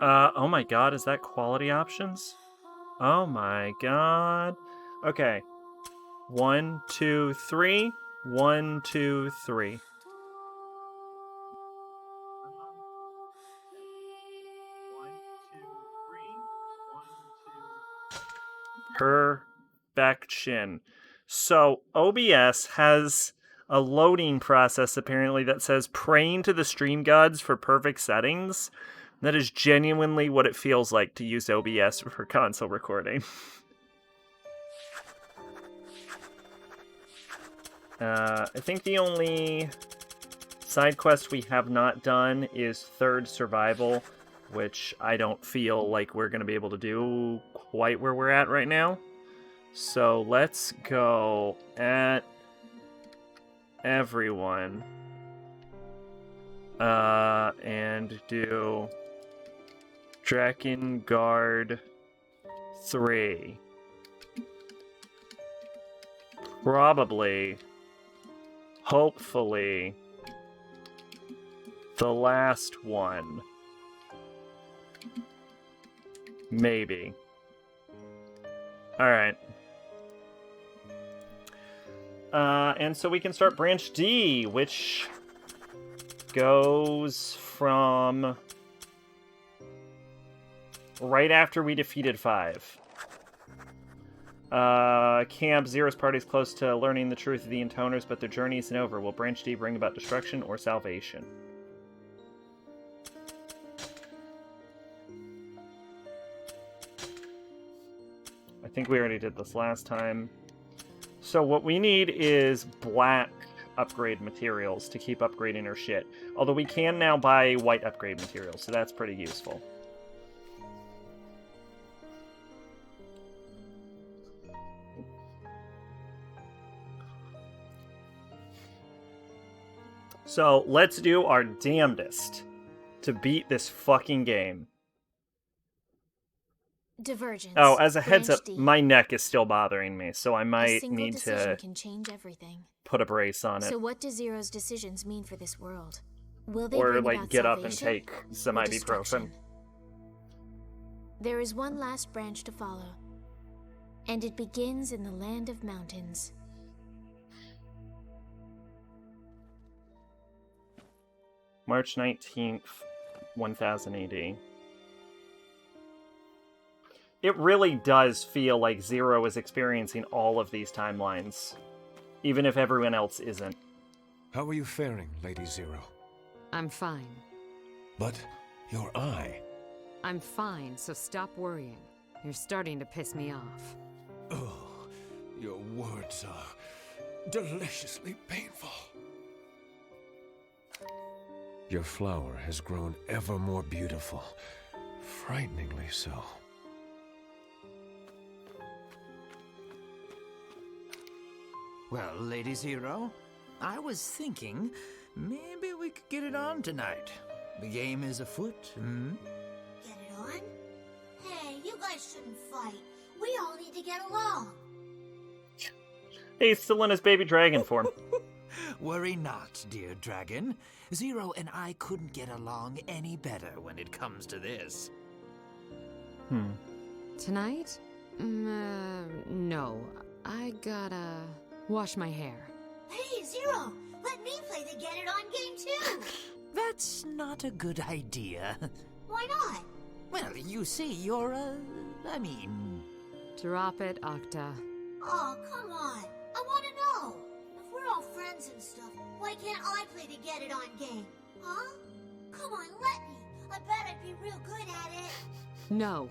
Oh my god, is that quality options? Oh my god. Okay. 1, 2, 3. 1, 2, 3. Perfection. So OBS has a loading process apparently that says praying to the stream gods for perfect settings. That is genuinely what it feels like to use OBS for console recording. I think the only side quest we have not done is Third Survival, which I don't feel like we're going to be able to do quite where we're at right now. So let's go at everyone and do Drakengard 3. Probably, hopefully, the last one. Maybe. Alright. And so we can start branch D, which goes from right after we defeated 5. Camp Zero's party is close to learning the truth of the intoners, but their journey isn't over. Will branch D bring about destruction or salvation? I think we already did this last time. So what we need is black upgrade materials to keep upgrading our shit. Although we can now buy white upgrade materials, so that's pretty useful. So let's do our damnedest to beat this fucking game. Divergence. Oh, as a heads up, D. my neck is still bothering me, so I A might single need decision to can change everything. put a brace on it. So what do Zero's decisions mean for this world? Will they Or, bring like, about get up and salvation take some or ibuprofen. destruction? There is one last branch to follow, and it begins in the land of mountains. March 19th, 1000 AD. It really does feel like Zero is experiencing all of these timelines, even if everyone else isn't. How are you faring, Lady Zero? I'm fine. But your eye... I'm fine, so stop worrying. You're starting to piss me off. Oh, your words are deliciously painful. Your flower has grown ever more beautiful, frighteningly so. Well, Lady Zero, I was thinking maybe we could get it on tonight. The game is afoot, hmm? Get it on? Hey, you guys shouldn't fight. We all need to get along. Hey, he's still in his baby dragon form. Worry not, dear dragon. Zero and I couldn't get along any better when it comes to this. Tonight? No. I gotta wash my hair. Hey, Zero, let me play the Get It On game too. That's not a good idea. Why not? Well, you see, you're Drop it, Octa. Oh, come on. I want to know. If we're all friends and stuff, why can't I play the Get It On game? Huh? Come on, let me. I bet I'd be real good at it. No.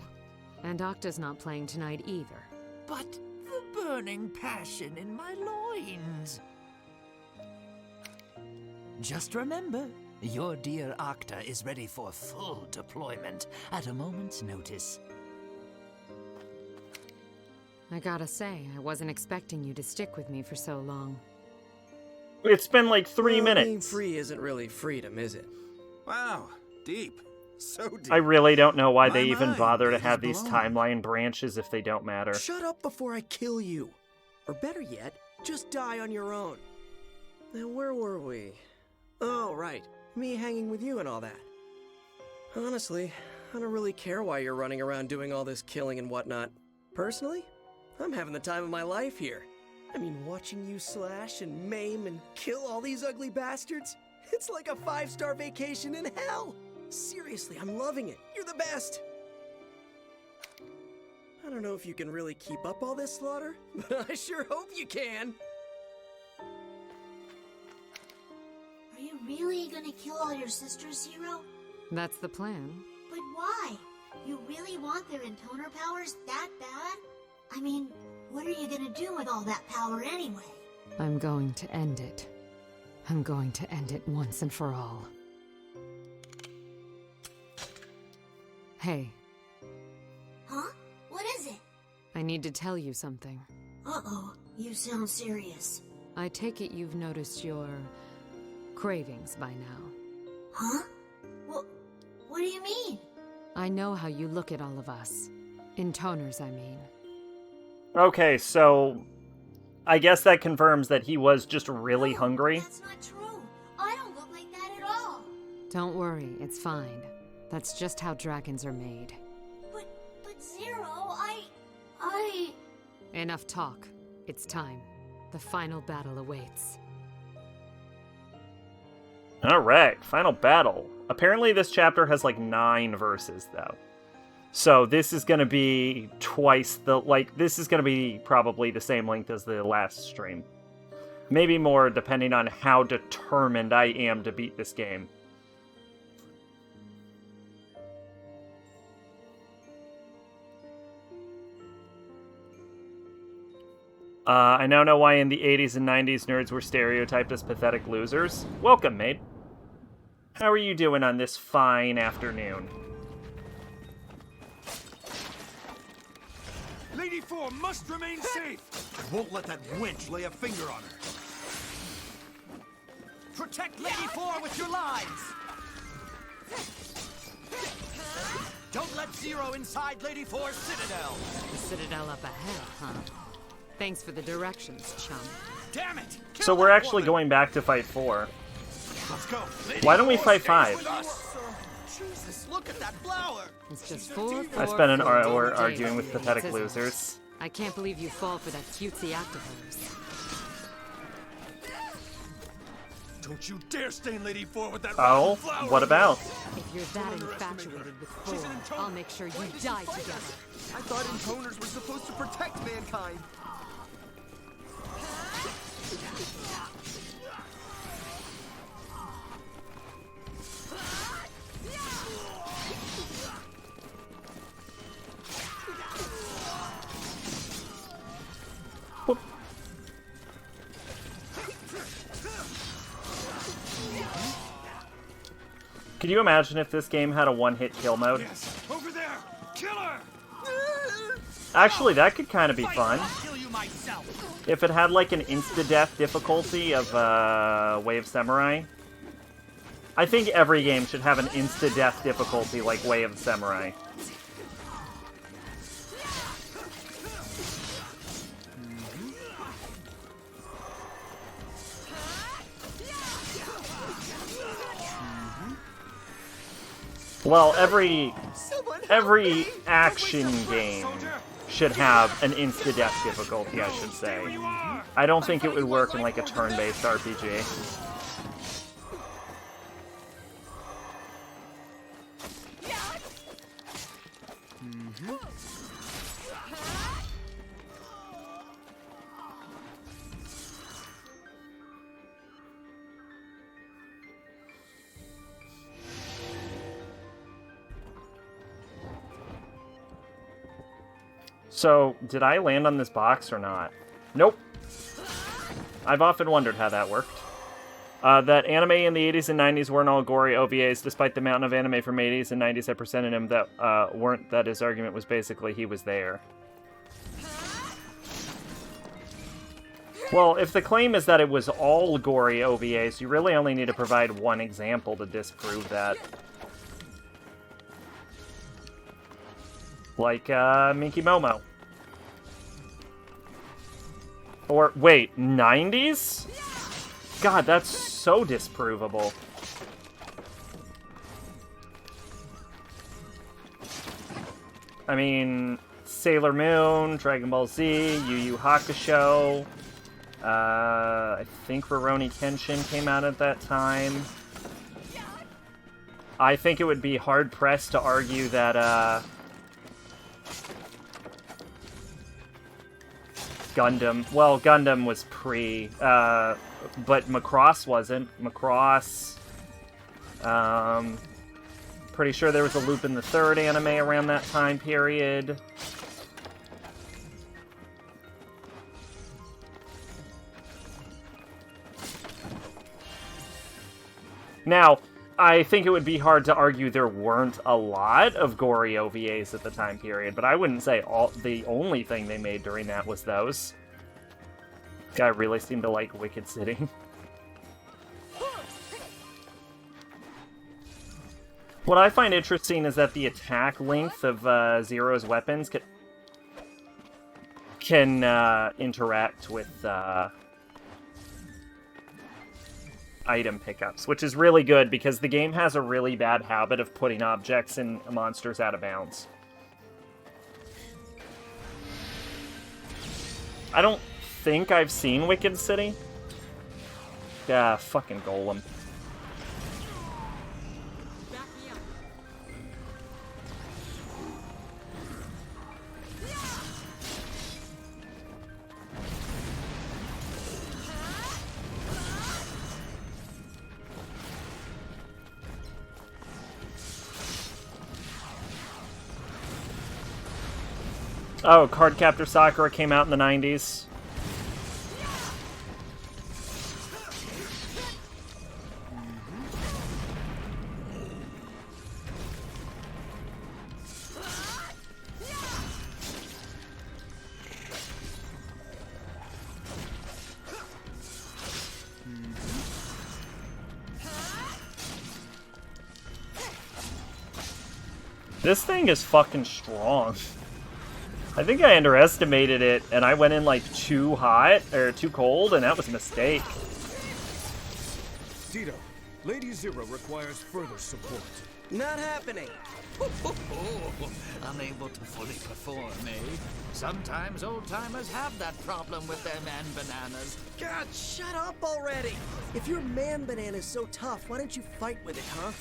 And Octa's not playing tonight either. But the burning passion in my loins. Just remember, your dear Octa is ready for full deployment at a moment's notice. I gotta say, I wasn't expecting you to stick with me for so long. It's been like 3 Being minutes. free isn't really freedom, is it? Wow, deep. So deep. I really don't know why they My even mind bother to is have these blown. timeline branches if they don't matter. Shut up before I kill you. Or better yet, just die on your own. Now, where were we? Oh, right. Me hanging with you and all that. Honestly, I don't really care why you're running around doing all this killing and whatnot. Personally, I'm having the time of my life here. I mean, watching you slash and maim and kill all these ugly bastards, it's like a 5-star vacation in hell. Seriously, I'm loving it. You're the best. I don't know if you can really keep up all this slaughter, but I sure hope you can. Are you really gonna kill all your sisters, Zero? That's the plan. But why? You really want their intoner powers that bad? I mean, what are you gonna do with all that power anyway? I'm going to end it. I'm going to end it once and for all. Hey, Huh? What is it? I need to tell you something. Uh-oh, you sound serious. I take it you've noticed your cravings by now. Huh? What do you mean? I know how you look at all of us. Intoners, I mean. Okay, so I guess that confirms that he was just really hungry. That's not true. I don't look like that at all. Don't worry, it's fine. That's just how dragons are made. But Zero, Enough talk. It's time. The final battle awaits. Alright, final battle. Apparently this chapter has like 9 verses, though. So this is going to be twice the, this is going to be probably the same length as the last stream. Maybe more, depending on how determined I am to beat this game. I now know why in the 80s and 90s nerds were stereotyped as pathetic losers. Welcome, mate. How are you doing on this fine afternoon? Lady 4 must remain safe! I won't let that wench lay a finger on her. Protect Lady 4 with your lives! Don't let Zero inside Lady 4's citadel! The citadel up ahead, huh? Thanks for the directions, chum. Damn it! So we're actually going back to fight 4. Let's go. Why don't we fight 5? Jesus, look at that flower! It's just 4, I spent an hour Days arguing with of pathetic scissors. losers. I can't believe you fall for that cutesy act of hers. Don't you dare stain Lady 4 with that Oh, rotten flower! what about? If you're that infatuated with She's an 4, intoner. I'll make sure you die together. I thought intoners were supposed to protect mankind. Could you imagine if this game had a one-hit kill mode? Yes, over there! Kill her! Actually, that could kind of be fun. I'll kill you myself! If it had like an insta-death difficulty of Way of Samurai. I think every game should have an insta-death difficulty like Way of Samurai. Well, every action game should have an insta-death difficulty, I should say. I don't think it would work in like a turn-based RPG. So, did I land on this box or not? Nope. I've often wondered how that worked. That anime in the 80s and 90s weren't all gory OVAs, despite the mountain of anime from 80s and 90s that presented him that weren't, that his argument was basically he was there. Well, if the claim is that it was all gory OVAs, you really only need to provide one example to disprove that. Like, Minky Momo. Or, wait, 90s? God, that's so disprovable. I mean, Sailor Moon, Dragon Ball Z, Yu Yu Hakusho. I think Rurouni Kenshin came out at that time. I think it would be hard-pressed to argue that, Gundam... Well, Gundam was pre, but Macross wasn't. Macross... Pretty sure there was a Lupin the Third anime around that time period. Now, I think it would be hard to argue there weren't a lot of gory OVAs at the time period, but I wouldn't say the only thing they made during that was those. Guy really seemed to like Wicked City. What I find interesting is that the attack length of Zero's weapons can interact with item pickups, which is really good because the game has a really bad habit of putting objects and monsters out of bounds. I don't think I've seen Wicked City. Yeah, fucking Golem. Oh, Cardcaptor Sakura came out in the 90s. This thing is fucking strong. I think I underestimated it, and I went in like too hot, or too cold, and that was a mistake. Tito, Lady Zero requires further support. Not happening. Unable to fully perform, eh? Sometimes old-timers have that problem with their man bananas. God, shut up already! If your man banana's so tough, why don't you fight with it, huh?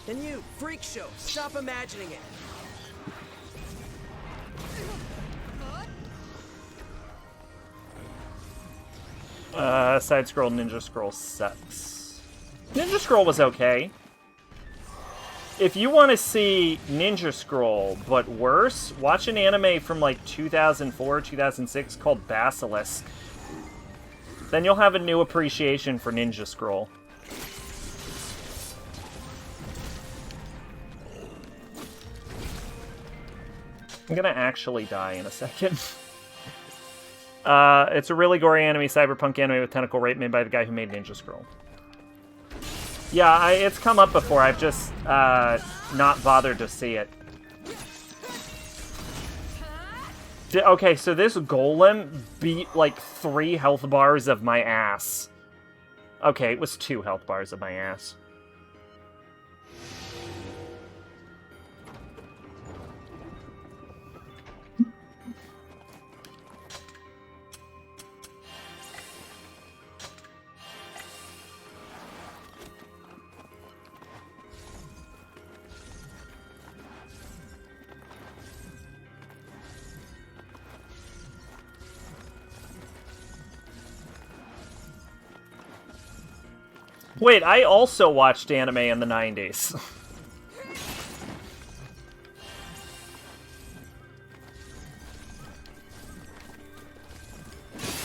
And you, freak show, stop imagining it. Side-scroll Ninja Scroll sucks. Ninja Scroll was okay. If you want to see Ninja Scroll, but worse, watch an anime from like 2004, 2006 called Basilisk. Then you'll have a new appreciation for Ninja Scroll. I'm gonna actually die in a second. It's a really gory anime, cyberpunk anime with tentacle rape made by the guy who made Ninja Scroll. Yeah, it's come up before. I've just not bothered to see it. Okay, so this golem beat like 3 health bars of my ass. Okay, it was 2 health bars of my ass. Wait, I also watched anime in the 90s.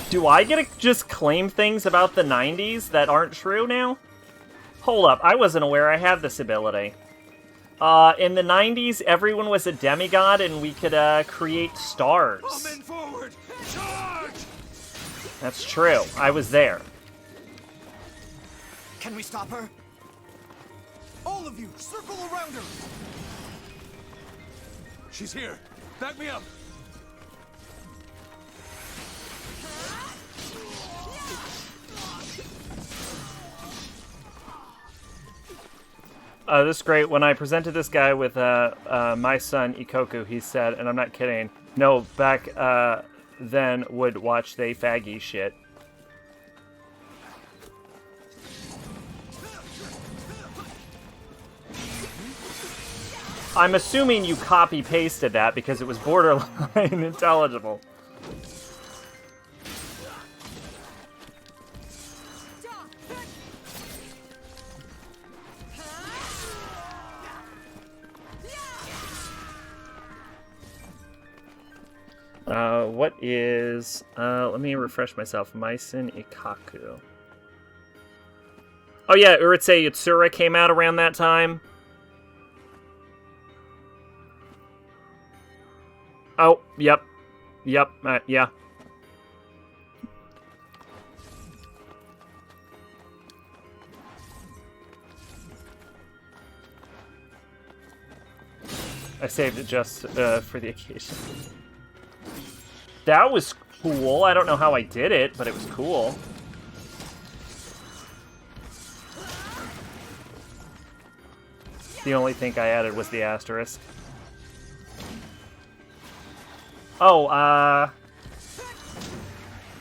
Do I get to just claim things about the 90s that aren't true now? Hold up, I wasn't aware I had this ability. In the 90s, everyone was a demigod and we could create stars. Men forward! Charge! That's true, I was there. Can we stop her? All of you, circle around her! She's here. Back me up. This is great. When I presented this guy with my son Ikoku, he said, and I'm not kidding, no, back then would watch they faggy shit. I'm assuming you copy-pasted that because it was borderline intelligible. What is... let me refresh myself. Maisen Ikaku. Oh yeah, Urusei Yatsura came out around that time. Oh, yep. Yep, yeah. I saved it just for the occasion. That was cool. I don't know how I did it, but it was cool. The only thing I added was the asterisk. Oh,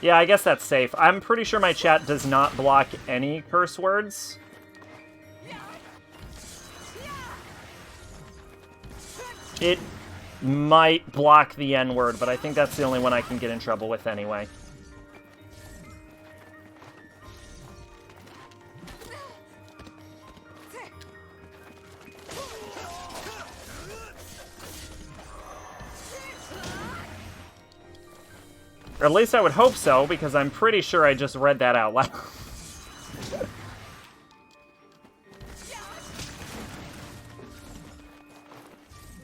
yeah, I guess that's safe. I'm pretty sure my chat does not block any curse words. It might block the N-word, but I think that's the only one I can get in trouble with anyway. Or at least I would hope so, because I'm pretty sure I just read that out loud.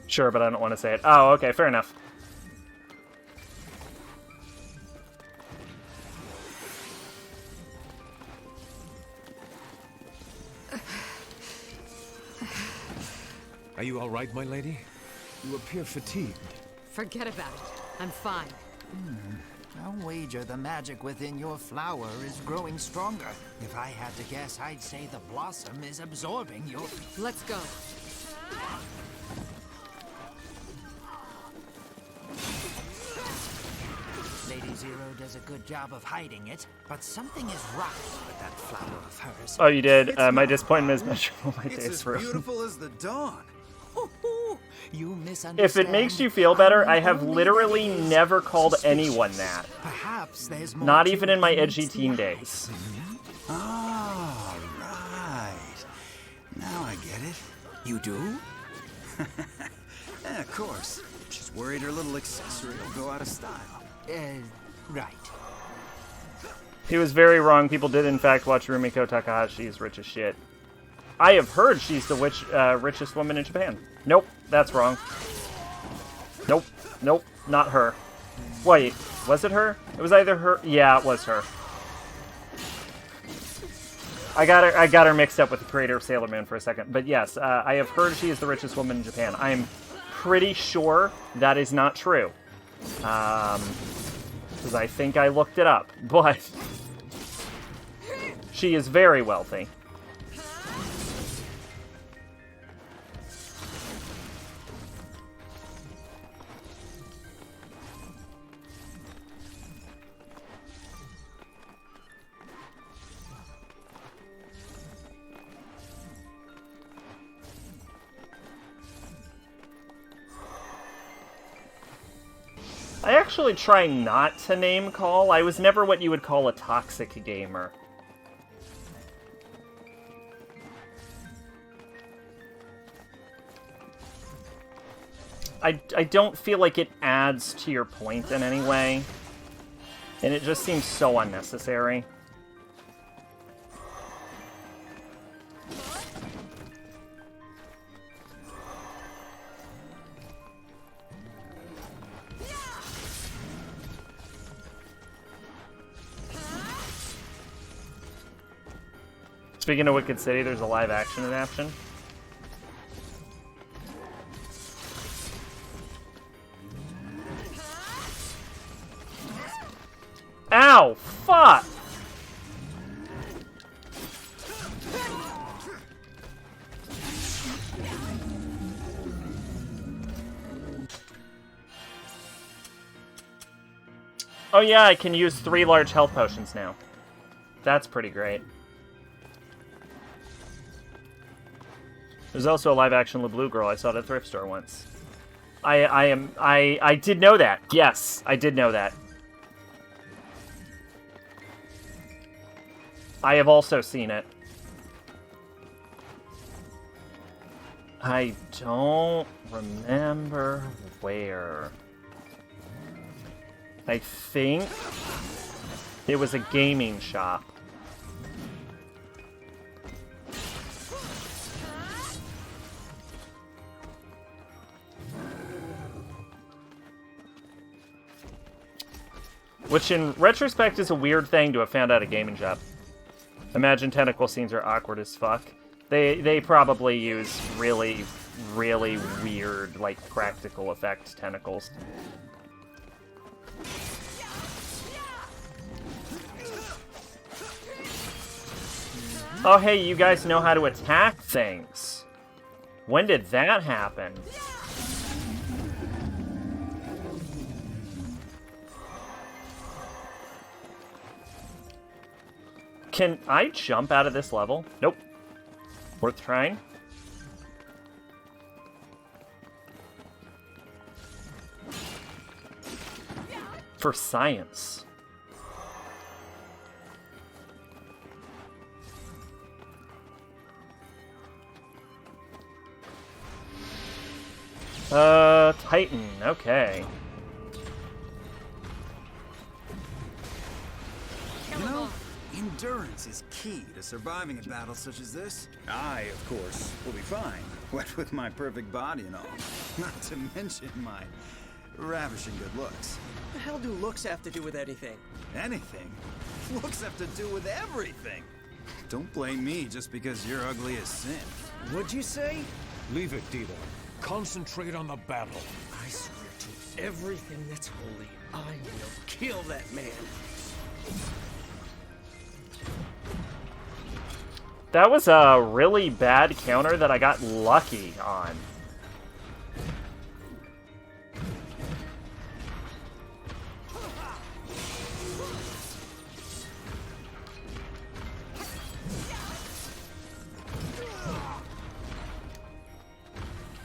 Sure, but I don't want to say it. Oh, okay, fair enough. Are you all right, my lady? You appear fatigued. Forget about it. I'm fine. I'll wager the magic within your flower is growing stronger. If I had to guess, I'd say the blossom is absorbing your... Let's go. Lady Zero does a good job of hiding it, but something is rotten with that flower of hers. Oh, you did? My disappointment is measurable. My It's days as through. beautiful as the dawn. You misunderstand. If it makes you feel better, I have Only literally that is never called suspicious. anyone that. Perhaps there's more Not to even it in my than edgy meets the teen eye. days. All right. Now I get it. You do? Yeah, of course. She's worried her little accessory will go out of style. Right. He was very wrong. People did, in fact, watch Rumiko Takahashi's Rich as Shit. I have heard she's the richest woman in Japan. Nope, that's wrong. Nope, nope, not her. Wait, was it her? It was either her... Yeah, it was her. I got her mixed up with the creator of Sailor Moon for a second. But yes, I have heard she is the richest woman in Japan. I am pretty sure that is not true. Because I think I looked it up. But she is very wealthy. I actually try not to name call. I was never what you would call a toxic gamer. I don't feel like it adds to your point in any way. And it just seems so unnecessary. Speaking of Wicked City, there's a live-action adaptation. Ow! Fuck! Oh yeah, I can use 3 large health potions now. That's pretty great. There's also a live-action LeBlue Girl I saw at a thrift store once. I did know that. Yes, I did know that. I have also seen it. I don't remember where. I think it was a gaming shop. Which, in retrospect, is a weird thing to have found out at gaming shop. Imagine tentacle scenes are awkward as fuck. They probably use really, really weird, like, practical effect tentacles. Oh, hey, you guys know how to attack things. When did that happen? Can I jump out of this level? Nope. Worth trying. For science. Titan, okay. You know, endurance is key to surviving a battle such as this. I, of course, will be fine. What with my perfect body and all. Not to mention my ravishing good looks. What the hell do looks have to do with anything? Anything? Looks have to do with everything. Don't blame me just because you're ugly as sin. What'd you say? Leave it, Dito. Concentrate on the battle. I swear to everything that's holy, I will kill that man. That was a really bad counter that I got lucky on.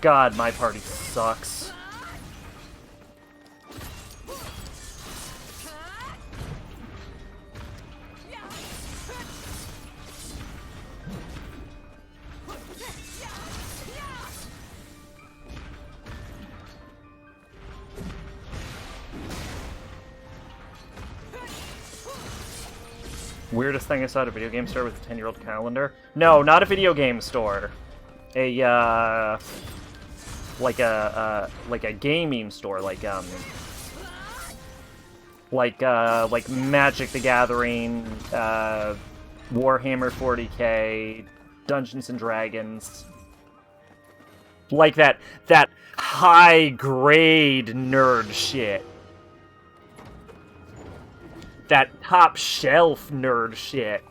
God, my party sucks. Weirdest thing I saw at a video game store with a 10-year-old calendar? No, not a video game store. Like a gaming store, like Magic the Gathering, Warhammer 40K, Dungeons and Dragons. Like that high grade nerd shit. That top shelf nerd shit.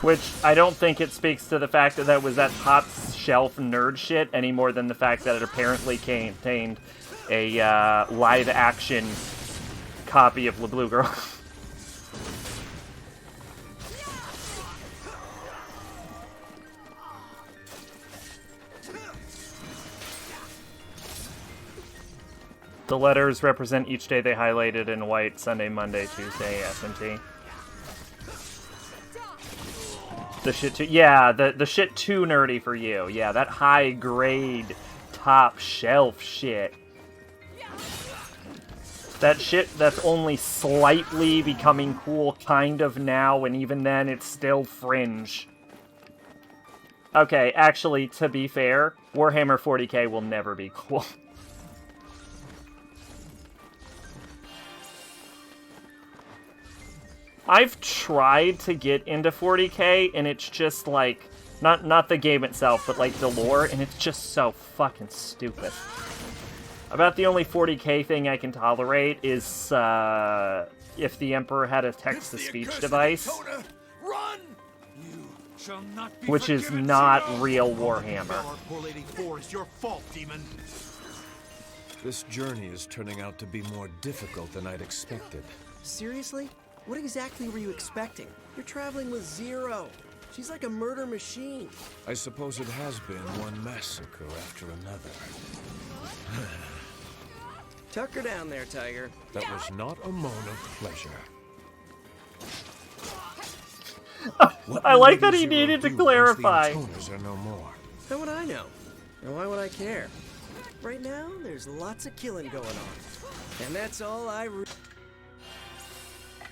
Which, I don't think it speaks to the fact that was that top shelf nerd shit any more than the fact that it apparently contained a live-action copy of LeBlue Girl. The letters represent each day they highlighted in white: Sunday, Monday, Tuesday, SMT. The shit too, yeah, the shit too nerdy for you. Yeah, that high grade, top shelf shit. That shit that's only slightly becoming cool kind of now, and even then it's still fringe. Okay, actually, to be fair, Warhammer 40K will never be cool. I've tried to get into 40K, and it's just like, Not the game itself, but like the lore, and it's just so fucking stupid. About the only 40k thing I can tolerate is if the Emperor had a text-to-speech device, which is not real Warhammer. This journey is turning out to be more difficult than I'd expected. Seriously? What exactly were you expecting? You're traveling with Zero. She's like a murder machine. I suppose it has been one massacre after another. Tuck her down there, Tiger. That was not a moan of pleasure. I like that he needed to clarify. Are no more? How would I know? And why would I care? Right now, there's lots of killing going on. And that's all I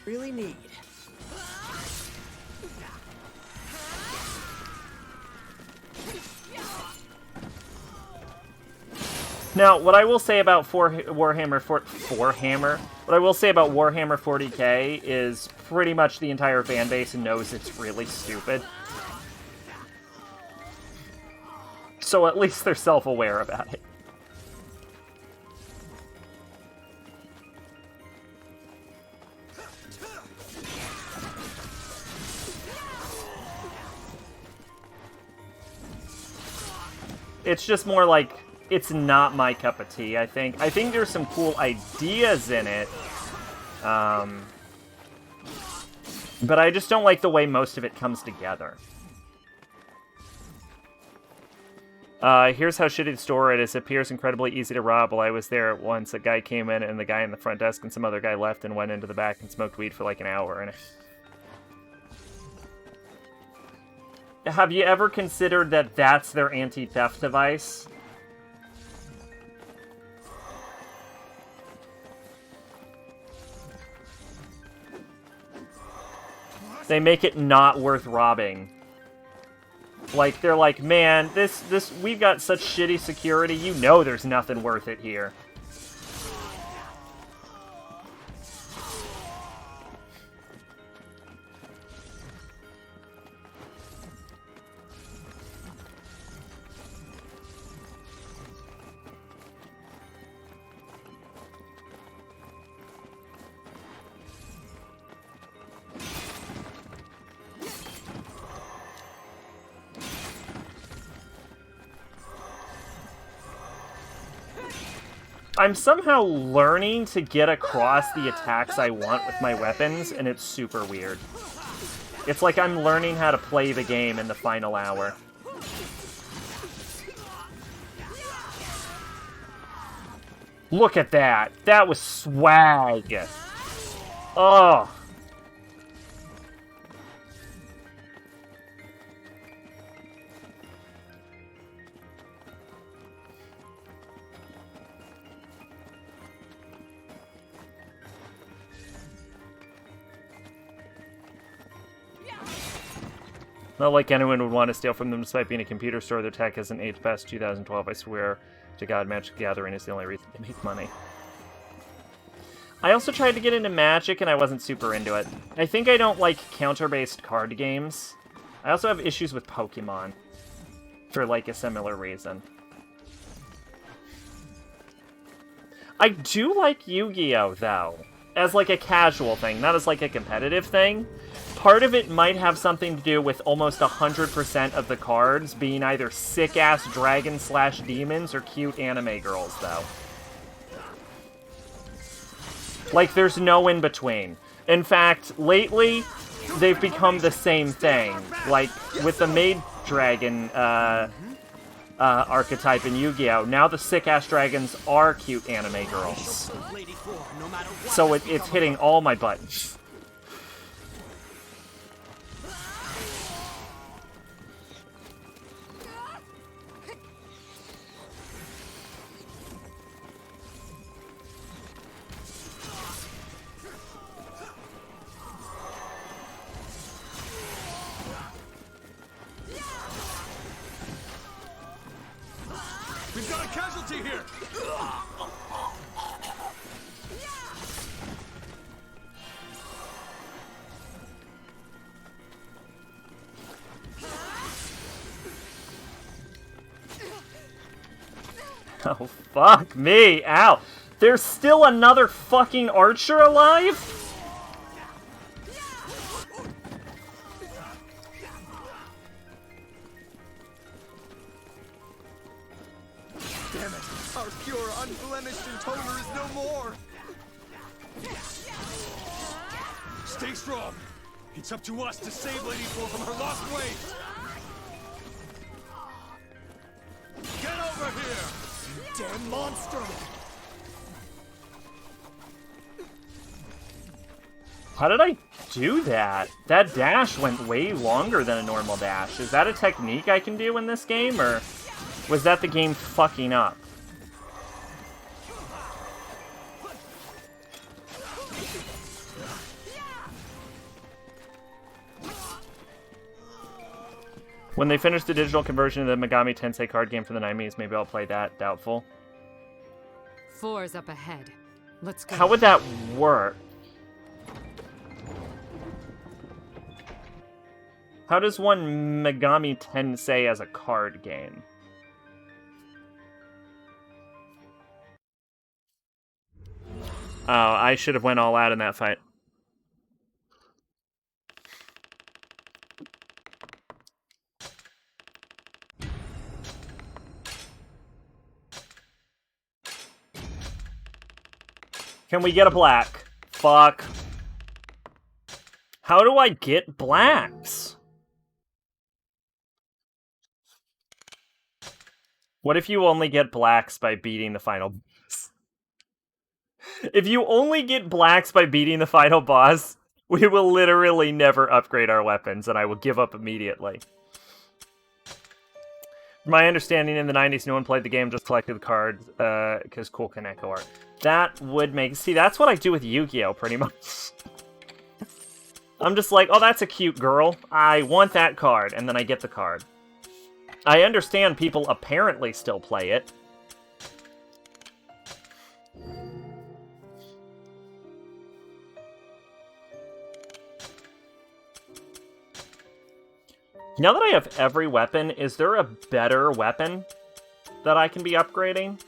really need. Now, what I will say about Warhammer 40k is pretty much the entire fan base knows it's really stupid. So at least they're self-aware about it. It's just more like, it's not my cup of tea, I think. I think there's some cool ideas in it. But I just don't like the way most of it comes together. Here's how shitty the store it is. It appears incredibly easy to rob. While I was there once, a guy came in, and the guy in the front desk and some other guy left and went into the back and smoked weed for like an hour. And have you ever considered that that's their anti-theft device? They make it not worth robbing. Like, they're like, man, we've got such shitty security, you know there's nothing worth it here. I'm somehow learning to get across the attacks I want with my weapons, and it's super weird. It's like I'm learning how to play the game in the final hour. Look at that! That was swag! Oh! Not like anyone would want to steal from them despite being a computer store. Their tech hasn't aged past 2012, I swear to God. Magic the Gathering is the only reason they make money. I also tried to get into Magic, and I wasn't super into it. I think I don't like counter-based card games. I also have issues with Pokemon, for like a similar reason. I do like Yu-Gi-Oh, though, as like a casual thing, not as like a competitive thing. Part of it might have something to do with almost 100% of the cards being either sick-ass dragon/demons or cute anime girls, though. Like, there's no in-between. In fact, lately, they've become the same thing. Like, with the Maid Dragon archetype in Yu-Gi-Oh! Now the sick-ass dragons are cute anime girls. So it's hitting all my buttons. We've got a casualty here! Oh, fuck me. Ow. There's still another fucking archer alive? Damn it! Our pure, unblemished entoner is no more! Stay strong! It's up to us to save Lady Four from her lost ways! Get over here! You damn monster! How did I do that? That dash went way longer than a normal dash. Is that a technique I can do in this game, or was that the game fucking up? When they finish the digital conversion of the Megami Tensei card game for the 90s, maybe I'll play that. Doubtful. 4's up ahead. Let's go. How would that work? How does one Megami Tensei as a card game? Oh, I should have went all out in that fight. Can we get a black? Fuck. How do I get blacks? What if you only get blacks by beating the final boss? If you only get blacks by beating the final boss, we will literally never upgrade our weapons, and I will give up immediately. From my understanding, in the 90s, no one played the game, just collected the cards, because cool Kaneko art. That would make... See, that's what I do with Yu-Gi-Oh! Pretty much. I'm just like, oh, that's a cute girl. I want that card, and then I get the card. I understand people apparently still play it. Now that I have every weapon, is there a better weapon that I can be upgrading?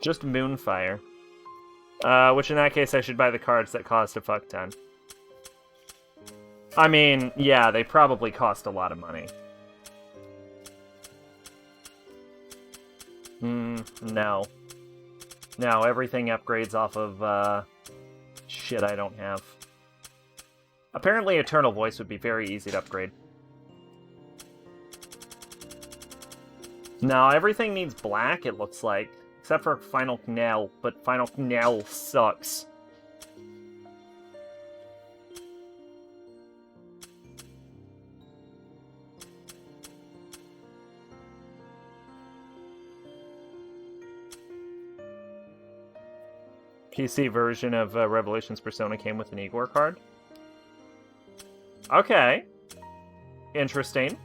Just Moonfire. Which in that case I should buy the cards that cost a fuck ton. I mean, yeah, they probably cost a lot of money. No. No, everything upgrades off of, shit I don't have. Apparently Eternal Voice would be very easy to upgrade. No, everything needs black, it looks like. Except for Final Knell, but Final Knell sucks. PC version of Revolutions Persona came with an Igor card. Okay. Interesting.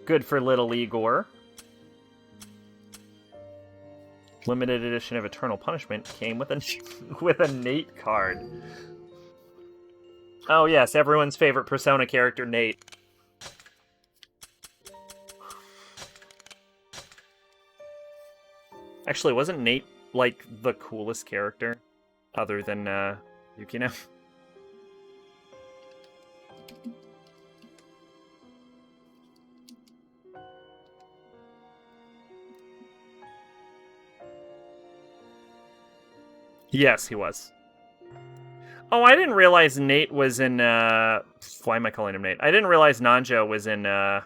Good for little Igor. Limited edition of Eternal Punishment came with a with a Nate card. Oh yes, everyone's favorite Persona character, Nate. Actually, wasn't Nate like the coolest character other than Yukino? Yes, he was. Oh, I didn't realize Nate was in, why am I calling him Nate? I didn't realize Nanjo was in, Zero?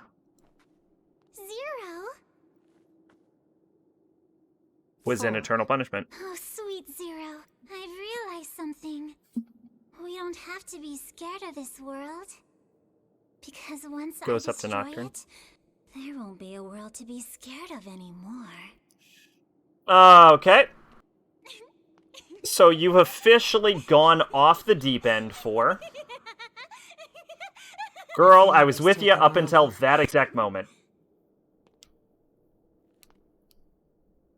was in Eternal Punishment. Oh, sweet Zero. I've realized something. We don't have to be scared of this world. Because once Goes I up to destroy Nocturne. it, there won't be a world to be scared of anymore. Okay. So you've officially gone off the deep end, 4. Girl, I was with you up until that exact moment.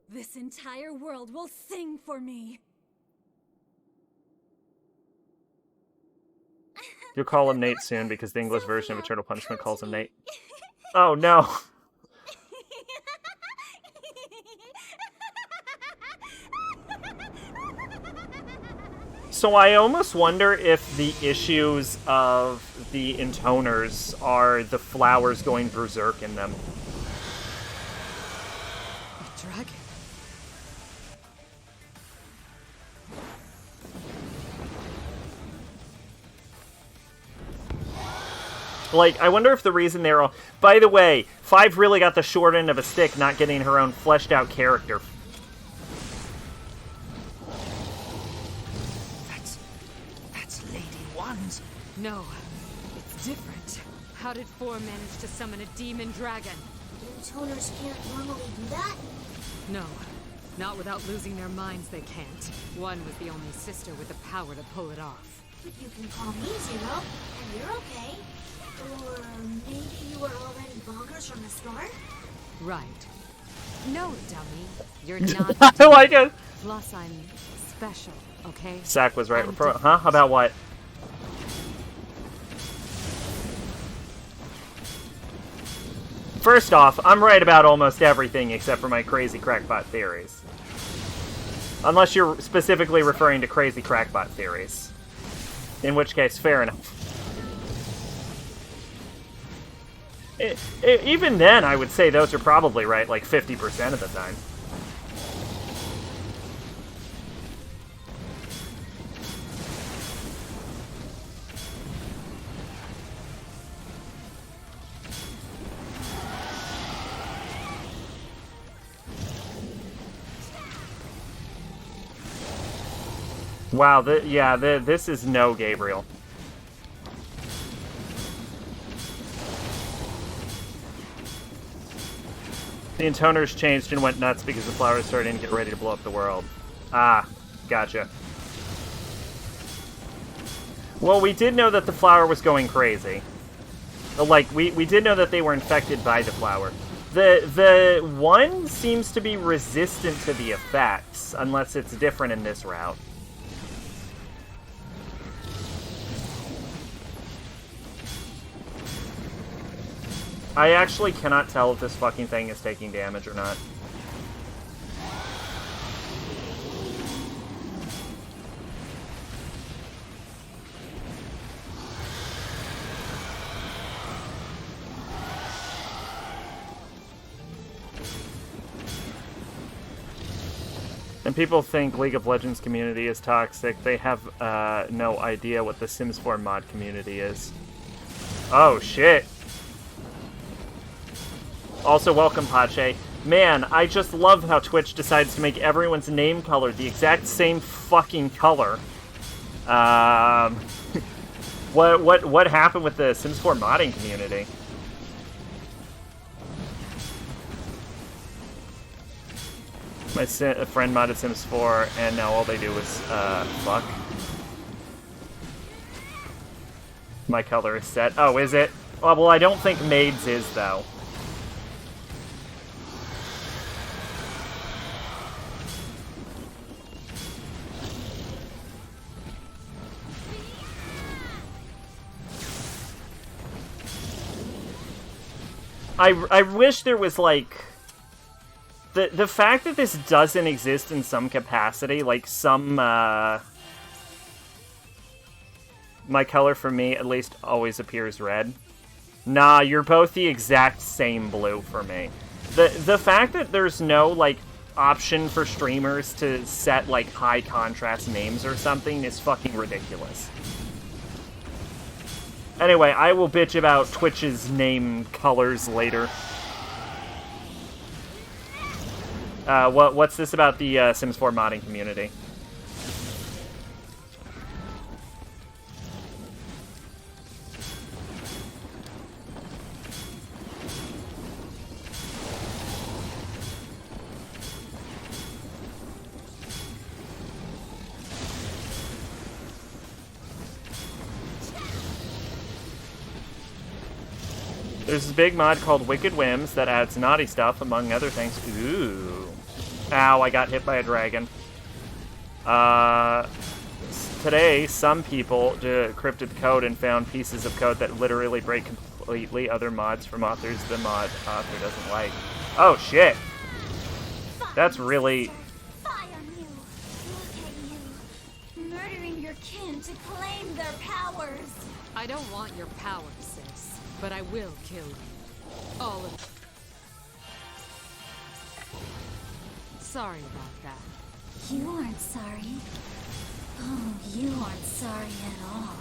This entire world will sing for me. You'll call him Nate soon because the English version of Eternal Punishment calls him Nate. Oh no. So I almost wonder if the issues of the intoners are the flowers going berserk in them. A dragon. Like, I wonder if the reason they're all... By the way, Five really got the short end of a stick not getting her own fleshed out character. That's Lady One's. No, it's different. How did Four manage to summon a demon dragon? Intoners can't normally do that? No, not without losing their minds they can't. One was the only sister with the power to pull it off. But you can call me Zero, and you're okay. Or maybe you were already bonkers from the start? Right. No, dummy. You're not. I like it. Plus, I'm special, okay? Sack was right. I'm Huh? About what? First off, I'm right about almost everything except for my crazy crackpot theories. Unless you're specifically referring to crazy crackpot theories. In which case, fair enough. Even then, I would say those are probably right, like 50% of the time. Wow, this is no Gabriel. The intoners changed and went nuts because the flowers started to get ready to blow up the world. Ah, gotcha. Well, we did know that the flower was going crazy. Like, we did know that they were infected by the flower. The one seems to be resistant to the effects, unless it's different in this route. I actually cannot tell if this fucking thing is taking damage or not. And people think League of Legends community is toxic. They have no idea what the Sims 4 mod community is. Oh, shit. Also, welcome, Pache. Man, I just love how Twitch decides to make everyone's name color the exact same fucking color. What happened with the Sims 4 modding community? My friend modded Sims 4, and now all they do is, fuck. My color is set. Oh, is it? Oh, well, I don't think Maids is, though. I wish there was, like... The fact that this doesn't exist in some capacity, like some, My color for me, at least, always appears red. Nah, you're both the exact same blue for me. The fact that there's no, like, option for streamers to set, like, high contrast names or something is fucking ridiculous. Anyway, I will bitch about Twitch's name colors later. What's this about the Sims 4 modding community? There's this big mod called Wicked Whims that adds naughty stuff, among other things. Ooh. Ow, I got hit by a dragon. Today, some people decrypted code and found pieces of code that literally break completely other mods from authors the mod author doesn't like. Oh, shit. That's really... Fire you! Look at you! Murdering your kin to claim their powers! I don't want your power, sis, but I will kill you. All of you. Sorry about that. You aren't sorry. Oh, you aren't sorry at all.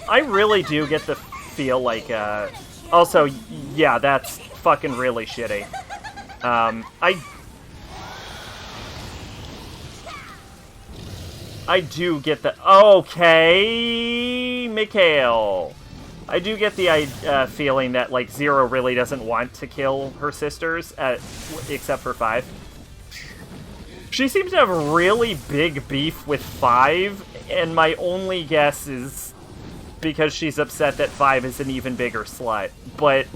I really do get the feel like, also, yeah, that's fucking really shitty. I do get the... Okay, Mikhail. I do get the feeling that, like, Zero really doesn't want to kill her sisters, except for 5. She seems to have really big beef with 5, and my only guess is because she's upset that 5 is an even bigger slut. But...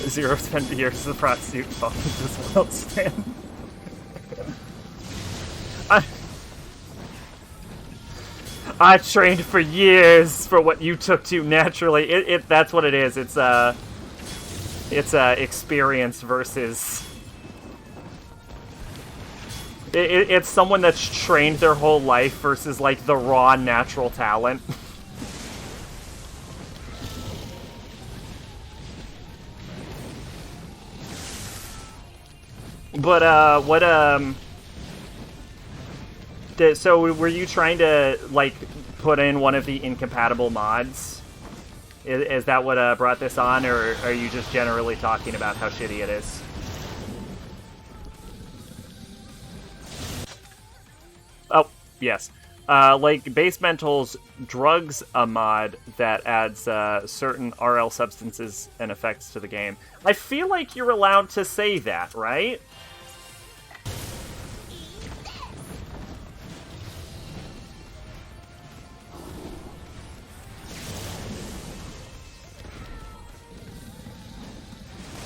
Zero spent years as a prostitute and fucked this world stand. I trained for years for what you took to naturally. That's what it is. It's experience versus. It's someone that's trained their whole life versus like the raw natural talent. But, so were you trying to, like, put in one of the incompatible mods? Is that what, brought this on, or are you just generally talking about how shitty it is? Oh, yes. Like, Base Mental's Drugs a mod that adds, certain RL substances and effects to the game. I feel like you're allowed to say that, right?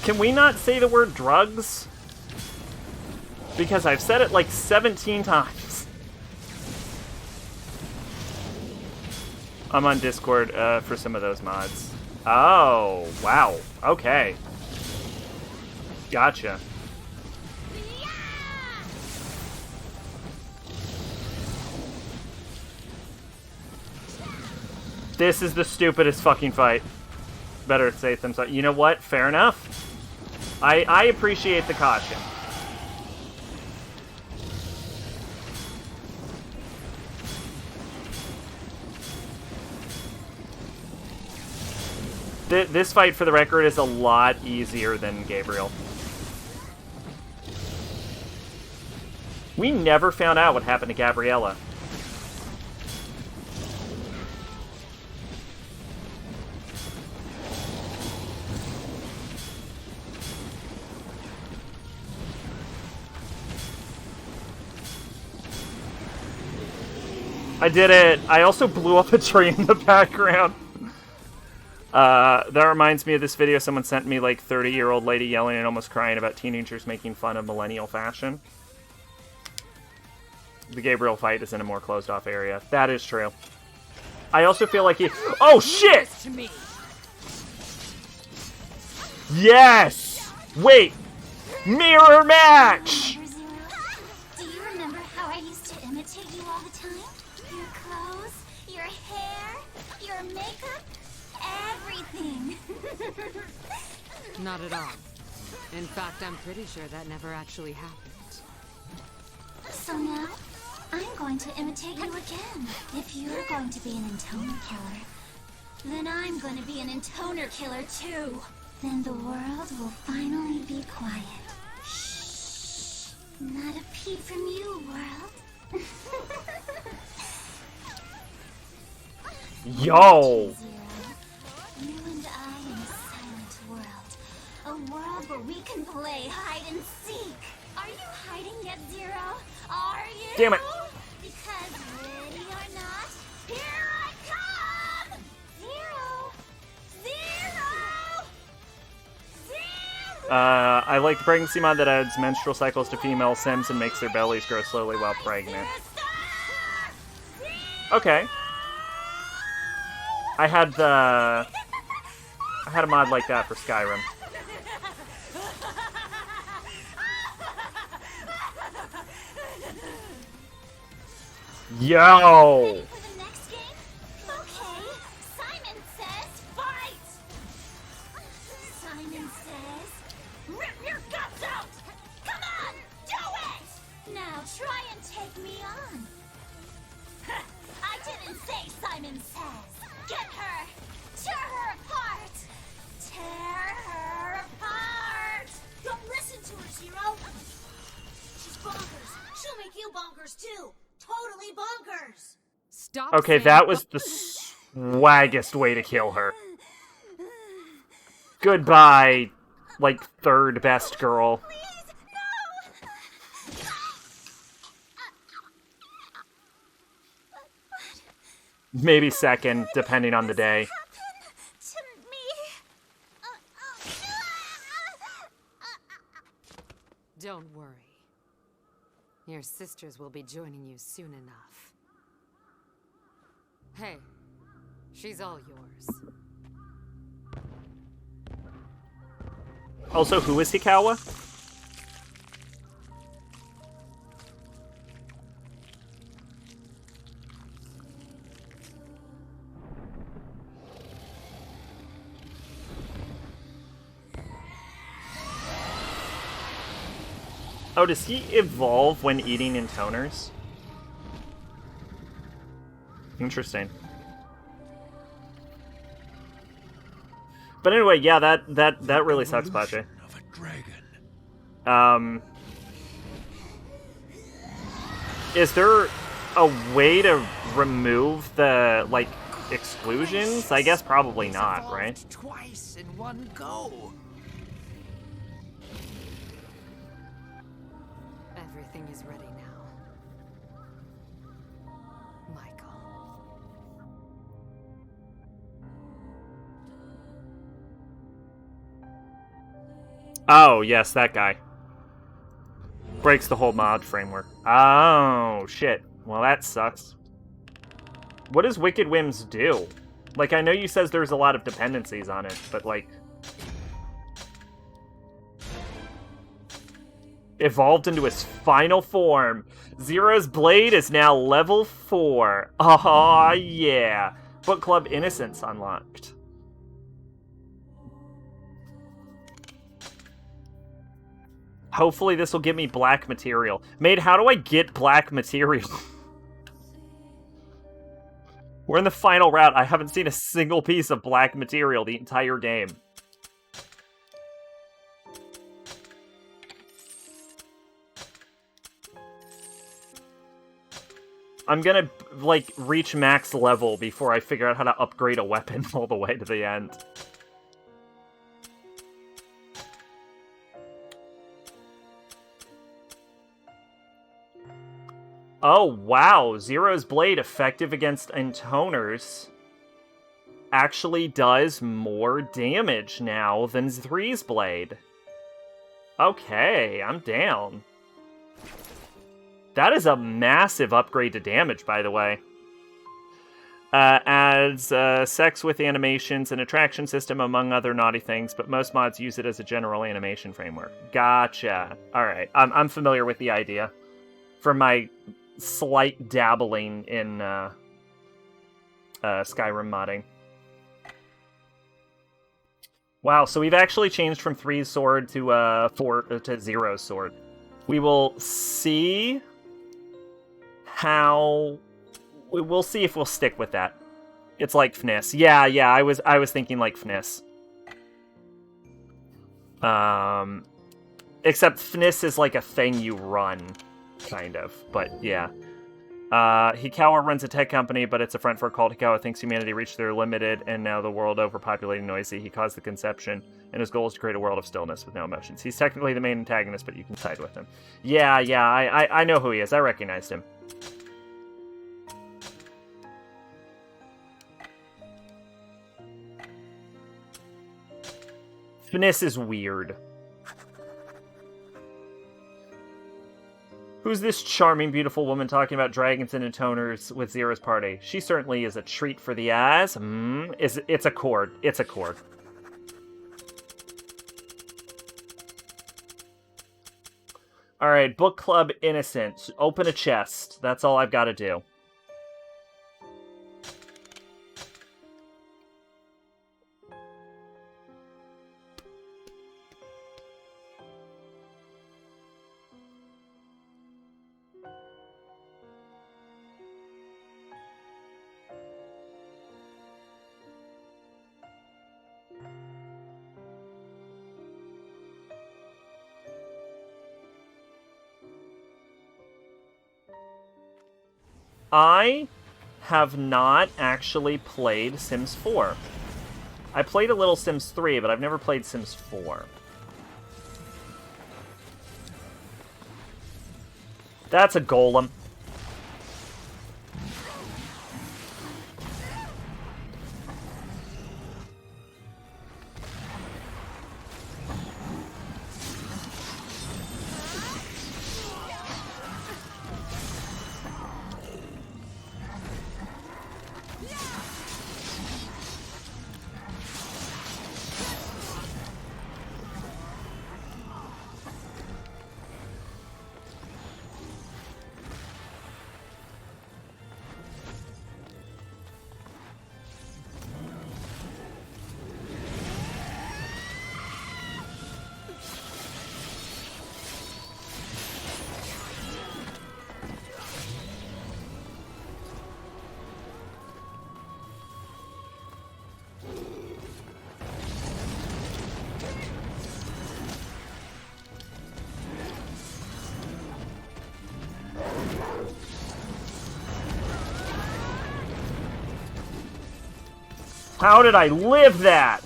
Can we not say the word drugs? Because I've said it like 17 times. I'm on Discord for some of those mods. Oh, wow. Okay. Gotcha. This is the stupidest fucking fight. Better say thumbs up. You know what? Fair enough. I appreciate the caution. This fight, for the record, is a lot easier than Gabriel. We never found out what happened to Gabriella. I did it! I also blew up a tree in the background. That reminds me of this video someone sent me, like, 30-year-old lady yelling and almost crying about teenagers making fun of millennial fashion. The Gabriel fight is in a more closed-off area. That is true. I also feel like he... Oh, shit! Yes! Wait! Mirror match! Do you remember how I used to imitate you all the time? Your clothes, your hair, your makeup, everything. Not at all. In fact, I'm pretty sure that never actually happened. So now, I'm going to imitate you again. If you're going to be an intoner killer, then I'm going to be an intoner killer too. Then the world will finally be quiet. Shh. Not a peep from you, world. Yo! You and I in a silent world. A world where we can play hide and seek. Are you hiding yet, Zero? Are you? Damn it. Because ready or not, here I come! Zero! Zero! Zero! I like the pregnancy mod that adds menstrual cycles to female sims and makes their bellies grow slowly while pregnant. Okay. I had a mod like that for Skyrim. Yo! For the next game? Okay. Simon says fight! Simon says, rip your guts out! Come on, do it! Now try and take me on. I didn't say Simon says. Get her! Tear her apart! Tear her apart! Don't listen to her, Zero. She's bonkers. She'll make you bonkers too. Totally bonkers. Stop. Okay, saying that was the swaggest way to kill her. Goodbye, like, third best girl. Maybe second, depending on the day. Don't worry. Your sisters will be joining you soon enough. Hey, she's all yours. Also, who is Hikawa? Oh, does he evolve when eating intoners? Interesting. But anyway, yeah, that really sucks, Pache. Of a dragon. Is there a way to remove the, like, exclusions? I guess probably not, right? Twice in one go. Everything is ready now. Michael. Oh, yes, that guy. Breaks the whole mod framework. Oh, shit. Well, that sucks. What does Wicked Whims do? Like, I know you says there's a lot of dependencies on it, but, like... Evolved into his final form. Zero's blade is now level 4. Aw, yeah. Book Club Innocence unlocked. Hopefully this will give me black material. Maid, how do I get black material? We're in the final route. I haven't seen a single piece of black material the entire game. I'm gonna, like, reach max level before I figure out how to upgrade a weapon all the way to the end. Oh, wow. Zero's blade, effective against intoners, actually does more damage now than 3's blade. Okay, I'm down. That is a massive upgrade to damage, by the way. Adds sex with animations and attraction system, among other naughty things, but most mods use it as a general animation framework. Gotcha. Alright, I'm familiar with the idea. From my slight dabbling in Skyrim modding. Wow, so we've actually changed from 3's sword to 0's sword. We will see how... We'll see if we'll stick with that. It's like FNIS. Yeah, I was thinking like FNIS. Except FNIS is like a thing you run, kind of. But yeah. Hikawa runs a tech company, but it's a front for a cult. Hikawa thinks humanity reached their limited, and now the world overpopulated and noisy. He caused the conception, and his goal is to create a world of stillness with no emotions. He's technically the main antagonist, but you can side with him. Yeah, I know who he is. I recognized him. FNIS is weird. Who's this charming, beautiful woman talking about dragons and intoners with Zero's party? She certainly is a treat for the eyes. It's a chord. It's a chord. Alright, book club innocent. Open a chest. That's all I've got to do. I have not actually played Sims 4. I played a little Sims 3, but I've never played Sims 4. That's a golem. How did I live that?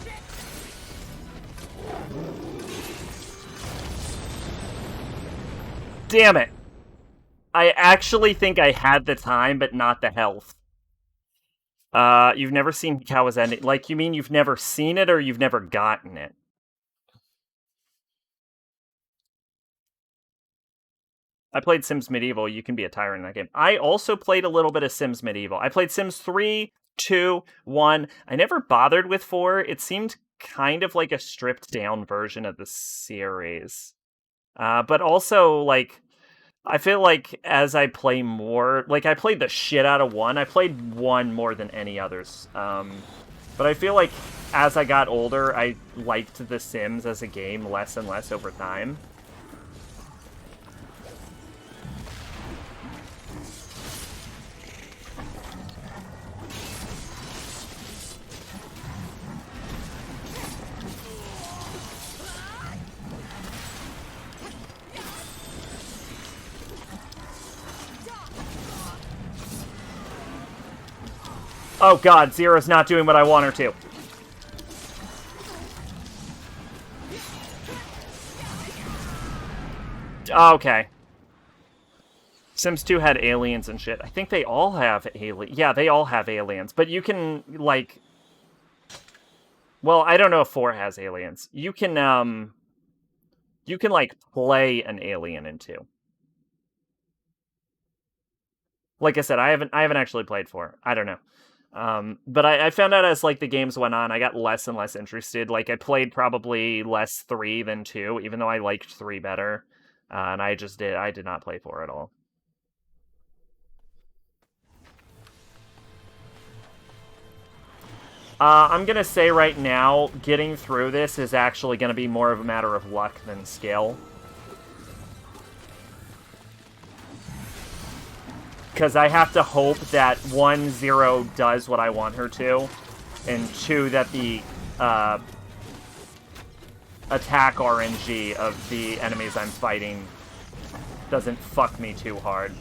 Damn it. I actually think I had the time, but not the health. You've never seen Hikawa's ending. Like, you mean you've never seen it, or you've never gotten it? I played Sims Medieval. You can be a tyrant in that game. I also played a little bit of Sims Medieval. I played Sims 3, 2, 1. I never bothered with 4. It seemed kind of like a stripped down version of the series. But also, like, I feel like as I play more, like, I played the shit out of 1. I played 1 more than any others. But I feel like as I got older, I liked The Sims as a game less and less over time. Oh god, Zero's not doing what I want her to. Okay. Sims 2 had aliens and shit. I think they all have aliens. Yeah, they all have aliens. But you can, like... Well, I don't know if 4 has aliens. You can, like, play an alien in 2. Like I said, I haven't actually played 4. I don't know. But I found out as, like, the games went on, I got less and less interested. Like, I played probably less 3 than 2, even though I liked 3 better. And I did not play 4 at all. I'm gonna say right now, getting through this is actually gonna be more of a matter of luck than skill. Because I have to hope that 1, 0 does what I want her to, and 2, that the attack RNG of the enemies I'm fighting doesn't fuck me too hard.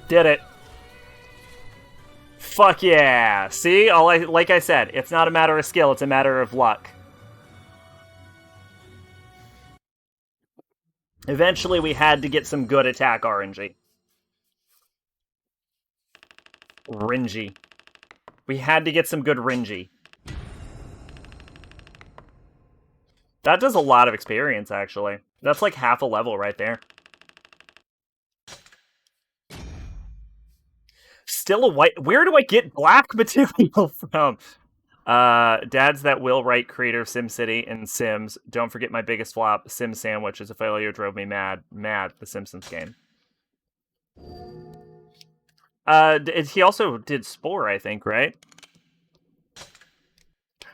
Did it. Fuck yeah. See? Like I said, it's not a matter of skill, it's a matter of luck. Eventually we had to get some good attack RNG. Ringy. We had to get some good Ringy. That does a lot of experience, actually. That's like half a level right there. Still a white... Where do I get black material from? Dads that will write, creator of SimCity and Sims. Don't forget my biggest flop, Sim Sandwich, is a failure, drove me mad. Mad, the Simpsons game. He also did Spore, I think, right?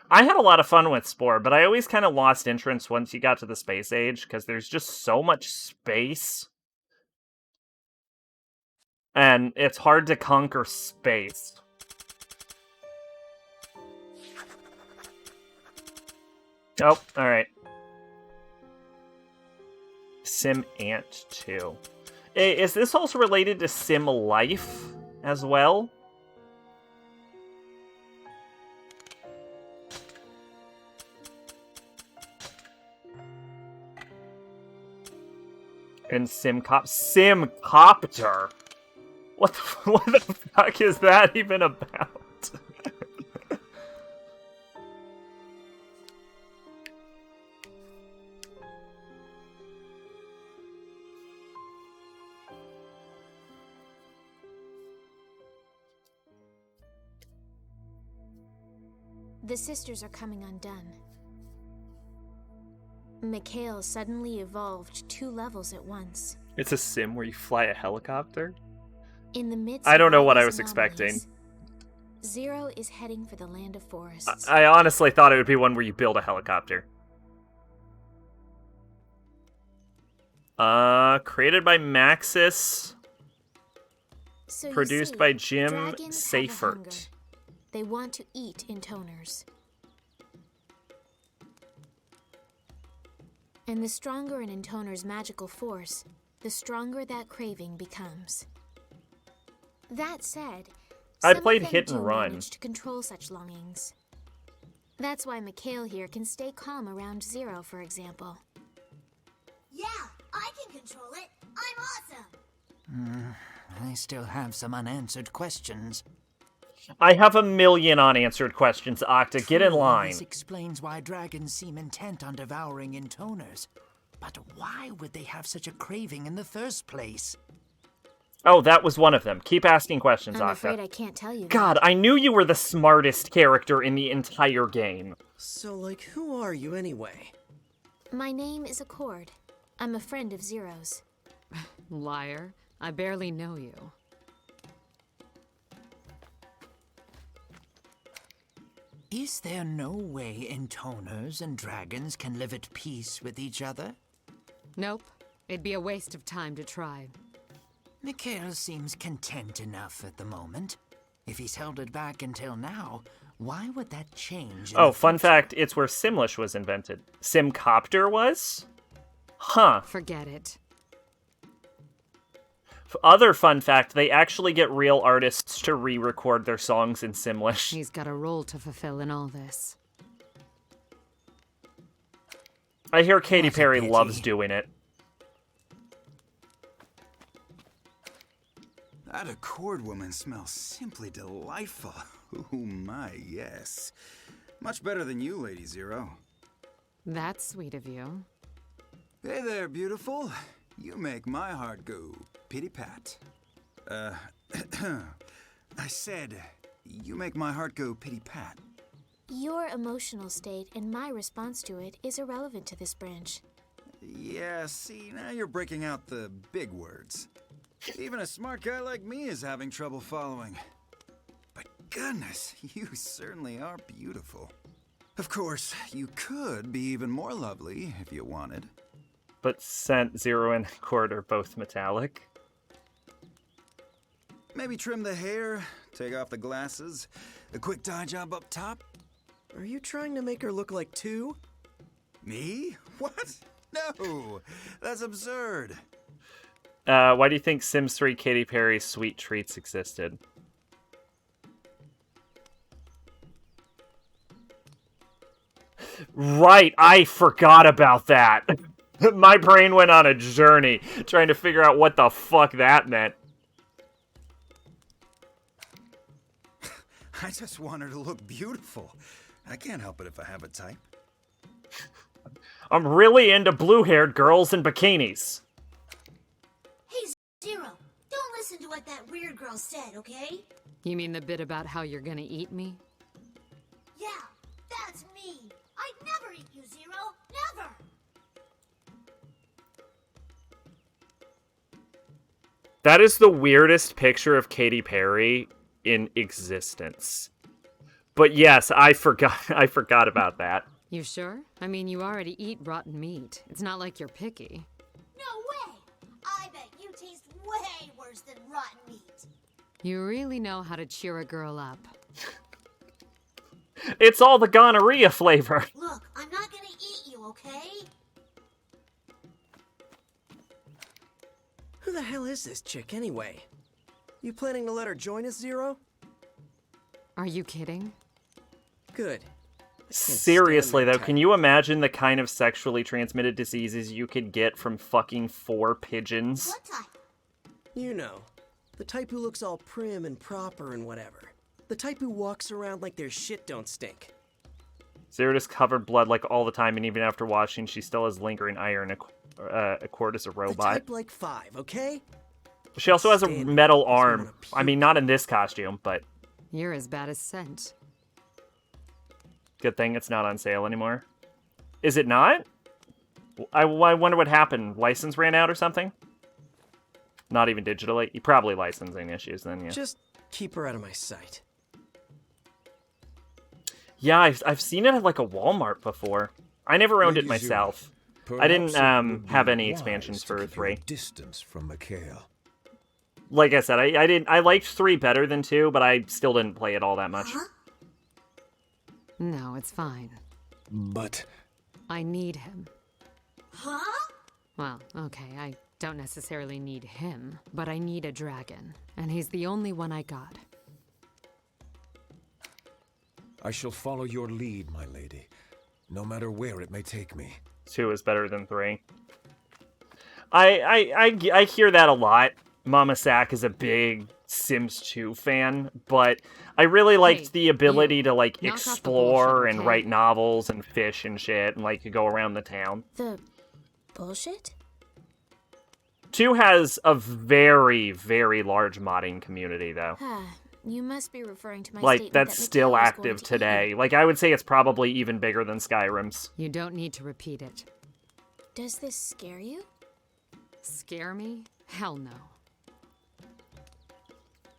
I had a lot of fun with Spore, but I always kind of lost interest once you got to the space age, because there's just so much space. And it's hard to conquer space. Oh, alright. Sim Ant 2. Is this also related to Sim Life as well? And Simcopter? What the fuck is that even about? The sisters are coming undone. Mikhail suddenly evolved 2 levels at once. It's a sim where you fly a helicopter? In the midst I don't know of what I these was expecting. anomalies, Zero is heading for the land of forests. I honestly thought it would be one where you build a helicopter. Created by Maxis. So you Produced see, by Jim dragons have a hunger. Seifert. They want to eat intoners. And the stronger an intoner's magical force, the stronger that craving becomes. That said, I some played of them Hit and do Run. manage to control such longings. That's why Mikhail here can stay calm around Zero, for example. Yeah, I can control it. I'm awesome. I still have some unanswered questions. I have a million unanswered questions, Octa. Get in True, line. This explains why dragons seem intent on devouring intoners. But why would they have such a craving in the first place? Oh, that was one of them. Keep asking questions, I'm Octa. afraid I can't tell you. God, I knew you were the smartest character in the entire game. So, like, who are you anyway? My name is Accord. I'm a friend of Zero's. Liar. I barely know you. Is there no way intoners and dragons can live at peace with each other? Nope. It'd be a waste of time to try. Mikhail seems content enough at the moment. If he's held it back until now, why would that change? Oh, fun fact, it's where Simlish was invented. Simcopter was? Huh. Forget it. Other fun fact, they actually get real artists to re-record their songs in Simlish. He's got a role to fulfill in all this. I hear Katy What a Perry pity. loves doing it. That Accord woman smells simply delightful. Oh my, yes. Much better than you, Lady Zero. That's sweet of you. Hey there, beautiful. You make my heart go pitty-pat. I said, you make my heart go pitty-pat. Your emotional state and my response to it is irrelevant to this branch. Yeah, see, now you're breaking out the big words. Even a smart guy like me is having trouble following. But goodness, you certainly are beautiful. Of course, you could be even more lovely if you wanted. But Scent, Zero, and Accord are both metallic. Maybe trim the hair, take off the glasses, a quick dye job up top. Are you trying to make her look like two? Me? What? No, that's absurd. Why do you think Sims 3 Katy Perry's sweet treats existed? Right, I forgot about that. My brain went on a journey trying to figure out what the fuck that meant. I just want her to look beautiful. I can't help it if I have a type. I'm really into blue-haired girls in bikinis. Hey, Zero, don't listen to what that weird girl said, okay? You mean the bit about how you're gonna eat me? Yeah, that's me. I'd never eat you, Zero. Never. That is the weirdest picture of Katy Perry in existence. But yes, I forgot about that. You sure? I mean, you already eat rotten meat. It's not like you're picky. No way. I bet you taste way worse than rotten meat. You really know how to cheer a girl up. It's all the gonorrhea flavor. Look, I'm not gonna eat you, okay? Who the hell is this chick anyway? You planning to let her join us, Zero? Are you kidding? Good. Seriously, though, can you imagine the kind of sexually transmitted diseases you could get from fucking 4 pigeons? What type? You know, the type who looks all prim and proper and whatever. The type who walks around like their shit don't stink. Zero just covered blood like all the time, and even after washing, she still has lingering iron. Accord is a The robot. type like 5, okay? She also has a Stand metal up, I arm. wanna I mean, not in this costume, but You're as bad as Scent. good thing it's not on sale anymore. Is it not? I wonder what happened. License ran out or something? Not even digitally? Probably licensing issues then, yeah. Just keep her out of my sight. Yeah, I've seen it at like a Walmart before. I never owned it Lady Zero, myself. I didn't perhaps it would have be any wise expansions to for keep your 3. distance from Mikhail. Like I said, I liked 3 better than 2, but I still didn't play it all that much. Huh? No, it's fine. But I need him. Huh? Well, okay, I don't necessarily need him, but I need a dragon, and he's the only one I got. I shall follow your lead, my lady, no matter where it may take me. 2 is better than 3. I hear that a lot. Mama Sack is a big Sims 2 fan, but I really liked Hey, the ability you. to like Knock off the explore bullshit, and okay? write novels and fish and shit and like go around the town. The bullshit? 2 has a very, very large modding community though. You must be referring to my Like statement that's that still Mikhail is going active to eat today. you. Like I would say it's probably even bigger than Skyrim's. You don't need to repeat it. Does this scare you? Scare me? Hell no.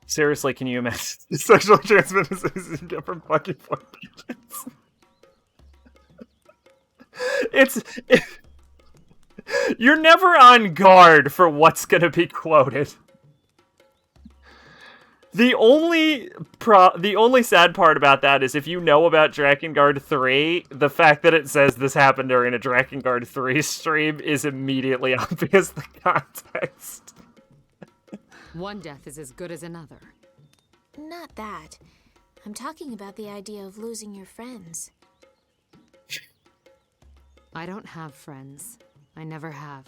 Seriously, can you imagine sexual transmitted diseases you get from fucking 4 pigeons? You're never on guard for what's gonna be quoted. The only sad part about that is if you know about Drakengard 3, the fact that it says this happened during a Drakengard 3 stream is immediately obvious the context. One death is as good as another. Not that. I'm talking about the idea of losing your friends. I don't have friends. I never have.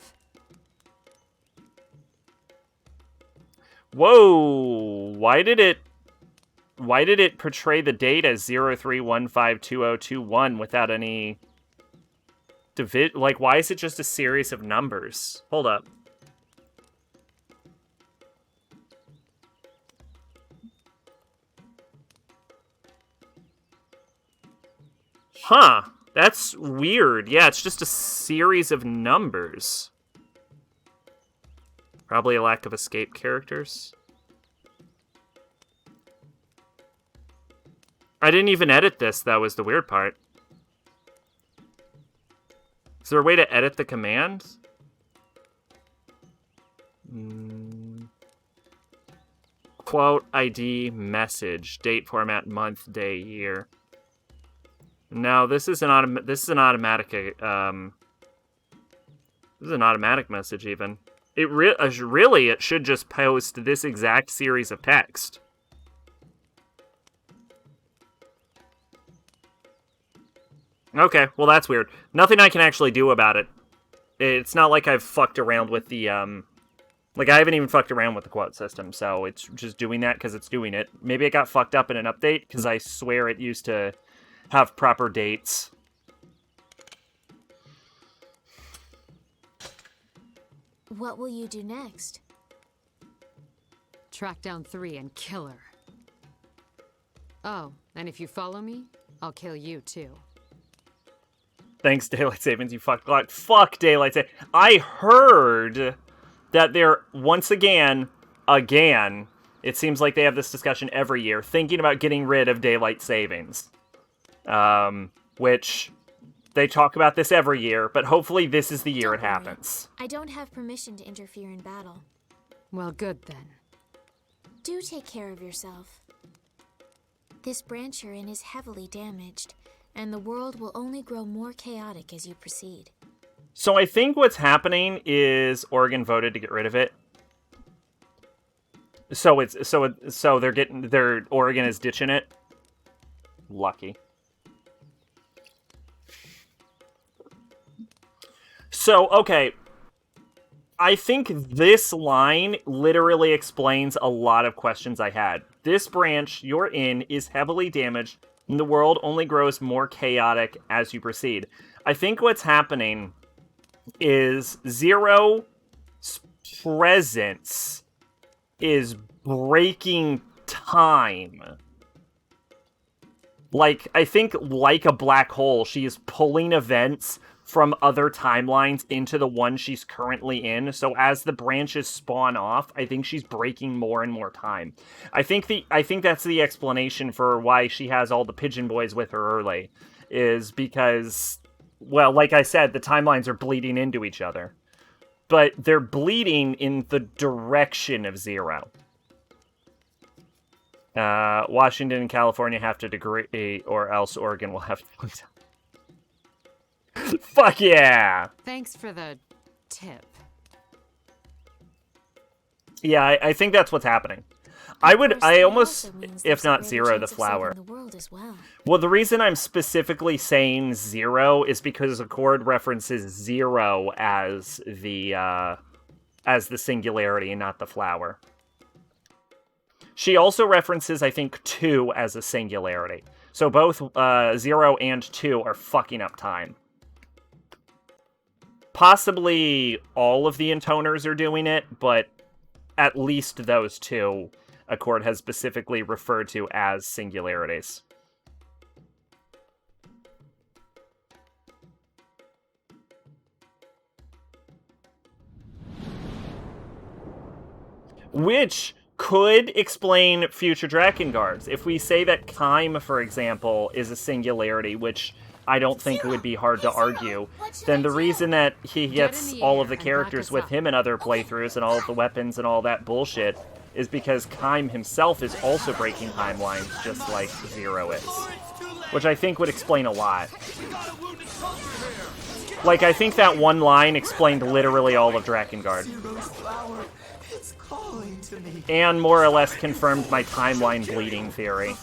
Whoa! Why did it portray the date as 03152021 without any like, why is it just a series of numbers? Hold up. Huh. That's weird. Yeah, it's just a series of numbers. Probably a lack of escape characters. I didn't even edit this, that was the weird part. Is there a way to edit the command? Quote, ID, message, date, format, month, day, year. No, this is an automatic. This is an automatic message. Even it really it should just post this exact series of text. Okay, well that's weird. Nothing I can actually do about it. It's not like I've fucked around with the like I haven't even fucked around with the quote system, so it's just doing that because it's doing it. Maybe it got fucked up in an update because I swear it used to have proper dates. What will you do next? Track down 3 and kill her. Oh, and if you follow me, I'll kill you too. Thanks, Daylight Savings, you fucked clock. Fuck Daylight Savings. I heard that they're, once again, it seems like they have this discussion every year, thinking about getting rid of Daylight Savings. Which, they talk about this every year, but hopefully this is the year it happens. I don't have permission to interfere in battle. Well, good then. Do take care of yourself. This branch you're in is heavily damaged, and the world will only grow more chaotic as you proceed. So I think what's happening is Oregon voted to get rid of it. So Oregon is ditching it. Lucky. So, okay. I think this line literally explains a lot of questions I had. This branch you're in is heavily damaged, and the world only grows more chaotic as you proceed. I think what's happening is Zero's presence is breaking time. Like, I think like a black hole, she is pulling events from other timelines into the one she's currently in. So as the branches spawn off, I think she's breaking more and more time. I think that's the explanation for why she has all the pigeon boys with her early, is because, well, like I said, the timelines are bleeding into each other. But they're bleeding in the direction of Zero. Washington and California have to agree, or else Oregon will have to... Fuck yeah! Thanks for the tip. Yeah, I think that's what's happening. I almost, if not Zero, the flower. Well, the reason I'm specifically saying Zero is because Accord references Zero as the singularity and not the flower. She also references, I think, 2 as a singularity. So both 0 and 2 are fucking up time. Possibly all of the intoners are doing it, but at least those 2 Accord has specifically referred to as singularities. Which could explain future Drakengards. If we say that Kaim, for example, is a singularity, which I don't think would be hard to argue, then the reason that he gets all of the characters with him in other playthroughs and all of the weapons and all that bullshit is because Kaim himself is also breaking timelines just like Zero is. Which I think would explain a lot. Like, I think that one line explained literally all of Drakengard. And more or less confirmed my timeline bleeding theory.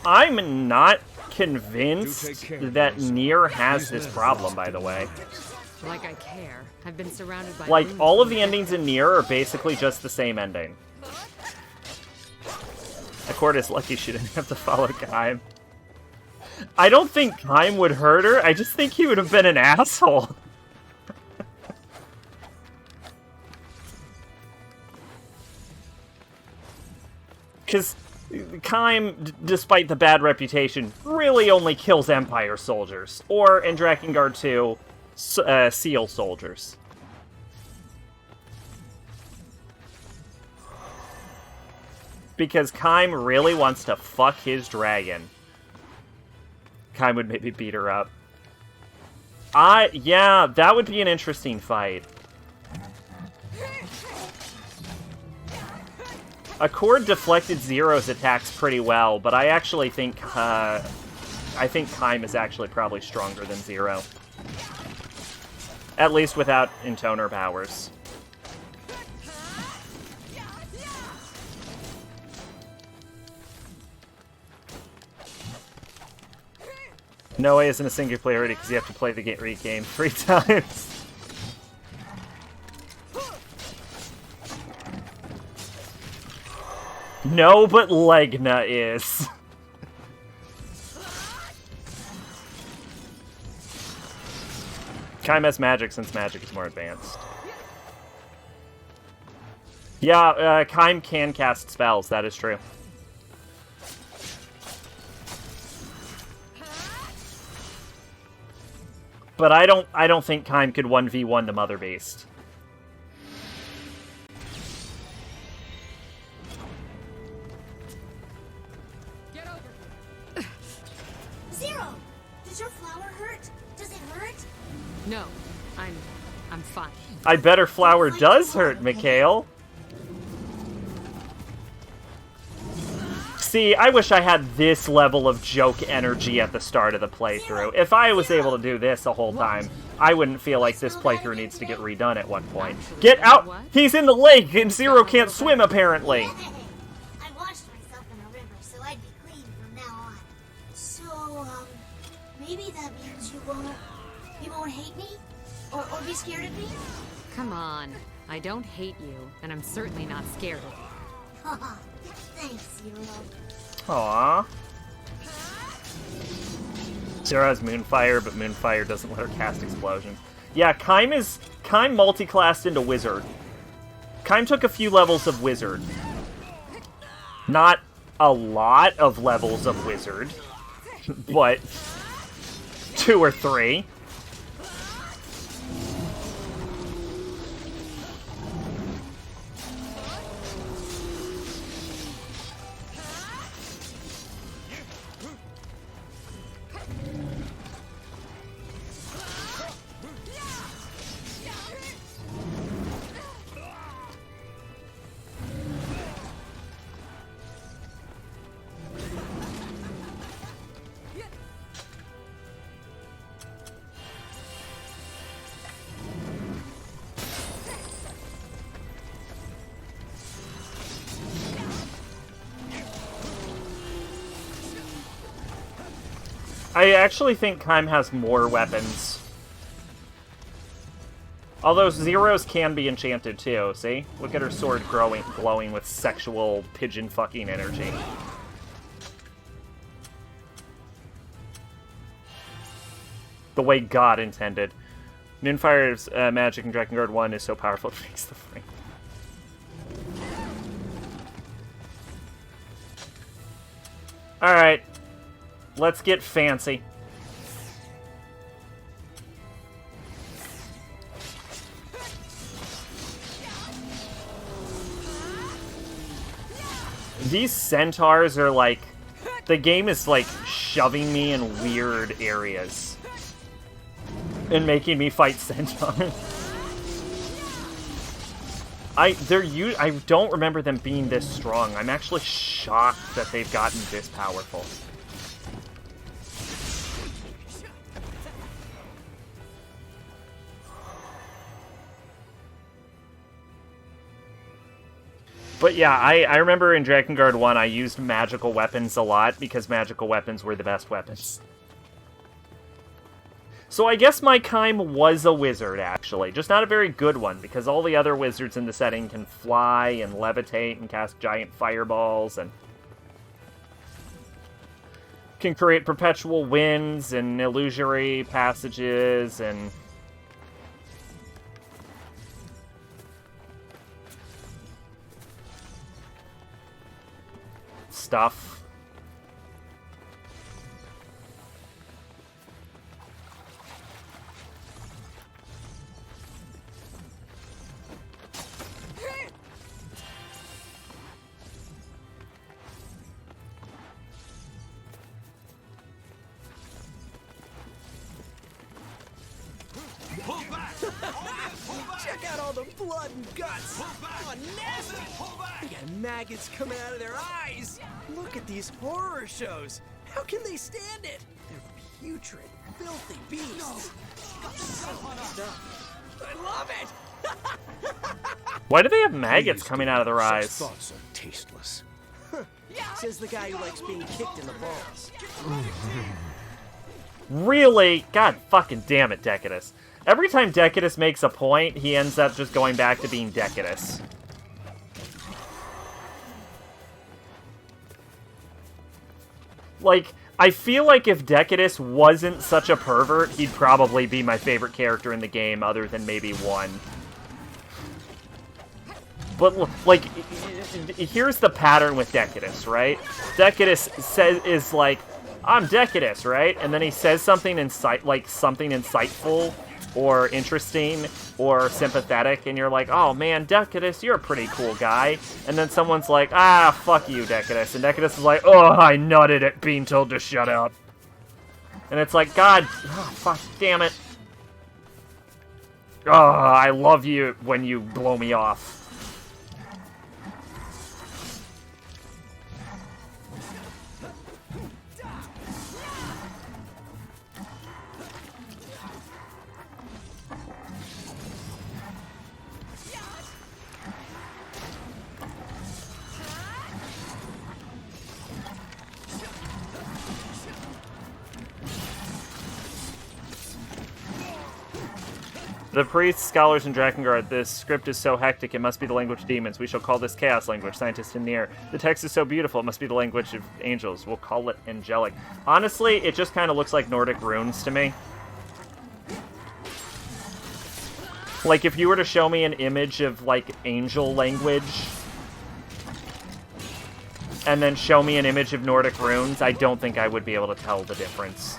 I'm not convinced that Nier has this problem, by the way. Like I care. I've been surrounded by... Like, all of the endings in Nier are basically just the same ending. Accord is lucky she didn't have to follow Kaim. I don't think Kaim would hurt her, I just think he would have been an asshole. Because Kaim, despite the bad reputation, really only kills Empire soldiers. Or, in Drakengard 2, SEAL soldiers. Because Kaim really wants to fuck his dragon. Kaim would maybe beat her up. Yeah, that would be an interesting fight. Accord deflected Zero's attacks pretty well, but I actually think, I think Kaim is actually probably stronger than Zero. At least without intoner powers. No way isn't a single player already because you have to play the game 3 times. No, but Legna is. Kaim has magic since magic is more advanced. Yeah, Kaim can cast spells, that is true. But I don't think Kaim could 1v1 the Mother Beast. Get over here. Zero! Does your flower hurt? Does it hurt? No, I'm fine. I bet her flower does hurt, Mikhail. See, I wish I had this level of joke energy at the start of the playthrough. If I was able to do this the whole time, I wouldn't feel like this playthrough needs to get redone at one point. Get out! He's in the lake and Zero can't swim, apparently! I washed myself in a river, so I'd be clean from now on. So, maybe that means you won't hate me? Or be scared of me? Come on. I don't hate you, and I'm certainly not scared of you. Haha, thanks, Zero. Aww. Zero has Moonfire, but Moonfire doesn't let her cast Explosion. Yeah, Kaim multi-classed into Wizard. Kaim took a few levels of Wizard. Not a lot of levels of Wizard, but 2 or 3. I actually think Kaim has more weapons. Although Zero's can be enchanted too, see? Look at her sword glowing with sexual pigeon fucking energy. The way God intended. Moonfire's magic in Drakengard 1 is so powerful it makes the frame. Alright. Let's get fancy. These centaurs are like... The game is like shoving me in weird areas. And making me fight centaurs. I don't remember them being this strong. I'm actually shocked that they've gotten this powerful. But yeah, I remember in Drakengard 1 I used magical weapons a lot because magical weapons were the best weapons. So I guess my Kime was a wizard, actually. Just not a very good one, because all the other wizards in the setting can fly and levitate and cast giant fireballs and can create perpetual winds and illusory passages and stuff. Check out all the blood and guts! Oh, nasty! They got maggots coming out of their eyes! Look at these horror shows! How can they stand it? They're putrid, filthy beasts! I love it! Why do they have maggots coming out of their eyes? Thoughts are tasteless. Says the guy who likes being kicked in the balls. Really? God fucking damn it, Decadus. Every time Decadus makes a point, he ends up just going back to being Decadus. Like, I feel like if Decadus wasn't such a pervert, he'd probably be my favorite character in the game, other than maybe one. But, like, here's the pattern with Decadus, right? Decadus is like, I'm Decadus, right? And then he says something insightful or interesting or sympathetic, and you're like, oh man, Decadus, you're a pretty cool guy. And then someone's like, ah, fuck you, Decadus. And Decadus is like, oh, I nutted at being told to shut up. And it's like, God, oh, fuck, damn it. Oh, I love you when you blow me off. The priests, scholars, and Drakengard, this script is so hectic, it must be the language of demons. We shall call this chaos language, scientists in the air. The text is so beautiful, it must be the language of angels. We'll call it angelic. Honestly, it just kind of looks like Nordic runes to me. Like, if you were to show me an image of, like, angel language, and then show me an image of Nordic runes, I don't think I would be able to tell the difference.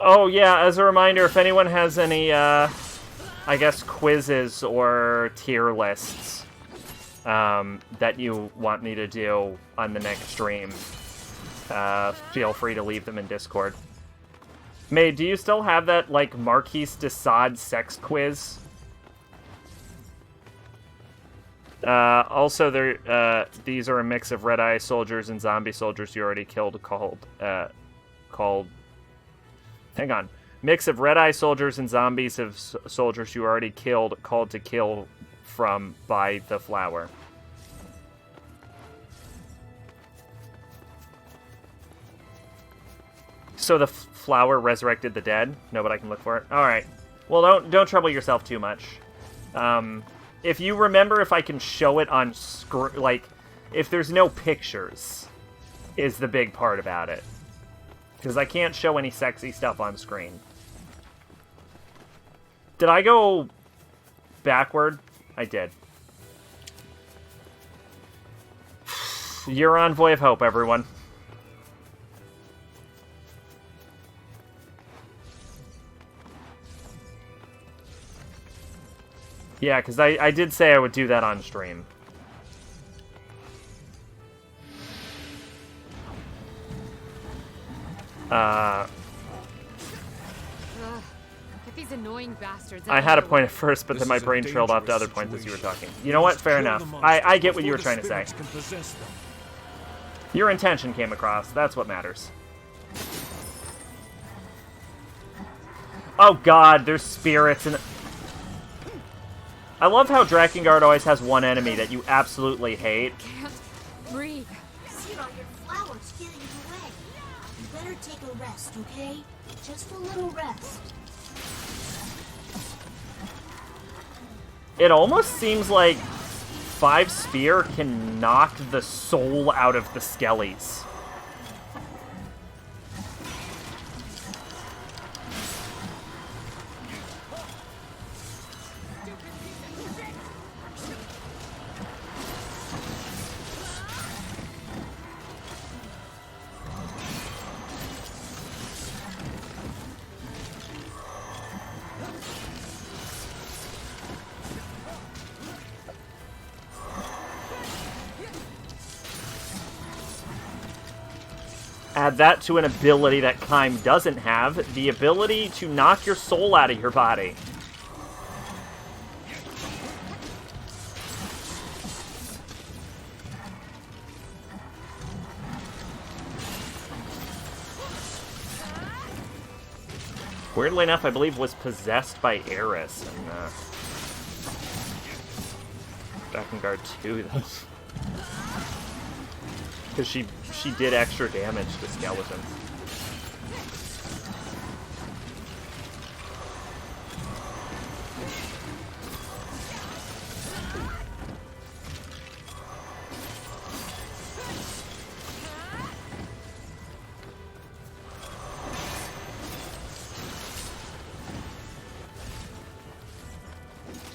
Oh, yeah, as a reminder, if anyone has any, I guess, quizzes or tier lists that you want me to do on the next stream, feel free to leave them in Discord. May, do you still have that, like, Marquis de Sade sex quiz? Also, these are a mix of red-eye soldiers and zombie soldiers you already killed called... Hang on. Mix of red-eye soldiers and zombies of soldiers you already killed, called to kill from by the flower. So the flower resurrected the dead? No, but I can look for it. Alright. Well, don't trouble yourself too much. If you remember, if I can show it on screen, like, if there's no pictures, is the big part about it. Because I can't show any sexy stuff on screen. Did I go backward? I did. You're Envoy of Hope, everyone. Yeah, because I did say I would do that on stream. Get these annoying bastards. I had a point at first, but then my brain trailed off to other points as you were talking. You know what? Fair enough. I get what you were trying to say. Your intention came across. That's what matters. Oh god, there's spirits and... I love how Drakengard always has one enemy that you absolutely hate. Can't breathe. Zero, your flower's getting in the way. You better take a rest, okay? Just a little rest. It almost seems like 5 Spear can knock the soul out of the Skellies. Add that to an ability that Kime doesn't have, the ability to knock your soul out of your body. Weirdly enough, I believe was possessed by Eris in Drakengard 2, though. Because she did extra damage to skeletons.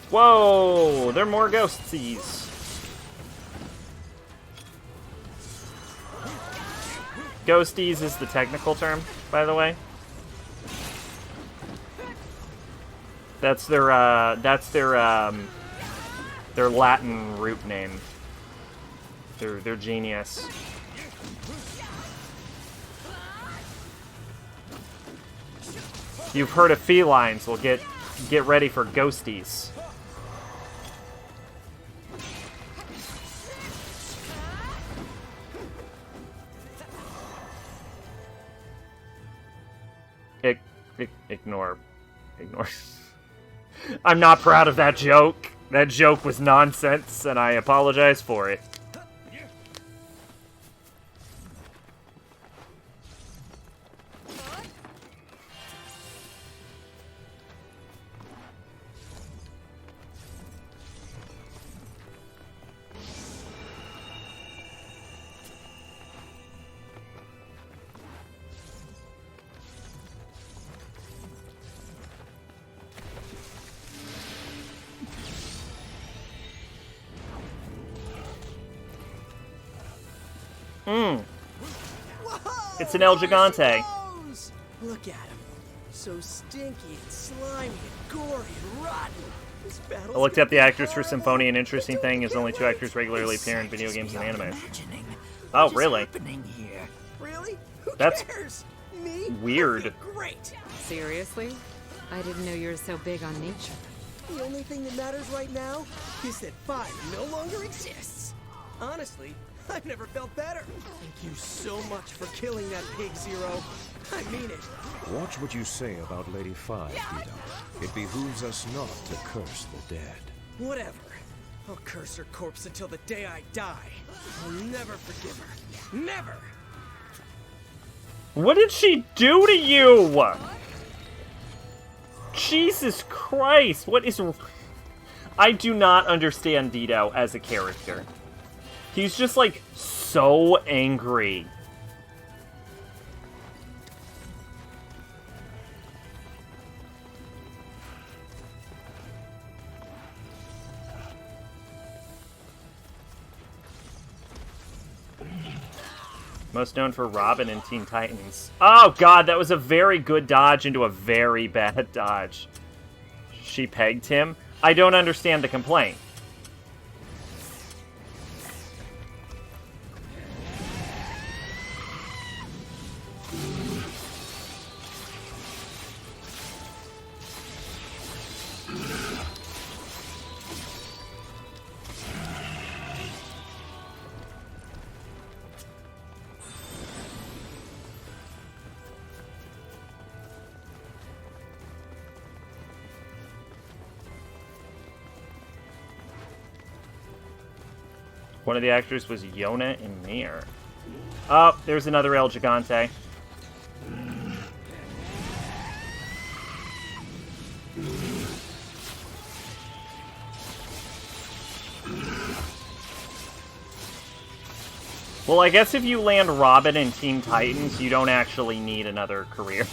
Whoa! There are more ghosties. Ghosties is the technical term, by the way. That's their Latin root name. Their genius. You've heard of felines. Well, get ready for ghosties. Ignore. I'm not proud of that joke. That joke was nonsense, and I apologize for it. It's an El Gigante. Look at him. So stinky and slimy and gory and rotten. This I looked up the actors for Symphonia. An interesting thing is only 2 actors regularly appear in video games and anime. Oh, really? Really? Who That's cares? Me? weird. Great. Seriously? I didn't know you were so big on nature. The only thing that matters right now is that 5 no longer exists. Honestly, I've never felt better. Thank you so much for killing that pig, Zero. I mean it. Watch what you say about Lady 5, Vito. It behooves us not to curse the dead. Whatever. I'll curse her corpse until the day I die. I'll never forgive her. Never! What did she do to you? Jesus Christ, what is... I do not understand Vito as a character. He's just, like, so angry. Most known for Robin in Teen Titans. Oh, God, that was a very good dodge into a very bad dodge. She pegged him. I don't understand the complaint. One of the actors was Yona in Nier. Oh, there's another El Gigante. Well, I guess if you land Robin in Teen Titans, you don't actually need another career.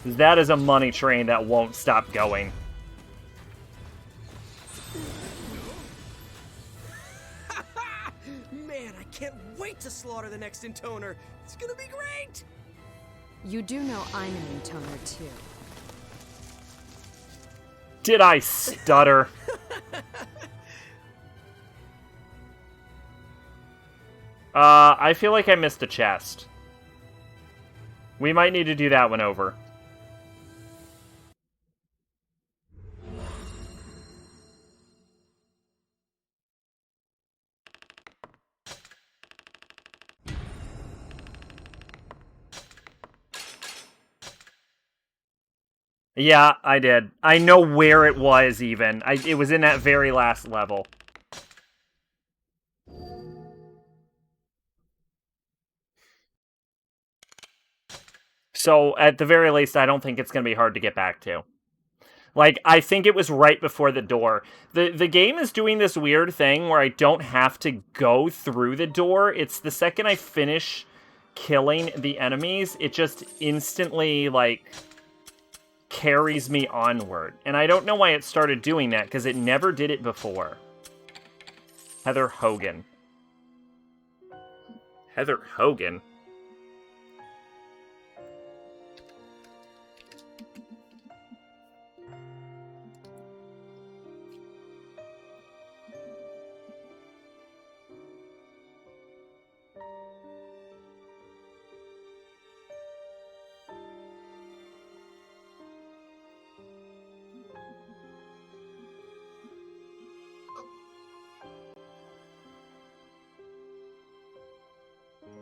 That is a money train that won't stop going. Man, I can't wait to slaughter the next intoner. It's gonna be great! You do know I'm an intoner, too. Did I stutter? I feel like I missed a chest. We might need to do that one over. Yeah, I did. I know where it was, even. It was in that very last level. So, at the very least, I don't think it's going to be hard to get back to. Like, I think it was right before the door. The game is doing this weird thing where I don't have to go through the door. It's the second I finish killing the enemies, it just instantly, like, carries me onward. And I don't know why it started doing that, because it never did it before. Heather Hogan. Heather Hogan?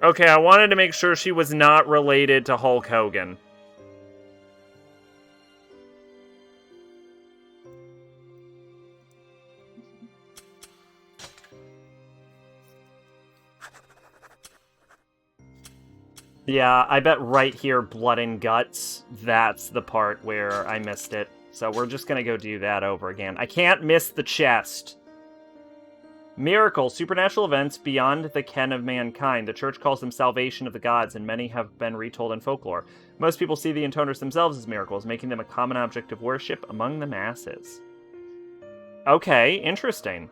Okay, I wanted to make sure she was not related to Hulk Hogan. Yeah, I bet right here, Blood and Guts, that's the part where I missed it. So we're just gonna go do that over again. I can't miss the chest. Miracles, supernatural events beyond the ken of mankind. The church calls them salvation of the gods, and many have been retold in folklore. Most people see the intoners themselves as miracles, making them a common object of worship among the masses. Okay, interesting.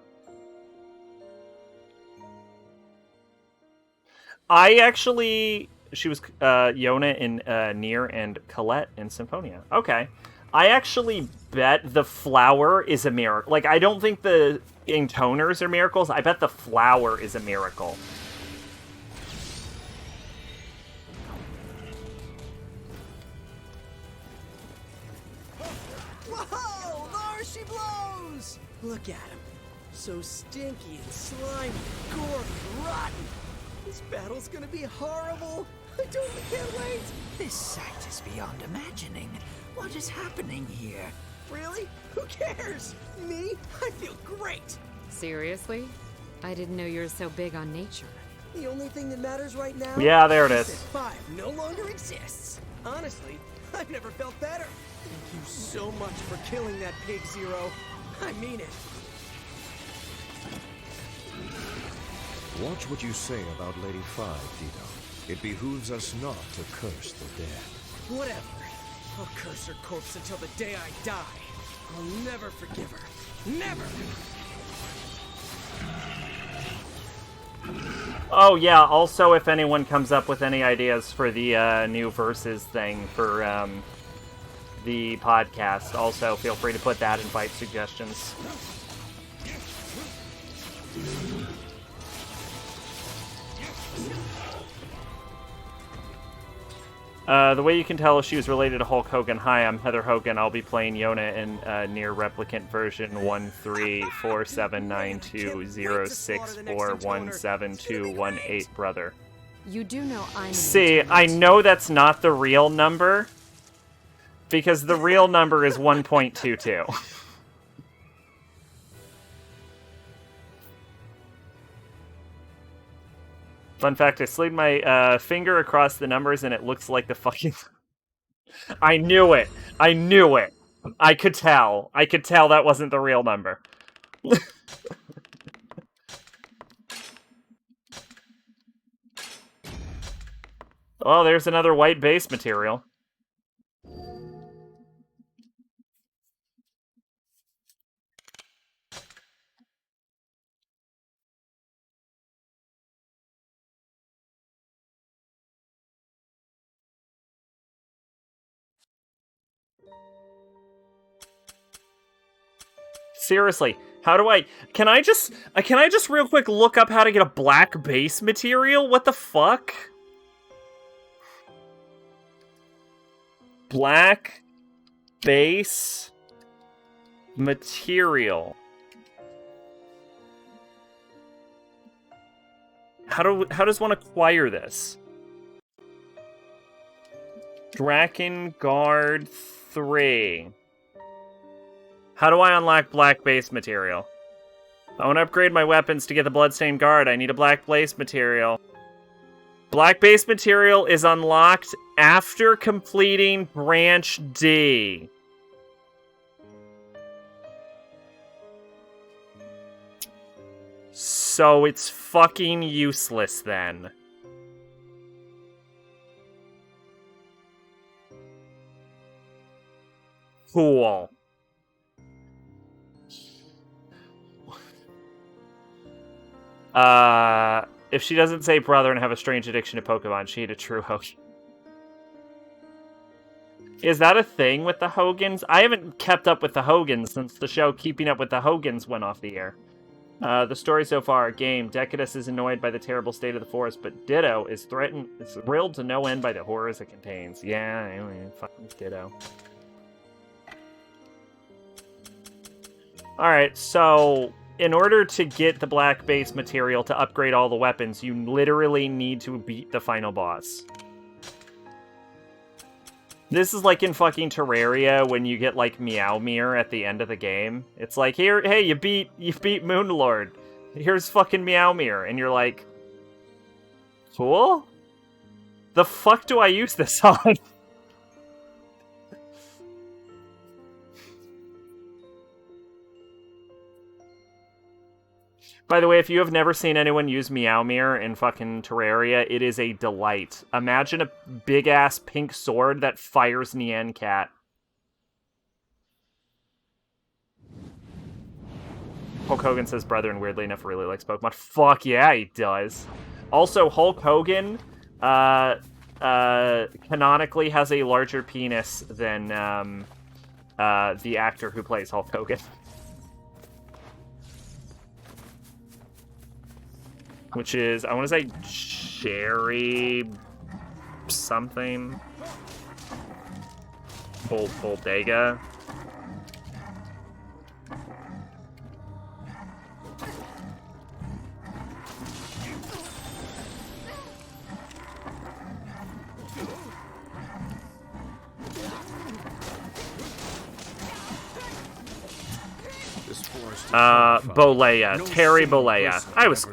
She was Yona in Nier and Colette in Symphonia. Okay. I actually bet the flower is a miracle. Like, I don't think the intoners are miracles. I bet the flower is a miracle. Whoa! There she blows! Look at him. So stinky and slimy, gory and rotten. This battle's gonna be horrible. I totally can't wait. This sight is beyond imagining. What is happening here? Really? Who cares? Me? I feel great. Seriously? I didn't know you were so big on nature. The only thing that matters right now... Yeah, there it is. That 5 no longer exists. Honestly, I've never felt better. Thank you so much for killing that pig, Zero. I mean it. Watch what you say about Lady 5, Dido. It behooves us not to curse the dead. Whatever. I'll curse her corpse until the day I die. I'll never forgive her. Never! Oh, yeah, also if anyone comes up with any ideas for the new Versus thing for the podcast. Also, feel free to put that in fight suggestions. The way you can tell if she was related to Hulk Hogan. Hi, I'm Heather Hogan. I'll be playing Yona in Near Replicant version 13479206417218218, brother. You do know I'm See, I know that's not the real number, because the real number is 1.22. Fun fact, I slid my finger across the numbers and it looks like the fucking... I knew it! I knew it! I could tell. I could tell that wasn't the real number. Oh, there's another white base material. Seriously, how do I... Can I just real quick look up how to get a black base material? What the fuck? Black base material. How does one acquire this? Drakengard 3. How do I unlock black base material? I want to upgrade my weapons to get the Bloodstained Guard. I need a black base material. Black base material is unlocked after completing Branch D. So it's fucking useless then. Cool. If she doesn't say brother and have a strange addiction to Pokemon, she ain't a true Hogan. Is that a thing with the Hogans? I haven't kept up with the Hogans since the show Keeping Up with the Hogans went off the air. The story so far, game. Decadus is annoyed by the terrible state of the forest, but Ditto is thrilled to no end by the horrors it contains. Yeah, I mean, fucking Ditto. Alright, so... in order to get the black base material to upgrade all the weapons, you literally need to beat the final boss. This is like in fucking Terraria when you get like Meowmere at the end of the game. It's like, here, hey, you beat Moonlord. Here's fucking Meowmere, and you're like, cool? The fuck do I use this on? By the way, if you have never seen anyone use Meowmere in fucking Terraria, it is a delight. Imagine a big-ass pink sword that fires Nyan Cat. Hulk Hogan says brother and weirdly enough really likes Pokemon. Fuck yeah, he does. Also, Hulk Hogan canonically has a larger penis than the actor who plays Hulk Hogan. Which is, I want to say, Cherry something. Bodega. Bolea. Terry Bolea. I was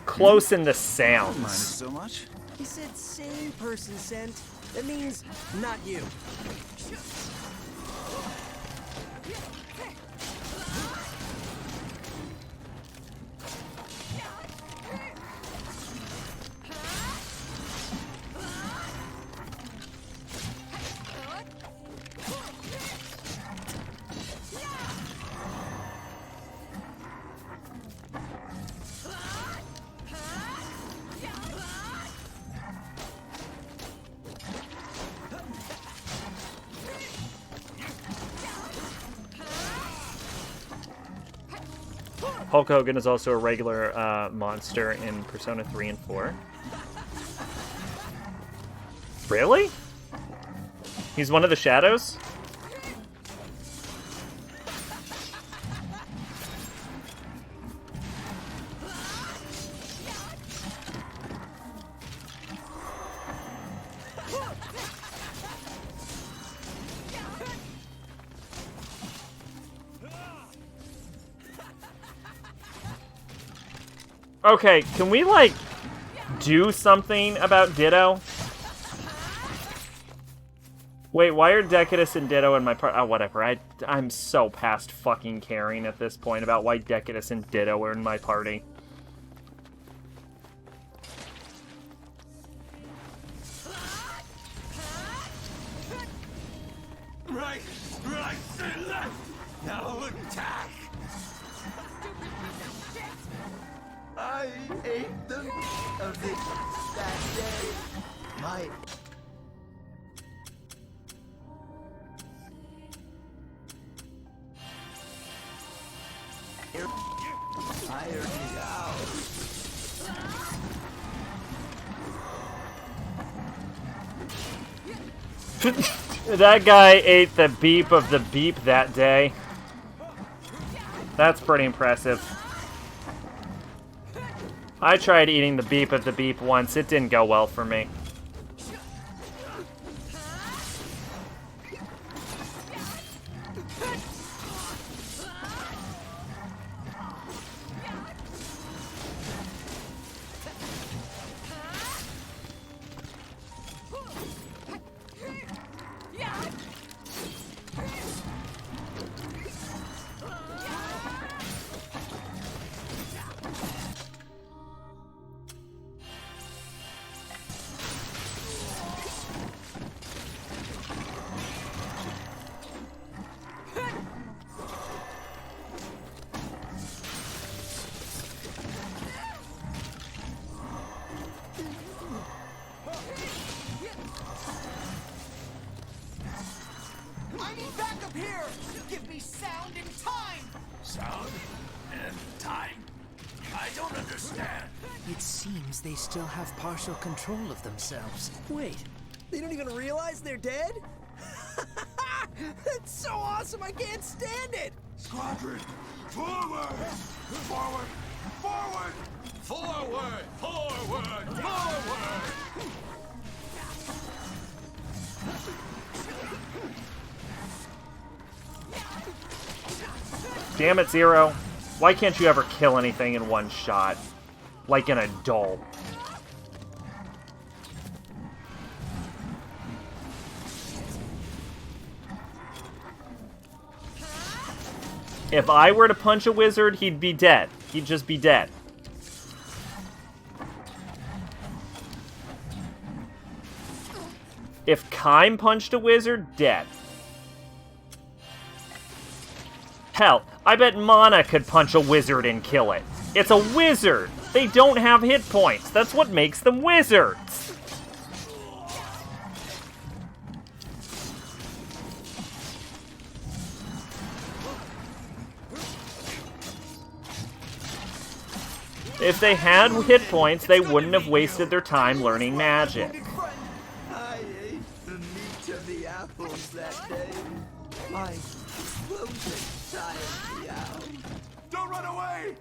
close in the sounds. Mind it so much? He said same person sent. That means not you. Hulk Hogan is also a regular monster in Persona 3 and 4. Really? He's one of the shadows? Okay, can we, like, do something about Ditto? Wait, why are Decadus and Ditto in my part? Oh, whatever. I'm so past fucking caring at this point about why Decadus and Ditto are in my party. Right, and left. Now attack. I ate the meat of it that day. My... Tired me out. That guy ate the beep of the beep that day. That's pretty impressive. I tried eating the beep of the beep once. It didn't go well for me. I need backup here! Give me sound and time! Sound and time. I don't understand. It seems they still have partial control of themselves. Wait, they don't even realize they're dead? That's so awesome, I can't stand it! Squadron, forward! Forward! Forward! Forward! Forward! Forward! Damn it, Zero. Why can't you ever kill anything in one shot? Like an adult. If I were to punch a wizard, he'd be dead. He'd just be dead. If Kime punched a wizard, dead. Hell, I bet Mana could punch a wizard and kill it. It's a wizard! They don't have hit points. That's what makes them wizards! If they had hit points, they wouldn't have wasted their time learning magic. I ate the meat of the apples that day. My explosion tired me out. Don't run away!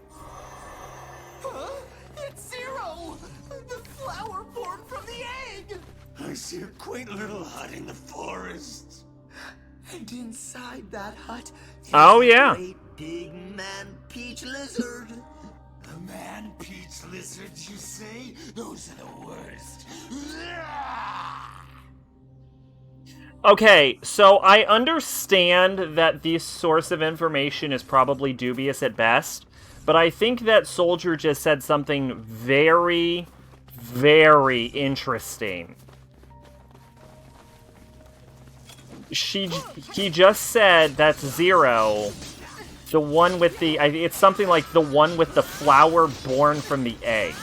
Huh? It's Zero! The flower born from the egg! I see a quaint little hut in the forest. And inside that hut, Oh, yeah. a great big man peach lizard. A man-peach lizards, you say? Those are the worst. Okay, so I understand that this source of information is probably dubious at best, but I think that Soldier just said something very, very interesting. He just said that's Zero, the one with the... It's something like the one with the flower born from the egg.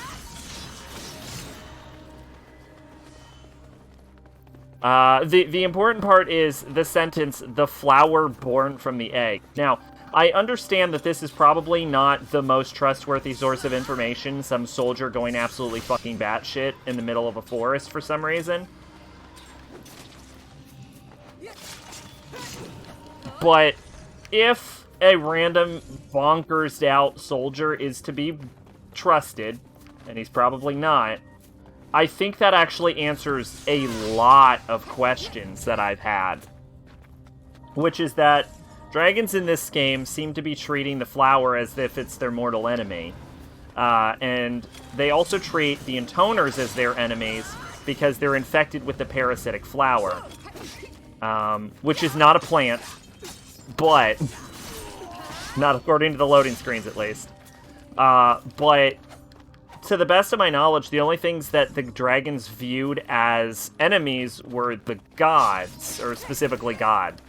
The important part is the sentence, the flower born from the egg. Now, I understand that this is probably not the most trustworthy source of information, some soldier going absolutely fucking batshit in the middle of a forest for some reason. But if a random bonkers out soldier is to be trusted, and he's probably not, I think that actually answers a lot of questions that I've had. Which is that dragons in this game seem to be treating the flower as if it's their mortal enemy. And they also treat the intoners as their enemies because they're infected with the parasitic flower. Which is not a plant, but... not according to the loading screens, at least. But... to the best of my knowledge, the only things that the dragons viewed as enemies were the gods, or specifically God.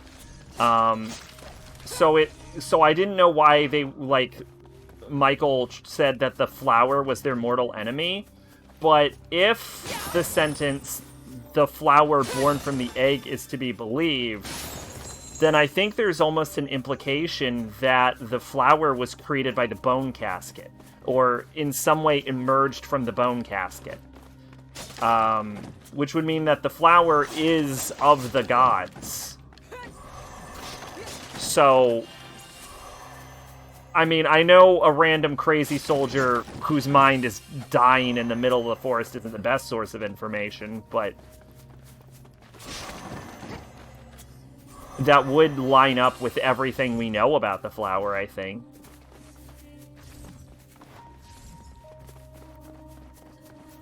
So I didn't know why they, like, Michael said that the flower was their mortal enemy, but if the sentence, the flower born from the egg, is to be believed, then I think there's almost an implication that the flower was created by the bone casket, or in some way emerged from the bone casket. Which would mean that the flower is of the gods. So, I mean, I know a random crazy soldier whose mind is dying in the middle of the forest isn't the best source of information, but that would line up with everything we know about the flower, I think.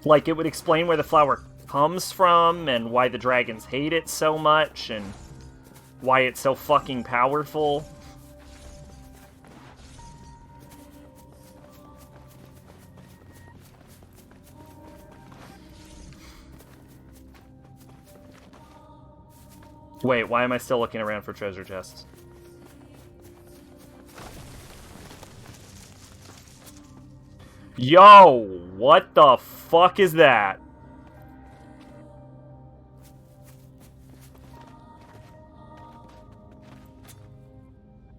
Like, it would explain where the flower comes from, and why the dragons hate it so much, and why it's so fucking powerful. Wait, why am I still looking around for treasure chests? Yo, what the fuck is that?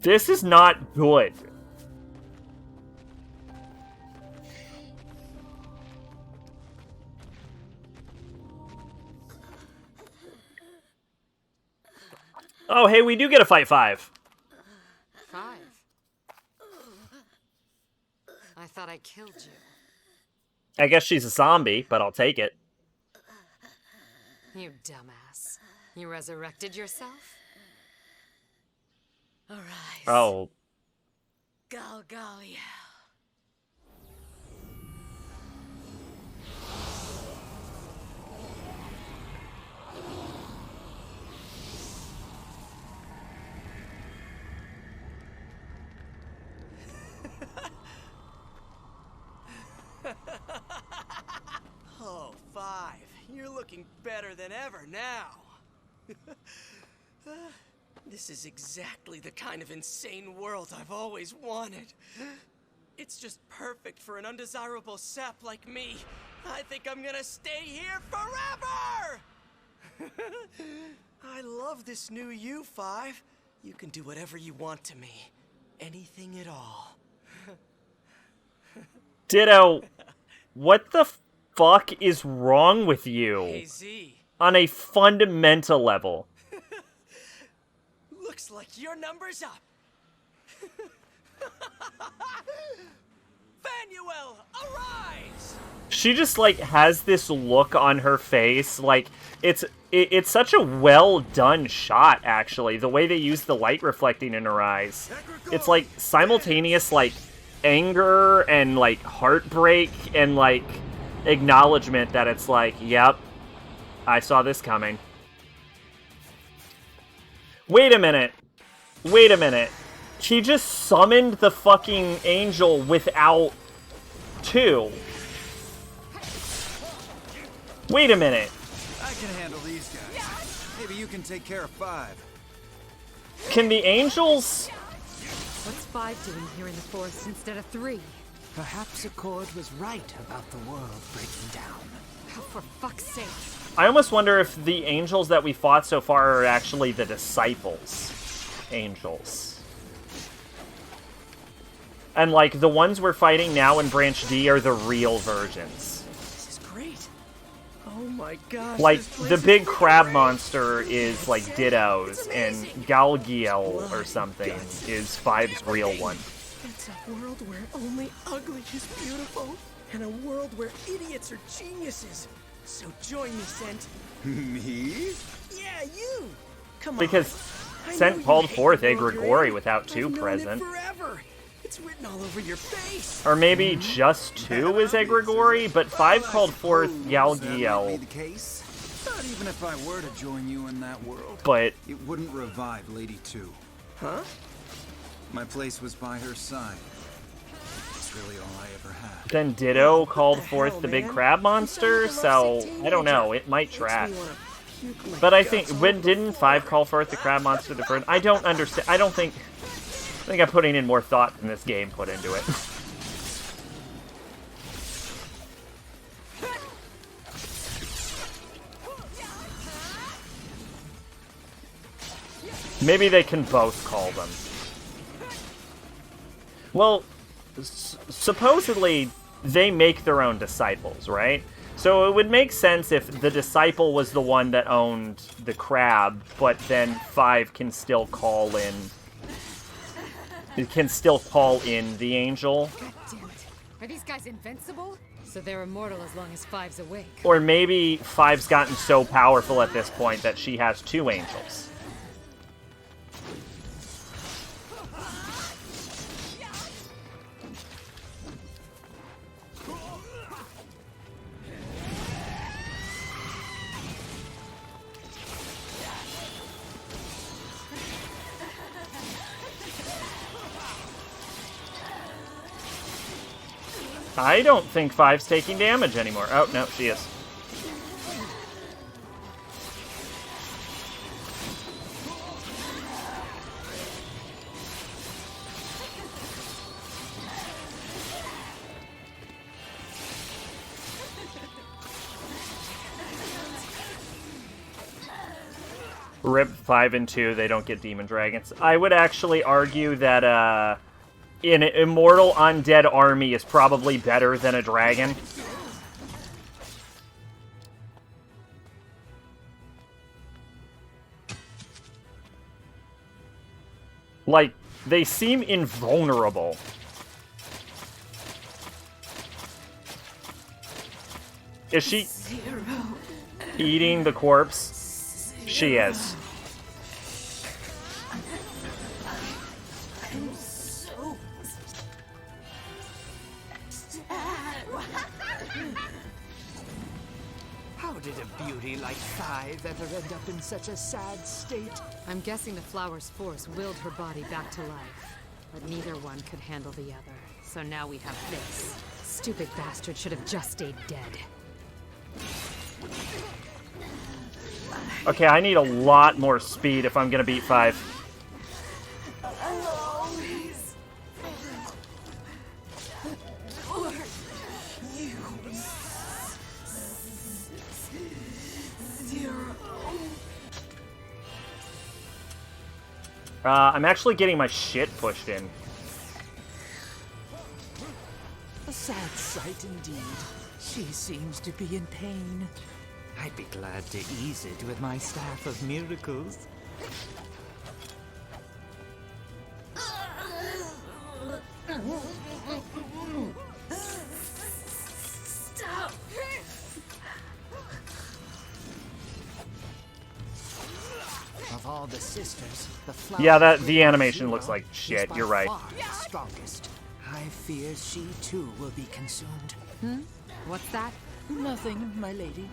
This is not good. Oh, hey, we do get a fight 5. 5? I thought I killed you. I guess she's a zombie, but I'll take it. You dumbass. You resurrected yourself? Arise. Oh. Galgalia. Oh, 5. You're looking better than ever now. This is exactly the kind of insane world I've always wanted. It's just perfect for an undesirable sap like me. I think I'm gonna stay here forever! I love this new you, 5. You can do whatever you want to me. Anything at all. Ditto, what the fuck is wrong with you? Hey, Z. On a fundamental level. Looks like your number's up. Vanuel, arise! She just, like, has this look on her face, like, it's such a well-done shot, actually, the way they use the light reflecting in her eyes. It's, like, simultaneous, like, anger and, like, heartbreak and, like, acknowledgement that it's like, yep, I saw this coming. Wait a minute. Wait a minute. She just summoned the fucking angel without 2. Wait a minute. I can handle these guys. Maybe you can take care of 5. Can the angels... What's 5 doing here in the forest instead of 3? Perhaps Accord was right about the world breaking down. Oh, for fuck's sake. I almost wonder if the angels that we fought so far are actually the disciples. Angels. And, like, the ones we're fighting now in Branch D are the real versions. This is great. Oh my gosh. Like, this place the is big fucking crab great. monster is, like, Ditto's, and Galgiel or something is Five's real one. It's a world where only ugly is beautiful, and a world where idiots are geniuses. So join me, Sent. Me? Yeah, you. Come on. Because I know Sent you called hate forth the world you're Egregori in. without two I've known present. It forever. It's written all over your face. Or maybe just two is Egregori, but Five called forth That might be Galgiel. the case. But even if I were to join you in that world, But it wouldn't revive Lady 2. Huh? My place was by her side. It's really all I ever had. then Ditto called the forth hell, the big man? crab You monster, sound like a so lovesick I don't know, teenager. it might Makes track. me wanna puke my But I guts think, all when over didn't the Five floor. call forth the crab monster the first? I don't understand, I think I'm putting in more thought than this game put into it. Maybe they can both call them. Well, supposedly they make their own disciples, right? So it would make sense if the disciple was the one that owned the crab, but then Five can still call in. It can still call in the angel. God damn it. Are these guys invincible? So they're immortal as long as Five's awake. Or maybe Five's gotten so powerful at this point that she has two angels. I don't think Five's taking damage anymore. Oh, no, she is. Rip 5 and 2, they don't get demon dragons. I would actually argue that an immortal undead army is probably better than a dragon. Like, they seem invulnerable. Is she eating the corpse? She is. How did a beauty like Five ever end up in such a sad state? I'm guessing the flower's force willed her body back to life. But neither one could handle the other. So now we have this. Stupid bastard should have just stayed dead. Okay, I need a lot more speed if I'm gonna beat 5. I'm actually getting my shit pushed in. A sad sight indeed. She seems to be in pain. I'd be glad to ease it with my staff of miracles. Stop! Of all the sisters, the flower Yeah, the queen animation Zero looks like is shit, by you're right. far the strongest. I fear she too will be consumed. What's that? Nothing, my lady.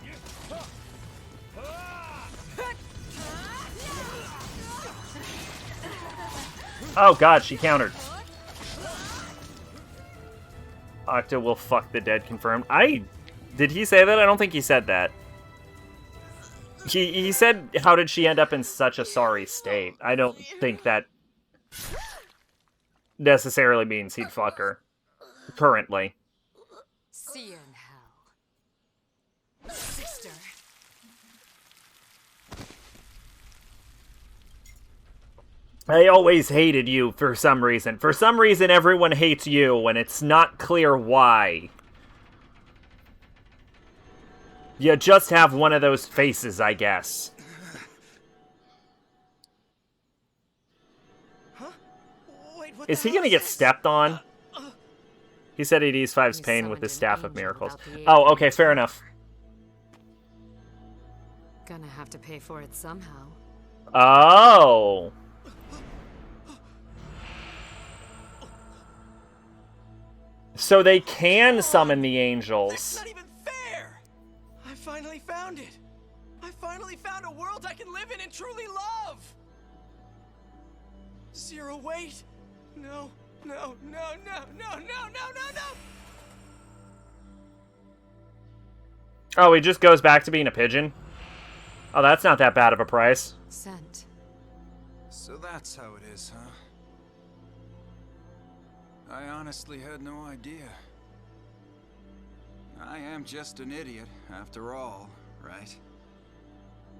Oh god, she countered. Octa will fuck the dead confirmed. Did he say that? I don't think he said that. He said, how did she end up in such a sorry state? I don't think that necessarily means he'd fuck her. Currently. See you in hell. Sister. I always hated you for some reason. For some reason, everyone hates you, and it's not clear why. You just have one of those faces, I guess. Huh? Wait, what Is the he gonna hell get is this? stepped on? He said he'd ease Five's You pain with summoned his an Staff of angel Miracles. without the aid Oh, of okay, fair enough. Gonna have to pay for it somehow. Oh. So they can summon the That's angels. not even fair! I finally found it! I finally found a world I can live in and truly love! Zero, wait! No, no, no, no, no, no, no, no, no! Oh, he just goes back to being a pigeon? Oh, that's not that bad of a price. Sent. So that's how it is, huh? I honestly had no idea. I am just an idiot, after all, right?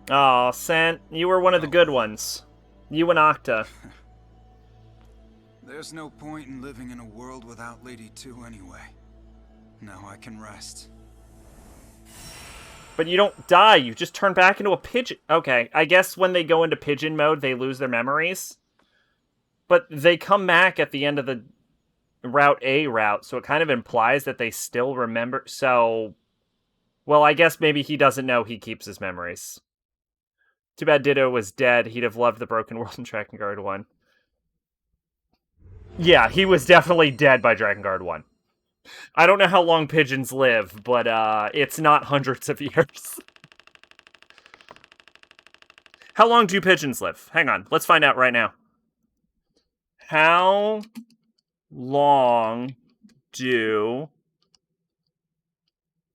Oh, Sant, you were one of the good ones. You and Octa. There's no point in living in a world without Lady 2 anyway. Now I can rest. But you don't die, you just turn back into a pigeon. Okay, I guess when they go into pigeon mode, they lose their memories. But they come back at the end of the Route A route, so it kind of implies that they still remember. So, well, I guess maybe he doesn't know he keeps his memories. Too bad Ditto was dead. He'd have loved the Broken World in Drakengard 1. Yeah, he was definitely dead by Drakengard 1. I don't know how long pigeons live, but it's not hundreds of years. How long do pigeons live? Hang on, let's find out right now. How long do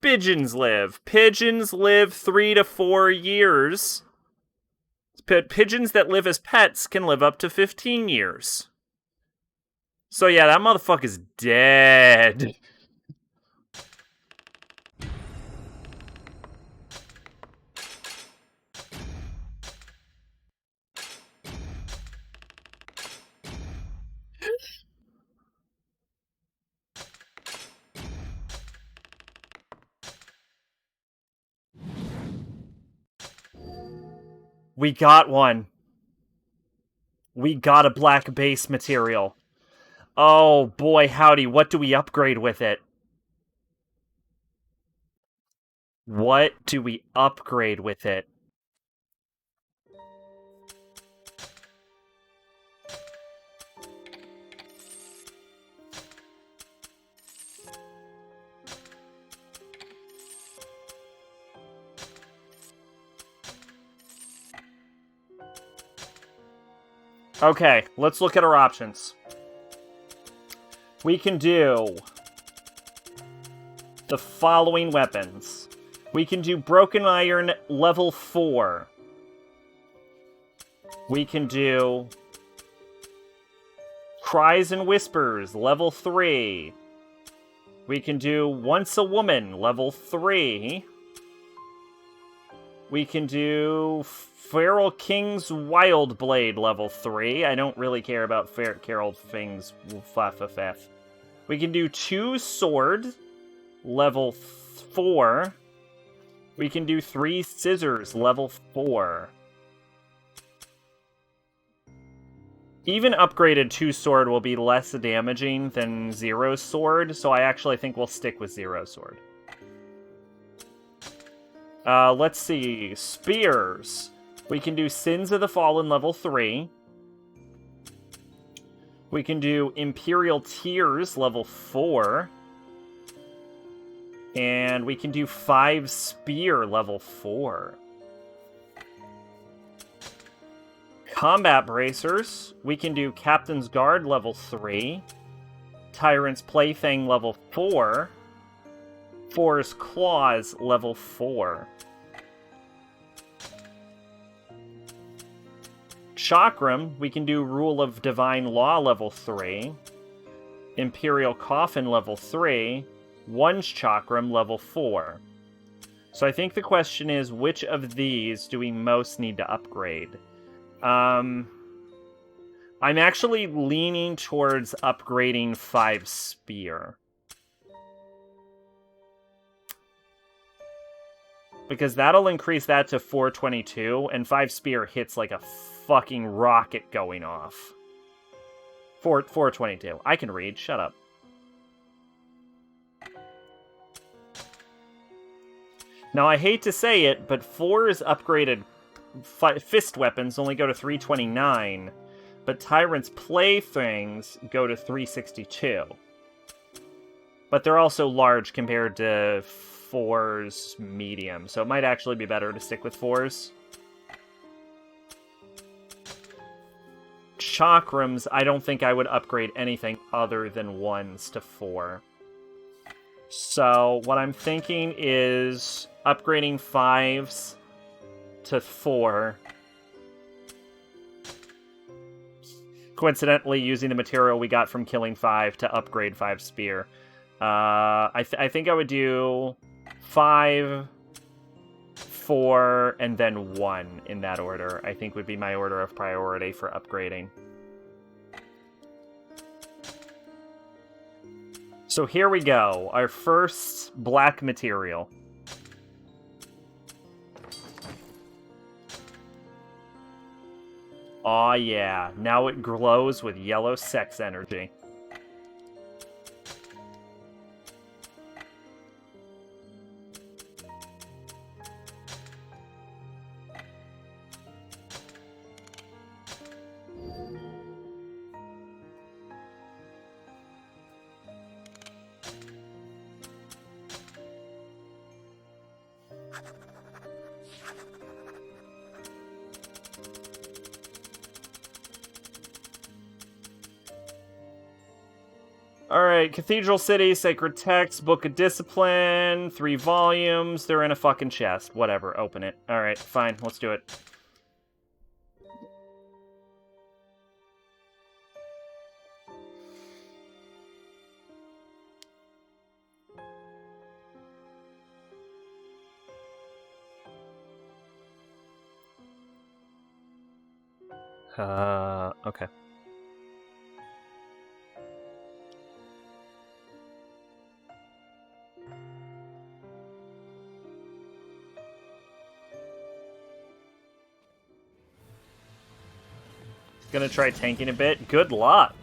pigeons live? Pigeons live 3 to 4 years. Pigeons that live as pets can live up to 15 years. So yeah, that motherfucker's dead. We got one. We got a black base material. Oh boy, howdy, what do we upgrade with it? What do we upgrade with it? Okay, let's look at our options. We can do the following weapons. We can do Broken Iron level 4. We can do Cries and Whispers level 3. We can do Once a Woman level 3. We can do Feral King's Wild Blade level 3. I don't really care about Carol Fing's Faff. We can do 2 Sword level 4. We can do 3 Scissors level 4. Even upgraded 2 Sword will be less damaging than 0 Sword, so I actually think we'll stick with 0 Sword. Let's see. Spears. We can do Sins of the Fallen level 3. We can do Imperial Tears level 4. And we can do 5 Spear level 4. Combat Bracers. We can do Captain's Guard level 3. Tyrant's Plaything level 4. Forest Claws level 4. Chakram, we can do Rule of Divine Law level 3. Imperial Coffin level 3. One's Chakram level 4. So I think the question is, which of these do we most need to upgrade? I'm actually leaning towards upgrading 5 spear. Because that'll increase that to 422, and 5 spear hits like a fucking rocket going off. 422. I can read, shut up. Now, I hate to say it, but 4's upgraded fist weapons only go to 329, but Tyrant's playthings go to 362. But they're also large compared to 4's medium, so it might actually be better to stick with 4's. Chakrams, I don't think I would upgrade anything other than 1s to 4. So, what I'm thinking is upgrading 5s to 4. Coincidentally, using the material we got from killing 5 to upgrade 5 spear. I think I would do 5, 4, and then 1 in that order. I think would be my order of priority for upgrading. So here we go, our first black material. Aw yeah, now it glows with yellow sex energy. Alright, Cathedral City, Sacred Text, Book of Discipline, 3 volumes. They're in a fucking chest. Whatever, open it. Alright, fine, let's do it. Okay. Gonna try tanking a bit. Good luck.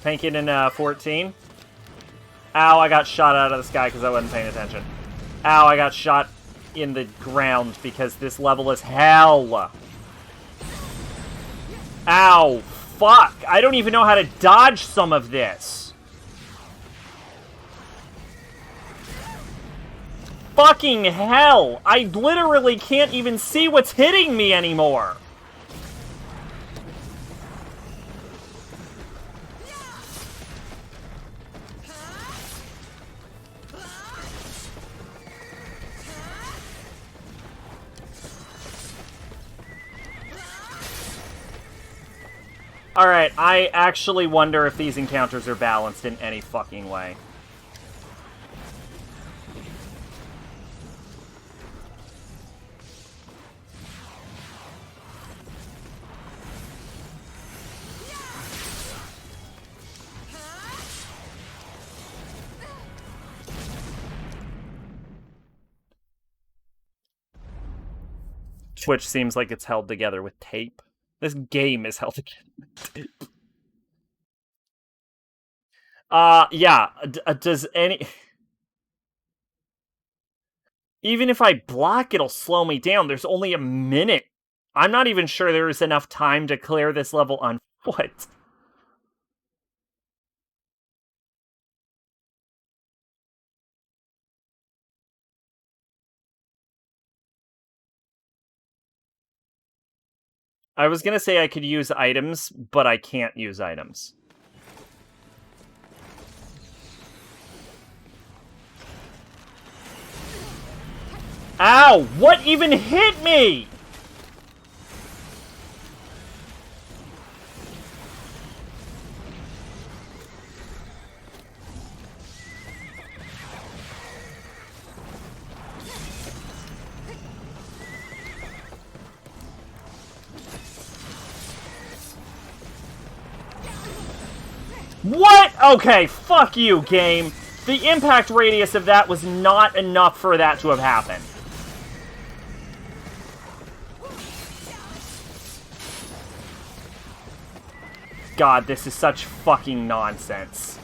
Tanking in 14. Ow, I got shot out of the sky because I wasn't paying attention. Ow, I got shot in the ground because this level is hell. Ow, fuck. I don't even know how to dodge some of this. Fucking hell. I literally can't even see what's hitting me anymore. Alright, I actually wonder if these encounters are balanced in any fucking way. Twitch seems like it's held together with tape. This game is held together with tape. Yeah. Does any... Even if I block, it'll slow me down. There's only a minute. I'm not even sure there is enough time to clear this level on foot. I was gonna say I could use items, but I can't use items. Ow! What even hit me?! What? Okay, fuck you, game. The impact radius of that was not enough for that to have happened. God, this is such fucking nonsense.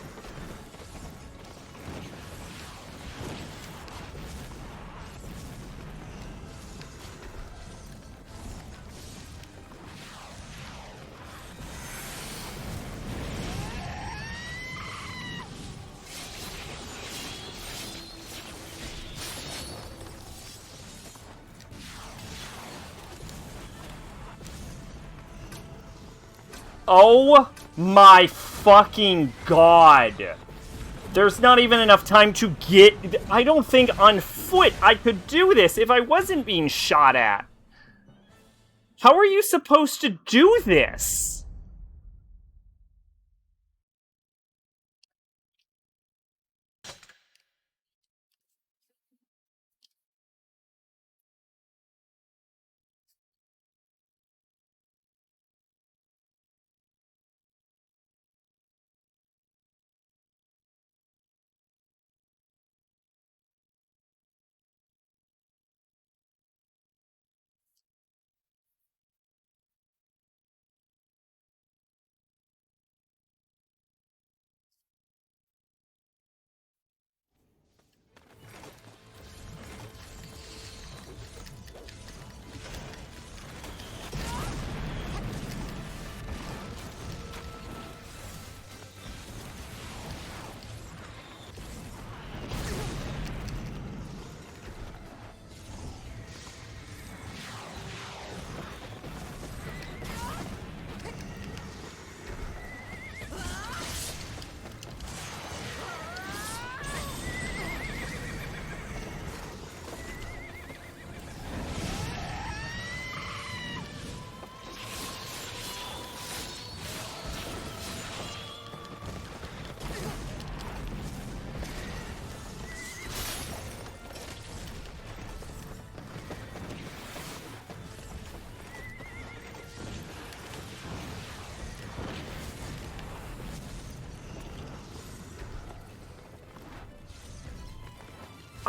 Oh my fucking god. There's not even enough time to get... I don't think on foot I could do this if I wasn't being shot at. How are you supposed to do this?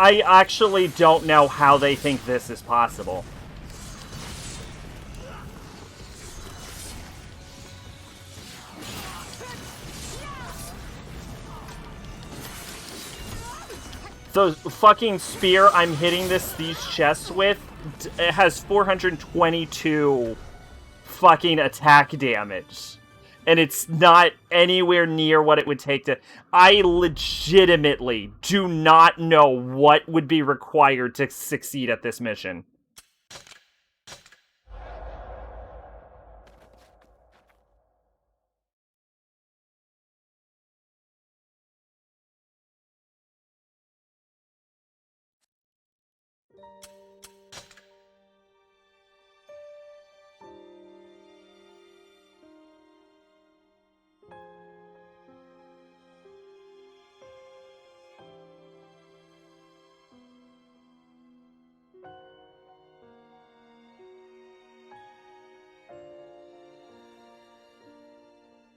I actually don't know how they think this is possible. The fucking spear I'm hitting these chests with, it has 422 fucking attack damage. And it's not anywhere near what it would take to... I legitimately do not know what would be required to succeed at this mission.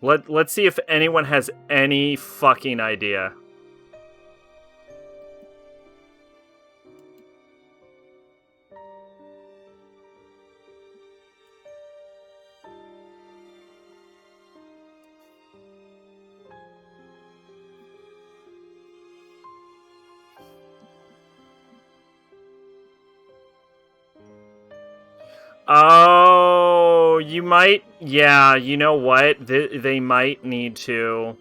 Let's see if anyone has any fucking idea. Oh, you might... Yeah, you know what? They might need to...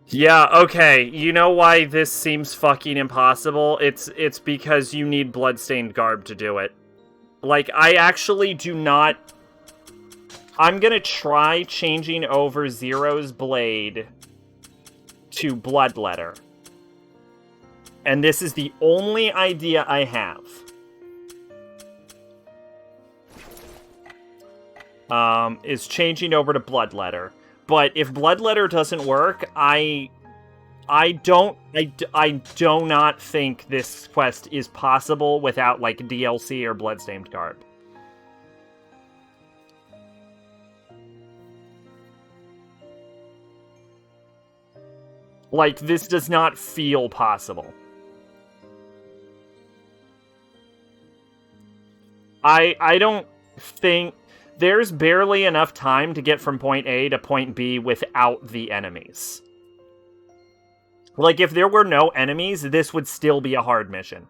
Yeah, okay. You know why this seems fucking impossible? It's because you need bloodstained garb to do it. Like, I actually do not... I'm gonna try changing over Zero's blade to Bloodletter. And this is the only idea I have. Is changing over to Bloodletter. But if Bloodletter doesn't work, I I do not think this quest is possible without, like, DLC or Bloodstained Garb. Like, this does not feel possible. I don't think... There's barely enough time to get from point A to point B without the enemies. Like, if there were no enemies, this would still be a hard mission.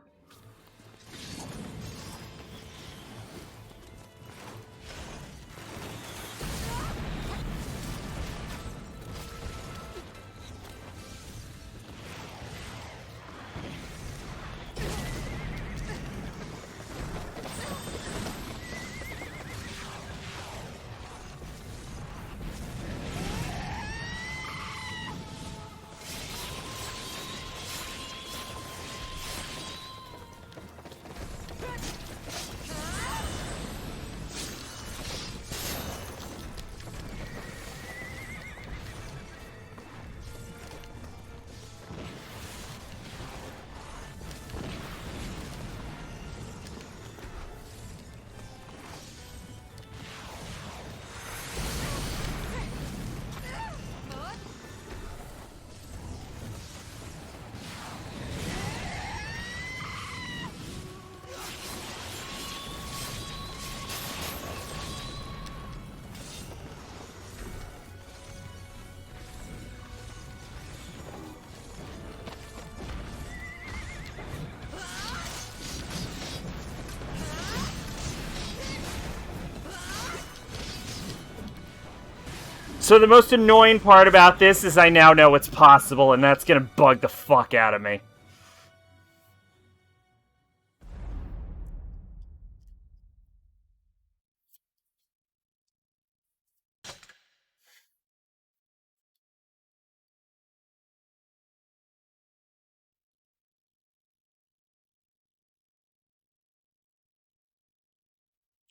So the most annoying part about this is I now know it's possible, and that's gonna bug the fuck out of me.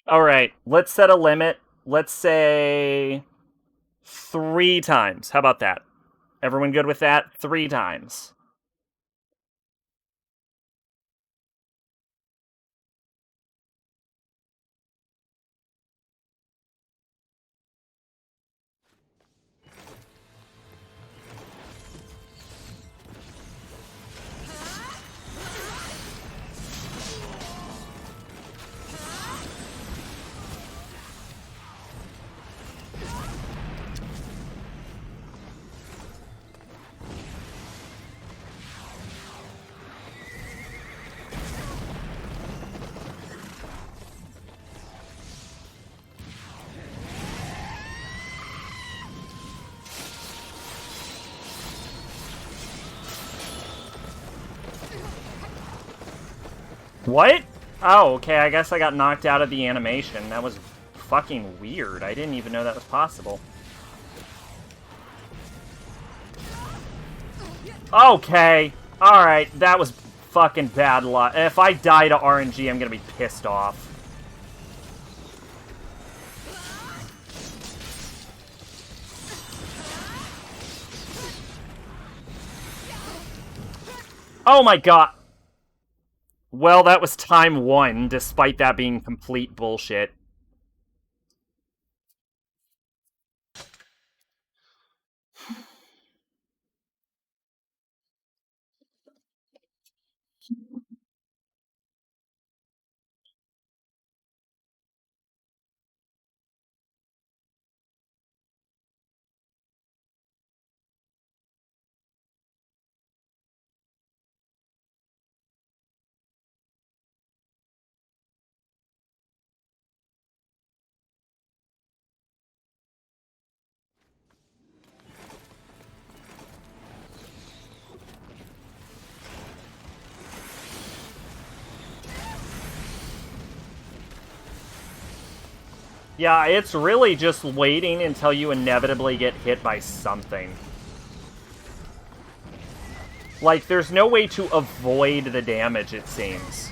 Alright, let's set a limit. Let's say 3 times. How about that? Everyone good with that? 3 times. What? Oh, okay, I guess I got knocked out of the animation. That was fucking weird. I didn't even know that was possible. Okay. Alright, that was fucking bad luck. If I die to RNG, I'm gonna be pissed off. Oh my god. Well, that was time 1, despite that being complete bullshit. Yeah, it's really just waiting until you inevitably get hit by something. Like, there's no way to avoid the damage, it seems.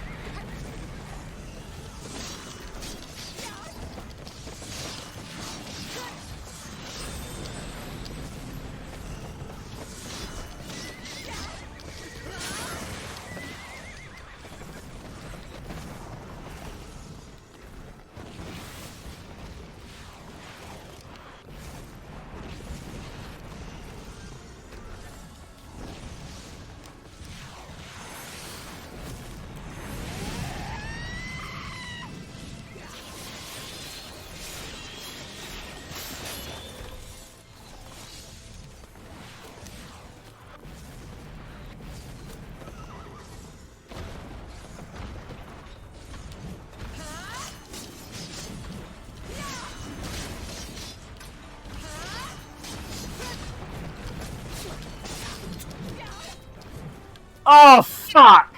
Oh, fuck!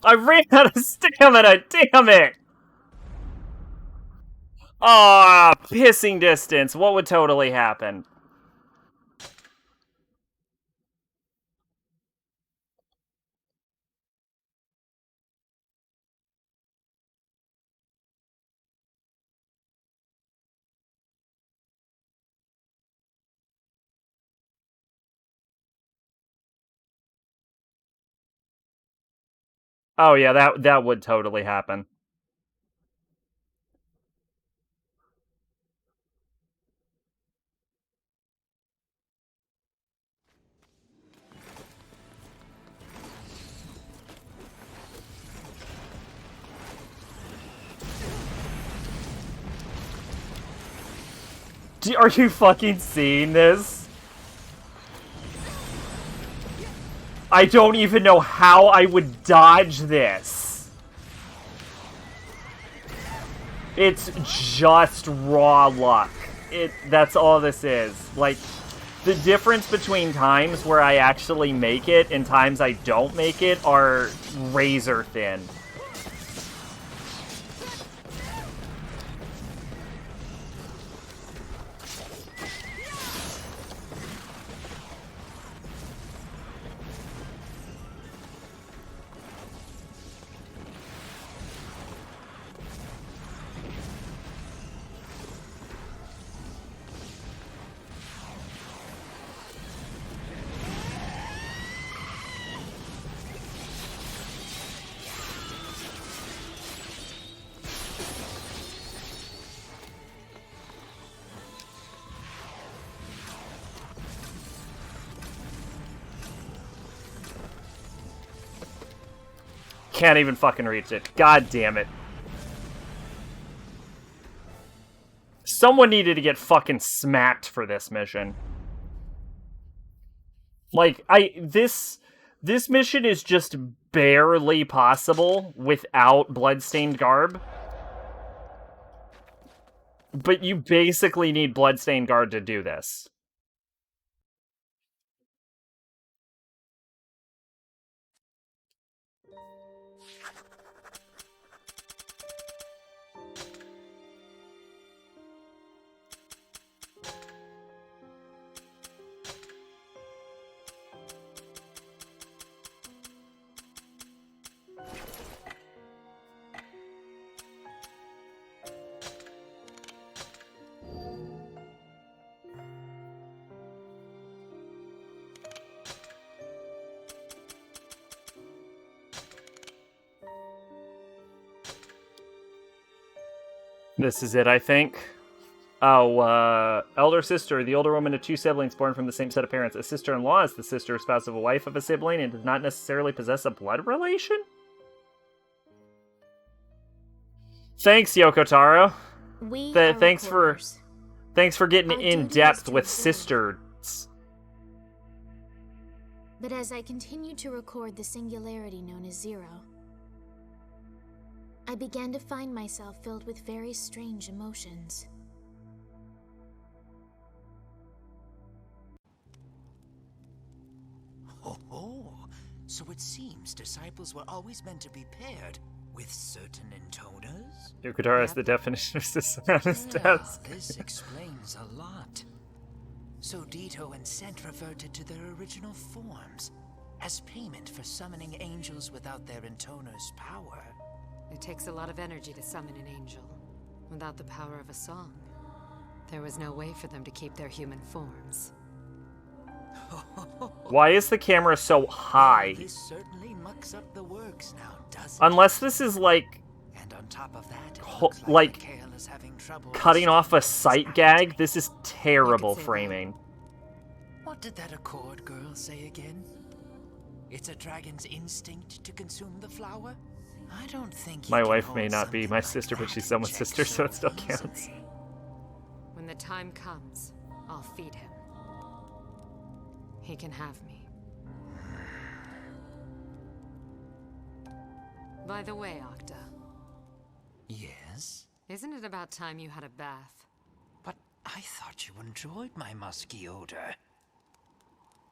I ran out of stamina, damn it! Oh, pissing distance. What would totally happen? Oh yeah, that would totally happen. Are you fucking seeing this? I don't even know how I would dodge this. It's just raw luck. That's all this is. Like, the difference between times where I actually make it and times I don't make it are razor thin. Can't even fucking reach it. God damn it. Someone needed to get fucking smacked for this mission. Like, this mission is just barely possible without bloodstained garb. But you basically need bloodstained garb to do this. This is it, I think. Oh, elder sister, the older woman of two siblings born from the same set of parents. A sister-in-law is the sister or spouse of a wife of a sibling and does not necessarily possess a blood relation? Thanks, Yoko Taro. Thanks for getting in depth with sisters. But as I continued to record the singularity known as Zero, I began to find myself filled with very strange emotions. Oh, so it seems disciples were always meant to be paired with certain intoners? Yoko Taro has the definition of system on his desk. This explains a lot. So Ditto and Sent reverted to their original forms as payment for summoning angels without their intoner's power. It takes a lot of energy to summon an angel. Without the power of a song, there was no way for them to keep their human forms. Why is the camera so high? This certainly mucks up the works now, doesn't Unless this is like, and on top of that, like Kale is having trouble cutting off a sight gag. This is terrible framing. What did that Accord girl say again? It's a dragon's instinct to consume the flower? I don't think my wife may not be my sister, but she's someone's sister, so it still counts. When the time comes, I'll feed him. He can have me. By the way, Octa. Yes? Isn't it about time you had a bath? But I thought you enjoyed my musky odor.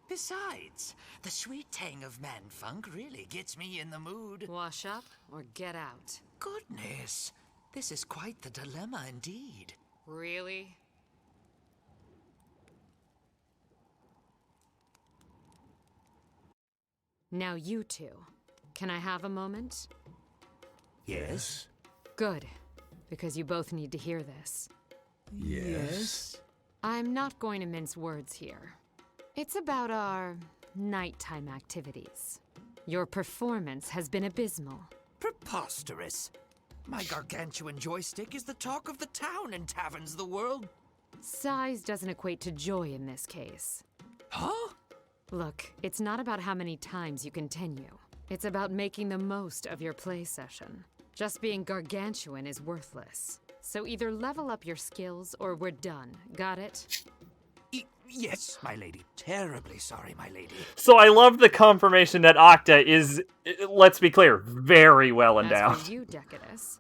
Besides, the sweet tang of man-funk really gets me in the mood. Wash up or get out. Goodness, this is quite the dilemma indeed. Really? Now you two. Can I have a moment? Yes? Good, because you both need to hear this. Yes? I'm not going to mince words here. It's about our nighttime activities. Your performance has been abysmal. Preposterous. My gargantuan joystick is the talk of the town in taverns the world. Size doesn't equate to joy in this case. Huh? Look, it's not about how many times you continue. It's about making the most of your play session. Just being gargantuan is worthless. So either level up your skills or we're done. Got it? Yes, my lady. Terribly sorry, my lady. So I love the confirmation that Octa is, let's be clear, very well endowed. As for you, Decadus,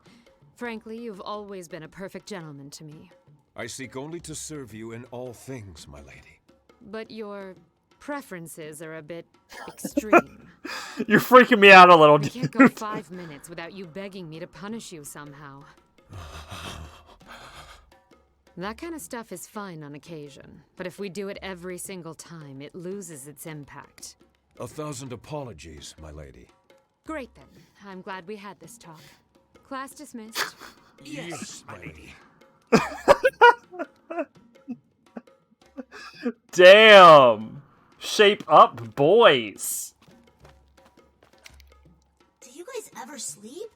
frankly, you've always been a perfect gentleman to me. I seek only to serve you in all things, my lady. But your preferences are a bit extreme. You're freaking me out a little, I dude. can't go 5 minutes without you begging me to punish you somehow. That kind of stuff is fine on occasion, but if we do it every single time, it loses its impact. 1,000 apologies, my lady. Great then. I'm glad we had this talk. Class dismissed. Yes, my lady. Damn! Shape up, boys! Do you guys ever sleep?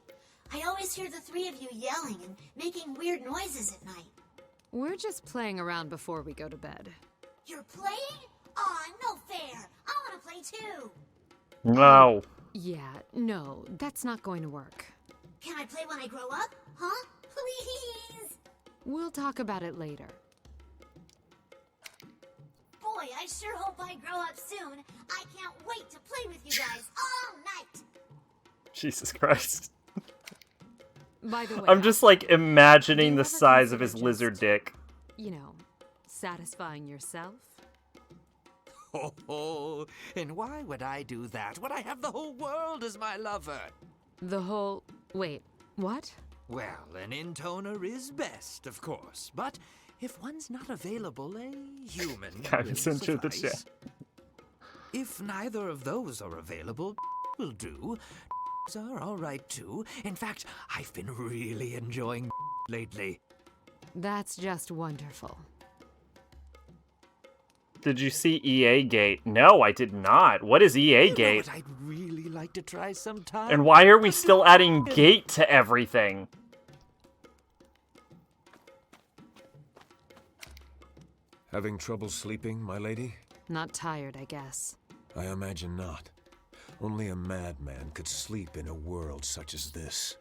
I always hear the three of you yelling and making weird noises at night. We're just playing around before we go to bed. You're playing? Aw, no fair. I want to play too. No. Yeah, no, that's not going to work. Can I play when I grow up? Huh? Please? We'll talk about it later. Boy, I sure hope I grow up soon. I can't wait to play with you guys all night. Jesus Christ. By the way, I'm just like imagining do you the ever size of consider his lizard just, dick. You know, satisfying yourself? Oh, and why would I do that when I have the whole world as my lover? The whole... Wait, what? Well, an intoner is best, of course, but if one's not available, a human Kind will of censored the suffice. If neither of those are available, will do. Are all right too. In fact, I've been really enjoying lately. That's just wonderful. Did you see EA Gate? No, I did not. What is EA You know Gate? what I'd really like to try sometime? And why are we still adding Gate to everything? Having trouble sleeping, my lady? Not tired, I guess. I imagine not. Only a madman could sleep in a world such as this.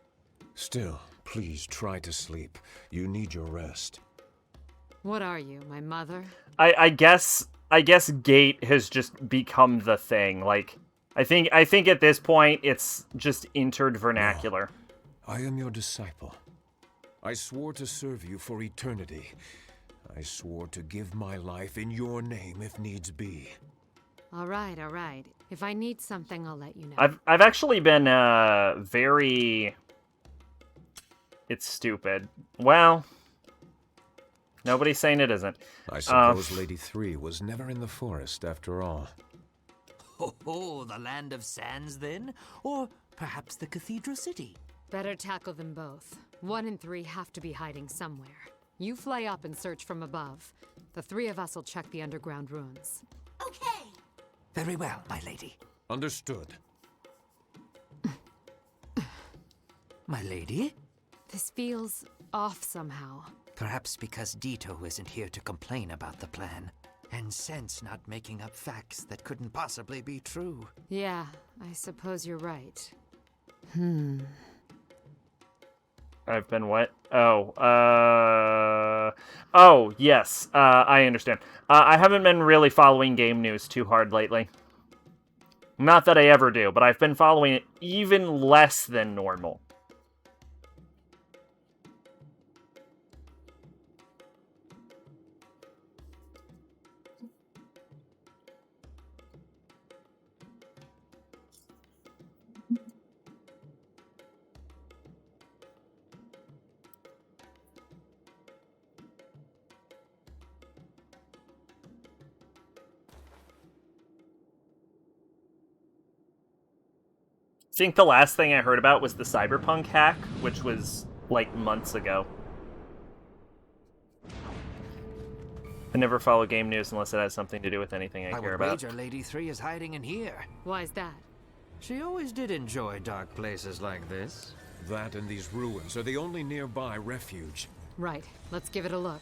Still, please try to sleep. You need your rest. What are you, my mother? I guess Gate has just become the thing. Like, I think at this point it's just entered vernacular. No, I am your disciple. I swore to serve you for eternity. I swore to give my life in your name if needs be. All right, all right. If I need something, I'll let you know. I've actually been very... It's stupid. Well, nobody's saying it isn't. I suppose Lady 3 was never in the forest after all. Oh, the land of sands then? Or perhaps the cathedral city? Better tackle them both. 1 and 3 have to be hiding somewhere. You fly up and search from above. The 3 of us will check the underground ruins. Okay. Very well, my lady. Understood. My lady? This feels off somehow. Perhaps because Dito isn't here to complain about the plan, and Sense not making up facts that couldn't possibly be true. Yeah, I suppose you're right. I've been what? Oh, yes, I understand. I haven't been really following game news too hard lately. Not that I ever do, but I've been following it even less than normal. think the last thing I heard about was the Cyberpunk hack, which was, like, months ago. I never follow game news unless it has something to do with anything I care about. I would wager Lady 3 is hiding in here. Why's that? She always did enjoy dark places like this. That and these ruins are the only nearby refuge. Right. Let's give it a look.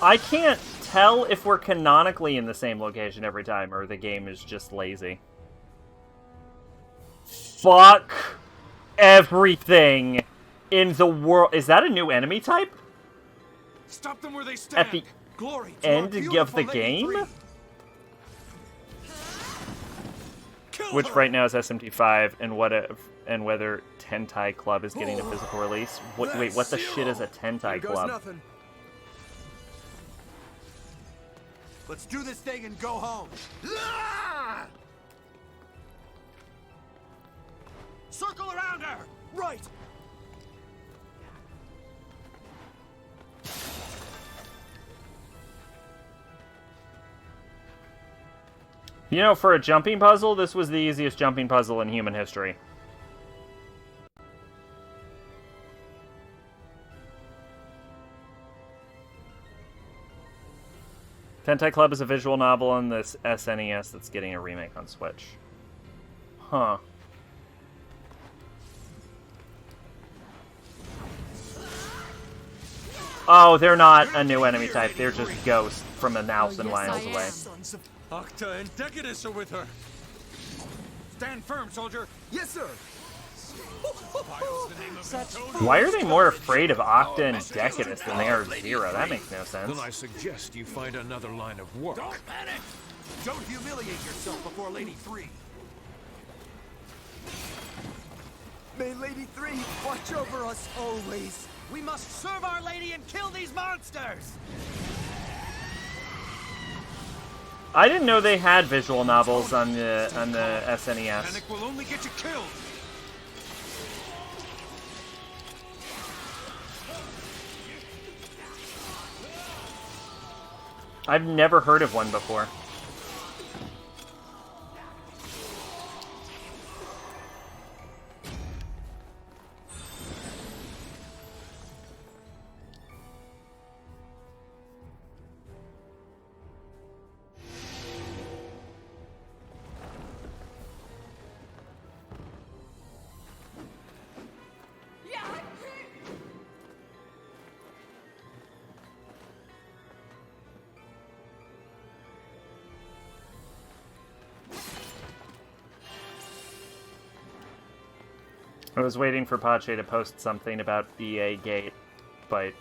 I can't tell if we're canonically in the same location every time, or the game is just lazy. Fuck everything in the world. Is that a new enemy type? Stop them where they stand. At the Glory to end our of beautiful the Lady game? Kill Which her. right now is SMT5, and whether Tentai Club is getting a physical release. Wait, what the shit is a Tentai Club? Nothing. Let's do this thing and go home. Ah! Circle around her. Right. You know, for a jumping puzzle, this was the easiest jumping puzzle in human history. Tentai Club is a visual novel on this SNES that's getting a remake on Switch. Huh. Oh, they're not a new enemy type. They're just ghosts from 1,000 miles away. Sons of Octa and Decadus are with her. Stand firm, soldier. Yes, sir. Why are they more afraid of Octa and Decadus than they are of Zero? That makes no sense. Then I suggest you find another line of work. Don't panic. Don't humiliate yourself before Lady 3. May Lady 3 watch over us always. We must serve Our Lady and kill these monsters. I didn't know they had visual novels on the SNES. Panic will only get you killed. I've never heard of one before. I was waiting for Pache to post something about EA Gate, but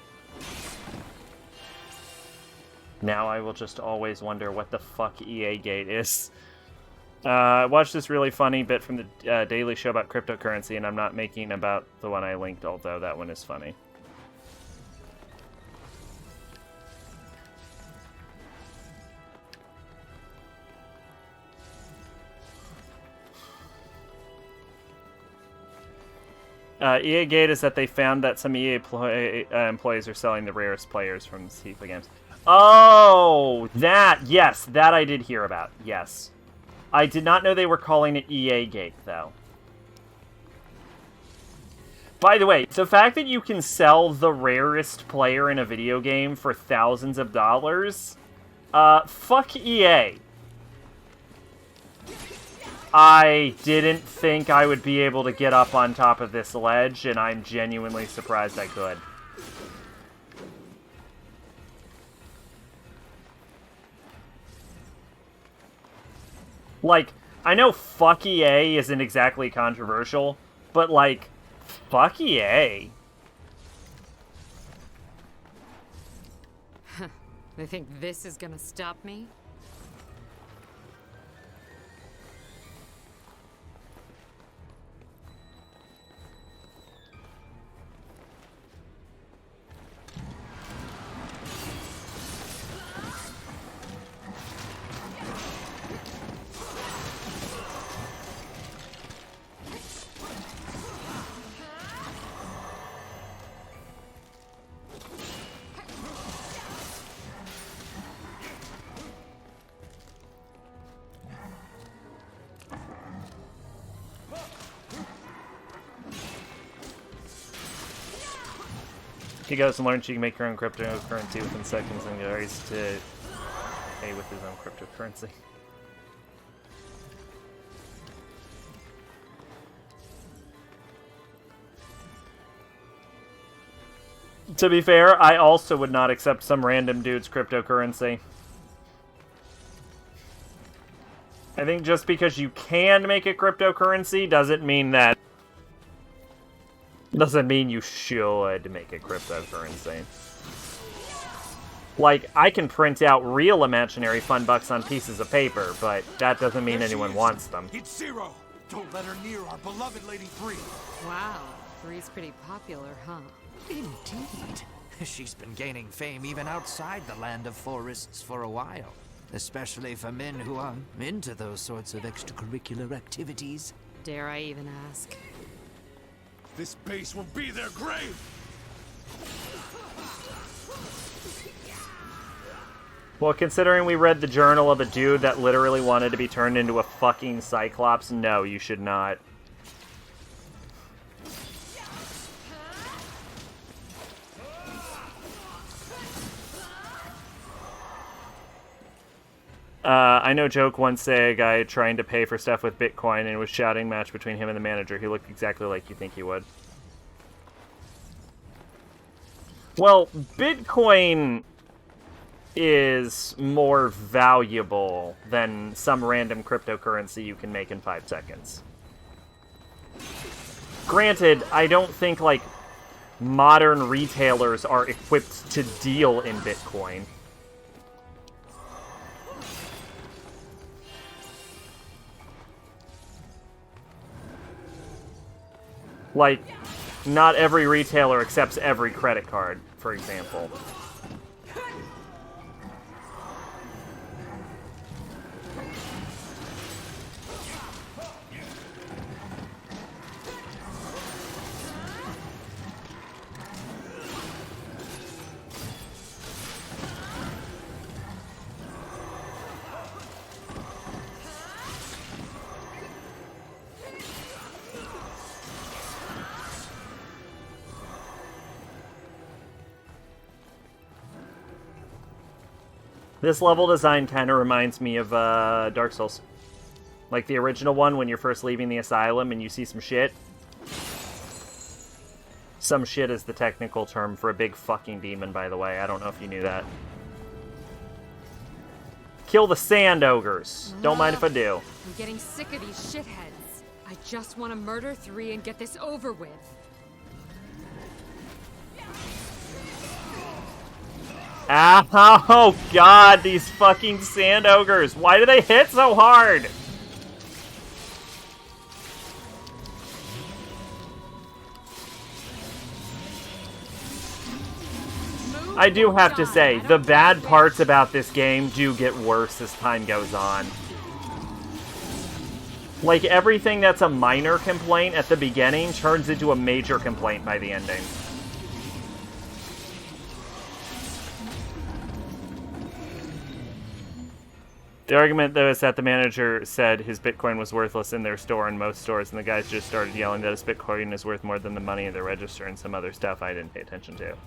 now I will just always wonder what the fuck EA Gate is. I watched this really funny bit from the Daily Show about cryptocurrency, and I'm not making about the one I linked, although that one is funny. EA Gate is that they found that some EA employees are selling the rarest players from FIFA games. Oh, that, yes, that I did hear about, yes. I did not know they were calling it EA Gate, though. By the way, the fact that you can sell the rarest player in a video game for thousands of dollars, fuck EA. I didn't think I would be able to get up on top of this ledge, and I'm genuinely surprised I could. Like, I know fuck EA isn't exactly controversial, but like, fuck EA. They think this is gonna stop me? He goes and learns you can make your own cryptocurrency within seconds and agrees to pay with his own cryptocurrency. To be fair, I also would not accept some random dude's cryptocurrency. I think just because you can make a cryptocurrency doesn't mean that... doesn't mean you should make a cryptocurrency. Like, I can print out real imaginary fun bucks on pieces of paper, but that doesn't mean anyone wants them. It's Zero! Don't let her near our beloved Lady 3! Wow, 3's pretty popular, huh? Indeed. She's been gaining fame even outside the land of forests for a while. Especially for men who are into those sorts of extracurricular activities. Dare I even ask? This base will be their grave! Well, considering we read the journal of a dude that literally wanted to be turned into a fucking Cyclops, no, you should not. I know Joke once said a guy trying to pay for stuff with Bitcoin and was shouting match between him and the manager. He looked exactly like you think he would. Well, Bitcoin is more valuable than some random cryptocurrency you can make in 5 seconds. Granted, I don't think, like, modern retailers are equipped to deal in Bitcoin. Like, not every retailer accepts every credit card, for example. This level design kind of reminds me of Dark Souls. Like the original one, when you're first leaving the asylum and you see some shit. Some shit is the technical term for a big fucking demon, by the way. I don't know if you knew that. Kill the sand ogres. Don't mind if I do. I'm getting sick of these shitheads. I just want to murder 3 and get this over with. Oh god, these fucking sand ogres. Why do they hit so hard? I do have to say, the bad parts about this game do get worse as time goes on. Like, everything that's a minor complaint at the beginning turns into a major complaint by the ending. The argument, though, is that the manager said his Bitcoin was worthless in their store and most stores, and the guys just started yelling that his Bitcoin is worth more than the money in the register and some other stuff I didn't pay attention to.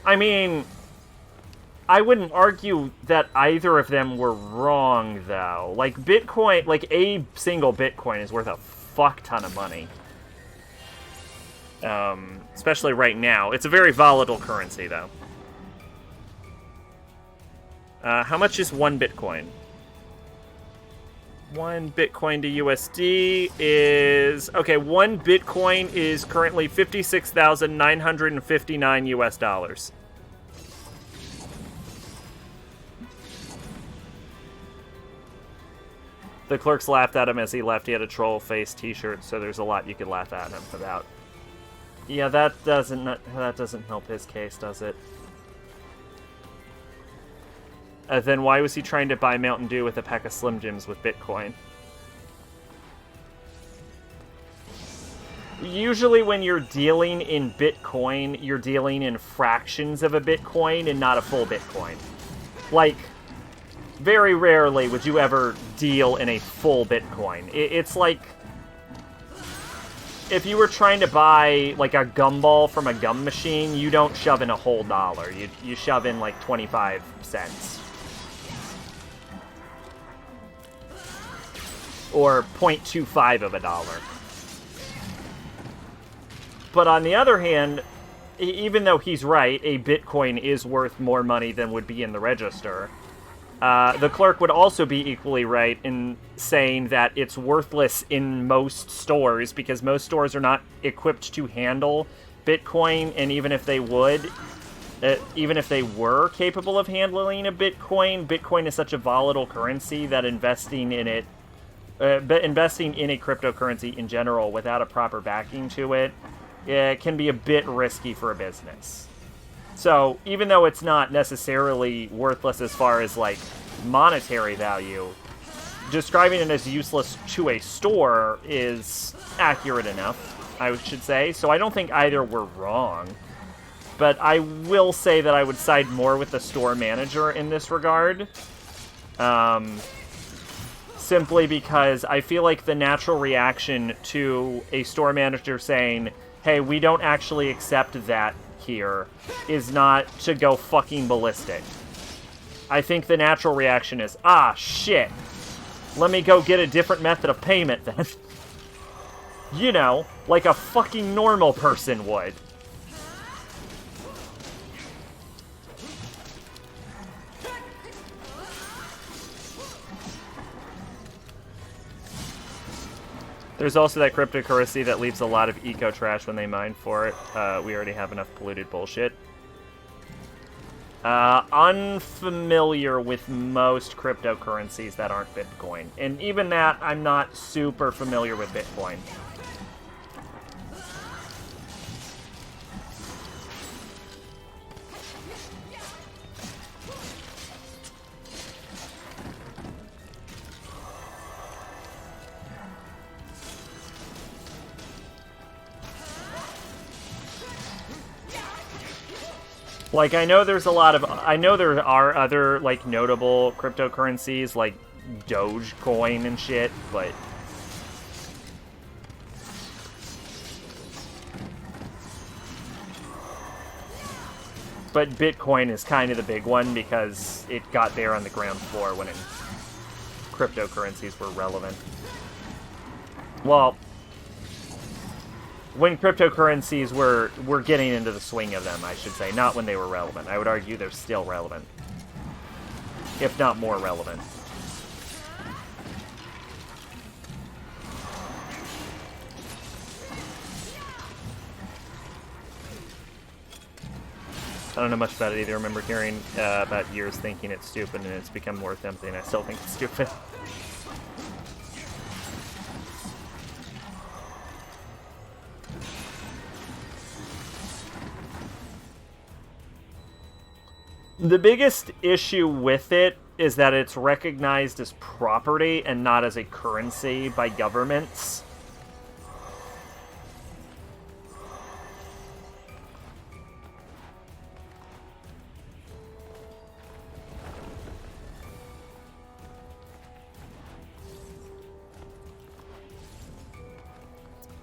I mean, I wouldn't argue that either of them were wrong, though. Like, Bitcoin, like, a single Bitcoin is worth a fuck ton of money. Especially right now. It's a very volatile currency, though. How much is 1 Bitcoin? 1 Bitcoin to USD is... Okay, 1 Bitcoin is currently $56,959 US. The clerks laughed at him as he left. He had a troll face t-shirt, so there's a lot you could laugh at him about. Yeah, that doesn't help his case, does it? Then why was he trying to buy Mountain Dew with a pack of Slim Jims with Bitcoin? Usually when you're dealing in Bitcoin, you're dealing in fractions of a Bitcoin and not a full Bitcoin. Like, very rarely would you ever deal in a full Bitcoin. It's like... if you were trying to buy like a gumball from a gum machine, you don't shove in a whole dollar. You shove in like 25 cents. Or 0.25 of a dollar. But on the other hand, even though he's right, a Bitcoin is worth more money than would be in the register. The clerk would also be equally right in saying that it's worthless in most stores because most stores are not equipped to handle Bitcoin, and even if they would, even if they were capable of handling a Bitcoin, Bitcoin is such a volatile currency that investing in it, investing in a cryptocurrency in general without a proper backing to it, can be a bit risky for a business. So, even though it's not necessarily worthless as far as, like, monetary value, describing it as useless to a store is accurate enough, I should say. So I don't think either were wrong. But I will say that I would side more with the store manager in this regard. Simply because I feel like the natural reaction to a store manager saying, hey, we don't actually accept that here, is not to go fucking ballistic. I think the natural reaction is, ah, shit. Let me go get a different method of payment then. You know, like a fucking normal person would. There's also that cryptocurrency that leaves a lot of eco-trash when they mine for it. We already have enough polluted bullshit. Unfamiliar with most cryptocurrencies that aren't Bitcoin. And even that, I'm not super familiar with Bitcoin. Like, I know there's a lot of... I know there are other, like, notable cryptocurrencies, like Dogecoin and shit, but... But Bitcoin is kind of the big one because it got there on the ground floor when cryptocurrencies were relevant. Well... when cryptocurrencies were getting into the swing of them, I should say. Not when they were relevant. I would argue they're still relevant. If not more relevant. I don't know much about it either. I remember hearing about years thinking it's stupid and it's become worth something. I still think it's stupid. The biggest issue with it is that it's recognized as property and not as a currency by governments.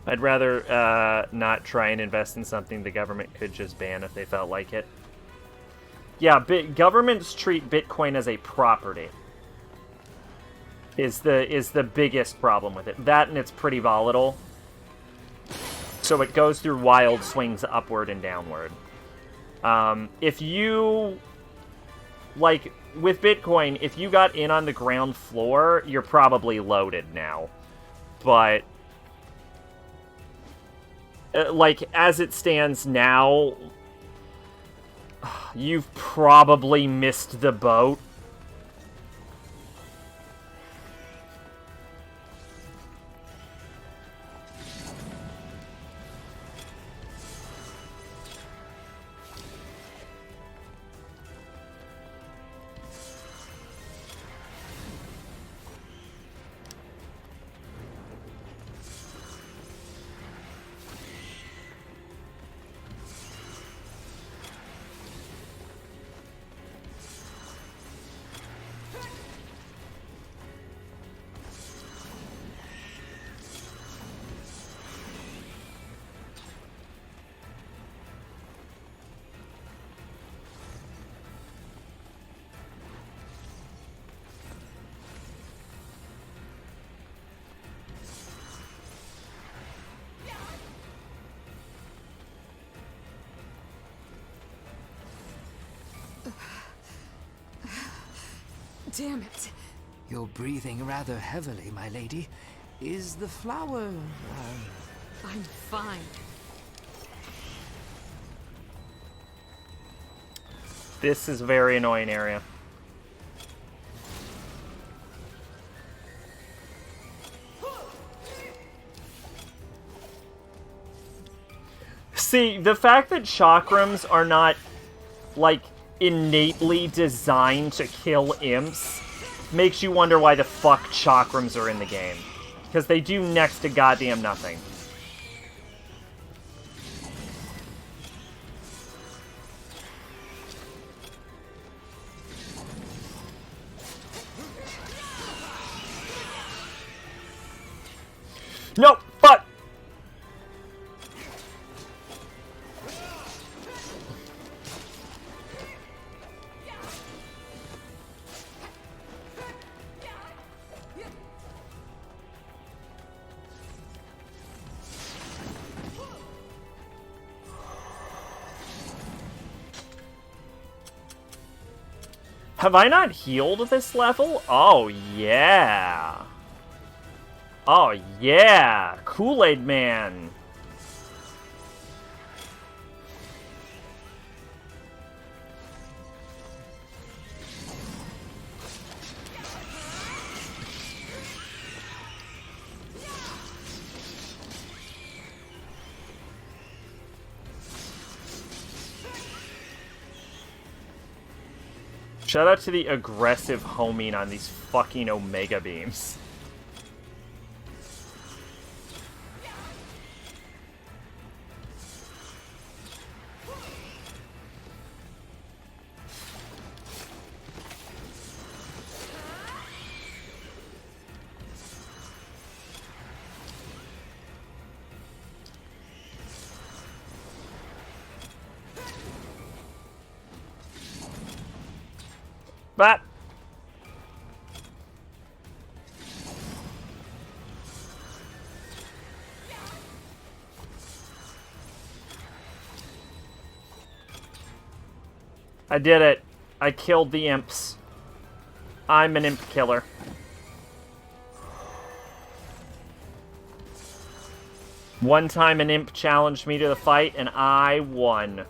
I'd rather not try and invest in something the government could just ban if they felt like it. Yeah, governments treat Bitcoin as a property. Is the biggest problem with it. That and it's pretty volatile. So it goes through wild swings upward and downward. If you... like, with Bitcoin, if you got in on the ground floor, you're probably loaded now. But... like, as it stands now... you've probably missed the boat. Damn it. You're breathing rather heavily, my lady. Is the flower, I'm fine. This is a very annoying area. See, the fact that chakrams are not, like, innately designed to kill imps makes you wonder why the fuck chakrams are in the game. Because they do next to goddamn nothing. No, fuck! Have I not healed this level? Oh, yeah. Oh, yeah. Kool-Aid Man. Shout out to the aggressive homing on these fucking Omega Beams. But I did it. I killed the imps. I'm an imp killer. One time an imp challenged me to the fight and I won.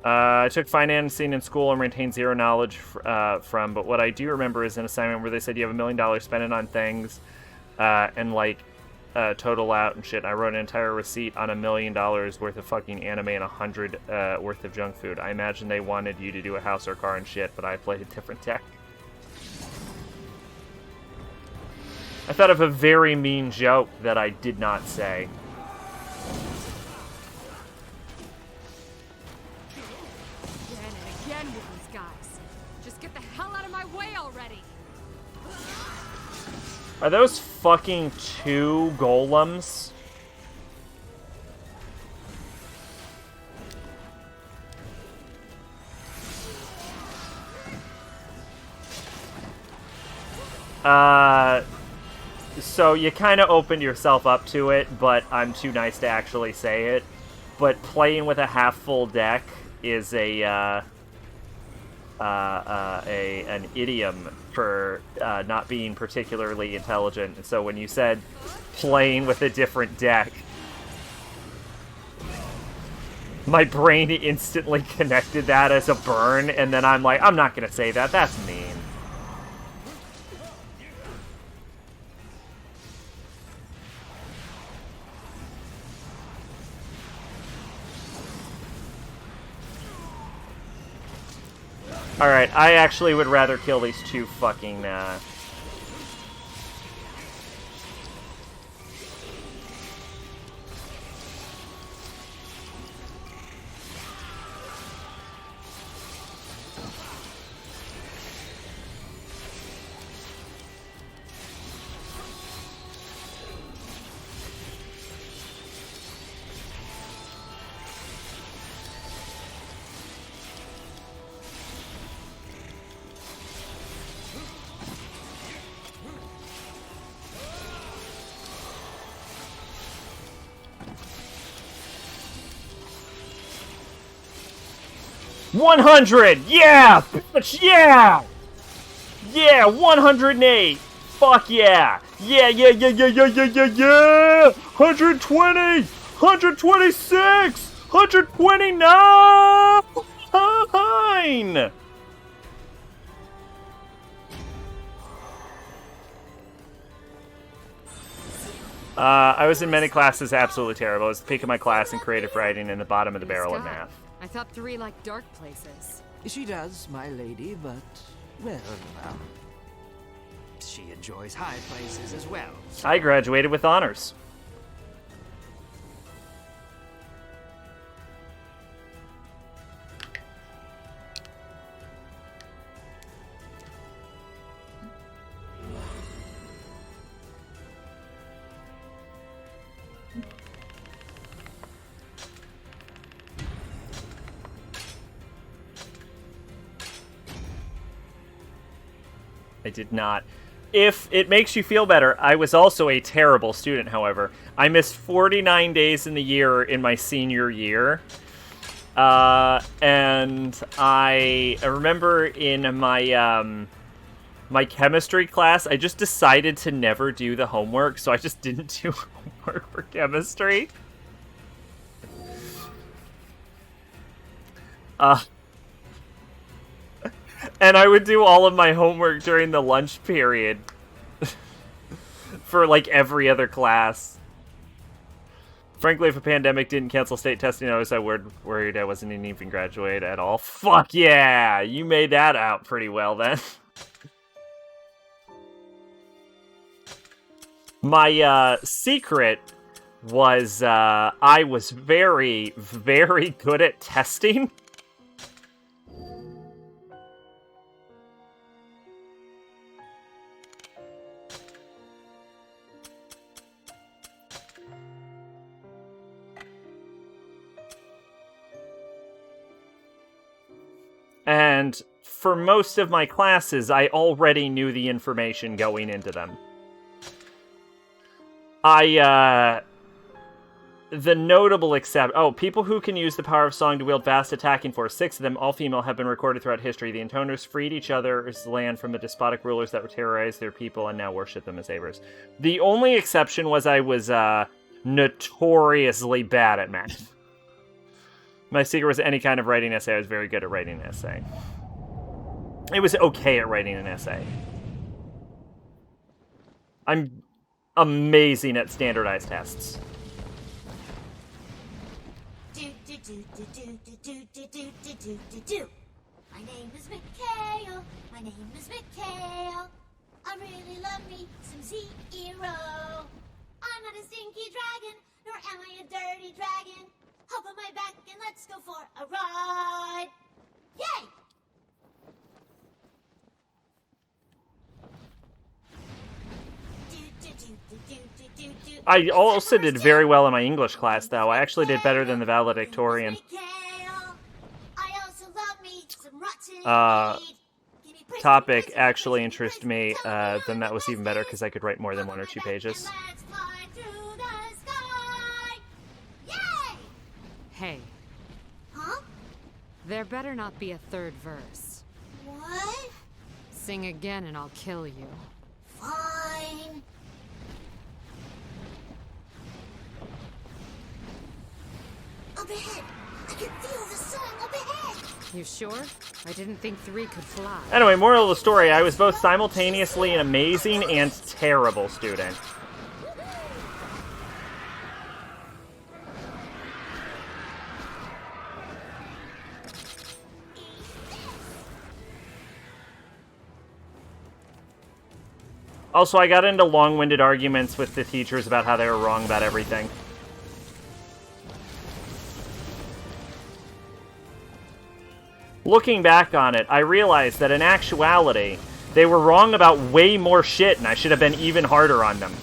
I took financing in school and retained zero knowledge from, but what I do remember is an assignment where they said you have $1 million, spend it on things, and like total out and shit. I wrote an entire receipt on $1 million worth of fucking anime and 100 worth of junk food. I imagine they wanted you to do a house or car and shit, but I played a different deck. I thought of a very mean joke that I did not say. Are those fucking 2 golems? So you kind of opened yourself up to it, but I'm too nice to actually say it. But playing with a half-full deck is an idiom for not being particularly intelligent. And so when you said playing with a different deck, my brain instantly connected that as a burn, and then I'm like, I'm not gonna say that, that's mean. Alright, I actually would rather kill these 2 fucking, 100! Yeah! Bitch, yeah! Yeah, 108! Fuck yeah! Yeah, yeah, yeah, yeah, yeah, yeah, yeah, yeah! 120! 126! 129! I was in many classes absolutely terrible. I was the peak of my class in creative writing and the bottom of the barrel in math. I thought 3 like dark places. She does, my lady, but, well, she enjoys high places as well. So. I graduated with honors. I did not. If it makes you feel better, I was also a terrible student, however. I missed 49 days in the year in my senior year. And I remember in my my chemistry class, I just decided to never do the homework, so I just didn't do homework for chemistry. And I would do all of my homework during the lunch period for, like, every other class. Frankly, if a pandemic didn't cancel state testing, I was worried I wasn't even graduate at all. Fuck yeah! You made that out pretty well, then. My, secret was, I was very, very good at testing. And for most of my classes, I already knew the information going into them. The notable people who can use the power of song to wield vast attacking force. 6 of them, all female, have been recorded throughout history. The Intoners freed each other's land from the despotic rulers that would terrorize their people and now worship them as savers. The only exception was I was, notoriously bad at math. My secret was any kind of writing essay. I was very good at writing an essay. It was okay at writing an essay. I'm amazing at standardized tests. My name is Mikhail. My name is Mikhail. I really love me some zero. I'm not a stinky dragon, nor am I a dirty dragon. Hop on my back and let's go for a ride. Yay! I also did very well in my English class, though. I actually did better than the valedictorian. Topic actually interested me, then that was even better because I could write more than 1 or 2 pages. Hey. Huh? There better not be a 3rd verse. What? Sing again and I'll kill you. Fine. Up ahead! I can feel the sun up ahead! You sure? I didn't think 3 could fly. Anyway, moral of the story, I was both simultaneously an amazing and terrible student. Also, I got into long-winded arguments with the teachers about how they were wrong about everything. Looking back on it, I realized that in actuality, they were wrong about way more shit, and I should have been even harder on them.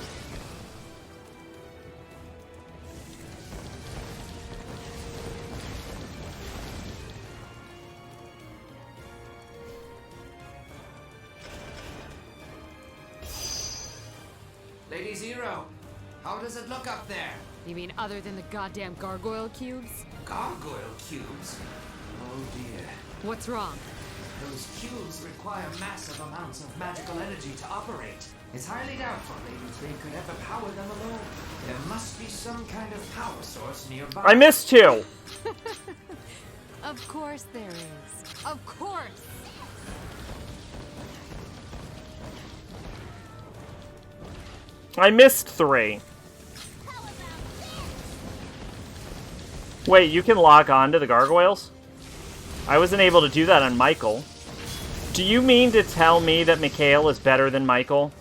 Lady Zero, how does it look up there? You mean other than the goddamn gargoyle cubes? Gargoyle cubes? Oh dear. What's wrong? Those cubes require massive amounts of magical energy to operate. It's highly doubtful Lady 3 could ever power them alone. There must be some kind of power source nearby. I missed 2. Of course there is. Of course. I missed 3. Wait, you can lock on to the gargoyles? I wasn't able to do that on Michael. Do you mean to tell me that Mikhail is better than Michael?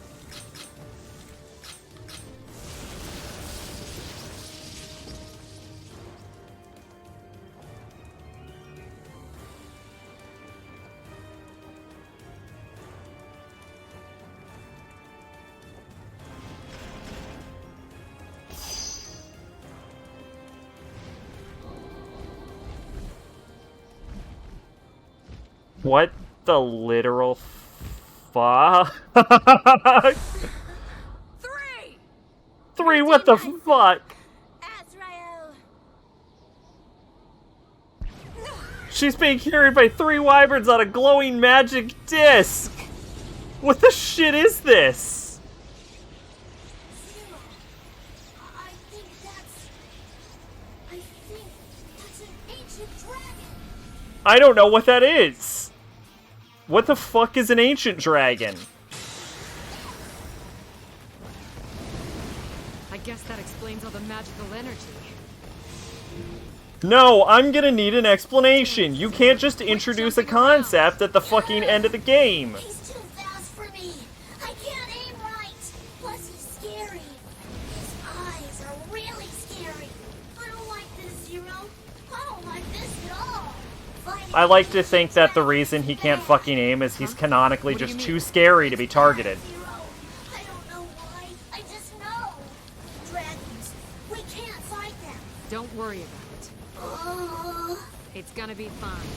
What the literal fuck? 3! 3, what the fuck? Azrael! She's being carried by 3 wyverns on a glowing magic disc! What the shit is this? Zero. I think that's an ancient dragon. I don't know what that is. What the fuck is an ancient dragon? I guess that explains all the magical energy. No, I'm gonna need an explanation. You can't just introduce a concept at the fucking end of the game. He's too fast for me. I can't aim right. Plus he's scary. His eyes are really scary. I don't like this, Zero. I don't like this at all. I like to think that the reason he can't fucking aim is he's canonically just too scary to be targeted. Zero. I don't know why. I just know. Dragons. We can't fight them. Don't worry about it. It's gonna be fine.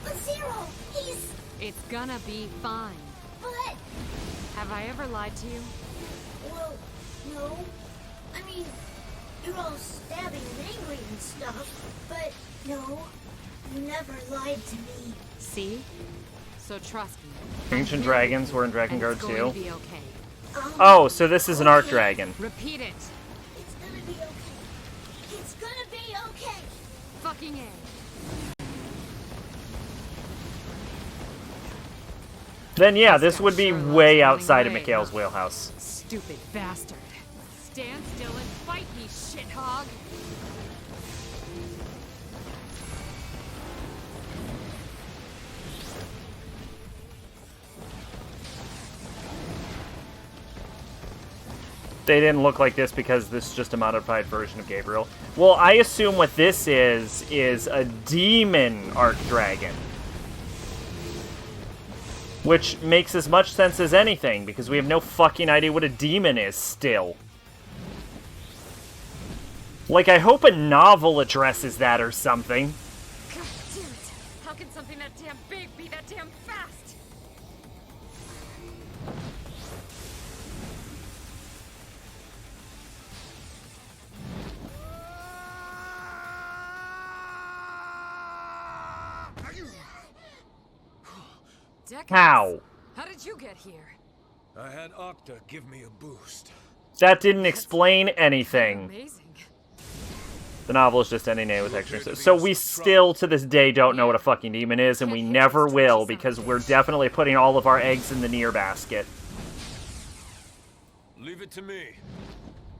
But Zero, he's... It's gonna be fine. But... Have I ever lied to you? Well, no. I mean, you're all stabbing and angry and stuff. But no, you never lied to me. See? So trust me. Ancient dragons were in Drakengard It's going too. to be okay. Oh, so this is an arc dragon. Repeat it. It's gonna be okay. It's gonna be okay. Fucking A. Then yeah, this would be way outside of Mikhail's wheelhouse. Stupid bastard. Stand still and fight me, shithog. They didn't look like this because this is just a modified version of Gabriel. Well, I assume what this is a demon arc dragon. Which makes as much sense as anything, because we have no fucking idea what a demon is still. Like, I hope a novel addresses that or something. God damn it. How can something that damn big be that damn fast? How? How did you get here? I had Octa give me a boost. That didn't explain anything. Amazing. The novel is just ending it with extra. So we still, to this day, don't know what a fucking demon is, and we never will, because we're definitely putting all of our eggs in the Nier basket. Leave it to me.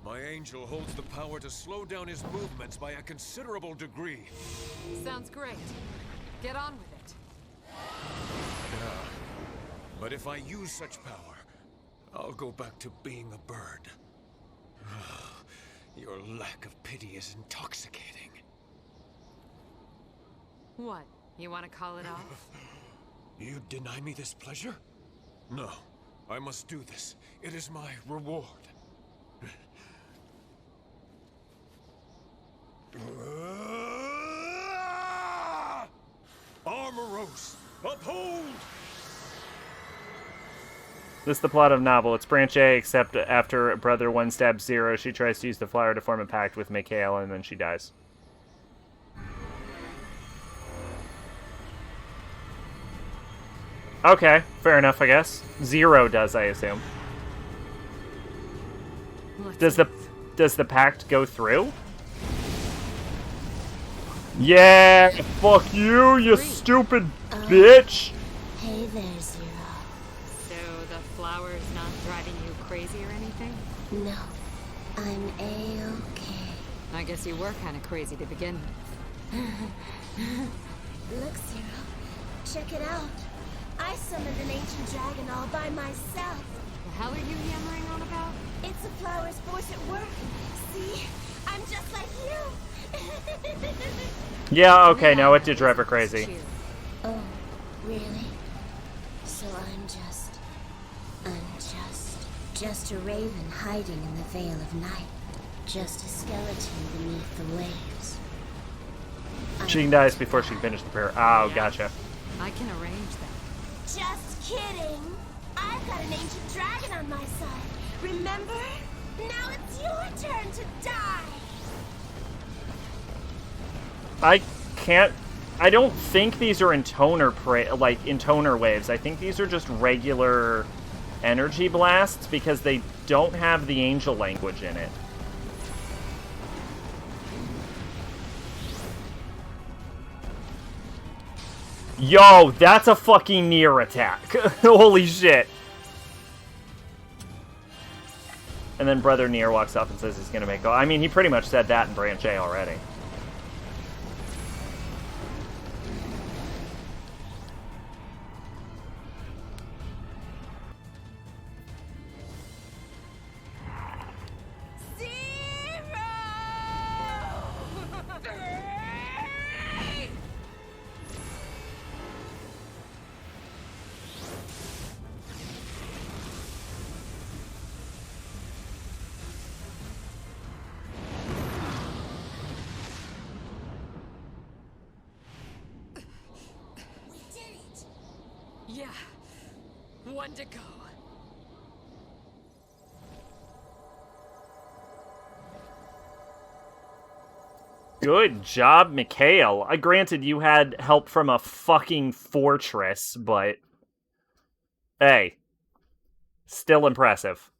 My angel holds the power to slow down his movements by a considerable degree. Sounds great. Get on with it. Yeah. But if I use such power, I'll go back to being a bird. Your lack of pity is intoxicating. What? You want to call it off? You deny me this pleasure? No. I must do this. It is my reward. Armoros, uphold! This is the plot of novel. It's branch A, except after Brother 1 stabs Zero, she tries to use the flower to form a pact with Mikhail, and then she dies. Okay, fair enough, I guess. 0 does, I assume. Does the pact go through? Yeah! Fuck you, you stupid bitch! Hey there, Zero. So the flower's not driving you crazy or anything? No, I'm A-okay. I guess you were kind of crazy to begin with. Look, Zero. Check it out. I summoned an ancient dragon all by myself. The hell are you yammering on about? It's the flower's force at work. See? I'm just like you. Yeah, okay, now it did drive her crazy. Oh, really? So I'm just a raven hiding in the veil of night. Just a skeleton beneath the waves. She dies before she can finish the prayer. Oh, gotcha. I can arrange that. Just kidding. I've got an ancient dragon on my side. Remember? Now it's your turn to die. I don't think these are intoner waves. I think these are just regular energy blasts because they don't have the angel language in it. Yo, that's a fucking near attack. Holy shit. And then Brother Nier walks up and says he's gonna make... I mean, he pretty much said that in Branch A already. Yeah. One to go. Good job, Mikhail. Granted, you had help from a fucking fortress, but... Hey. Still impressive.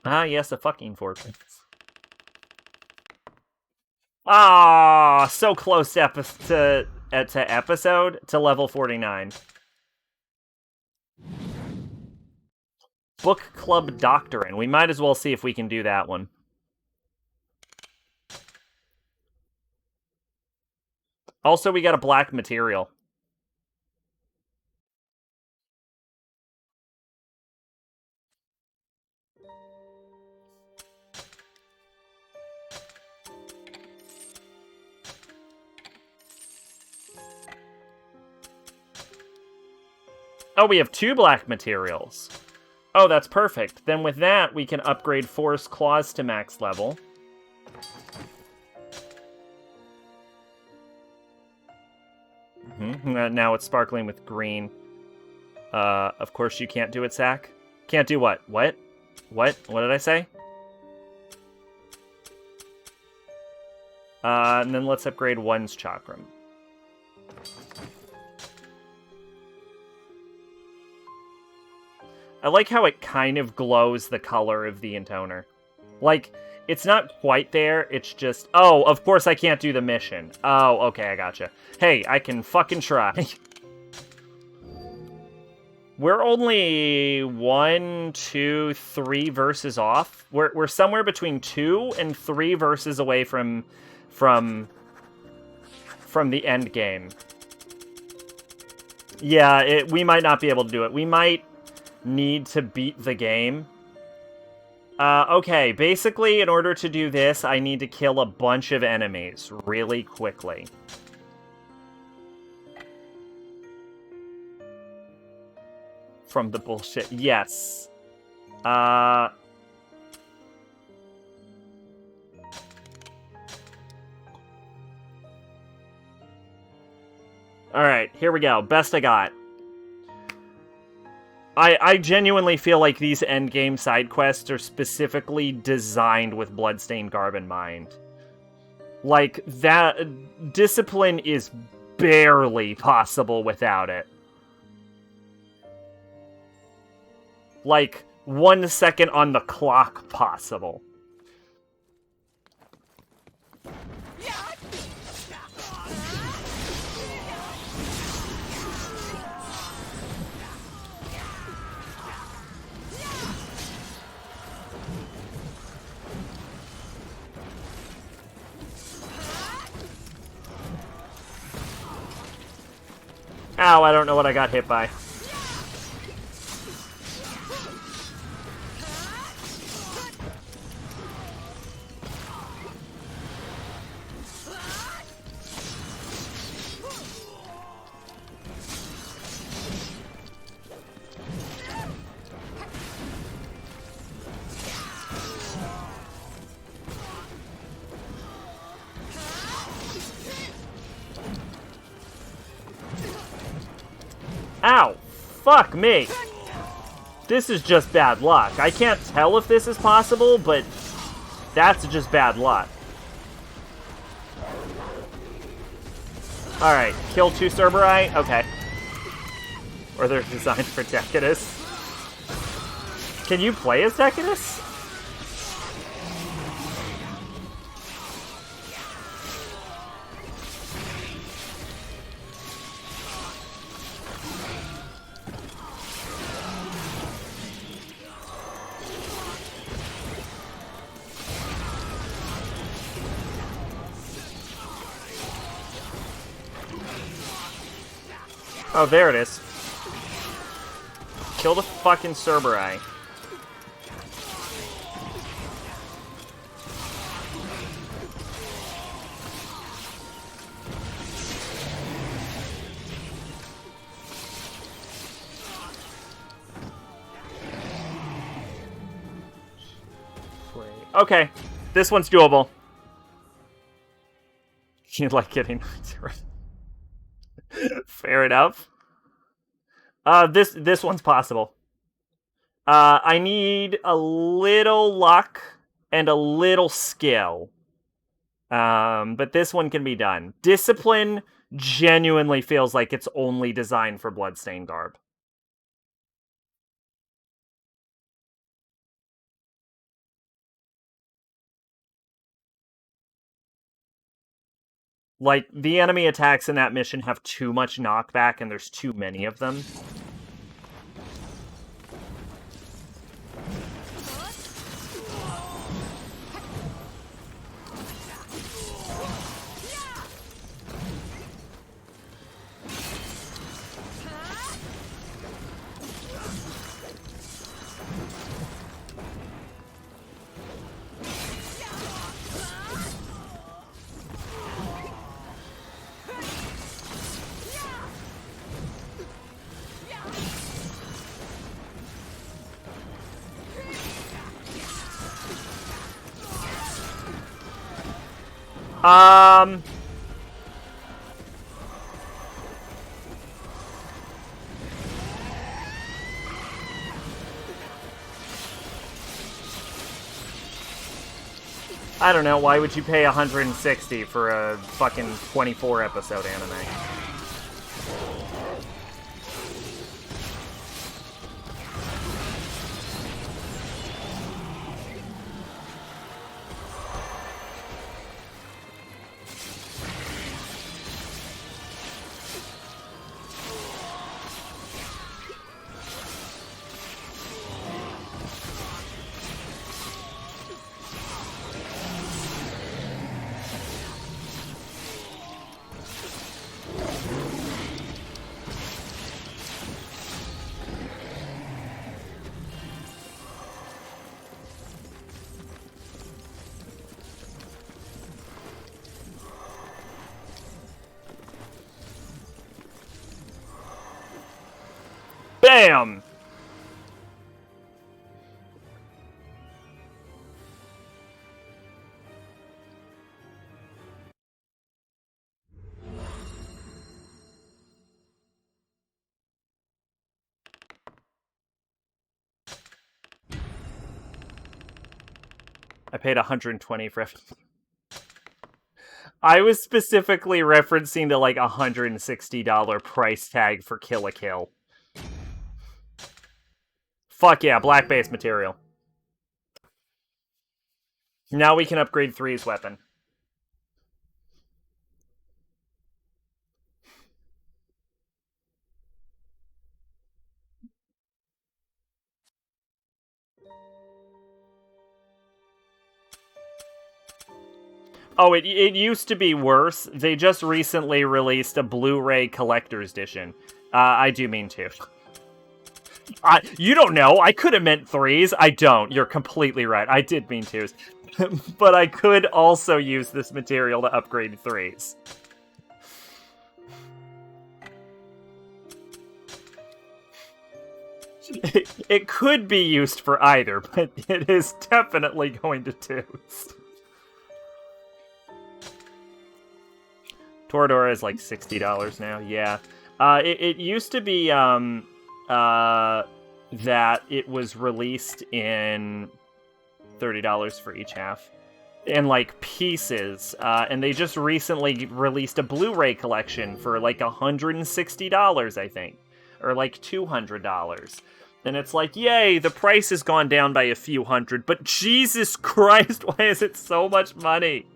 Ah, yes, a fucking fortress. Ah, so close to episode to level 49. Book Club Doctrine. We might as well see if we can do that one. Also, we got a black material. Oh, we have 2 black materials. Oh, that's perfect. Then with that, we can upgrade Forest Claws to max level. Now it's sparkling with green. Of course you can't do it, Sack. Can't do what? What? What? What did I say? And then let's upgrade 1's Chakram. I like how it kind of glows the color of the intoner. Like, it's not quite there, it's just... Oh, of course I can't do the mission. Oh, okay, I gotcha. Hey, I can fucking try. We're only 1, 2, 3 verses off. We're somewhere between 2 and 3 verses away from the end game. Yeah, we might not be able to do it. We might need to beat the game. Okay, basically, in order to do this, I need to kill a bunch of enemies really quickly. From the bullshit. Yes. Alright, here we go. Best I got. I genuinely feel like these endgame side quests are specifically designed with Bloodstained Garb in mind. Like, that discipline is barely possible without it. Like, 1 second on the clock possible. Ow, I don't know what I got hit by. Ow! Fuck me! This is just bad luck. I can't tell if this is possible, but that's just bad luck. Alright, kill 2 Cerberus? Okay. Or they're designed for Decadus. Can you play as Decadus? Oh, there it is. Kill the fucking Cerberus. Okay, this one's doable. You like getting... Fair enough. This one's possible. I need a little luck and a little skill. But this one can be done. Discipline genuinely feels like it's only designed for Bloodstained Garb. Like, the enemy attacks in that mission have too much knockback, and there's too many of them. I don't know, why would you pay 160 for a fucking 24 episode anime? Bam! I paid 120 for everything. I was specifically referencing the like $160 price tag for Kill a Kill. Fuck yeah, black base material. Now we can upgrade 3's weapon. Oh, it used to be worse. They just recently released a Blu-ray collector's edition. I do mean to. You don't know. I could have meant 3's. I don't. You're completely right. I did mean 2's. But I could also use this material to upgrade 3's. It could be used for either, but it is definitely going to 2's. Toradora is like $60 now, yeah. It used to be that it was released in $30 for each half. In like pieces. And they just recently released a Blu-ray collection for like $160, I think. Or like $200. And it's like, yay, the price has gone down by a few hundred, but Jesus Christ, why is it so much money?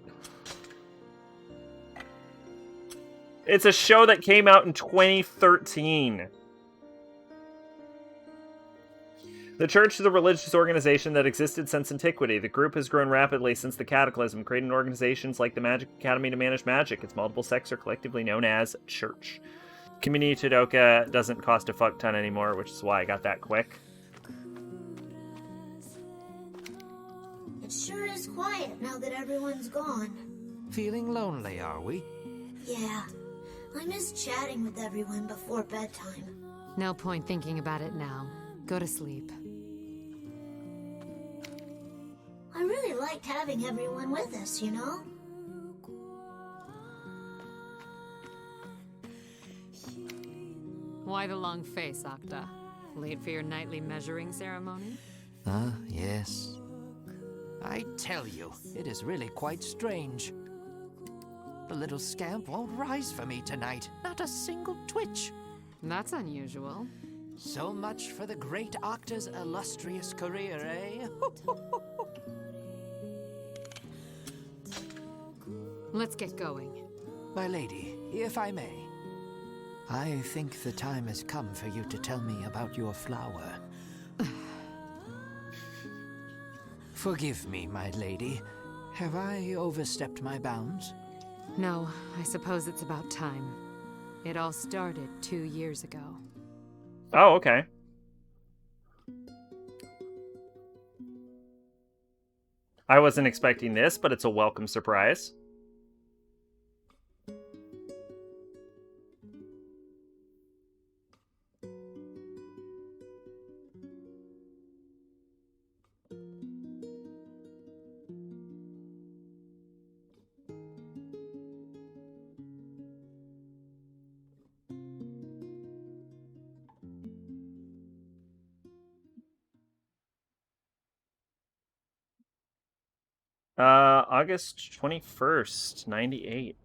It's a show that came out in 2013. The church is a religious organization that existed since antiquity. The group has grown rapidly since the Cataclysm, creating organizations like the Magic Academy to manage magic. Its multiple sects are collectively known as Church. Community Todoka doesn't cost a fuck ton anymore, which is why I got that quick. It sure is quiet now that everyone's gone. Feeling lonely, are we? Yeah. I miss chatting with everyone before bedtime. No point thinking about it now. Go to sleep. I really liked having everyone with us, you know? Why the long face, Octa? Late for your nightly measuring ceremony? Yes. I tell you, it is really quite strange. The little scamp won't rise for me tonight. Not a single twitch. That's unusual. So much for the great Octa's illustrious career, eh? Let's get going. My lady, if I may, I think the time has come for you to tell me about your flower. Forgive me, my lady. Have I overstepped my bounds? No, I suppose it's about time. It all started 2 years ago. Oh, okay. I wasn't expecting this, but it's a welcome surprise. August 21st, 98.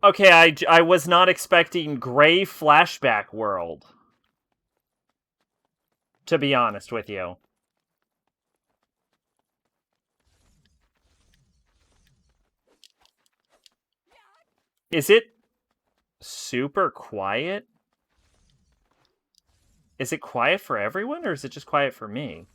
Okay, I was not expecting Gray Flashback World. To be honest with you. Is it super quiet? Is it quiet for everyone, or is it just quiet for me?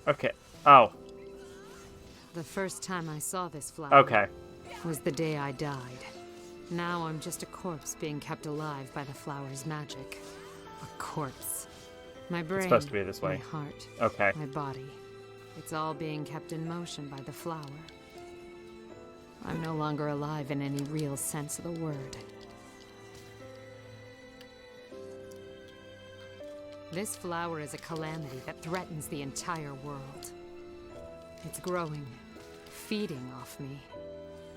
Okay. Oh. The first time I saw this flower Okay. was the day I died. Now I'm just a corpse being kept alive by the flower's magic. A corpse. My brain, It's supposed to be this way. my heart, Okay. my body. It's all being kept in motion by the flower. I'm no longer alive in any real sense of the word. This flower is a calamity that threatens the entire world. It's growing, feeding off me.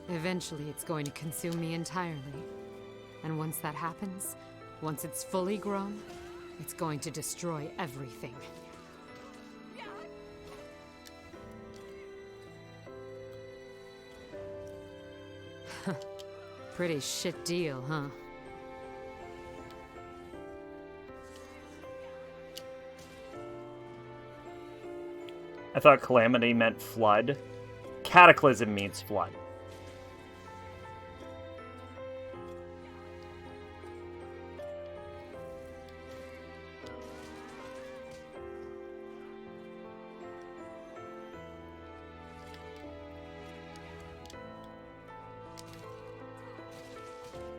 Eventually, it's going to consume me entirely. And once that happens, once it's fully grown, it's going to destroy everything. Pretty shit deal, huh? I thought calamity meant flood. Cataclysm means flood.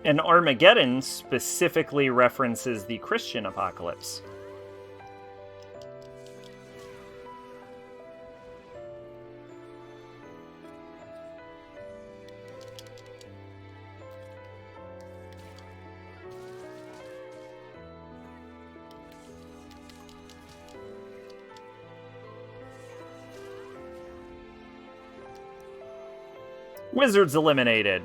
And Armageddon specifically references the Christian apocalypse. Wizards eliminated.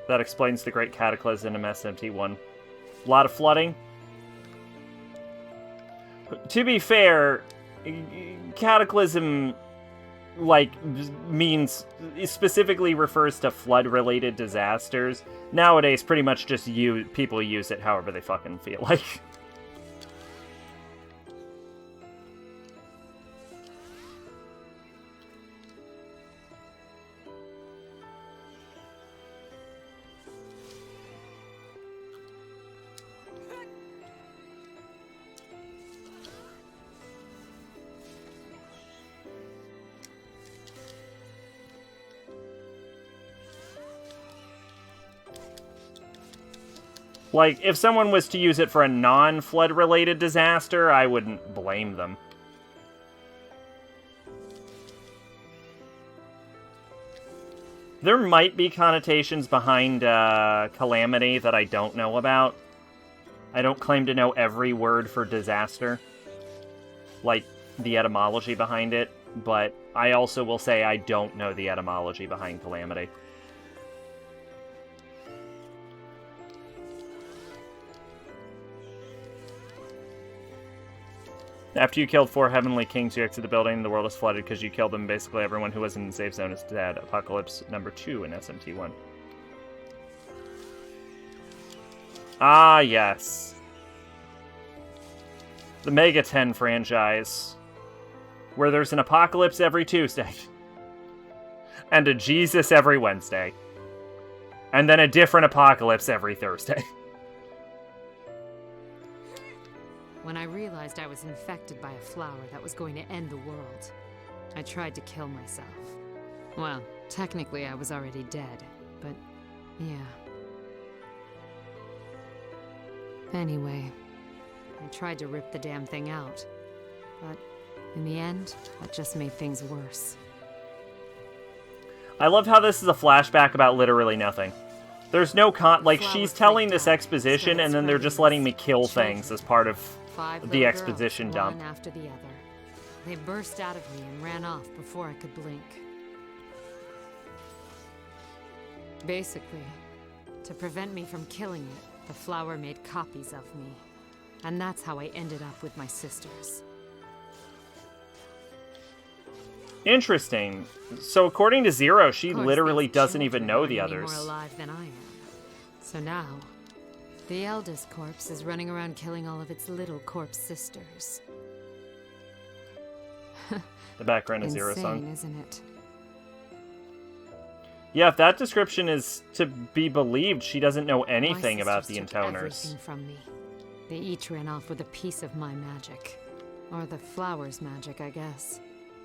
That explains the Great Cataclysm in SMT1. A lot of flooding. To be fair, Cataclysm, means, specifically refers to flood-related disasters. Nowadays, pretty much just people use it however they fucking feel like. Like, if someone was to use it for a non-flood-related disaster, I wouldn't blame them. There might be connotations behind calamity that I don't know about. I don't claim to know every word for disaster, like the etymology behind it, but I also will say I don't know the etymology behind calamity. After you killed 4 Heavenly Kings, you exit the building, the world is flooded because you killed them. Basically, everyone who was in the safe zone is dead. Apocalypse number 2 in SMT1. Ah, yes. The Mega 10 franchise, where there's an apocalypse every Tuesday, and a Jesus every Wednesday, and then a different apocalypse every Thursday. When I realized I was infected by a flower that was going to end the world, I tried to kill myself. Well, technically I was already dead, but yeah. Anyway, I tried to rip the damn thing out, but in the end, that just made things worse. I love how this is a flashback about literally nothing. There's no she's telling this exposition, and then they're just letting me kill things as part of the exposition dump. One after the other. They burst out of me and ran off before I could blink. Basically, to prevent me from killing it, the flower made copies of me. And that's how I ended up with my sisters. Interesting. So according to Zero, she literally doesn't even know the others. More alive than I am. So now, the eldest corpse is running around killing all of its little corpse sisters. The background is Zero song. Insane, isn't it? Yeah, if that description is to be believed, she doesn't know anything about the took Intoners. Everything from me. They each ran off with a piece of my magic. Or the flower's magic, I guess.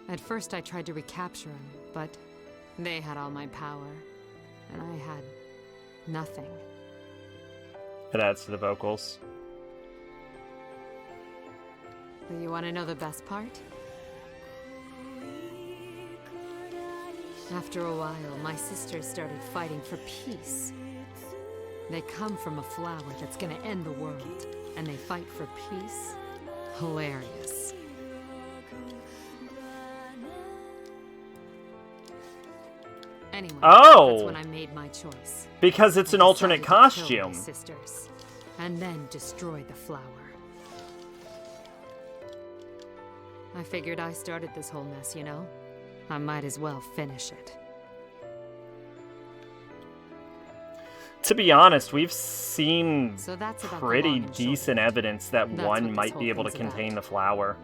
At first I tried to recapture them, but they had all my power. And I had nothing. It adds to the vocals. Do you want to know the best part? After a while, my sisters started fighting for peace. They come from a flower that's gonna end the world, and they fight for peace? Hilarious. Anyway, Oh! that's when I made my choice. Because it's I an alternate decided to kill costume. my sisters, and then destroy the flower. I figured I started this whole mess, you know? I might as well finish it. To be honest, we've seen So that's about the pretty long and short decent of it. evidence that That's what one this might whole be able to thing's about. contain the flower.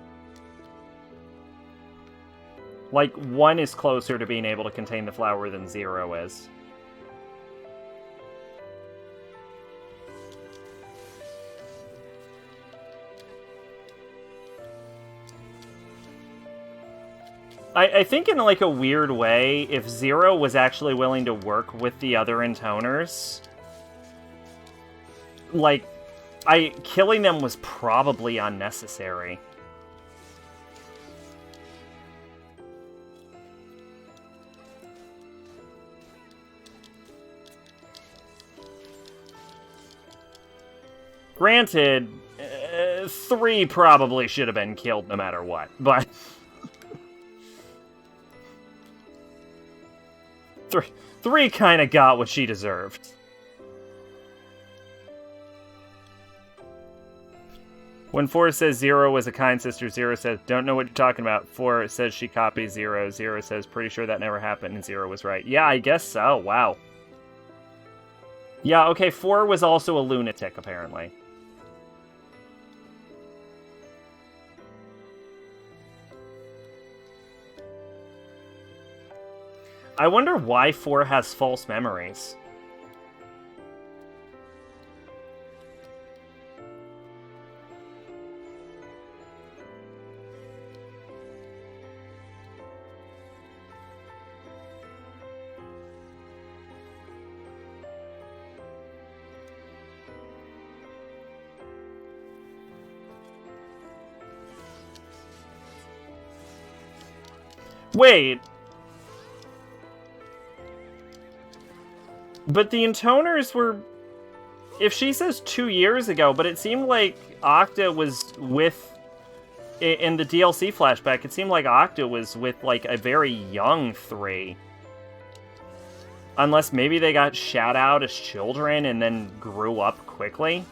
Like, 1 is closer to being able to contain the flower than 0 is. I think in, like, a weird way, if 0 was actually willing to work with the other intoners, like, killing them was probably unnecessary. Granted, 3 probably should have been killed no matter what, but... 3 kind of got what she deserved. When 4 says 0 was a kind sister, 0 says, don't know what you're talking about. 4 says she copies 0. 0 says, pretty sure that never happened, and 0 was right. Yeah, I guess so. Wow. Yeah, okay, 4 was also a lunatic, apparently. I wonder why 4 has false memories. Wait. But the intoners were... If she says 2 years ago, but it seemed like Octa was with... In the DLC flashback, it seemed like Octa was with, like, a very young 3. Unless maybe they got shot out as children and then grew up quickly.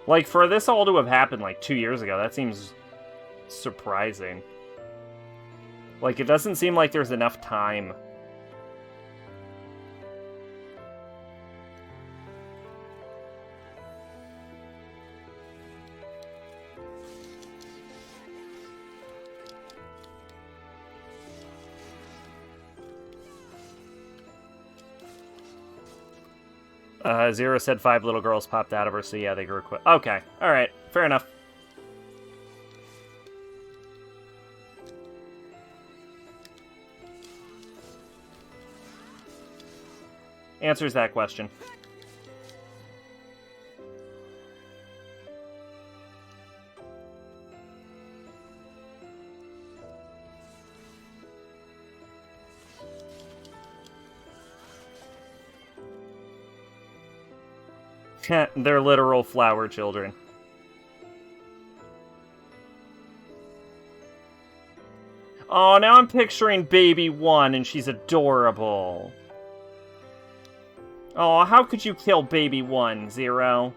Like, for this all to have happened, like, 2 years ago, that seems surprising. Like, it doesn't seem like there's enough time. Zero said 5 little girls popped out of her, so yeah, they grew quick. Okay, alright, fair enough. Answers that question. They're literal flower children. Oh, now I'm picturing baby 1 and she's adorable. Oh, how could you kill baby 1, Zero?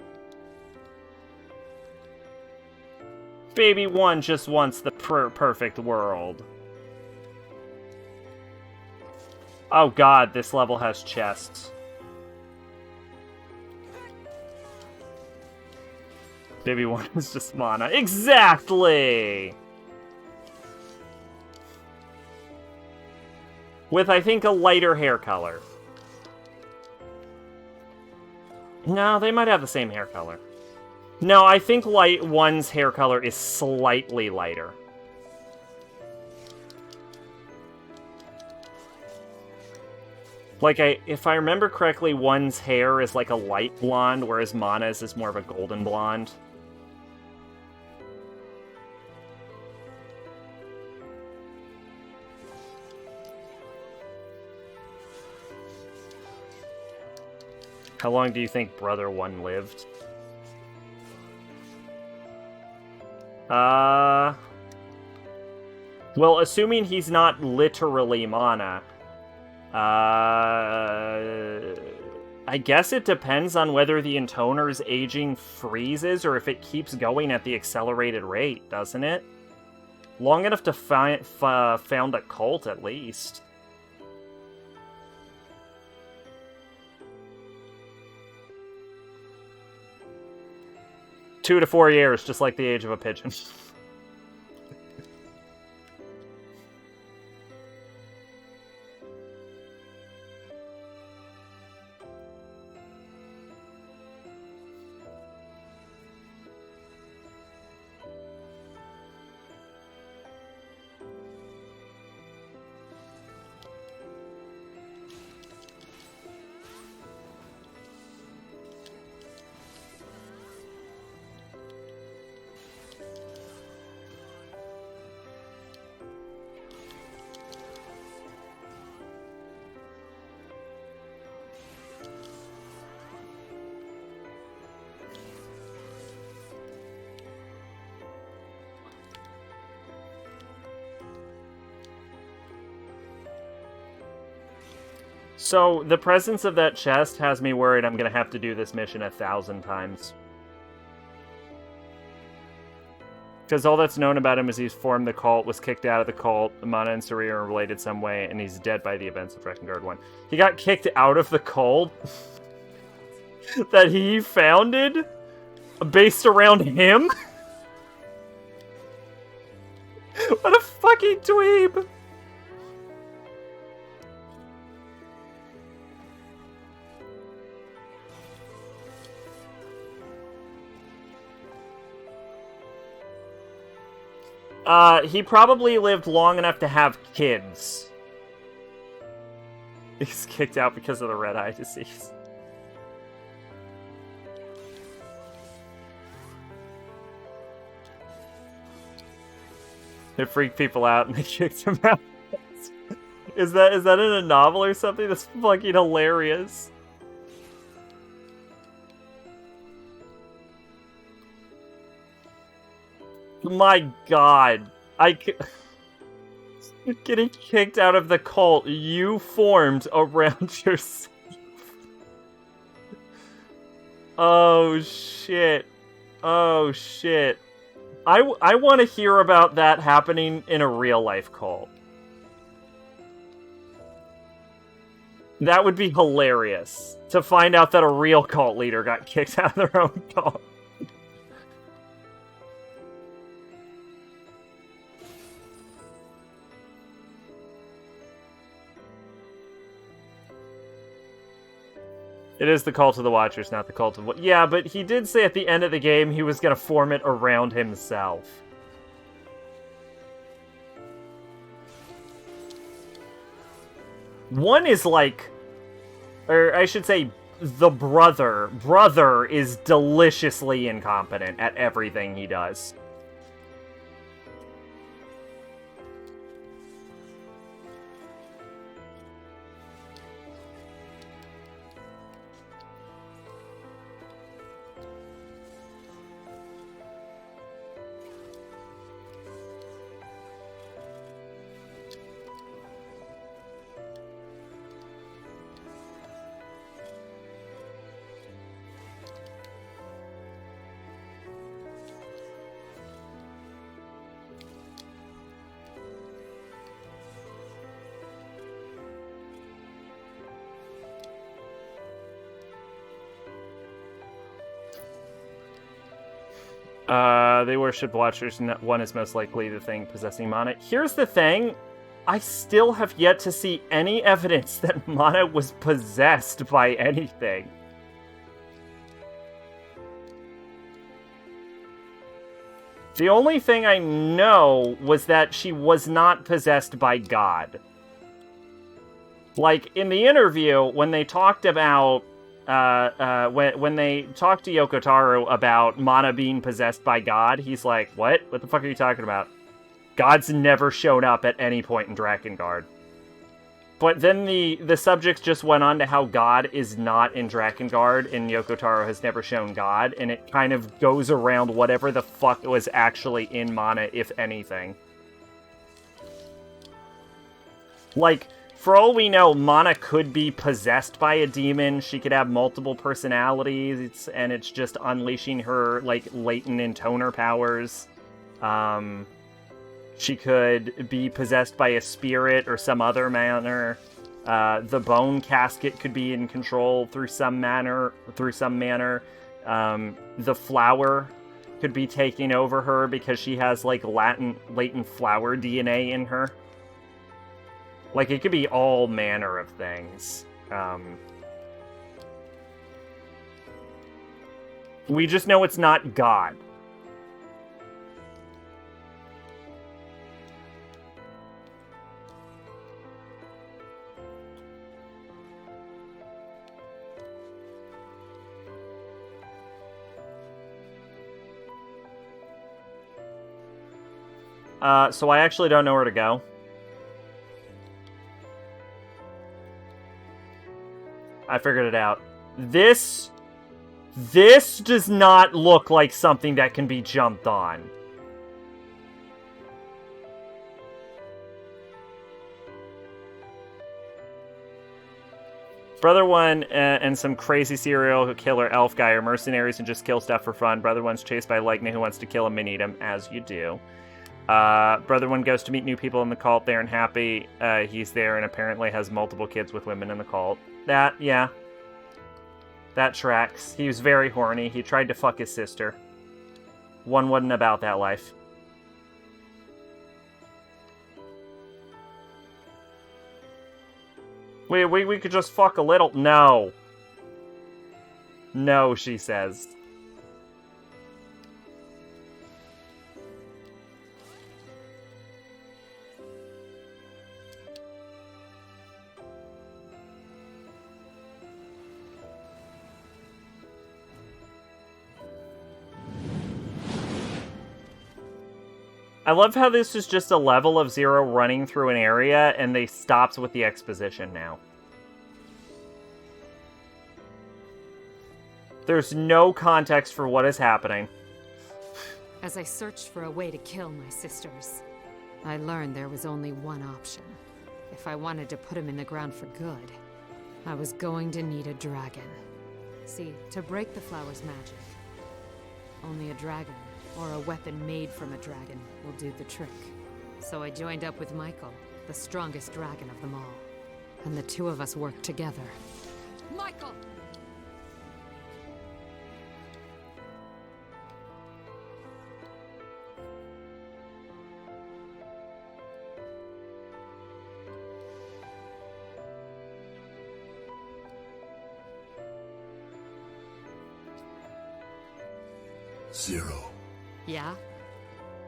Baby 1 just wants the perfect world. Oh god, this level has chests. Baby 1 is just mana. Exactly! With, I think, a lighter hair color. No, they might have the same hair color. No, I think light 1's hair color is slightly lighter. Like, if I remember correctly, 1's hair is like a light blonde, whereas Mana's is more of a golden blonde. How long do you think Brother 1 lived? Well, assuming he's not literally mana, I guess it depends on whether the intoner's aging freezes or if it keeps going at the accelerated rate, doesn't it? Long enough to found a cult, at least. Two to 4 years, just like the age of a pigeon. So, the presence of that chest has me worried I'm gonna have to do this mission 1,000 times. Because all that's known about him is he's formed the cult, was kicked out of the cult, Mana and Saria are related some way, and he's dead by the events of Drakengard 1. He got kicked out of the cult that he founded based around him? What a fucking dweeb! He probably lived long enough to have kids. He's kicked out because of the red eye disease. It freaked people out and they kicked him out. Is that in a novel or something? That's fucking hilarious. My god. Getting kicked out of the cult you formed around yourself. Oh shit. Oh shit. I want to hear about that happening in a real life cult. That would be hilarious. To find out that a real cult leader got kicked out of their own cult. It is the Cult of the Watchers, not the Cult of... Yeah, but he did say at the end of the game he was going to form it around himself. One is like... Or I should say, the brother. Brother is deliciously incompetent at everything he does. They worship Watchers, and one is most likely the thing possessing Mana. Here's the thing. I still have yet to see any evidence that Mana was possessed by anything. The only thing I know was that she was not possessed by God. Like, in the interview, when they talked about... when they talked to Yoko Taro about Mana being possessed by God, he's like, what? What the fuck are you talking about? God's never shown up at any point in Drakengard. But then the subjects just went on to how God is not in Drakengard, and Yoko Taro has never shown God, and it kind of goes around whatever the fuck was actually in Mana, if anything. Like, for all we know, Mana could be possessed by a demon, she could have multiple personalities, and it's just unleashing her, like, latent intoner powers. She could be possessed by a spirit or some other manner. The bone casket could be in control through some manner. The flower could be taking over her because she has like latent flower DNA in her. Like it could be all manner of things. We just know it's not God. So I actually don't know where to go. I figured it out. This does not look like something that can be jumped on. Brother One and some crazy serial killer elf guy are mercenaries and just kill stuff for fun. Brother One's chased by Legna who wants to kill him and eat him, as you do. Brother One goes to meet new people in the cult. They aren't happy. He's there and apparently has multiple kids with women in the cult. Yeah. That tracks. He was very horny. He tried to fuck his sister. One wasn't about that life. We could just fuck a little. No. No, she says. I love how this is just a level of Zero running through an area, and they stopped with the exposition now. There's no context for what is happening. As I searched for a way to kill my sisters, I learned there was only one option. If I wanted to put him in the ground for good, I was going to need a dragon. See, to break the flower's magic, only a dragon or a weapon made from a dragon will do the trick. So I joined up with Michael, the strongest dragon of them all. And the two of us worked together. Michael! Zero. Yeah?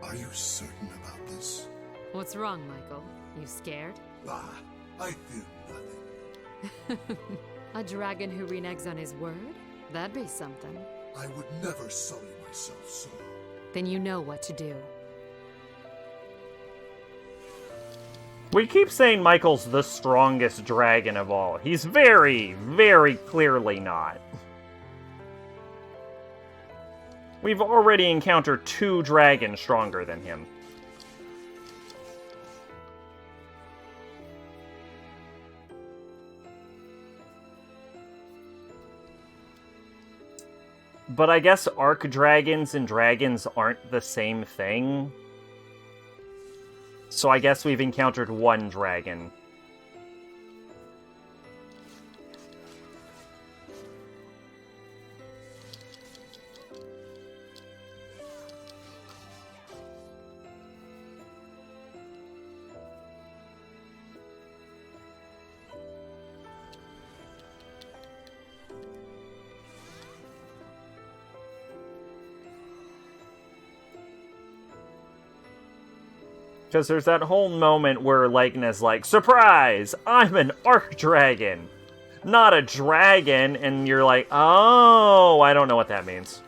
Are you certain about this? What's wrong, Michael? You scared? Ah, I feel nothing. A dragon who reneges on his word? That'd be something. I would never sully myself so. Then you know what to do. We keep saying Michael's the strongest dragon of all. He's very, very clearly not. We've already encountered 2 dragons stronger than him. But I guess arc dragons and dragons aren't the same thing. So I guess we've encountered 1 dragon. Because there's that whole moment where Legna's like, surprise! I'm an Archdragon! Not a dragon! And you're like, oh, I don't know what that means.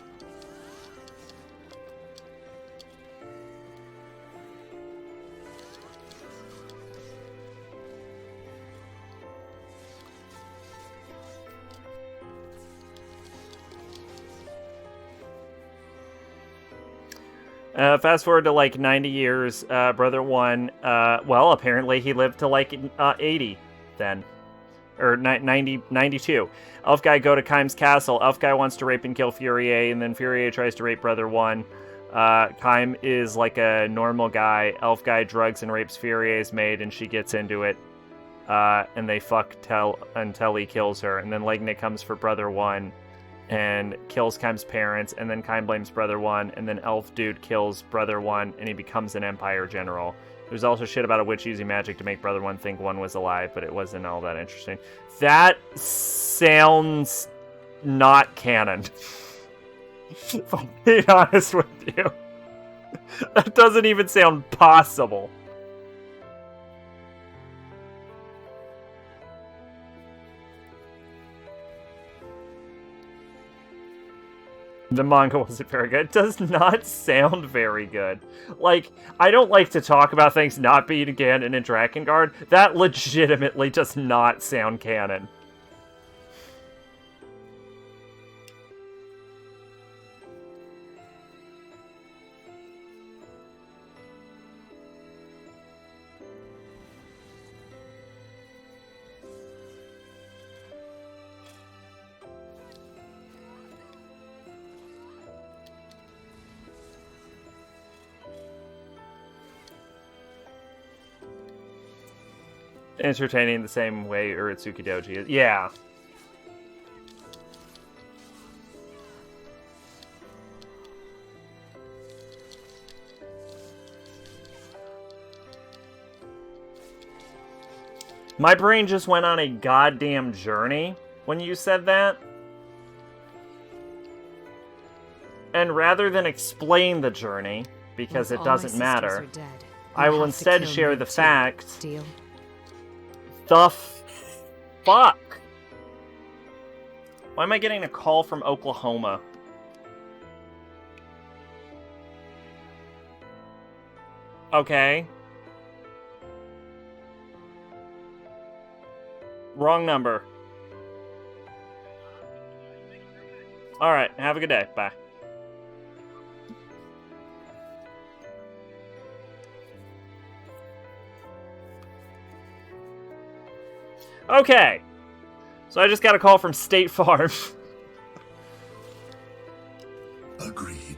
Fast forward to like 90 years, Brother One, well, apparently he lived to like 80 then. Or 92. Elf guy go to Kaim's castle. Elf guy wants to rape and kill Furier, and then Furier tries to rape Brother One. Kaim is like a normal guy. Elf guy drugs and rapes Furier's maid, and she gets into it. And they fuck until he kills her. And then Legnet comes for Brother One and kills Kaim's parents, and then Kaim blames Brother One, and then Elf Dude kills Brother One, and he becomes an Empire General. There's also shit about a witch using magic to make Brother One think One was alive, but it wasn't all that interesting. That sounds not canon. If I'm being honest with you. That doesn't even sound possible. The manga wasn't very good. It does not sound very good. Like, I don't like to talk about things not being canon in Drakengard. That legitimately does not sound canon. Entertaining the same way Uritsuki Doji is. Yeah. My brain just went on a goddamn journey when you said that. And rather than explain the journey, because it doesn't matter, I will instead share the fact. Deal? The fuck? Why am I getting a call from Oklahoma? Okay. Wrong number. Alright, have a good day. Bye. Okay. So I just got a call from State Farm. Agreed.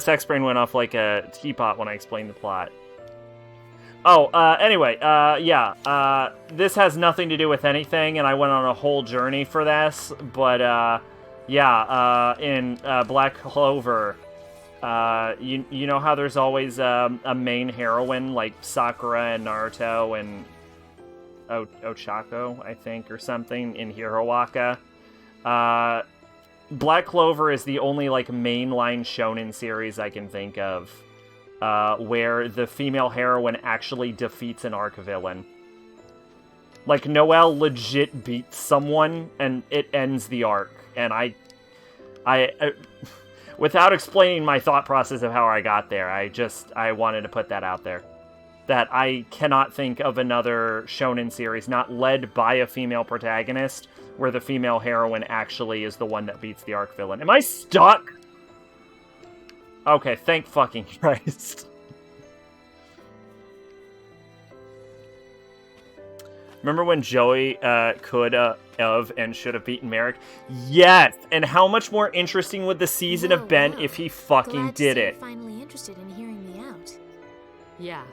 Sex brain went off like a teapot when I explained the plot. Oh, anyway, yeah, this has nothing to do with anything, and I went on a whole journey for this, but, yeah, in Black Clover, you know how there's always a main heroine, like Sakura and Naruto and Ochako, I think, or something, in Hiroaka? Black Clover is the only, like, mainline shonen series I can think of where the female heroine actually defeats an arc villain. Like, Noelle legit beats someone, and it ends the arc. And I without explaining my thought process of how I got there, I wanted to put that out there. That I cannot think of another shonen series not led by a female protagonist where the female heroine actually is the one that beats the arc villain. Am I stuck? Okay, thank fucking Christ. Remember when Joey could have and should have beaten Merrick? Yes! And how much more interesting would the season have been if he fucking Glad did to see it? you're finally interested in hearing me out. Yeah.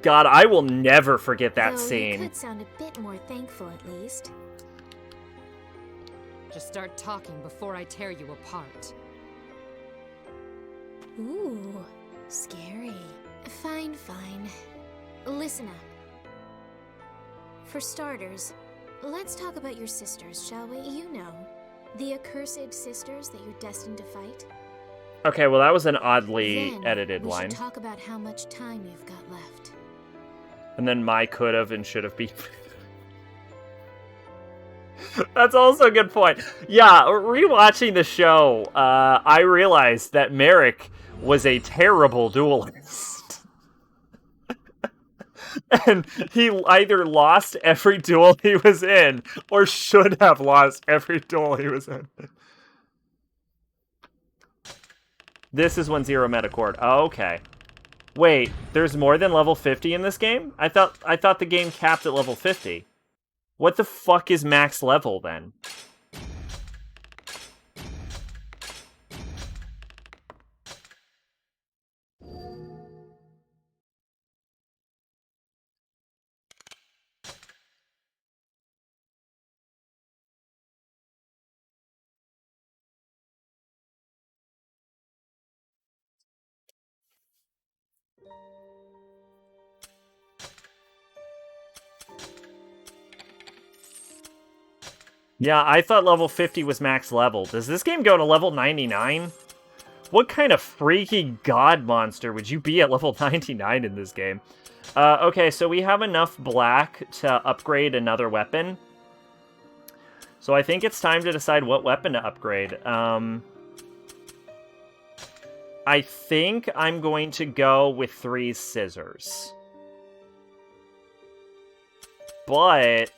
God, I will never forget that Though scene. You could sound a bit more thankful, at least. Just start talking before I tear you apart. Ooh, scary. Fine, fine. Listen up. For starters, let's talk about your sisters, shall we? You know, the accursed sisters that you're destined to fight. Okay, well that was an oddly Then edited we line. should talk about how much time you've got left. And then my could have and should have been. That's also a good point. Yeah, rewatching the show, I realized that Merrick was a terrible duelist. And he either lost every duel he was in, or should have lost every duel he was in. This is when Zero met a chord. Oh, okay. Wait, there's more than level 50 in this game? I thought the game capped at level 50. What the fuck is max level, then? Yeah, I thought level 50 was max level. Does this game go to level 99? What kind of freaky god monster would you be at level 99 in this game? Okay, so we have enough black to upgrade another weapon. So I think it's time to decide what weapon to upgrade. I think I'm going to go with 3 scissors. But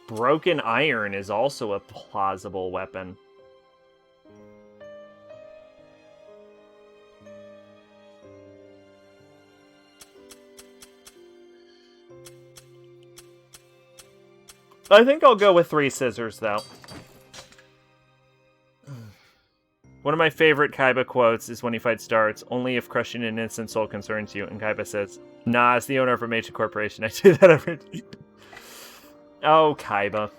broken iron is also a plausible weapon. I think I'll go with 3 scissors, though. One of my favorite Kaiba quotes is when he fights Darts, only if crushing an innocent soul concerns you. And Kaiba says, nah, as the owner of a major corporation, I do that every day. Oh, Kaiba.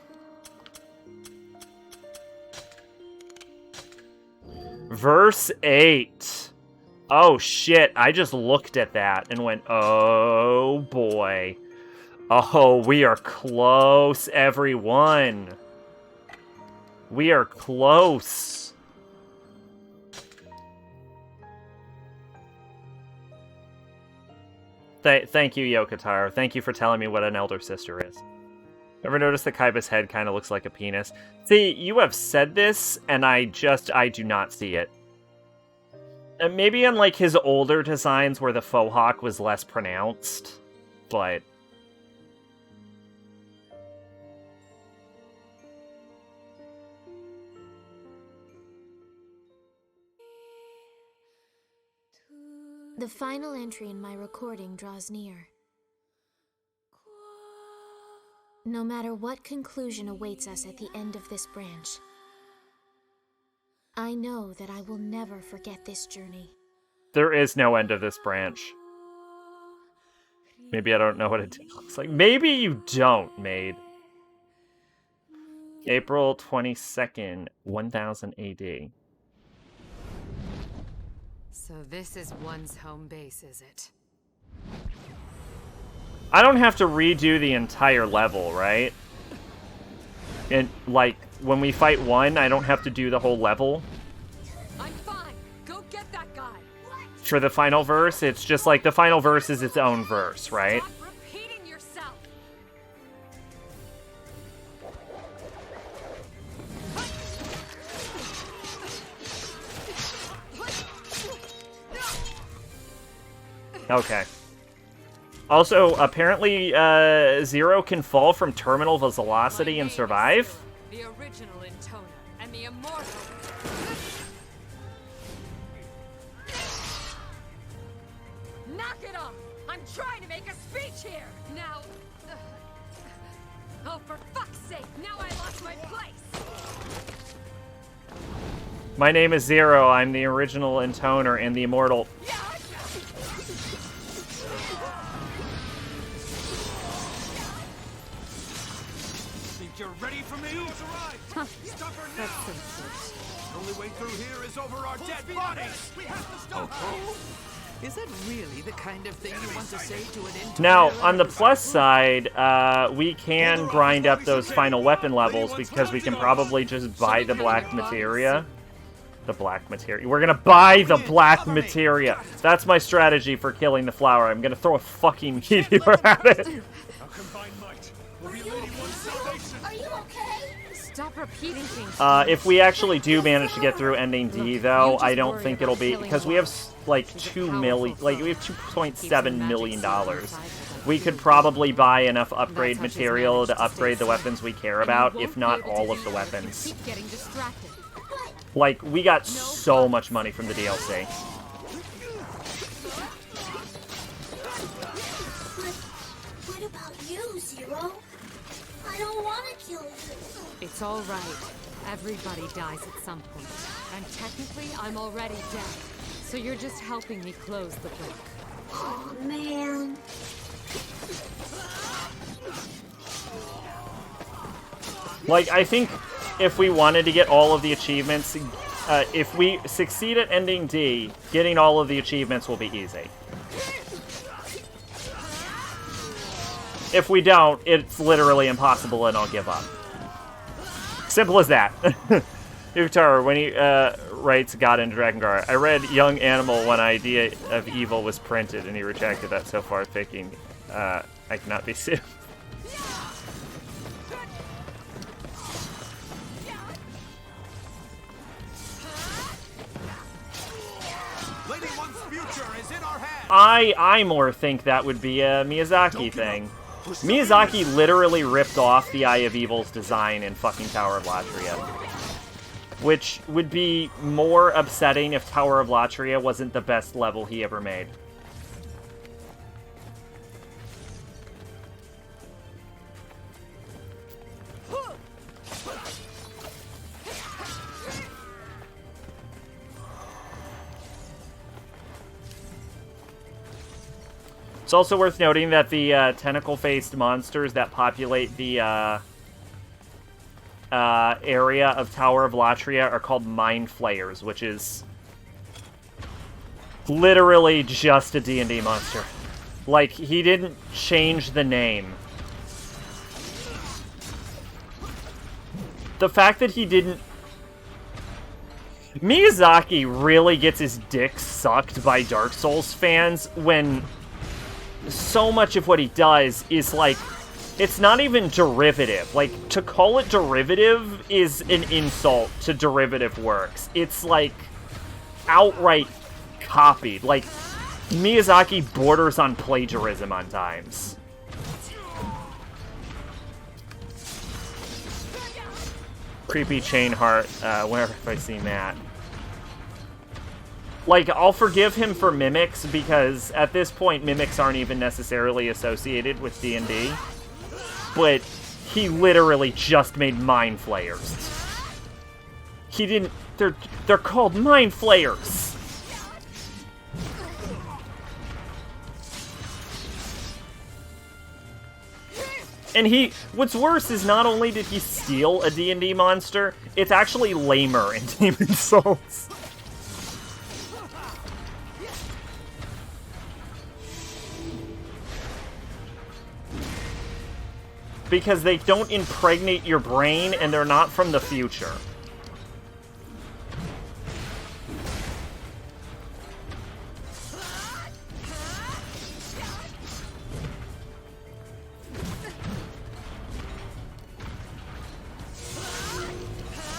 Verse 8. Oh, shit. I just looked at that and went, oh, boy. Oh, we are close, everyone. We are close. Thank you, Yokotaro. Thank you for telling me what an elder sister is. Ever notice that Kaiba's head kind of looks like a penis? See, you have said this, and I do not see it. And maybe unlike his older designs where the faux hawk was less pronounced, but... The final entry in my recording draws near. No matter what conclusion awaits us at the end of this branch, I know that I will never forget this journey. There is no end of this branch. Maybe I don't know what it looks like. Maybe you don't, Maid. April 22nd, 1000 AD. So this is one's home base, is it? I don't have to redo the entire level, right? And, like, when we fight one, I don't have to do the whole level. I'm fine. Go get that guy. For the final verse, it's just like the final verse is its own verse, right? Stop repeating yourself. Okay. Also, apparently, Zero can fall from terminal velocity and survive. The original Intoner and the immortal. Knock it off! I'm trying to make a speech here. Now, oh, for fuck's sake! Now I lost my place. My name is Zero. I'm the original Intoner and the immortal. You're ready for me? Huh. Stop her That's now! so cute. The only way through here is over our dead bodies! We have to stop her! Is that really the kind of thing you want to say to an intern? Now, on the plus side, we can grind up those final weapon levels because we can probably just buy the black materia. The black materia. We're gonna buy the black materia. That's my strategy for killing the flower. I'm gonna throw a fucking meteor at it. Are you okay? Stop repeating things. If we actually do manage to get through ending D, though, I don't think it'll be, because we have like we have $2.7 million. We could probably buy enough upgrade material to upgrade the weapons we care about, if not all of the weapons. Like, we got so much money from the DLC. What about you, Zero? I don't want to kill you. It's all right. Everybody dies at some point. And technically, I'm already dead. So you're just helping me close the book. Oh, man. Like, I think if we wanted to get all of the achievements, if we succeed at ending D, getting all of the achievements will be easy. If we don't, it's literally impossible and I'll give up. Simple as that. Uktar, when he writes God in Drakengard, I read Young Animal when Idea of Evil was printed and he rejected that so far, thinking I cannot be sued. I more think that would be a Miyazaki thing. Miyazaki literally ripped off the Eye of Evil's design in fucking Tower of Latria. Which would be more upsetting if Tower of Latria wasn't the best level he ever made. It's also worth noting that the tentacle-faced monsters that populate the area of Tower of Latria are called Mind Flayers, which is literally just a D&D monster. Like, he didn't change the name. The fact that he didn't... Miyazaki really gets his dick sucked by Dark Souls fans when so much of what he does is, like, it's not even derivative. Like, to call it derivative is an insult to derivative works. It's, like, outright copied. Like, Miyazaki borders on plagiarism on times. Creepy chain heart, whenever have I seen that? Like, I'll forgive him for mimics, because at this point, mimics aren't even necessarily associated with D&D. But he literally just made Mind Flayers. He didn't... They're called Mind Flayers! And what's worse is not only did he steal a D&D monster, it's actually lamer in Demon's Souls. Because they don't impregnate your brain, and they're not from the future.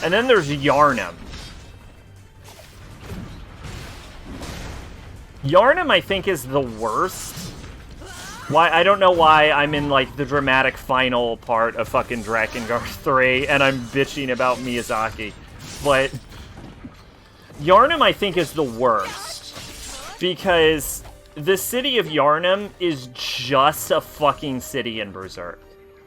And then there's Yharnam. Yharnam, I think, is the worst. Why? I don't know why I'm in, like, the dramatic final part of fucking Drakengard 3, and I'm bitching about Miyazaki. But Yharnam, I think, is the worst. Because the city of Yharnam is just a fucking city in Berserk.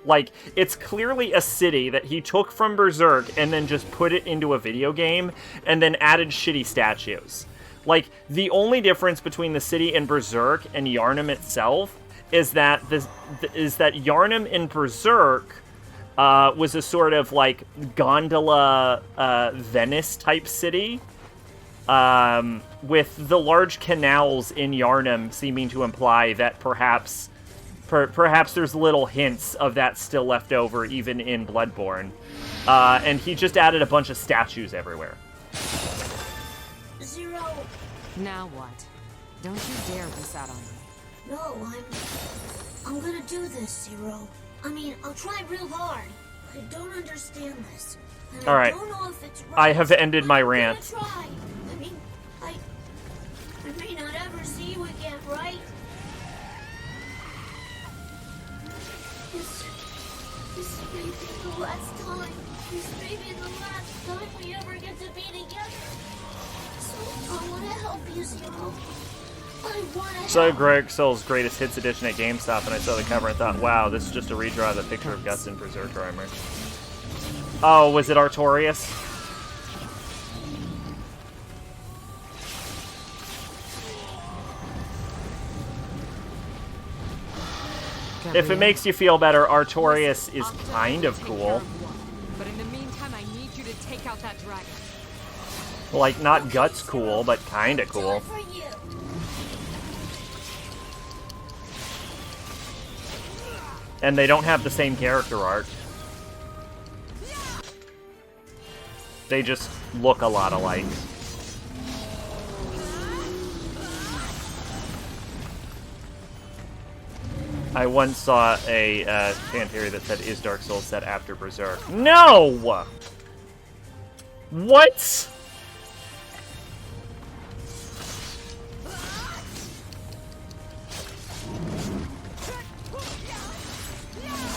Like, it's clearly a city that he took from Berserk and then just put it into a video game, and then added shitty statues. Like, the only difference between the city in Berserk and Yharnam itself is that Yharnam in Berserk was a sort of, like, gondola Venice type city, with the large canals in Yharnam seeming to imply that perhaps there's little hints of that still left over even in Bloodborne. And he just added a bunch of statues everywhere. Zero. Now what? Don't you dare be sat on me. No, I'm gonna do this, Zero. I mean, I'll try real hard. I don't understand this. And All right. I don't know if it's right. I have ended my I'm rant. gonna try. I mean, I may not ever see you again, right? This may be the last time. This may be the last time we ever get to be together. So I want to help you, Zero. I want to So help. Greg Soul's Greatest Hits Edition at GameStop, and I saw the cover and thought, wow, this is just a redraw of the picture of Guts in Berserker armor. Oh, was it Artorias? If it makes you feel better, Artorias is kind of cool. But in the meantime, I need you to take out that dragon. Like, not Guts cool, but kind of cool. For you. And they don't have the same character art. They just look a lot alike. I once saw a fan theory that said, is Dark Souls set after Berserk? No! What?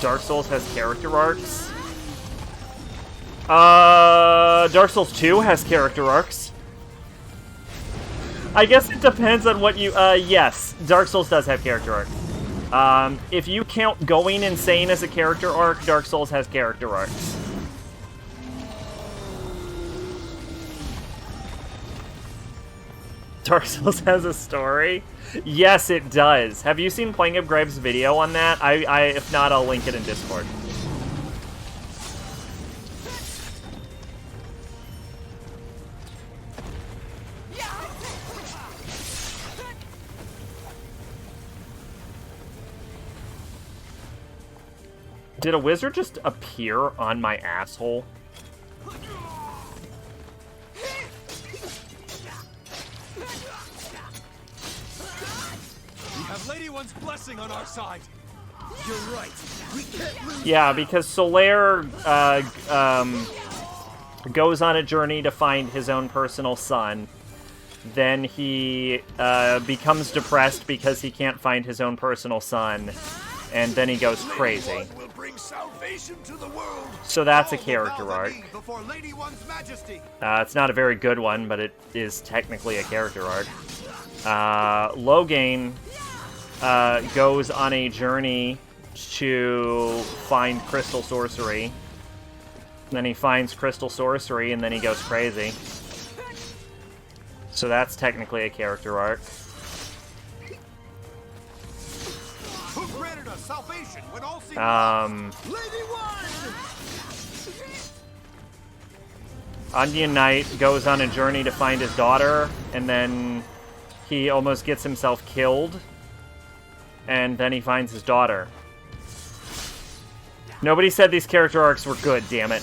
Dark Souls has character arcs? Dark Souls 2 has character arcs. I guess it depends on what you, yes, Dark Souls does have character arcs. If you count going insane as a character arc, Dark Souls has character arcs. Dark Souls has a story? Yes, it does. Have you seen Playing of Graves' video on that? If not, I'll link it in Discord. Did a wizard just appear on my asshole? We have Lady One's blessing on our side. You're right. We can't lose. Yeah, because Solaire goes on a journey to find his own personal son. Then he becomes depressed because he can't find his own personal son. And then he goes crazy. So that's a character arc. It's not a very good one, but it is technically a character arc. Logain goes on a journey to find Crystal Sorcery. Then he finds Crystal Sorcery, and then he goes crazy. So that's technically a character arc. Onion Knight goes on a journey to find his daughter, and then he almost gets himself killed, and then he finds his daughter. Nobody said these character arcs were good, damn it.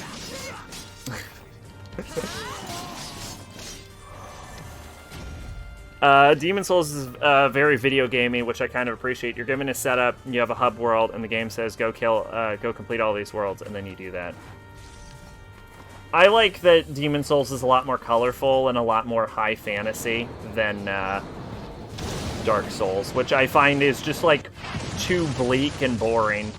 Demon Souls is very video gamey, which I kind of appreciate. You're given a setup, you have a hub world, and the game says go complete all these worlds, and then you do that. I like that Demon Souls is a lot more colorful and a lot more high fantasy than Dark Souls, which I find is just like too bleak and boring.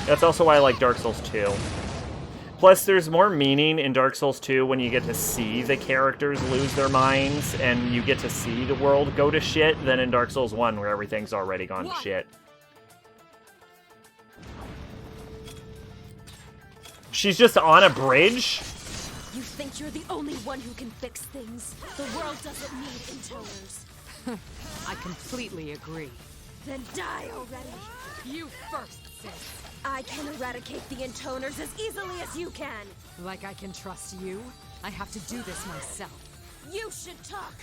That's also why I like Dark Souls 2. Plus, there's more meaning in Dark Souls 2 when you get to see the characters lose their minds and you get to see the world go to shit than in Dark Souls 1 where everything's already gone to shit. She's just on a bridge? You think you're the only one who can fix things? The world doesn't need intoners. I completely agree. Then die already. You first, sis. I can eradicate the intoners as easily as you can. Like I can trust you? I have to do this myself. You should talk.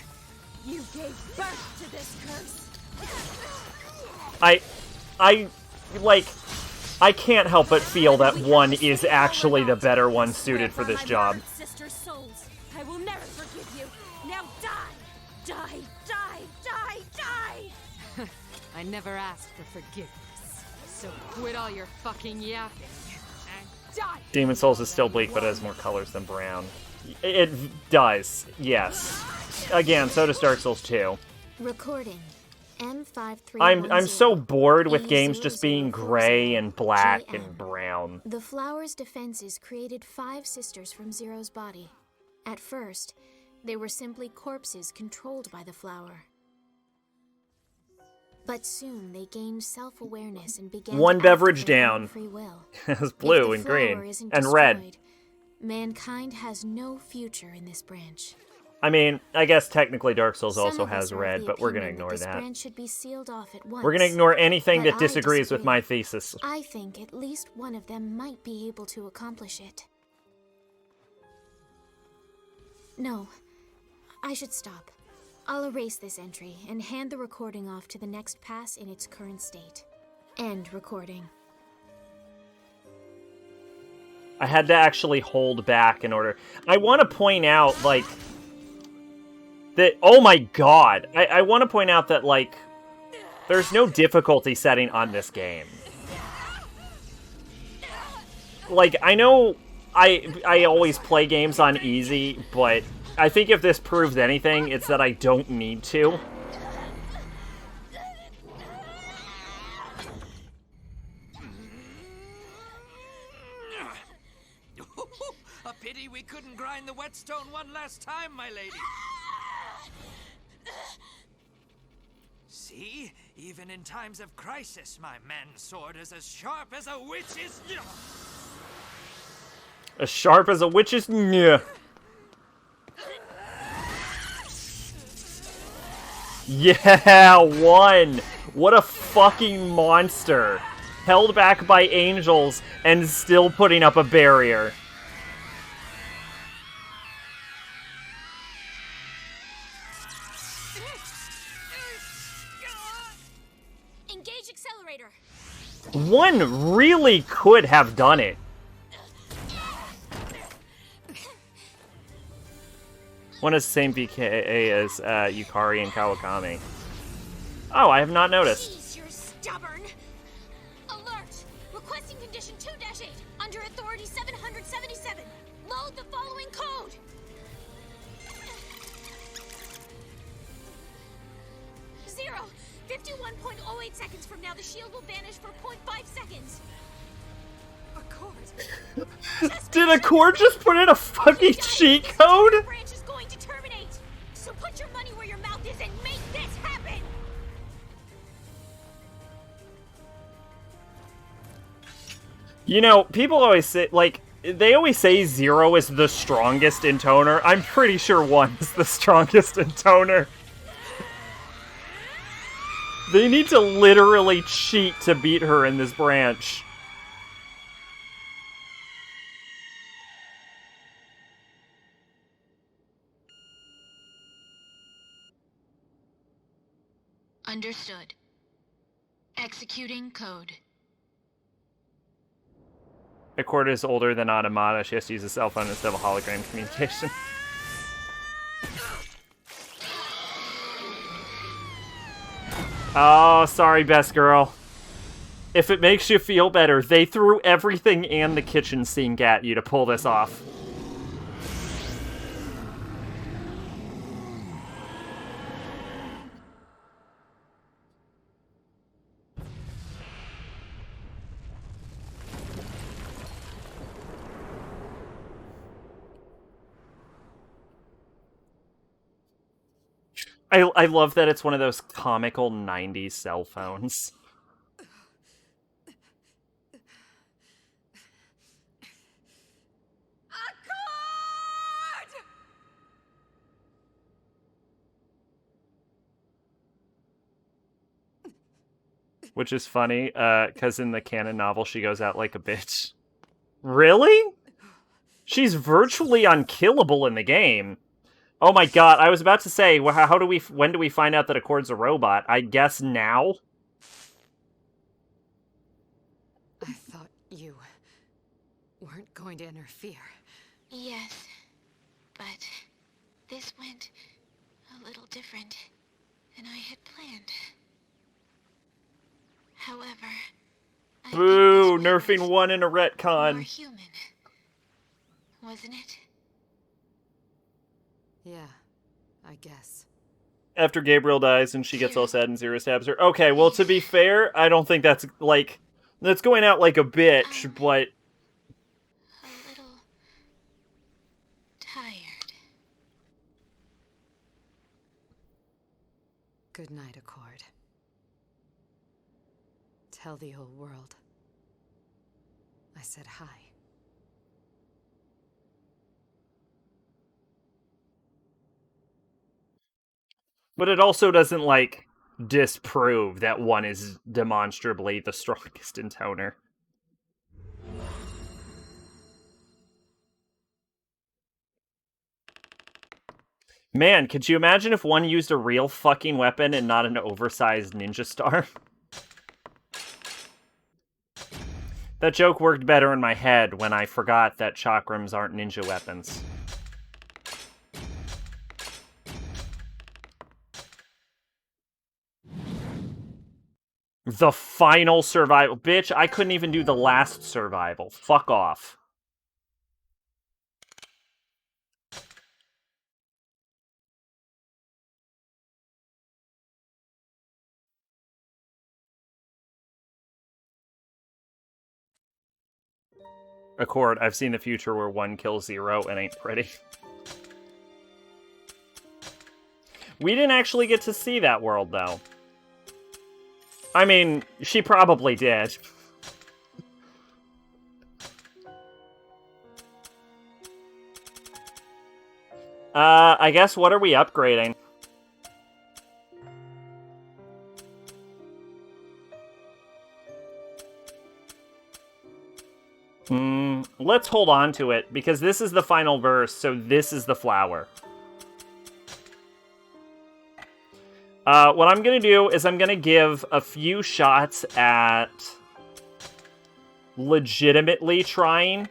You gave birth to this curse. I can't help but feel that one is actually the better one suited for this job. Sister souls, I will never forgive you. Now die! Die, die, die, die! I never asked for forgiveness. So quit all your fucking yapping and die. Demon Souls is still bleak, but has more colors than brown. It does, yes. Again, so does Dark Souls 2. Recording. M5310. I'm so bored with games just being gray and black and brown. The flower's defenses created 5 sisters from Zero's body. At first, they were simply corpses controlled by the flower. But soon they gained self-awareness and began One to beverage act of their own down. free will. It's blue If and the flower green isn't and red. destroyed, mankind has no future in this branch. I mean, I guess technically Dark Souls Some also of us has are of red, the but we're gonna opinion ignore this that. branch should be sealed off at once. We're gonna ignore anything But that I disagrees with disagree. my thesis. I think at least one of them might be able to accomplish it. No, I should stop. I'll erase this entry and hand the recording off to the next pass in its current state. End recording. I had to actually hold back in order. I want to point out, like, that, oh my god, I want to point out that, like, there's no difficulty setting on this game. Like, I know I always play games on easy, but I think if this proves anything, it's that I don't need to. A pity we couldn't grind the whetstone one last time, my lady. See? Even in times of crisis, my man's sword is as sharp as a witch's. As sharp as a witch's. Yeah. Yeah, one. What a fucking monster. Held back by angels and still putting up a barrier. Engage accelerator. One really could have done it. One has the same BKA as Yukari and Kawakami. Oh, I have not noticed. Jeez, you're stubborn. Alert! Requesting condition 2-8 under authority 777. Load the following code. Zero. 51.08 seconds from now, the shield will vanish for 0.5 seconds. Accord. Did Accord just put in a fucking cheat code? The branch is going to terminate. So put your money where your mouth is and make this happen. You know, people always say, like, they always say 0 is the strongest in toner. I'm pretty sure 1 is the strongest in toner. They need to literally cheat to beat her in this branch. Understood. Executing code. Accord is older than Automata. She has to use a cell phone instead of a hologram communication. Oh, sorry, best girl. If it makes you feel better, they threw everything and the kitchen sink at you to pull this off. I love that it's one of those comical 90s cell phones. Which is funny, because in the canon novel she goes out like a bitch. Really? She's virtually unkillable in the game. Oh my god, I was about to say, when do we find out that Accord's a robot? I guess now? I thought you weren't going to interfere. Yes, but this went a little different than I had planned. However, Boo! Nerfing one in a More retcon. human, wasn't it? Yeah, I guess. After Gabriel dies and she gets all sad and Zero stabs her. Okay, well, to be fair, I don't think that's, like... That's going out like a bitch, but... A little tired. Good night, Accord. Tell the whole world I said hi. But it also doesn't, like, disprove that one is demonstrably the strongest in Toner. Man, could you imagine if one used a real fucking weapon and not an oversized ninja star? That joke worked better in my head when I forgot that chakrams aren't ninja weapons. The final survival. Bitch, I couldn't even do the last survival. Fuck off. Accord, I've seen the future where one kills zero and ain't pretty. We didn't actually get to see that world, though. I mean, she probably did. I guess, what are we upgrading? Let's hold on to it, because this is the final verse, so this is the flower. What I'm gonna do is I'm gonna give a few shots at legitimately trying,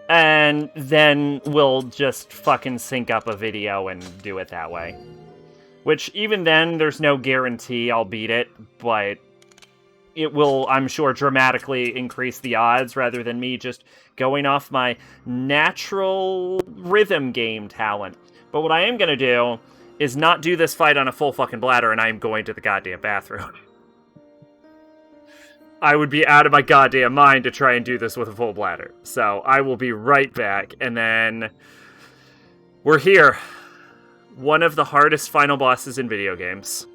and then we'll just fucking sync up a video and do it that way. Which, even then, there's no guarantee I'll beat it, but it will, I'm sure, dramatically increase the odds rather than me just going off my natural rhythm game talent. But what I am gonna do is not do this fight on a full fucking bladder, and I am going to the goddamn bathroom. I would be out of my goddamn mind to try and do this with a full bladder. So I will be right back, and then we're here. One of the hardest final bosses in video games.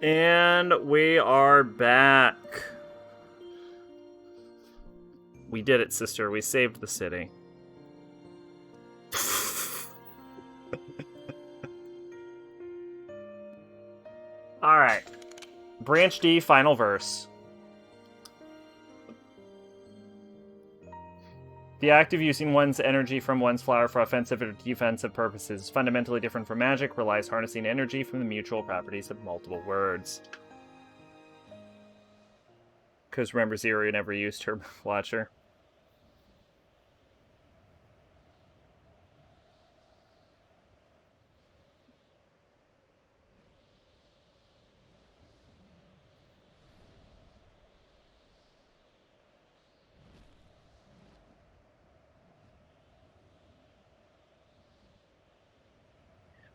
And we are back. We did it, sister. We saved the city. Alright. Branch D, final verse. The act of using one's energy from one's flower for offensive or defensive purposes is fundamentally different from magic, relies harnessing energy from the mutual properties of multiple words. Because remember, Zero never used Turbo Watcher.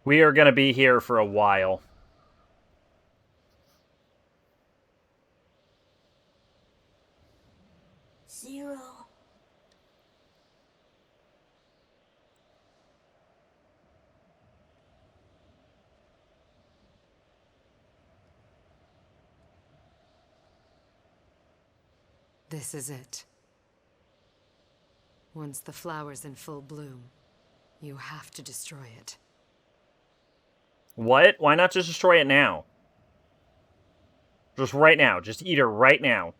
We are going to be here for a while. Zero. This is it. Once the flower's in full bloom, you have to destroy it. What? Why not just destroy it now? Just right now. Just eat her right now.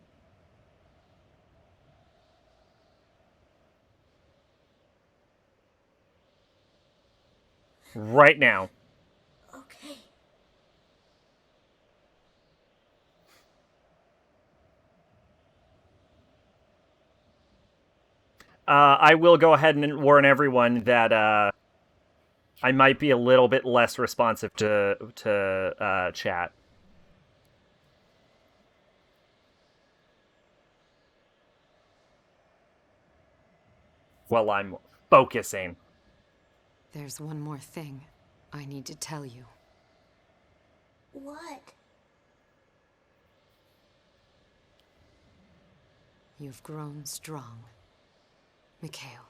Right now. Okay. I will go ahead and warn everyone that I might be a little bit less responsive to chat. While I'm focusing. There's one more thing I need to tell you. What? You've grown strong, Mikhail.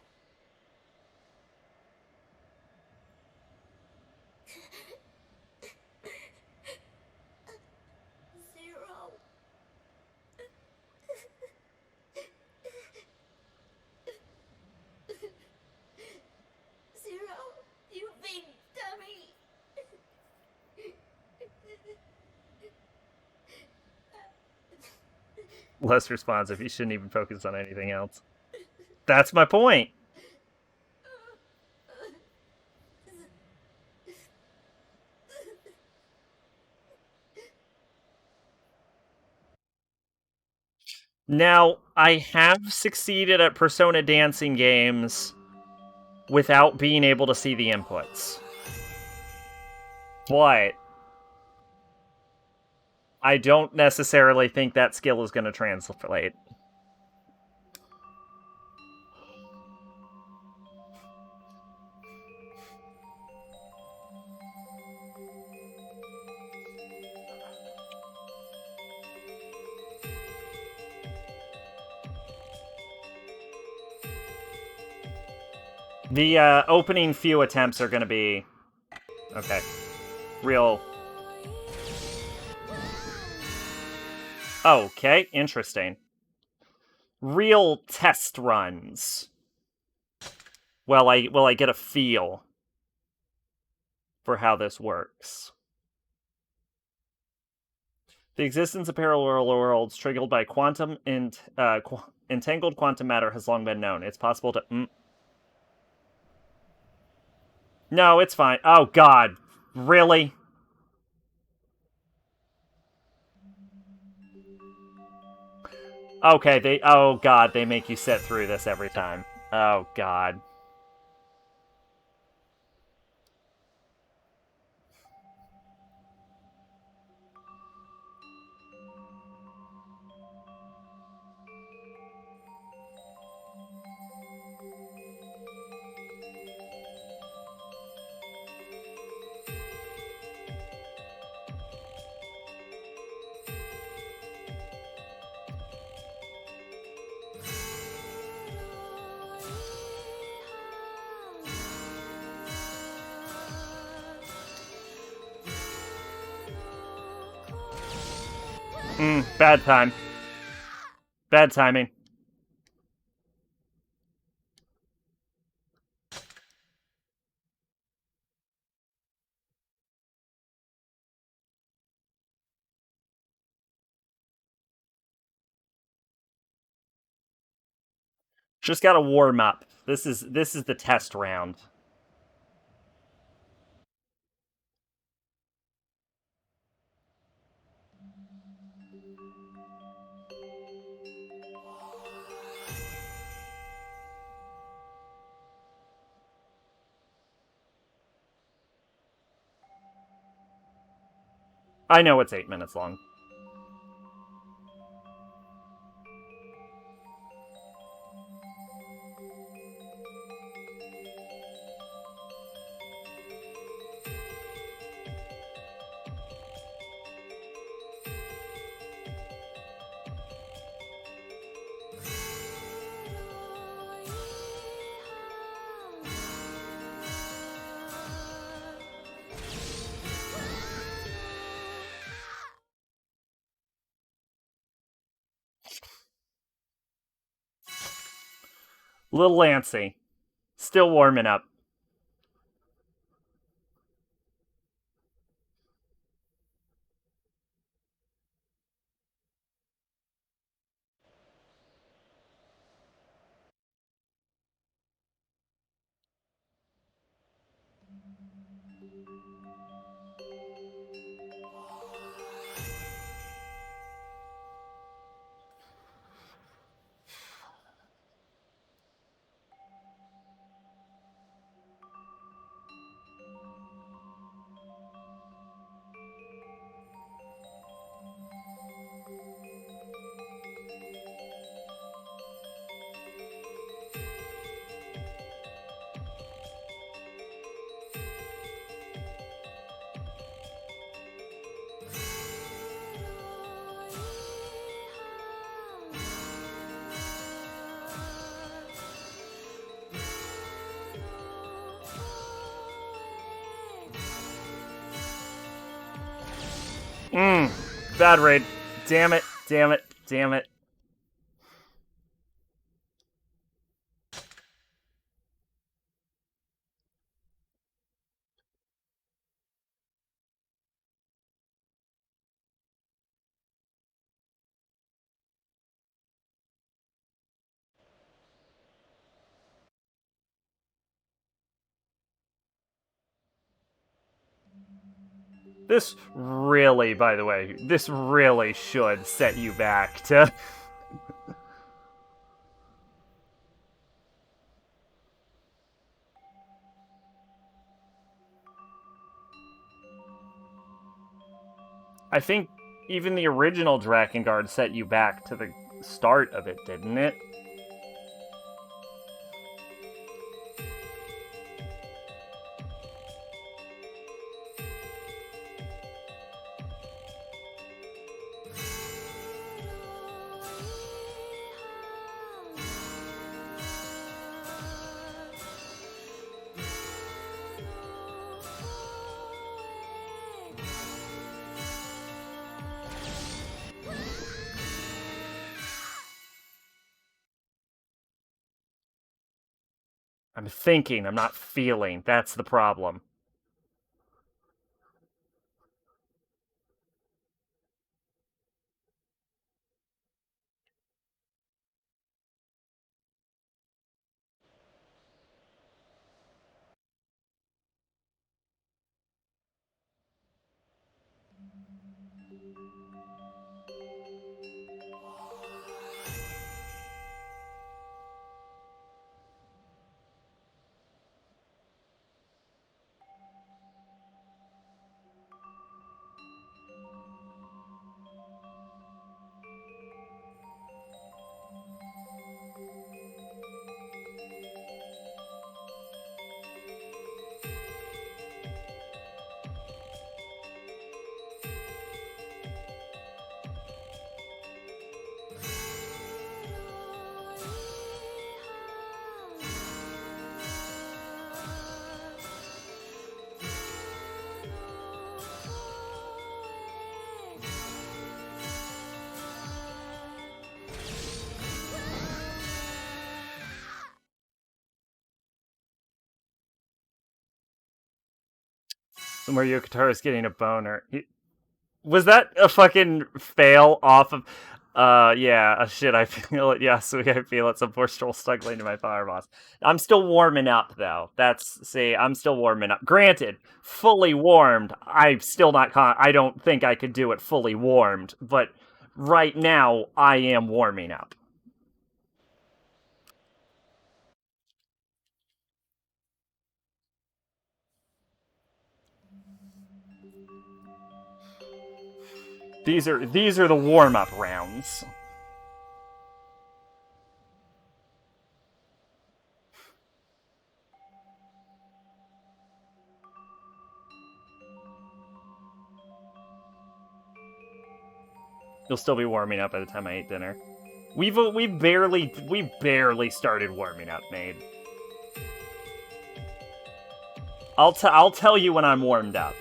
Zero. Zero, you big dummy. Less responsive. You shouldn't even focus on anything else. That's my point. Now, I have succeeded at Persona dancing games without being able to see the inputs. But I don't necessarily think that skill is going to translate. The opening few attempts are going to be... Okay. Real... Okay, interesting. Real test runs. Will I get a feel for how this works? The existence of parallel worlds triggered by quantum and entangled quantum matter has long been known. It's possible to... No, it's fine. Oh, God. Really? Okay, they... Oh, God, they make you sit through this every time. Oh, God. Bad time. Bad timing. Just gotta warm up. This is the test round. I know it's 8 minutes long. Little Lancy. Still warming up. Bad raid. Damn it, damn it, damn it. This really, by the way, this really should set you back to... I think even the original Drakengard set you back to the start of it, didn't it? I'm thinking, I'm not feeling. That's the problem. Where Yokotaro is getting a boner. Was that a fucking fail off of... Yeah, shit, I feel it. Yeah, sweet, I feel it. Some poor stroll snuggling to my power boss. I'm still warming up, though. I'm still warming up. Granted, fully warmed, I'm still not I don't think I could do it fully warmed, but right now, I am warming up. These are the warm-up rounds. You'll still be warming up by the time I eat dinner. We barely started warming up, Maid. I'll tell you when I'm warmed up.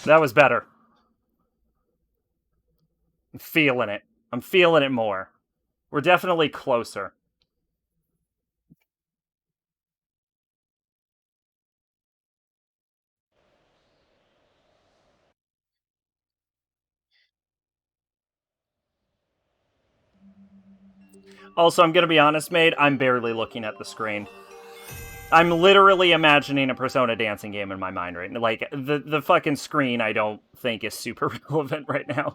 That was better. I'm feeling it. I'm feeling it more. We're definitely closer. Also, I'm gonna be honest, Maid, I'm barely looking at the screen. I'm literally imagining a Persona dancing game in my mind right now. Like, the fucking screen I don't think is super relevant right now.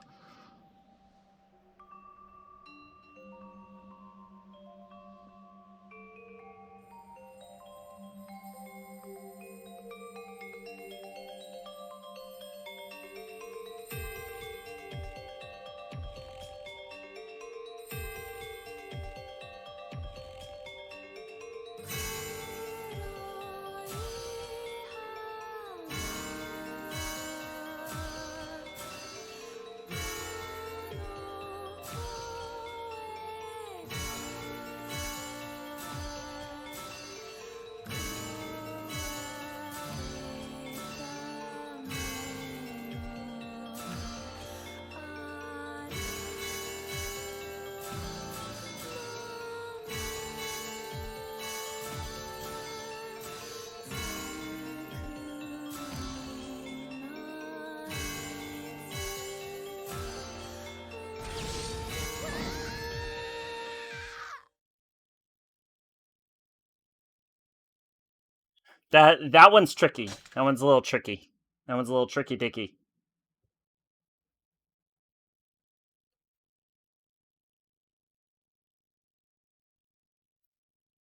That one's tricky. That one's a little tricky. That one's a little tricky dicky.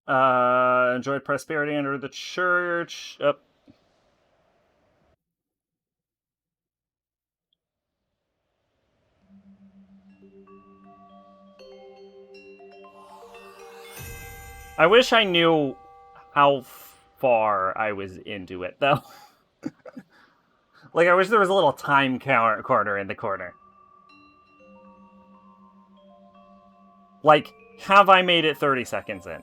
Enjoyed prosperity under the church. Oh. I wish I knew how far I was into it, though. Like, I wish there was a little time corner in the corner. Like, have I made it 30 seconds in?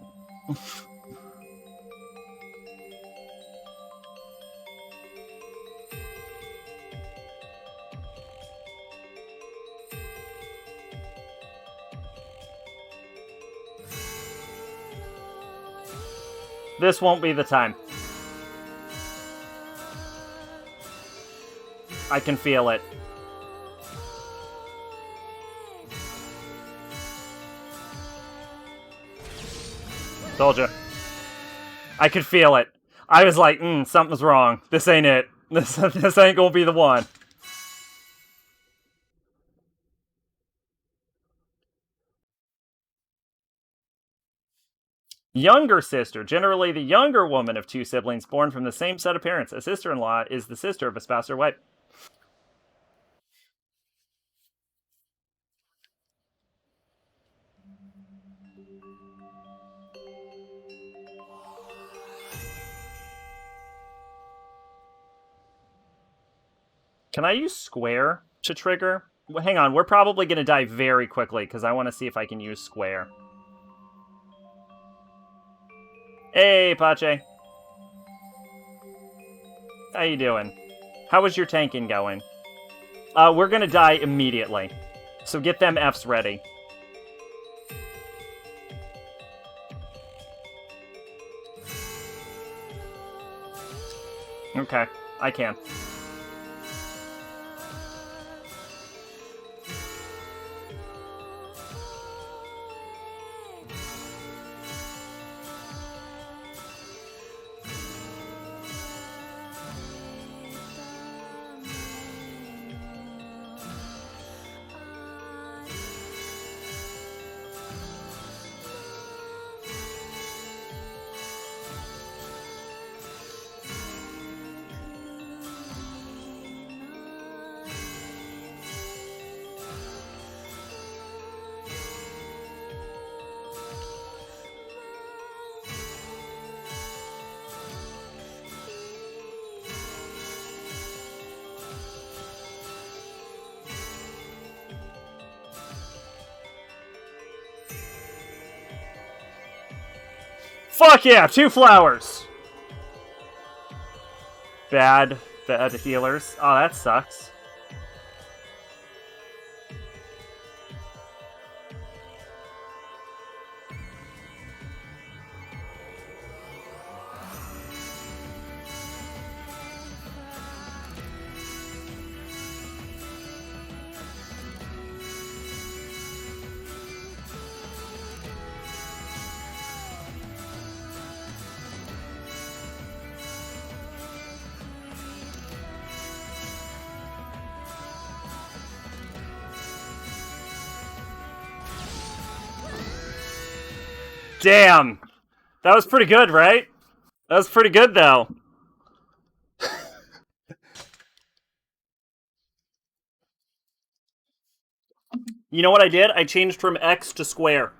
This won't be the time. I can feel it. Told you. I could feel it. I was like, something's wrong. This ain't it. This ain't gonna be the one. Younger sister, generally the younger woman of two siblings born from the same set of parents. A sister-in-law is the sister of a spouse or wife. Can I use square to trigger? Well, hang on, we're probably going to die very quickly because I want to see if I can use square. Hey, Pache. How you doing? How is your tanking going? We're going to die immediately. So get them Fs ready. Okay, I can. Fuck yeah, 2 flowers! Bad healers. Oh, that sucks. Damn! That was pretty good, right? That was pretty good, though. You know what I did? I changed from X to square.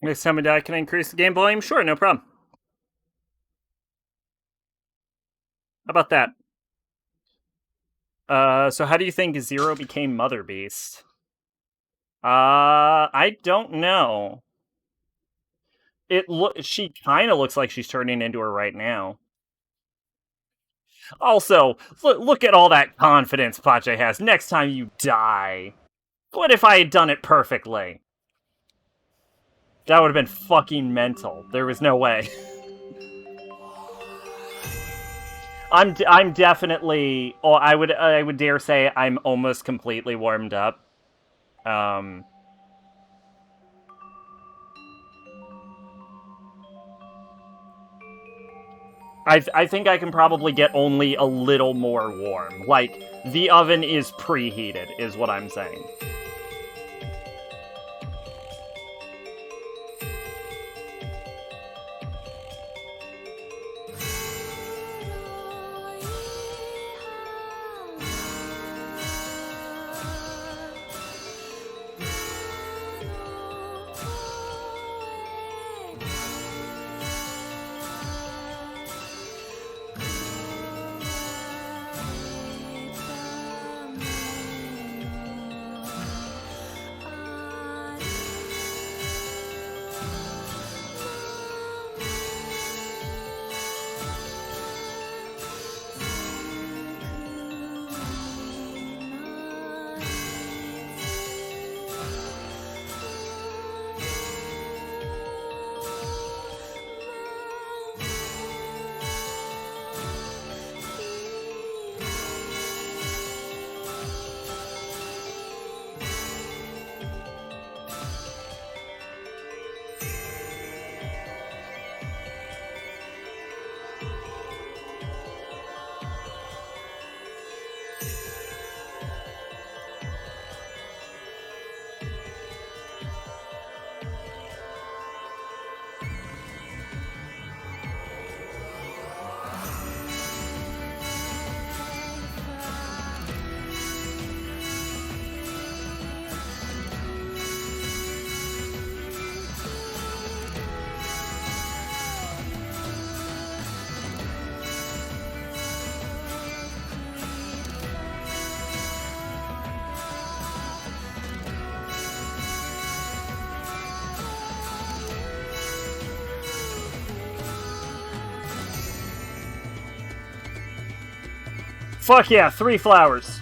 Next time I die, can I increase the game volume? Sure, no problem. How about that? So how do you think Zero became Mother Beast? I don't know. She kind of looks like she's turning into her right now. Also, look at all that confidence Pache has. Next time you die. What if I had done it perfectly? That would have been fucking mental. There was no way. I'm definitely. Oh, I would dare say I'm almost completely warmed up. I think I can probably get only a little more warm. Like, the oven is preheated, is what I'm saying. Fuck yeah, 3 flowers.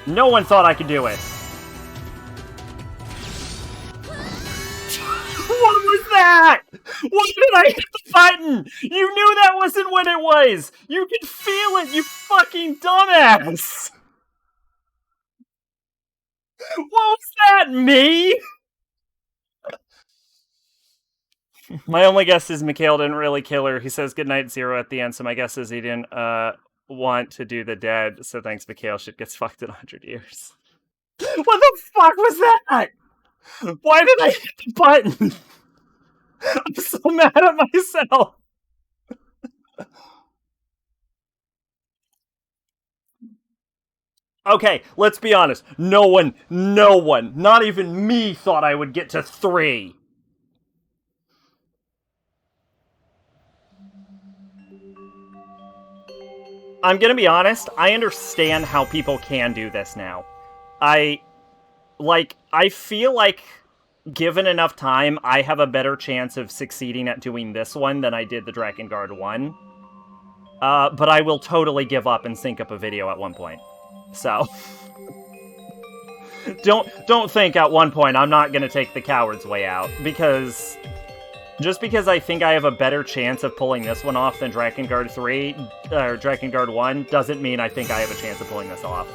No one thought I could do it. What was that? Why did I hit the button? You knew that wasn't what it was. You could feel it, you fucking dumbass. What was that, me? My only guess is Mikhail didn't really kill her. He says goodnight 0 at the end, so my guess is he didn't want to do the dead. So thanks, Mikhail. Shit gets fucked in 100 years. What the fuck was that? Why did I hit the button? I'm so mad at myself. Okay, let's be honest. No one, not even me thought I would get to 3. I'm gonna be honest, I understand how people can do this now. I feel like, given enough time, I have a better chance of succeeding at doing this one than I did the Drakengard one. But I will totally give up and sync up a video at one point. So... don't think at one point I'm not gonna take the coward's way out, because... Just because I think I have a better chance of pulling this one off than Drakengard 3, or Drakengard 1, doesn't mean I think I have a chance of pulling this off.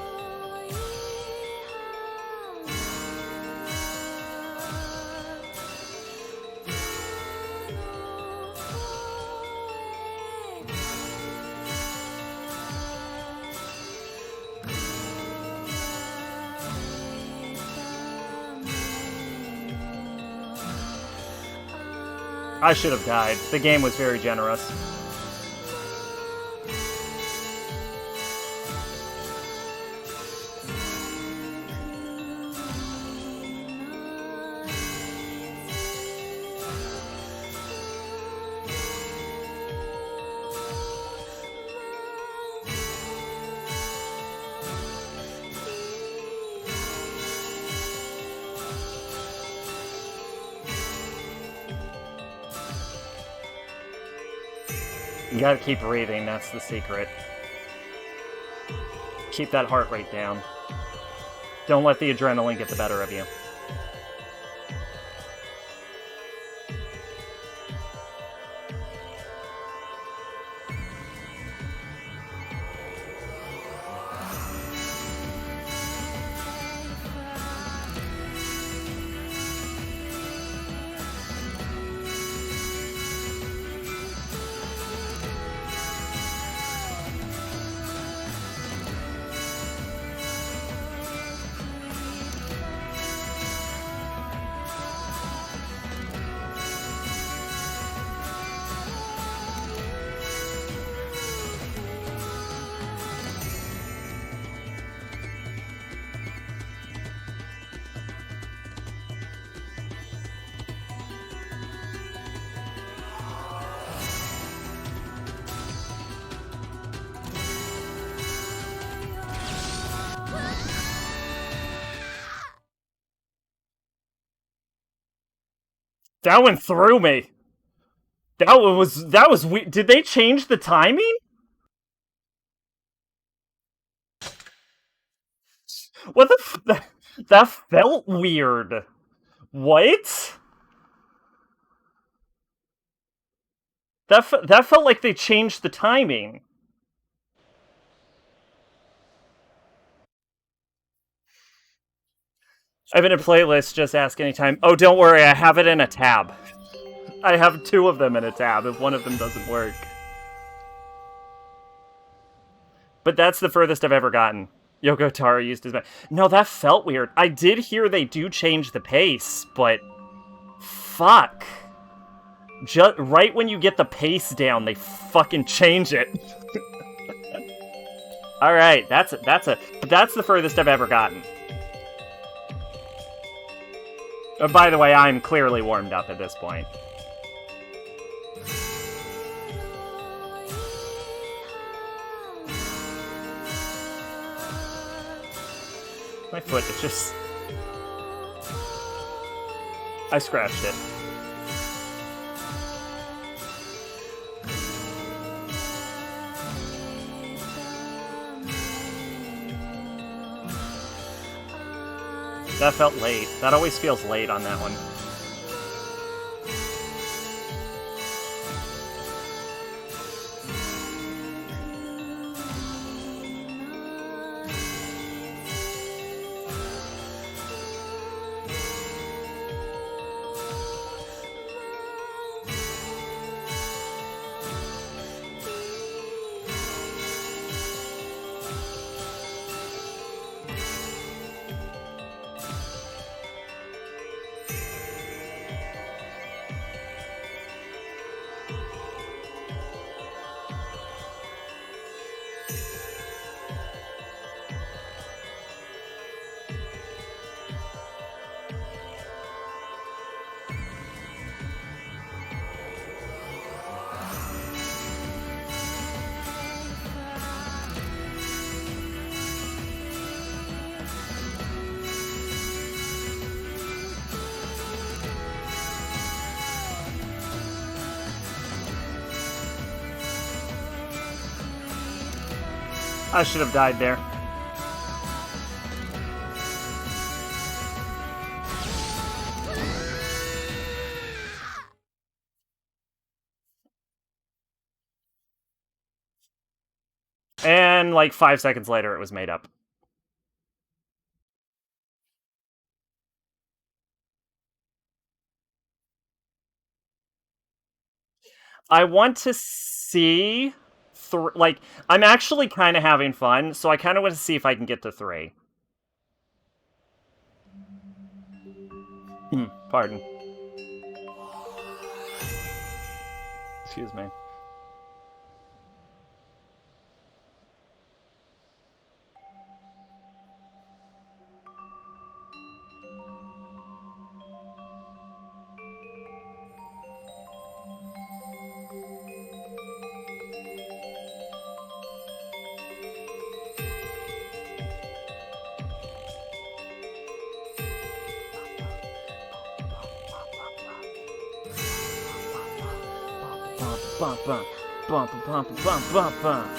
I should have died. The game was very generous. You gotta keep breathing, that's the secret. Keep that heart rate down. Don't let the adrenaline get the better of you. That went through me. That was weird. Did they change the timing? What the that felt weird. What? That felt like they changed the timing. I have it in a playlist, just ask anytime. Oh, don't worry, I have it in a tab. I have 2 of them in a tab if one of them doesn't work. But that's the furthest I've ever gotten. Yoko Taro used his... No, that felt weird. I did hear they do change the pace, but... Fuck. Just right when you get the pace down, they fucking change it. Alright, that's the furthest I've ever gotten. By the way, I'm clearly warmed up at this point. My foot, it just... I scratched it. That felt late. That always feels late on that one. I should have died there. And like 5 seconds later, it was made up. I want to see... like, I'm actually kind of having fun, so I kind of want to see if I can get to 3. Pardon. Excuse me. Bump, bump, bump, bump, bump, bump, bump.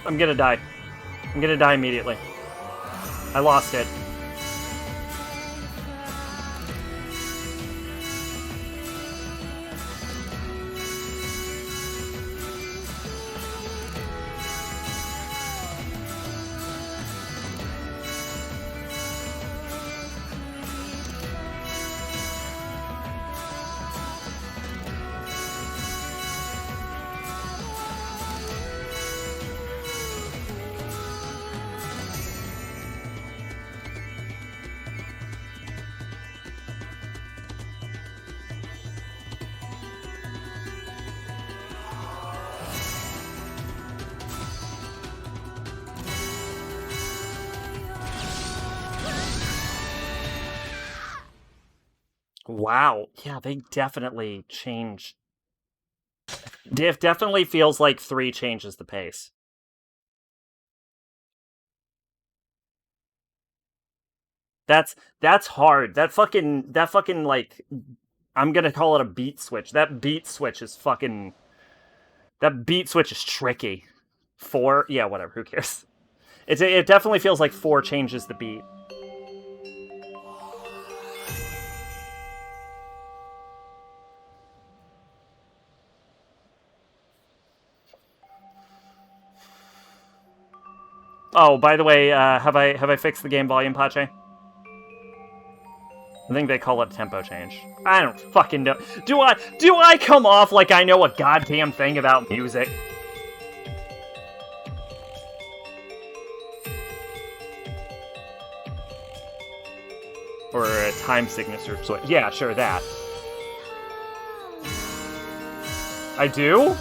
I'm gonna die. I'm gonna die immediately. I lost it. Wow. Yeah, they definitely changed. It definitely feels like 3 changes the pace. That's hard. That fucking like, I'm gonna call it a beat switch. That beat switch is fucking. That beat switch is tricky. 4, yeah, whatever. Who cares? It definitely feels like 4 changes the beat. Oh, by the way, have I fixed the game volume, Pache? I think they call it tempo change. I don't fucking know. Do I come off like I know a goddamn thing about music? Or a time signature switch. Yeah, sure, that. I do?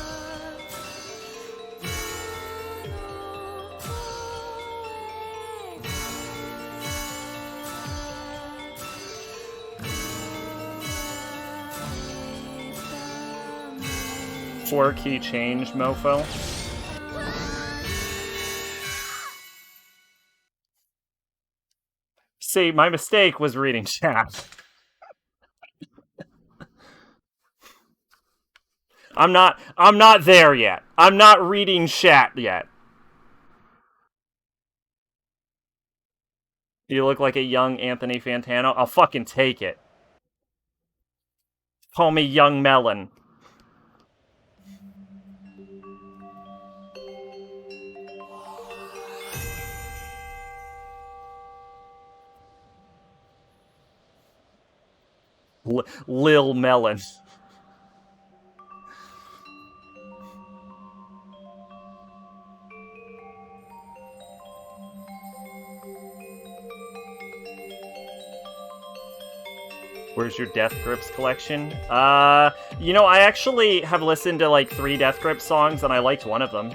Four key change, mofo. See, my mistake was reading chat. I'm not there yet. I'm not reading chat yet. You look like a young Anthony Fantano. I'll fucking take it. Call me Young Melon. Lil Melon. Where's your Death Grips collection? You know, I actually have listened to like 3 Death Grips songs and I liked one of them.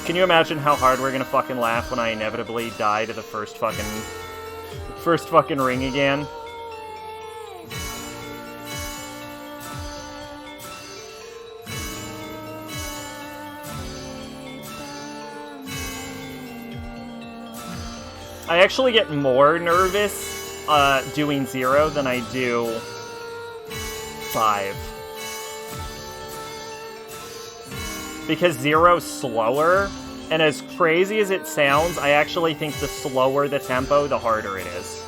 Can you imagine how hard we're gonna fucking laugh when I inevitably die to the first fucking ring again? I actually get more nervous doing 0 than I do 5. Because 0's slower, and as crazy as it sounds, I actually think the slower the tempo, the harder it is.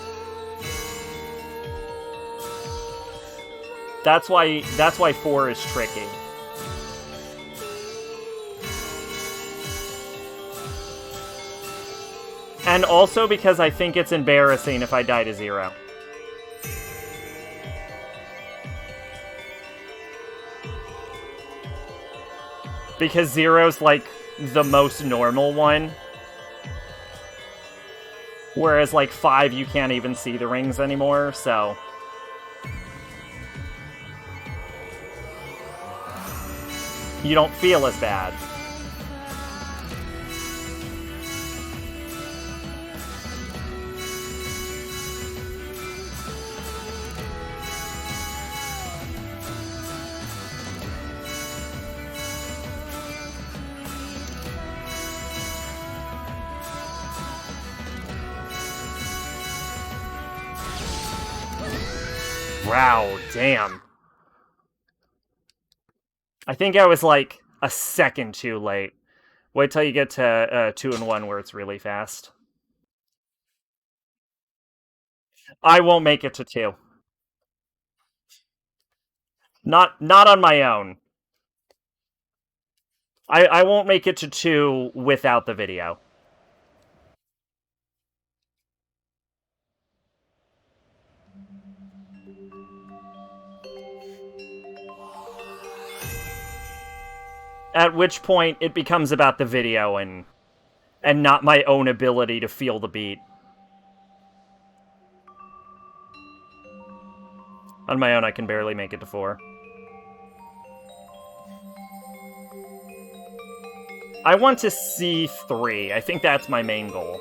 That's why 4 is tricky. And also because I think it's embarrassing if I die to 0. Because 0's like the most normal one. Whereas like 5 you can't even see the rings anymore, so... you don't feel as bad. Wow, damn. I think I was like a second too late. Wait till you get to 2 and 1 where it's really fast. I won't make it to 2. Not on my own. I won't make it to 2 without the video. At which point it becomes about the video and not my own ability to feel the beat. On my own, I can barely make it to 4. I want to see 3. I think that's my main goal.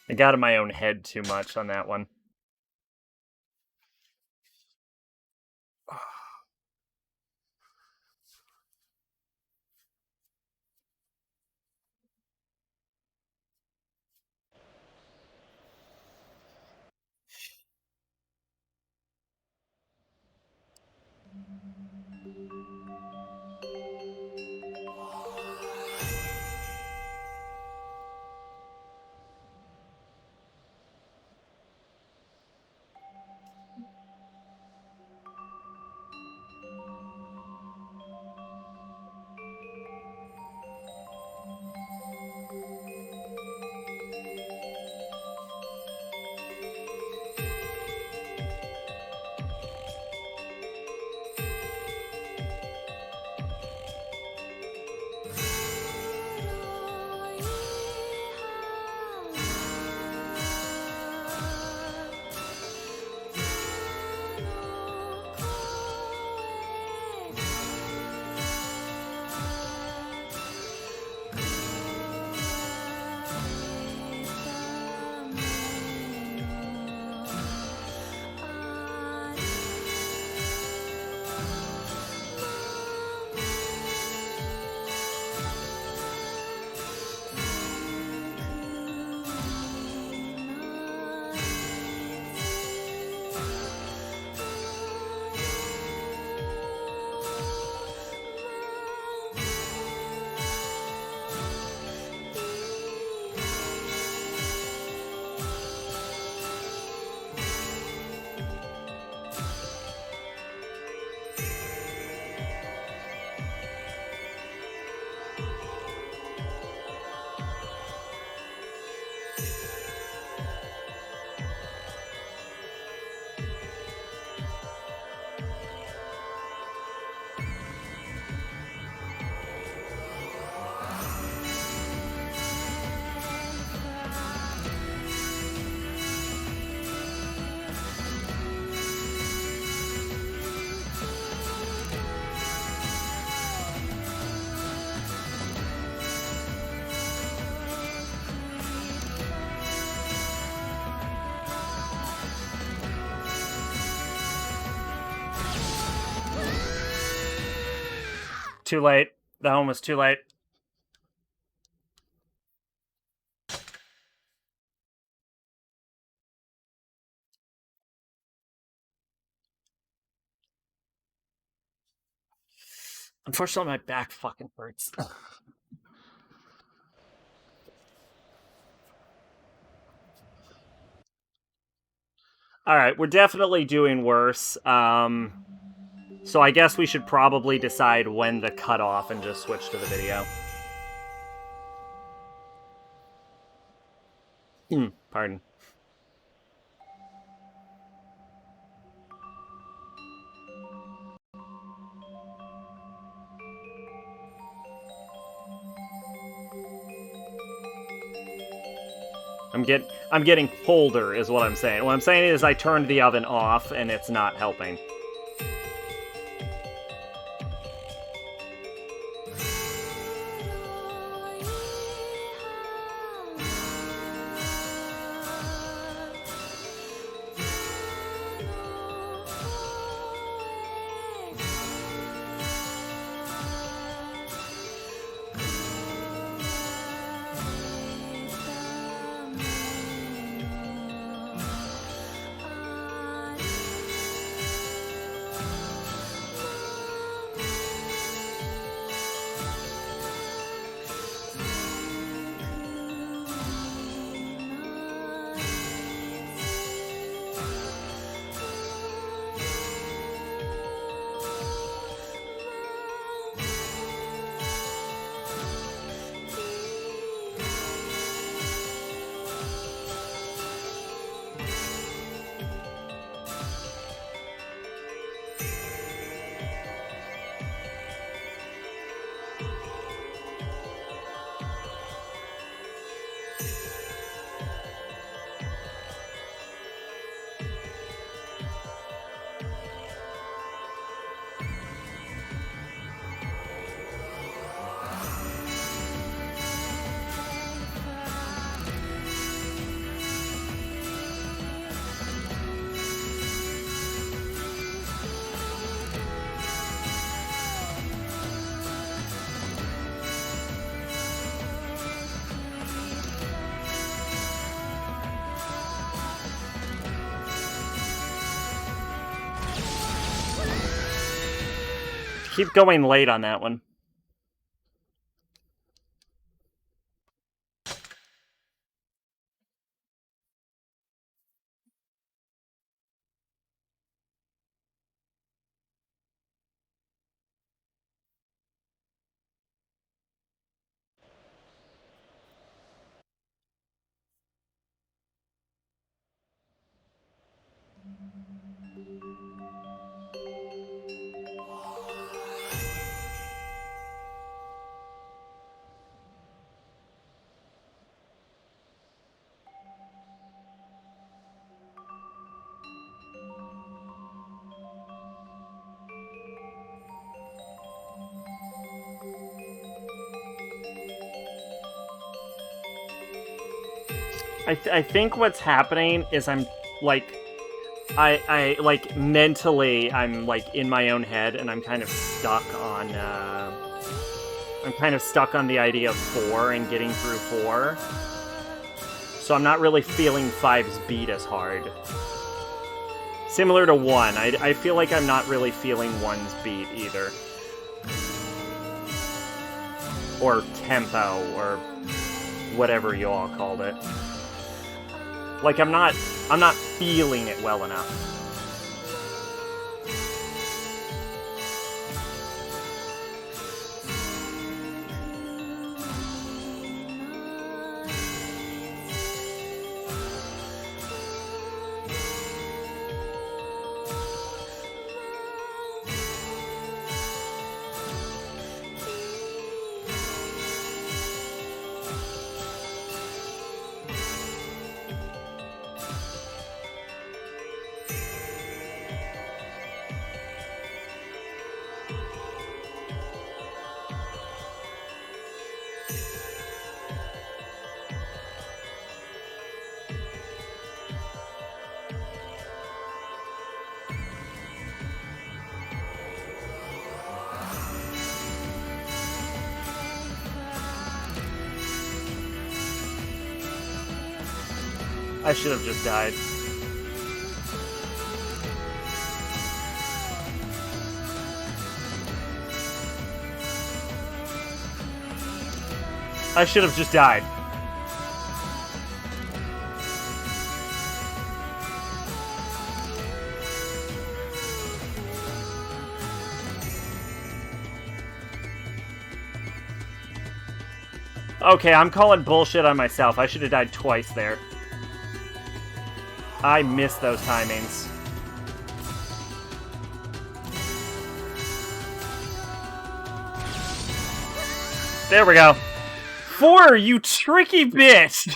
I got in my own head too much on that one. Too late. That one was too late. Unfortunately, my back fucking hurts. Alright, we're definitely doing worse. So I guess we should probably decide when to cut off and just switch to the video. Pardon. I'm getting colder is what I'm saying. What I'm saying is I turned the oven off and it's not helping. Keep going late on that one. I think what's happening is I'm like I like mentally I'm like in my own head and I'm kind of stuck on the idea of 4 and getting through 4. So I'm not really feeling 5's beat as hard. Similar to 1, I feel like I'm not really feeling 1's beat either. Or tempo, or whatever you all called it. Like I'm not feeling it well enough. I should have just died. I should have just died. Okay, I'm calling bullshit on myself. I should have died twice there. I miss those timings. There we go. 4, you tricky bitch!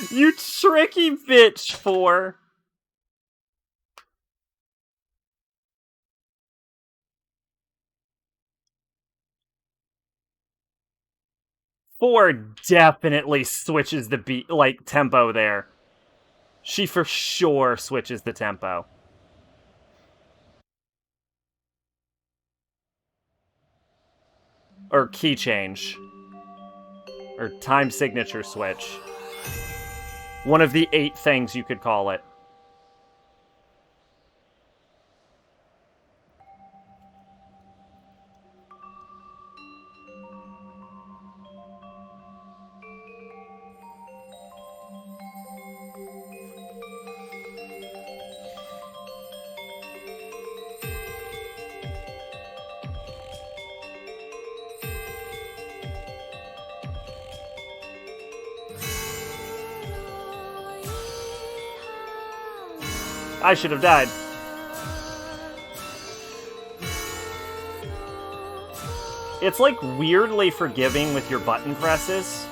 You tricky bitch, 4. Four definitely switches the beat, like, tempo there. She for sure switches the tempo. Or key change. Or time signature switch. One of the 8 things you could call it. I should have died. It's like weirdly forgiving with your button presses.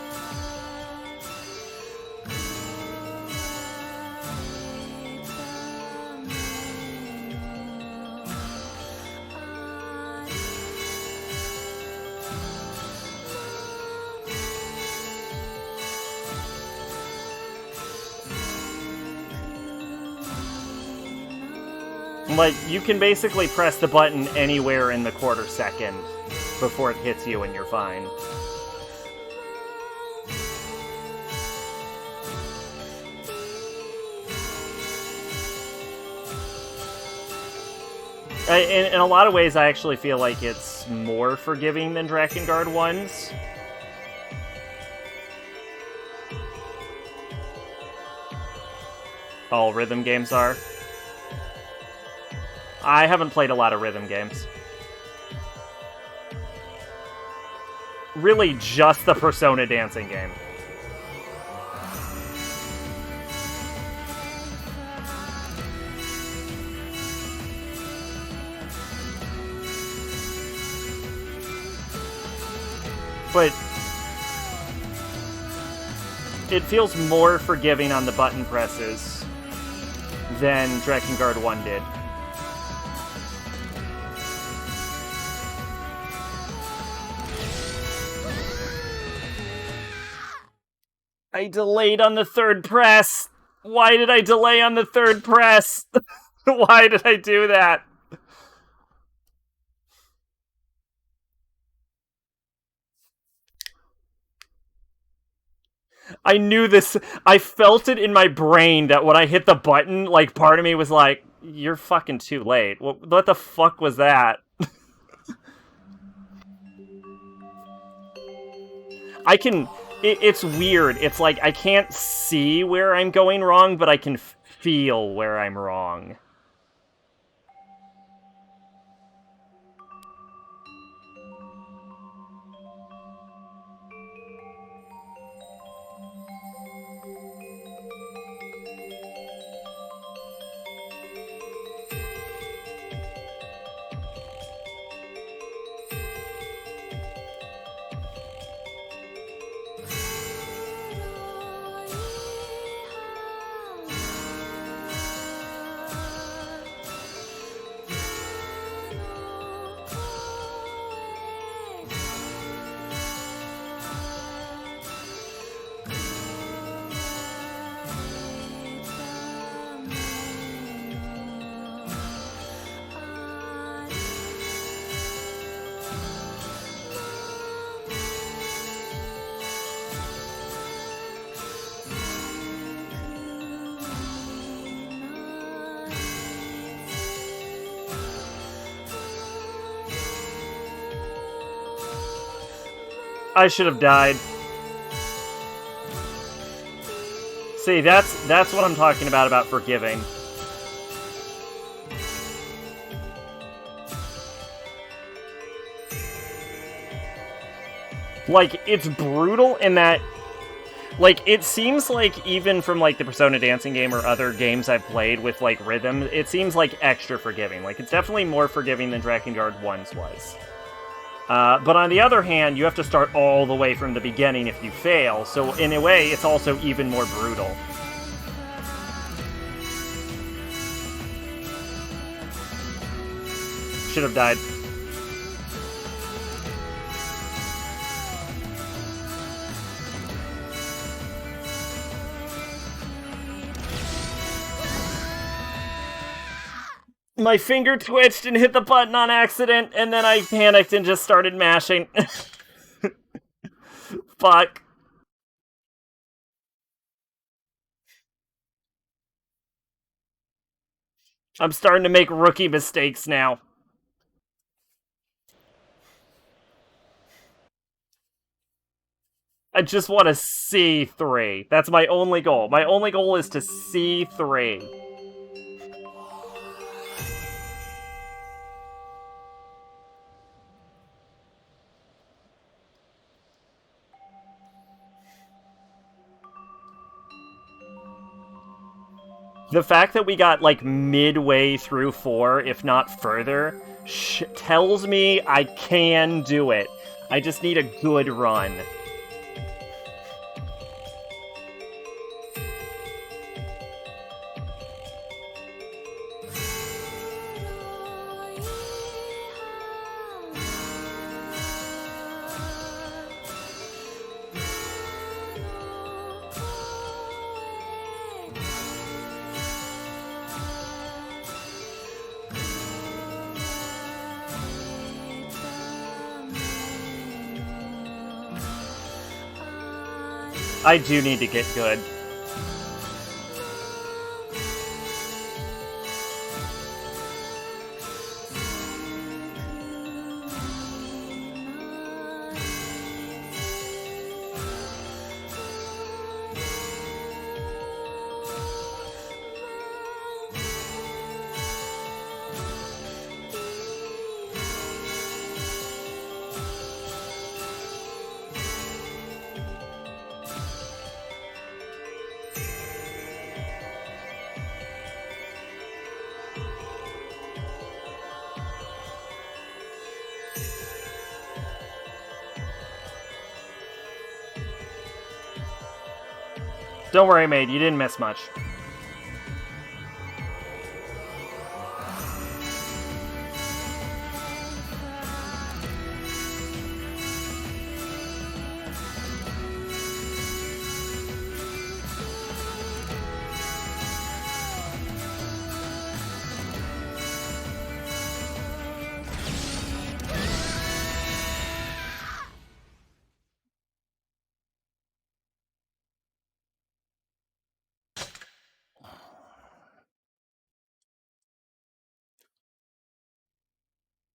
Like, you can basically press the button anywhere in the quarter second before it hits you and you're fine. In a lot of ways, I actually feel like it's more forgiving than Drakengard 1's. All rhythm games are. I haven't played a lot of rhythm games. Really just the Persona dancing game. But it feels more forgiving on the button presses than Drakengard 1 did. I delayed on the third press. Why did I delay on the third press? Why did I do that? I knew this. I felt it in my brain that when I hit the button, like, part of me was like, you're fucking too late. What the fuck was that? It's weird. It's like, I can't see where I'm going wrong, but I can feel where I'm wrong. I should have died. See, that's what I'm talking about forgiving. Like, it's brutal in that, like, it seems like even from, like, the Persona dancing game or other games I've played with, like, rhythm, it seems, like, extra forgiving. Like, it's definitely more forgiving than Drakengard 1's was. But on the other hand, you have to start all the way from the beginning if you fail, so in a way, it's also even more brutal. Should have died. My finger twitched and hit the button on accident, and then I panicked and just started mashing. Fuck. I'm starting to make rookie mistakes now. I just want to see 3. That's my only goal. My only goal is to see 3. The fact that we got, like, midway through 4, if not further, tells me I can do it. I just need a good run. I do need to get good. Don't worry, mate. You didn't miss much.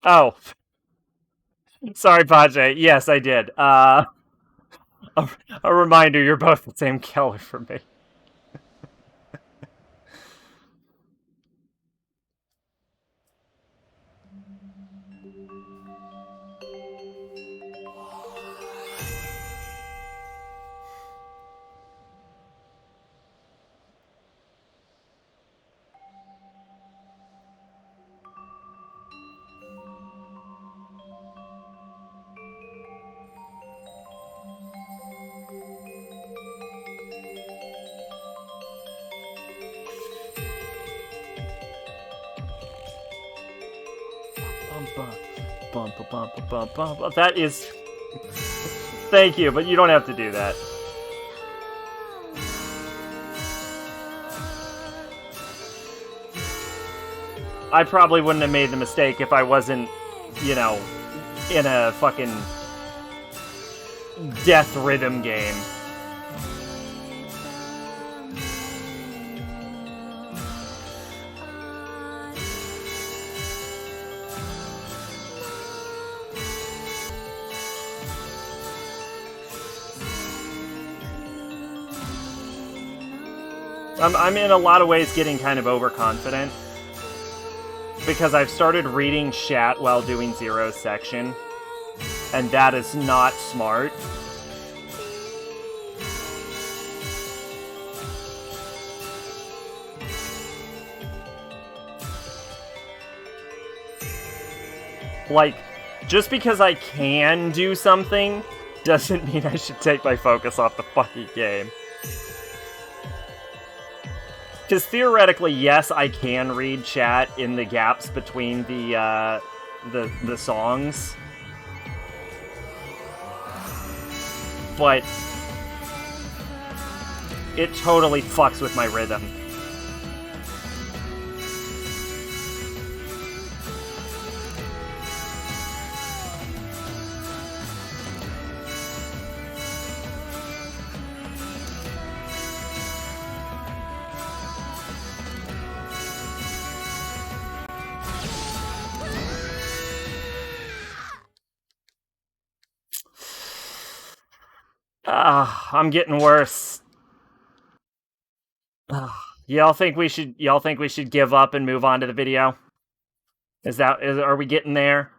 Oh. Sorry, Pache. Yes, I did. A reminder, you're both the same color for me. That is... Thank you, but you don't have to do that. I probably wouldn't have made the mistake if I wasn't, you know, in a fucking death rhythm game. I'm in a lot of ways getting kind of overconfident, because I've started reading chat while doing Zero's section, and that is not smart. Like, Just because I can do something doesn't mean I should take my focus off the fucking game. Because theoretically, yes, I can read chat in the gaps between the songs. But it totally fucks with my rhythm. I'm getting worse. Y'all think we should give up and move on to the video? Are we getting there?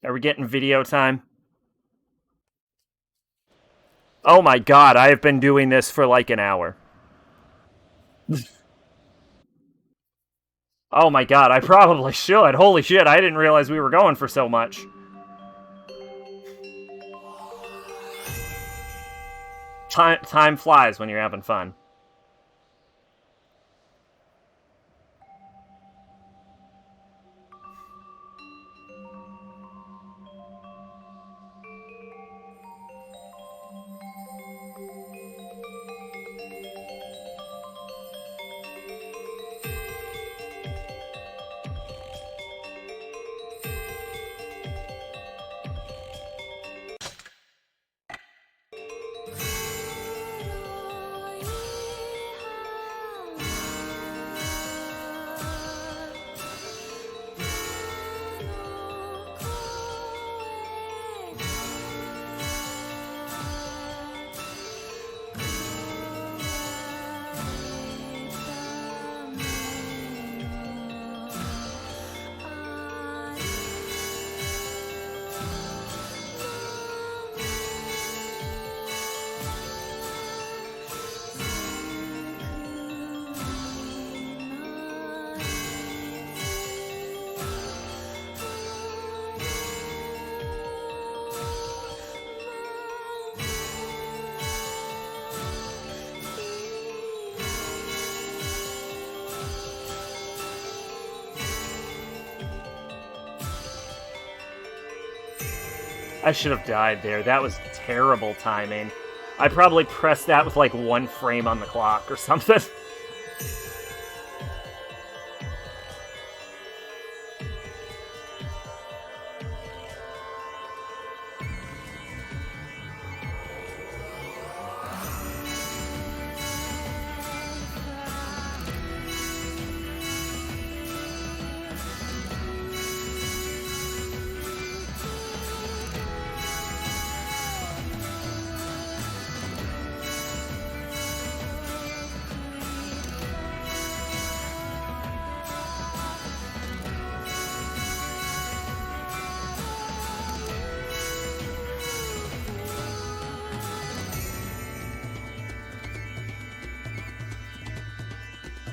Are we getting video time? Oh my god, I have been doing this for like an hour. Oh my god, I probably should. Holy shit, I didn't realize we were going for so much. Time flies when you're having fun. I should have died there. That was terrible timing. I probably pressed that with like 1 frame on the clock or something.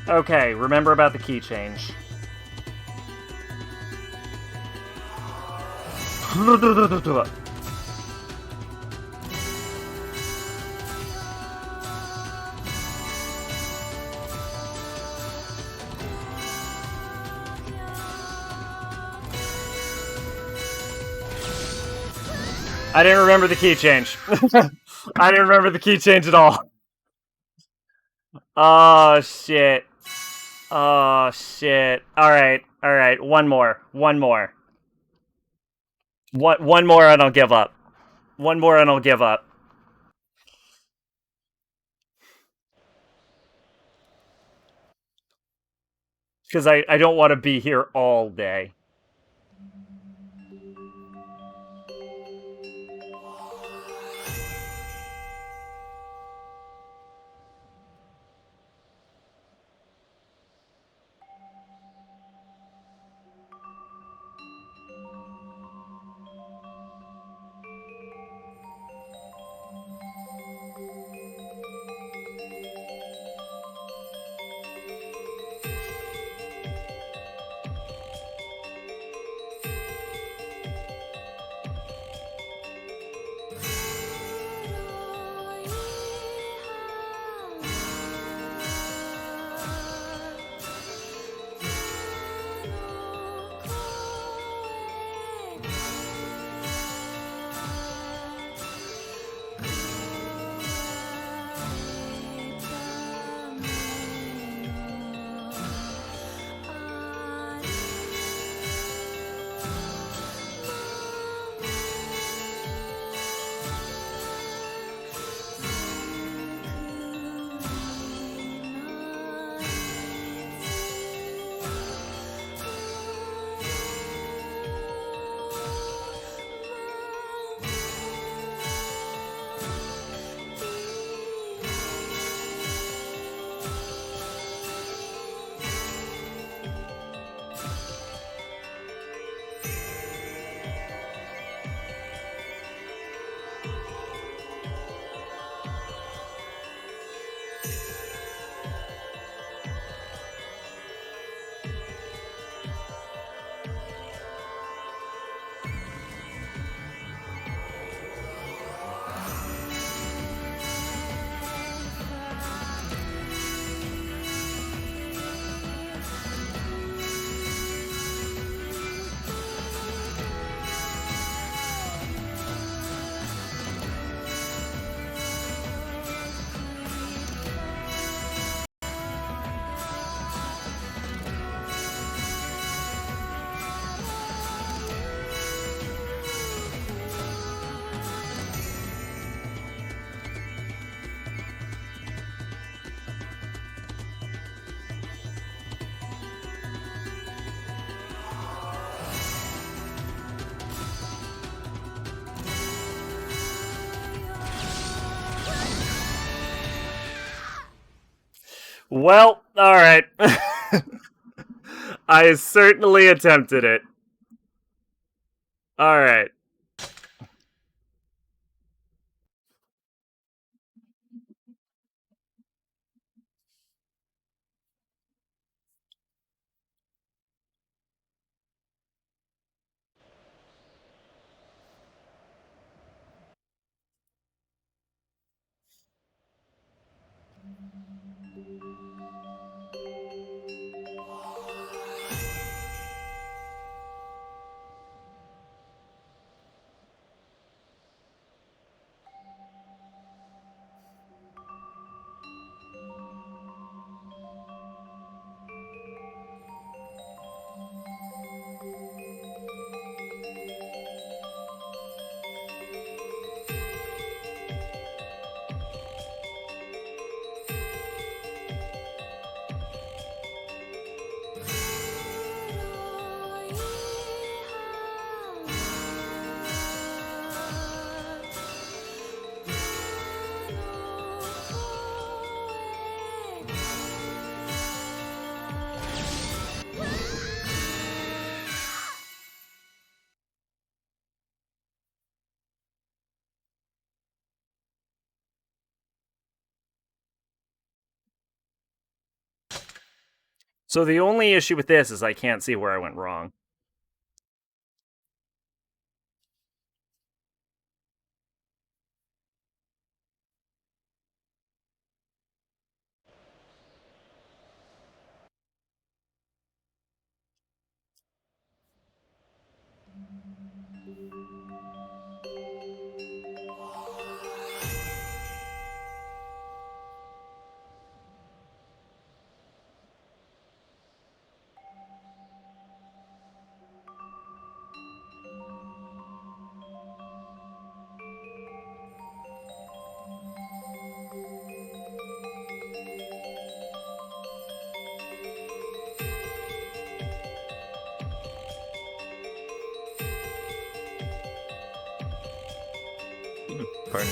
Okay, remember about the key change. I didn't remember the key change. I didn't remember the key change at all. Oh, shit. Oh, shit. Alright, alright. One more. One more. One more and I'll give up. One more and I'll give up. Because I don't want to be here all day. Well, alright. I certainly attempted it. Alright. So the only issue with this is I can't see where I went wrong. Pardon.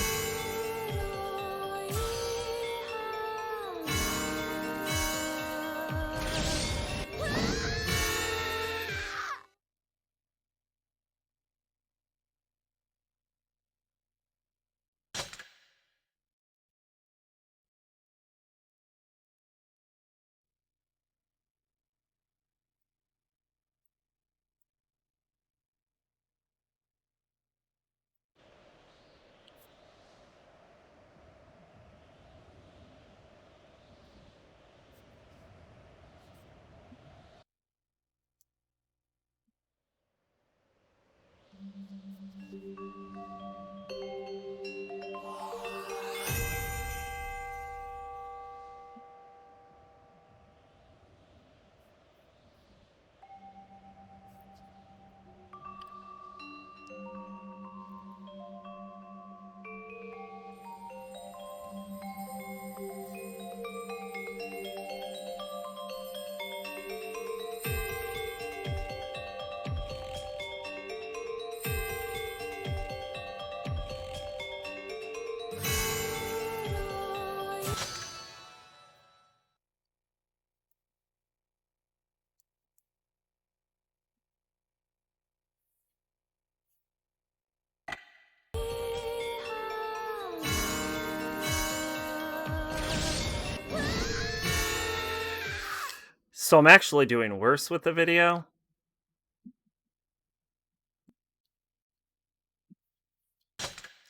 So I'm actually doing worse with the video.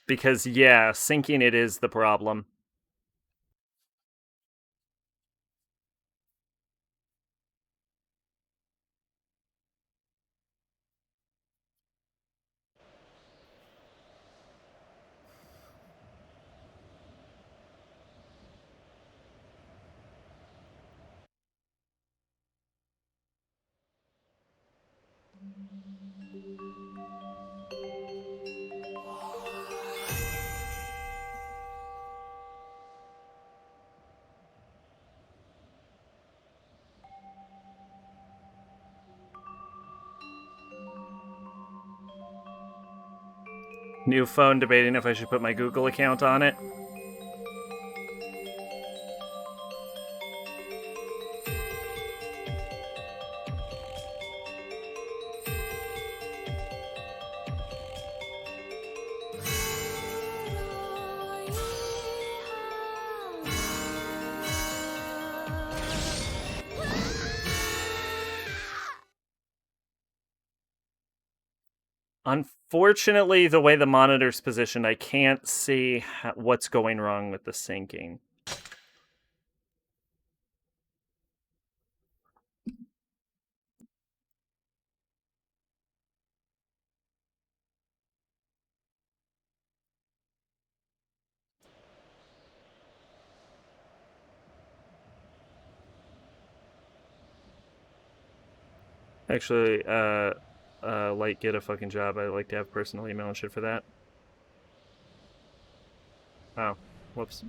Because, yeah, syncing it is the problem. New phone debating if I should put my Google account on it. Unfortunately, the way the monitor's positioned, I can't see what's going wrong with the syncing. Actually, like, get a fucking job. I'd like to have personal email and shit for that. Oh, whoops.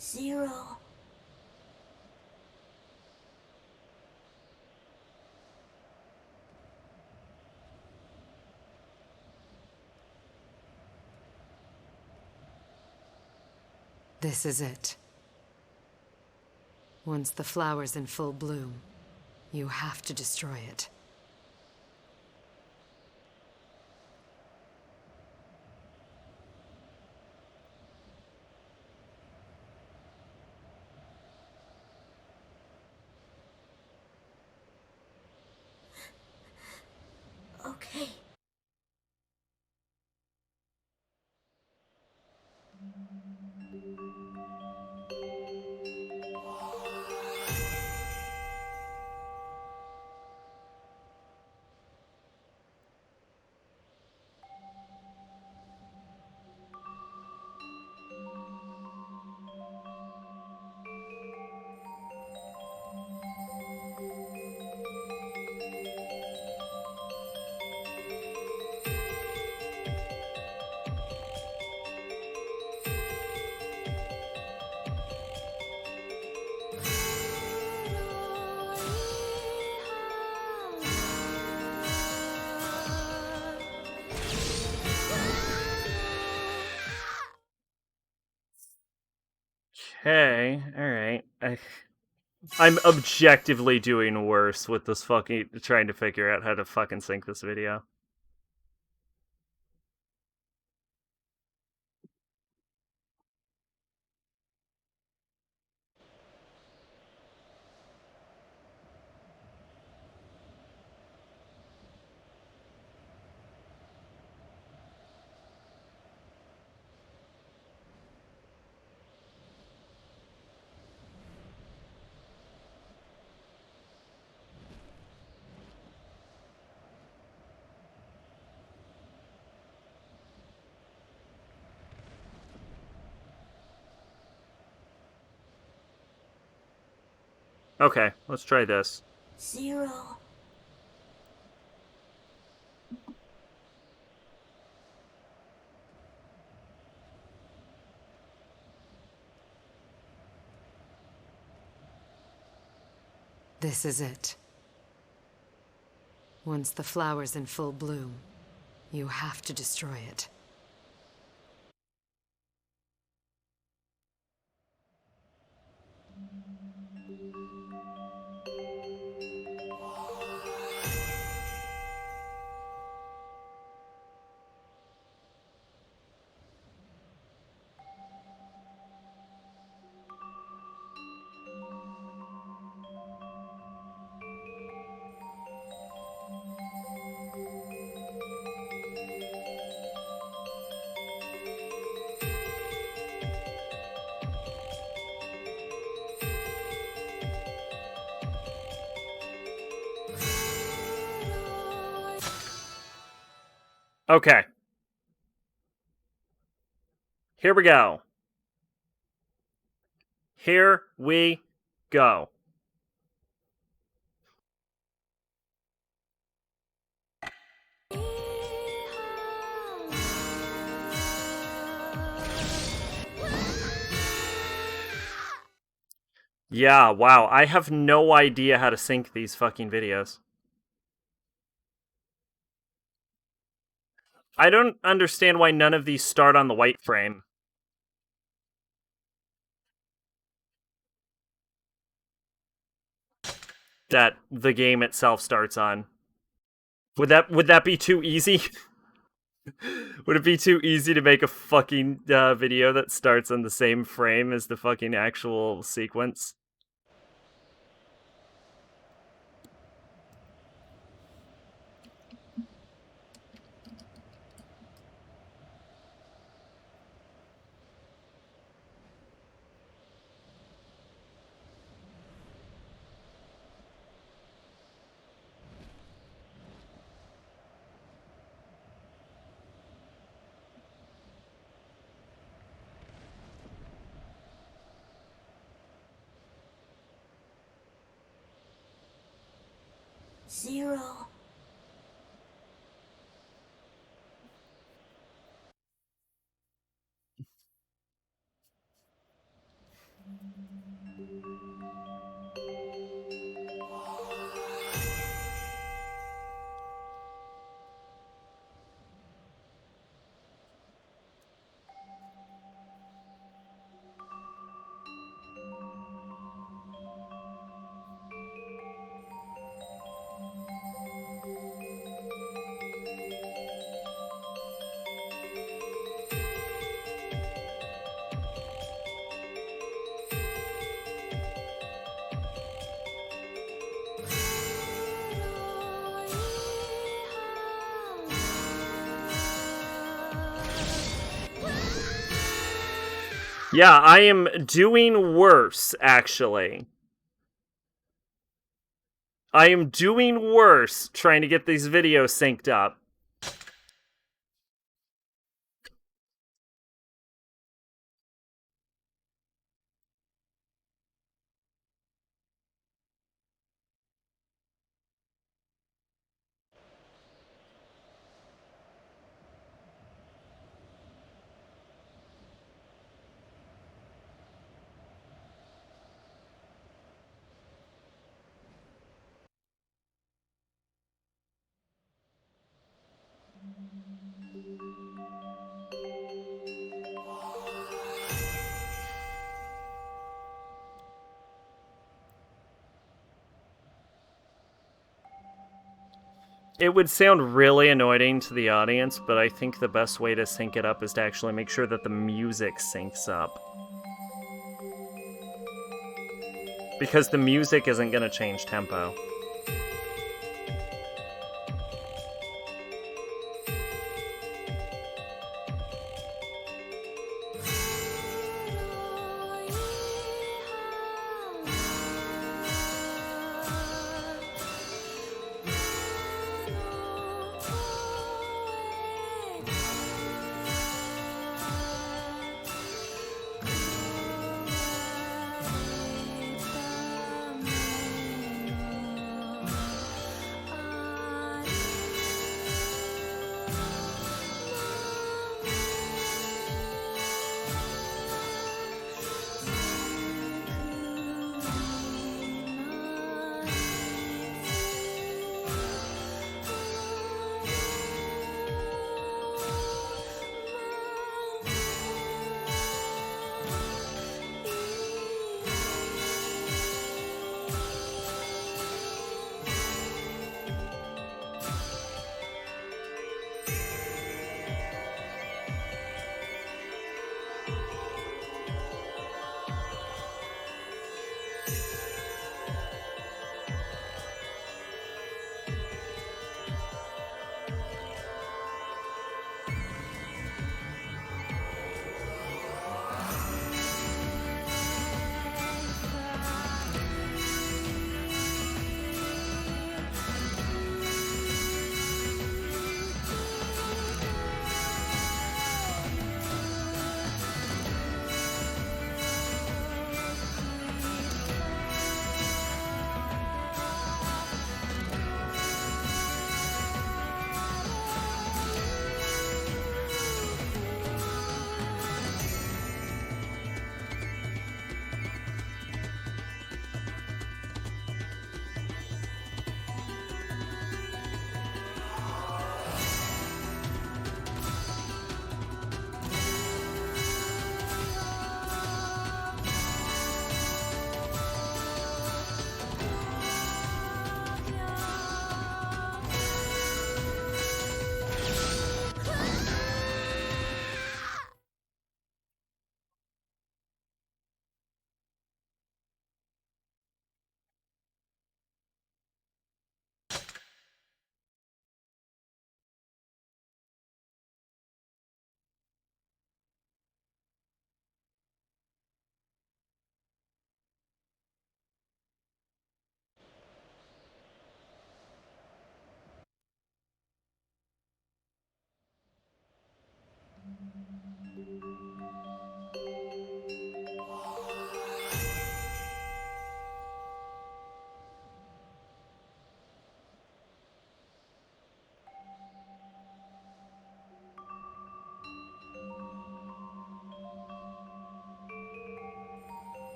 Zero. This is it. Once the flower's in full bloom, you have to destroy it. Okay. Okay, alright. I'm objectively doing worse with this fucking trying to figure out how to fucking sync this video. Okay, let's try this. Zero. This is it. Once the flower's in full bloom, you have to destroy it. Okay. Here we go. Here we go. Yeah, wow. I have no idea how to sync these fucking videos. I don't understand why none of these start on the white frame. That the game itself starts on. Would that be too easy? Would it be too easy to make a fucking video that starts on the same frame as the fucking actual sequence? Zero. Yeah, I am doing worse, actually. I am doing worse trying to get these videos synced up. It would sound really annoying to the audience, but I think the best way to sync it up is to actually make sure that the music syncs up. Because the music isn't going to change tempo.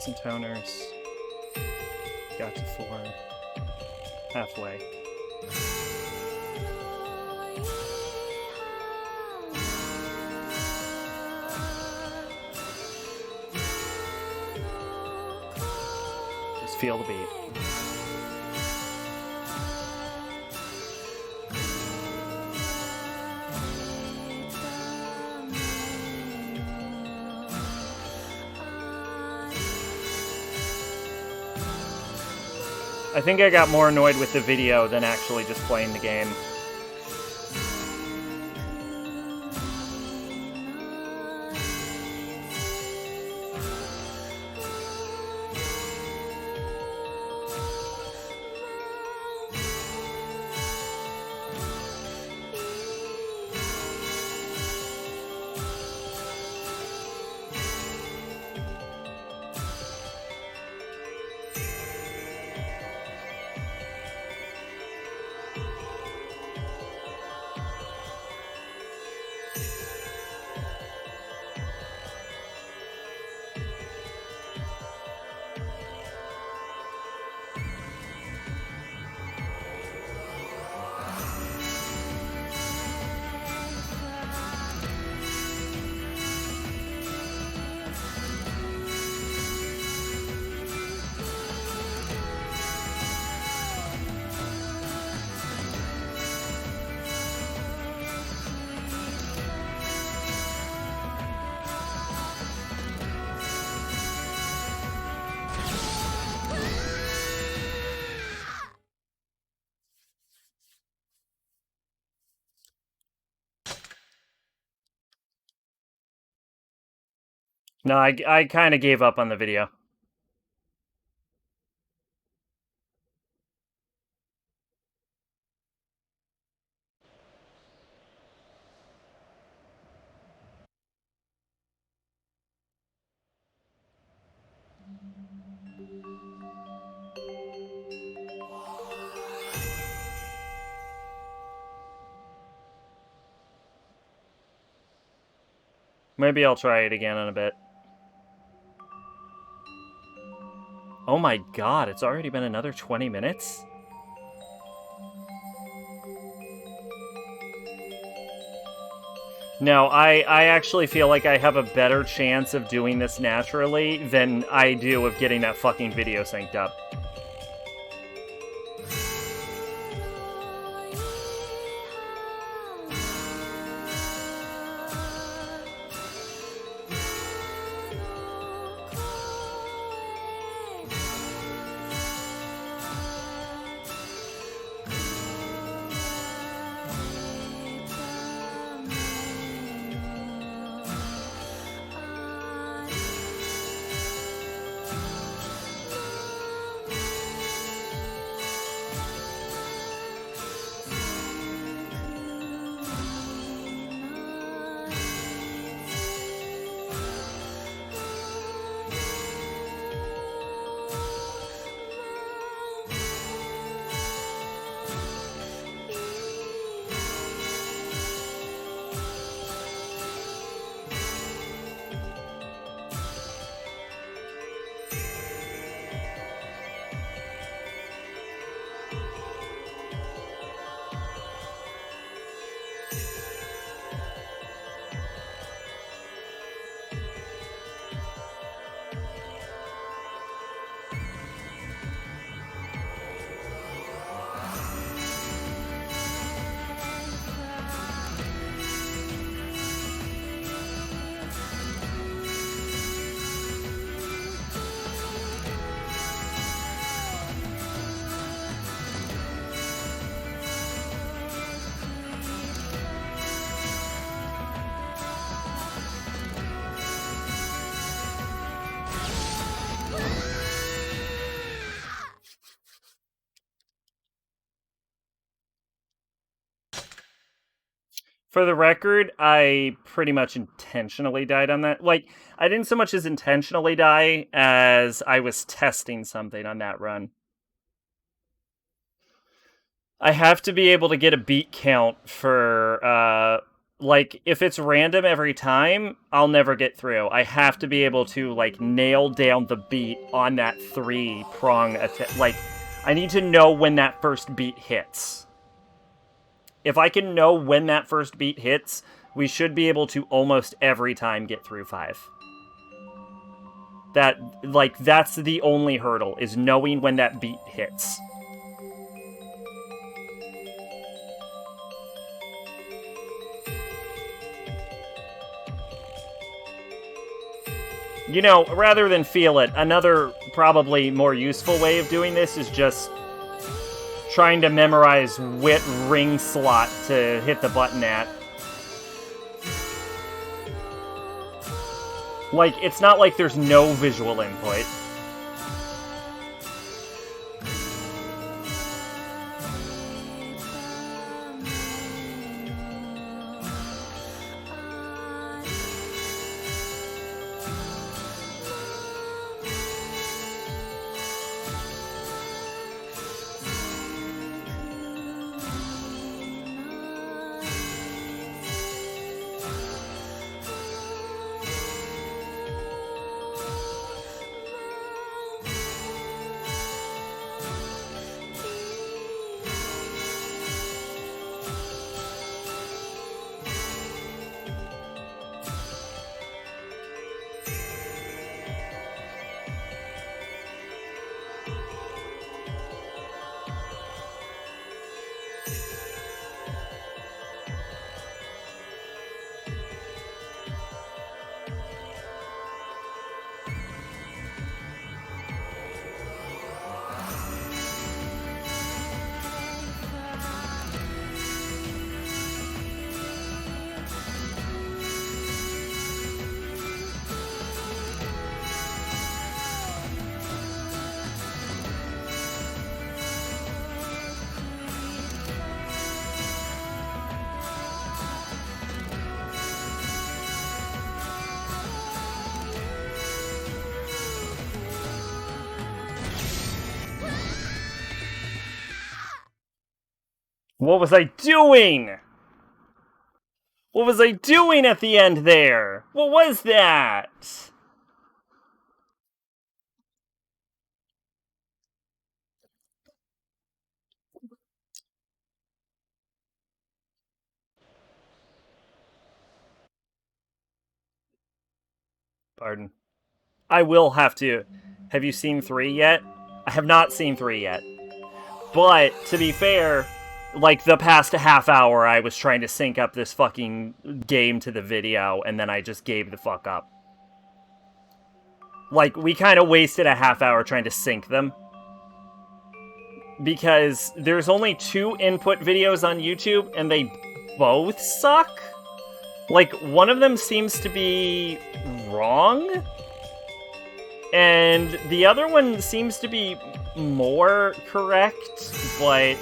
hearts and toners. Got to 4. Halfway. Just feel the beat. I think I got more annoyed with the video than actually just playing the game. No, I kind of gave up on the video. Maybe I'll try it again in a bit. Oh my god, it's already been another 20 minutes? No, I actually feel like I have a better chance of doing this naturally than I do of getting that fucking video synced up. For the record, I pretty much intentionally died on that. Like, I didn't so much as intentionally die as I was testing something on that run. I have to be able to get a beat count for Like, if it's random every time, I'll never get through. I have to be able to, like, nail down the beat on that 3-prong attack. Like, I need to know when that first beat hits. If I can know when that first beat hits, we should be able to almost every time get through 5. That's the only hurdle, is knowing when that beat hits. You know, rather than feel it, another probably more useful way of doing this is just trying to memorize which ring slot to hit the button at. Like, it's not like there's no visual input. What was I doing? What was I doing at the end there? What was that? Pardon. I will have to. Have you seen 3 yet? I have not seen 3 yet. But, to be fair, like, the past half hour I was trying to sync up this fucking game to the video, and then I just gave the fuck up. Like, we kind of wasted a half hour trying to sync them. Because there's only 2 input videos on YouTube, and they both suck? Like, one of them seems to be wrong? And the other one seems to be more correct, but...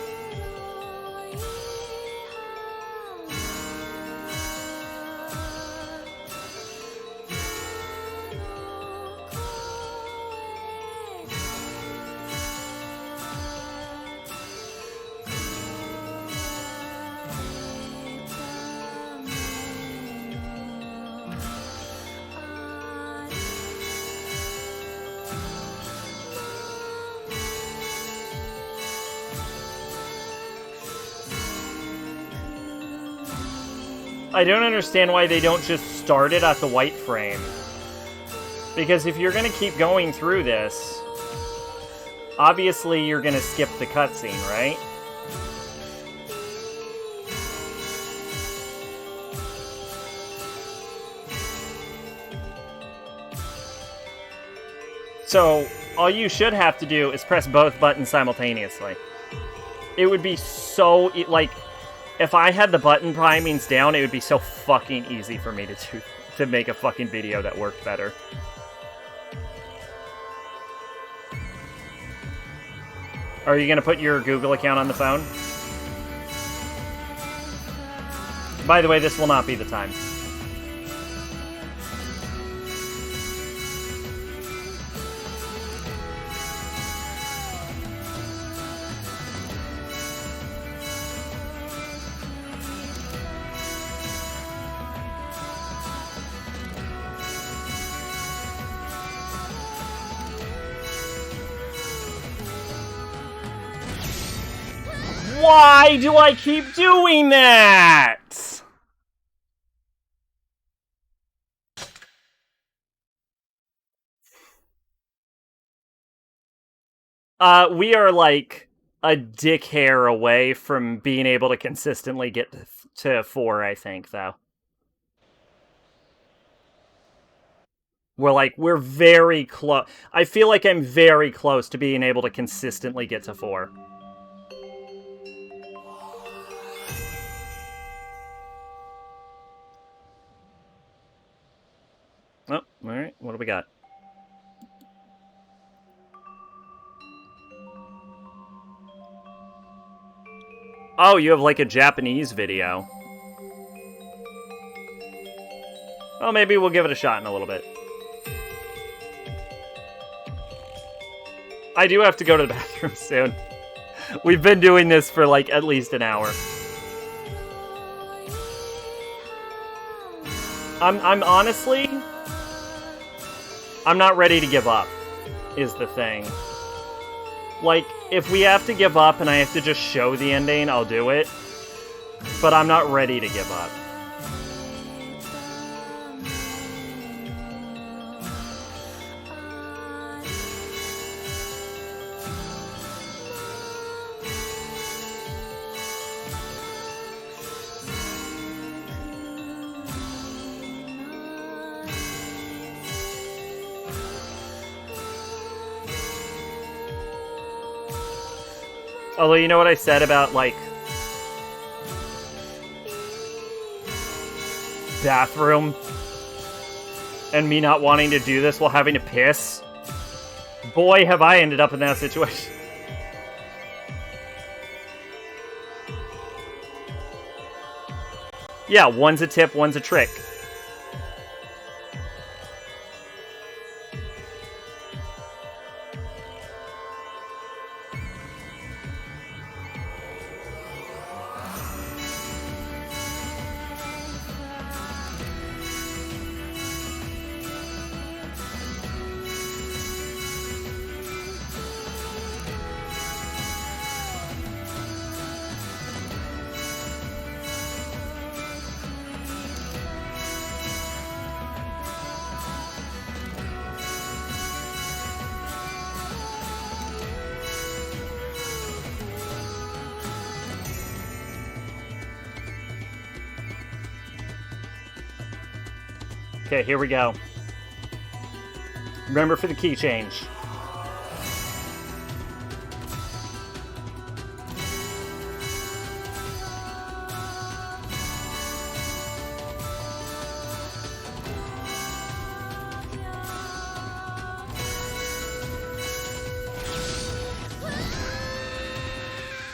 I don't understand why they don't just start it at the white frame. Because if you're gonna keep going through this, obviously you're gonna skip the cutscene, right? So, all you should have to do is press both buttons simultaneously. It would be so, like... If I had the button primings down, it would be so fucking easy for me to make a fucking video that worked better. Are you gonna put your Google account on the phone? By the way, this will not be the time. Why do I keep doing that? We are like a dick hair away from being able to consistently get to 4, I think, though. We're very close. I feel like I'm very close to being able to consistently get to 4. Oh, alright. What do we got? Oh, you have like a Japanese video. Well, maybe we'll give it a shot in a little bit. I do have to go to the bathroom soon. We've been doing this for like at least an hour. I'm honestly, I'm not ready to give up, is the thing. Like, if we have to give up and I have to just show the ending, I'll do it. But I'm not ready to give up. Although, you know what I said about, like, bathroom and me not wanting to do this while having to piss? Boy, have I ended up in that situation. Yeah, one's a tip, one's a trick. Okay, here we go. Remember for the key change.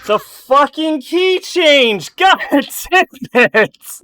The fucking key change! God damn it!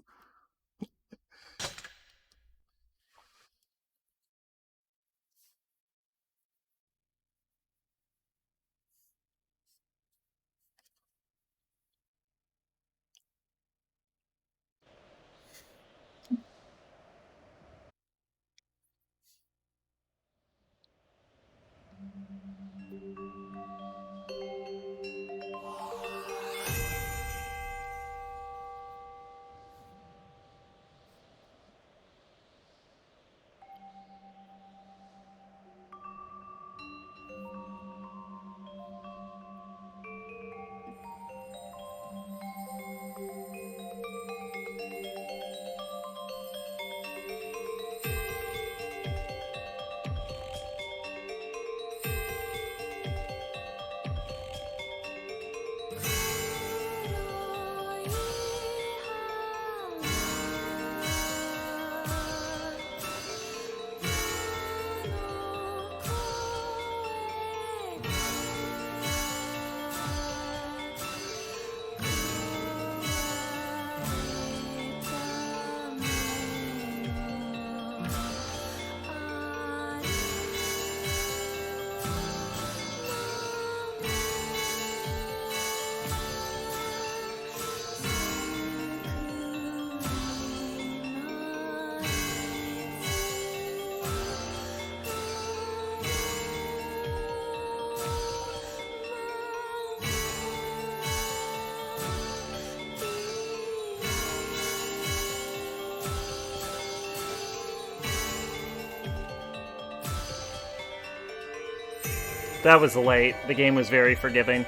That was late. The game was very forgiving.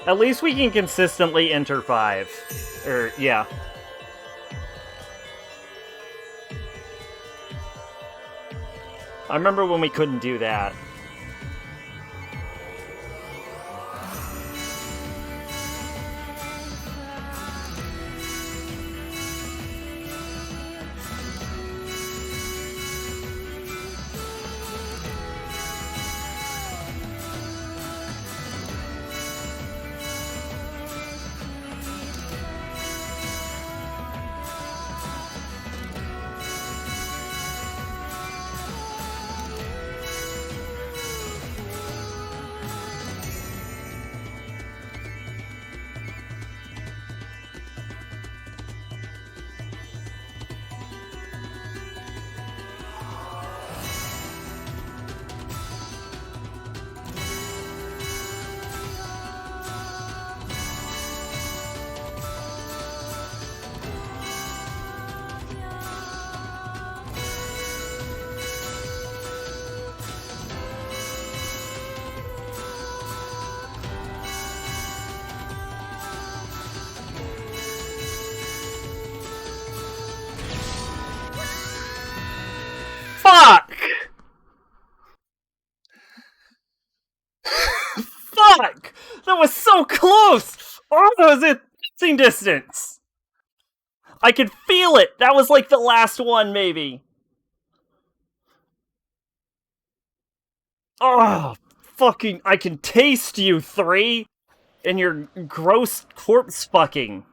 At least we can consistently enter 5. Yeah. I remember when we couldn't do that. Fuck! Fuck! That was so close! Oh, that was in passing distance! I could feel it! That was like the last one, maybe. Oh, fucking, I can taste you, 3! And your gross corpse fucking.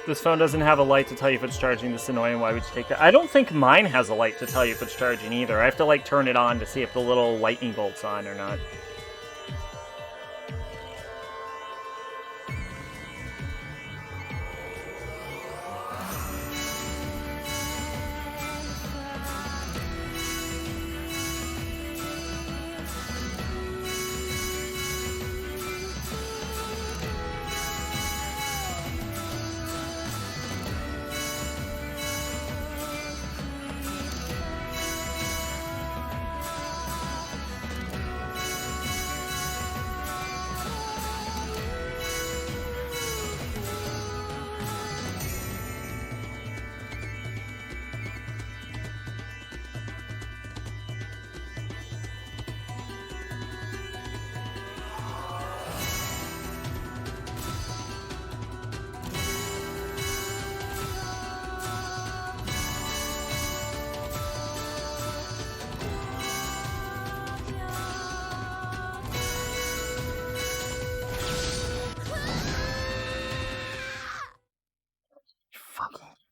This phone doesn't have a light to tell you if it's charging. This is annoying. Why would you take that? I don't think mine has a light to tell you if it's charging either. I have to, like, turn it on to see if the little lightning bolt's on or not.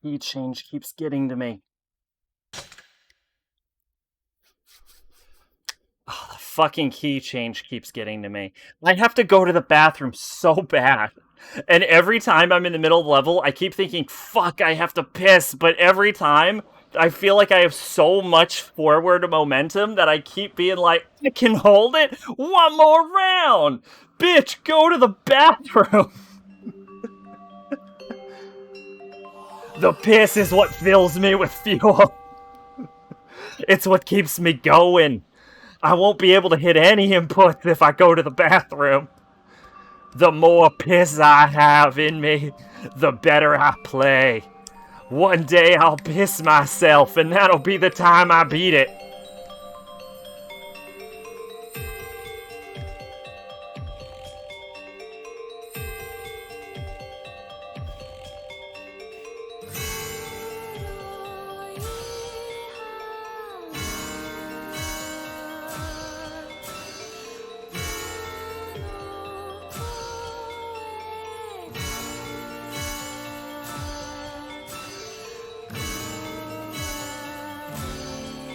Heat change keeps getting to me. Oh, the fucking key change keeps getting to me. I have to go to the bathroom so bad. And every time I'm in the middle of the level, I keep thinking, fuck, I have to piss. But every time, I feel like I have so much forward momentum that I keep being like, I can hold it one more round. Bitch, go to the bathroom. The piss is what fills me with fuel. It's what keeps me going. I won't be able to hit any inputs if I go to the bathroom. The more piss I have in me, the better I play. One day I'll piss myself, and that'll be the time I beat it.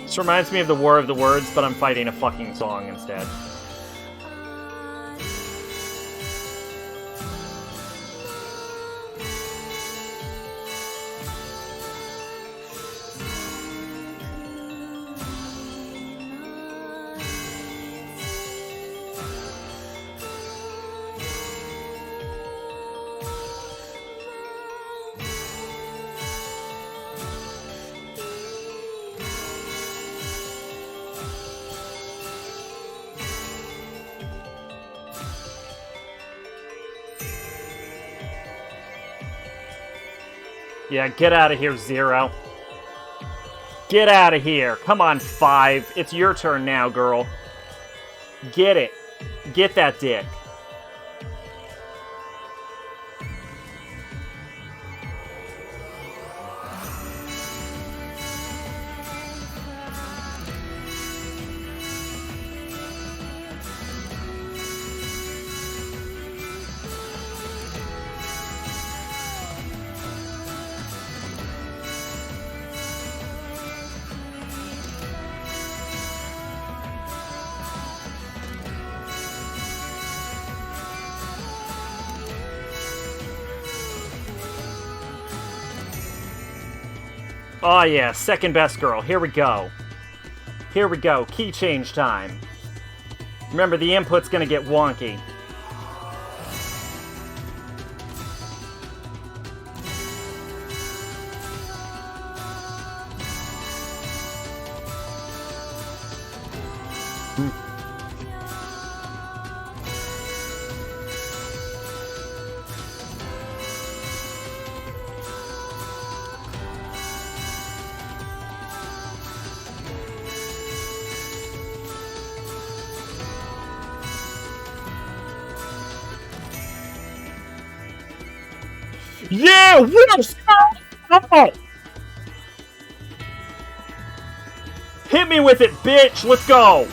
This reminds me of the War of the Words, but I'm fighting a fucking song instead. Yeah, get out of here, Zero. Get out of here. Come on, 5. It's your turn now, girl. Get it. Get that dick. Oh yeah, second best girl. Here we go. Here we go. Key change time. Remember, the input's gonna get wonky. Yeah, winner! Hit me with it, bitch! Let's go!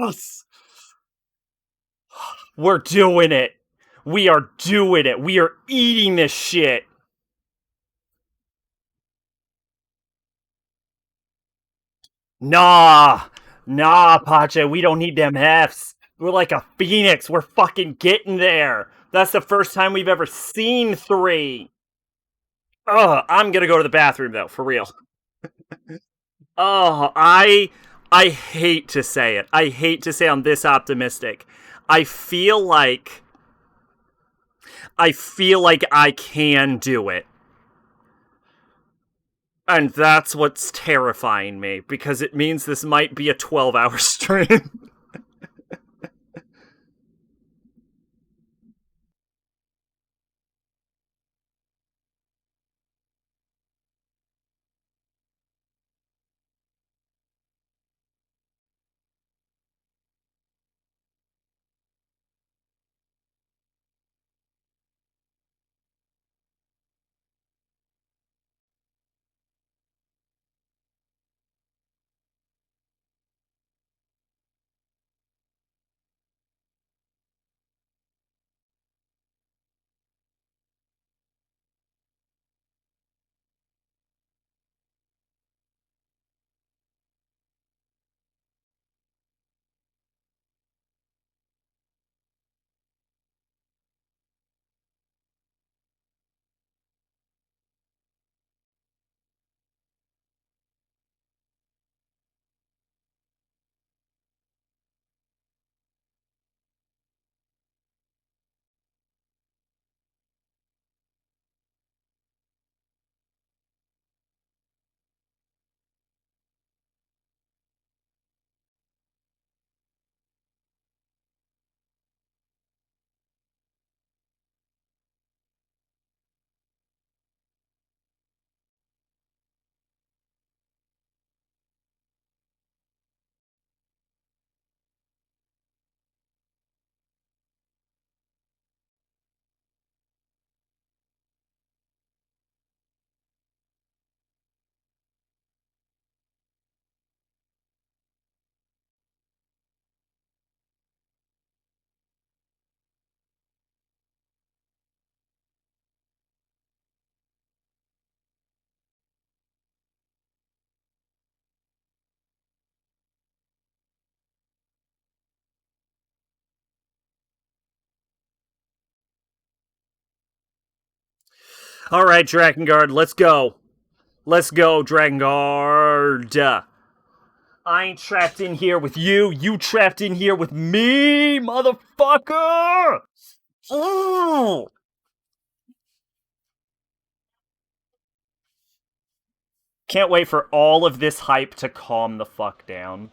Yes! We're doing it. We are doing it. We are eating this shit. Nah, Pacha, we don't need them Fs. We're like a phoenix. We're fucking getting there. That's the first time we've ever seen 3. Ugh, I'm gonna go to the bathroom though, for real. Oh, I hate to say it. I hate to say I'm this optimistic. I feel like I can do it. And that's what's terrifying me, because it means this might be a 12-hour stream. All right, Drakengard, let's go. Let's go, Drakengard. I ain't trapped in here with you. You trapped in here with me, motherfucker. Ooh. Can't wait for all of this hype to calm the fuck down.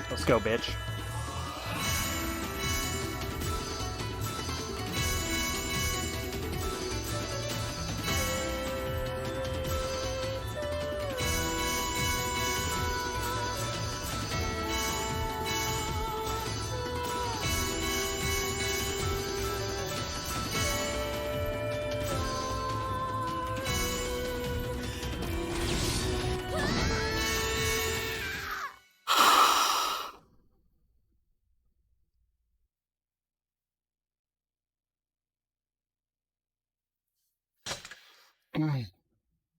Let's go, bitch.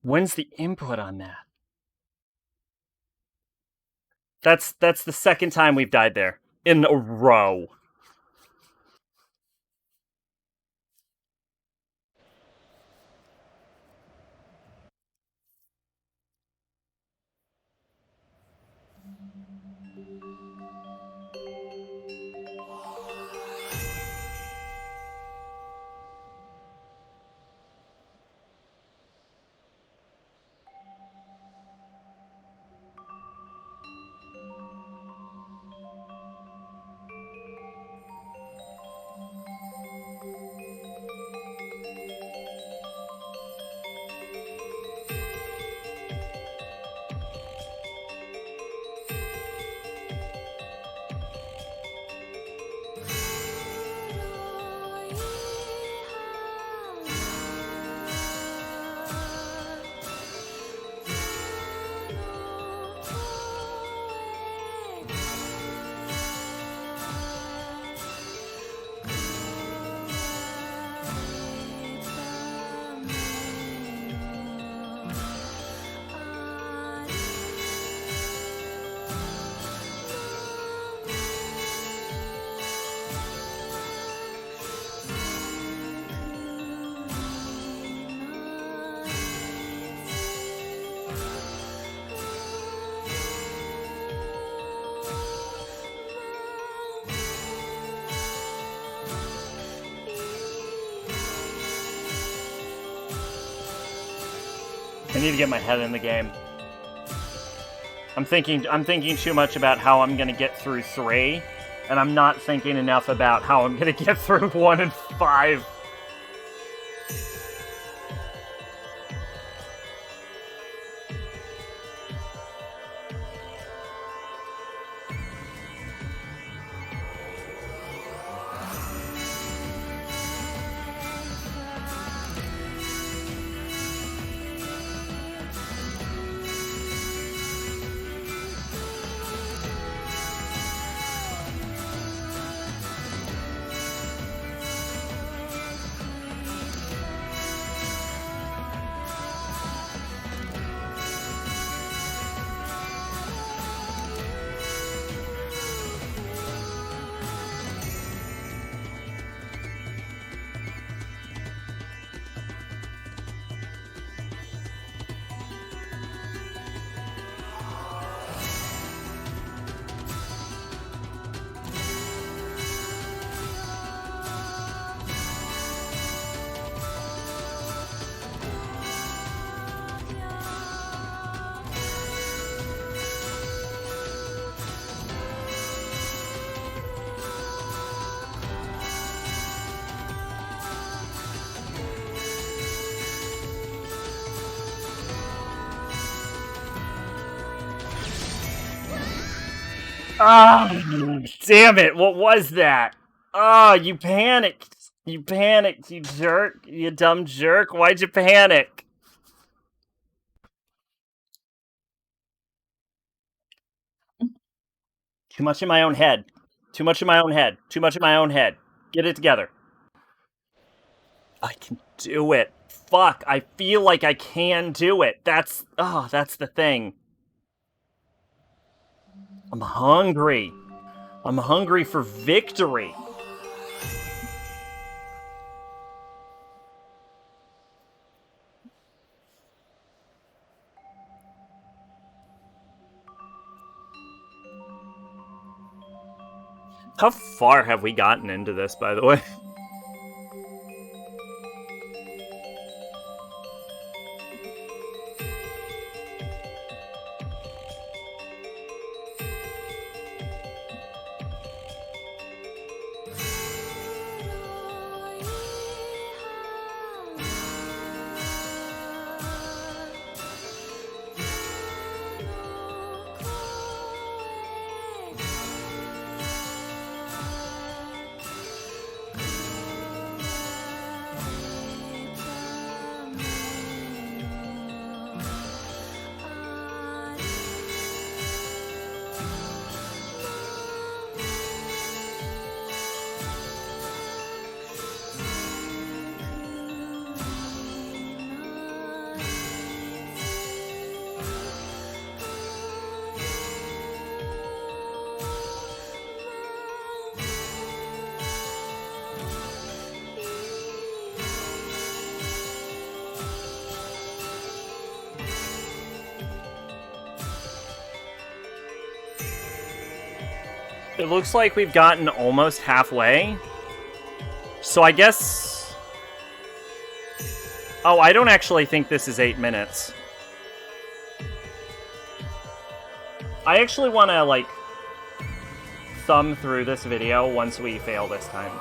When's the input on that? That's the second time we've died there in a row. I need to get my head in the game. I'm thinking too much about how I'm gonna get through 3, and I'm not thinking enough about how I'm gonna get through 1 and 5. Ah, damn it! What was that? Oh, you panicked! You panicked, you jerk! You dumb jerk! Why'd you panic? Too much in my own head. Too much in my own head. Too much in my own head. Get it together. I can do it. Fuck, I feel like I can do it. That's the thing. I'm hungry. I'm hungry for victory. How far have we gotten into this, by the way? It looks like we've gotten almost halfway. So I guess... Oh, I don't actually think this is 8 minutes. I actually want to, like, thumb through this video once we fail this time.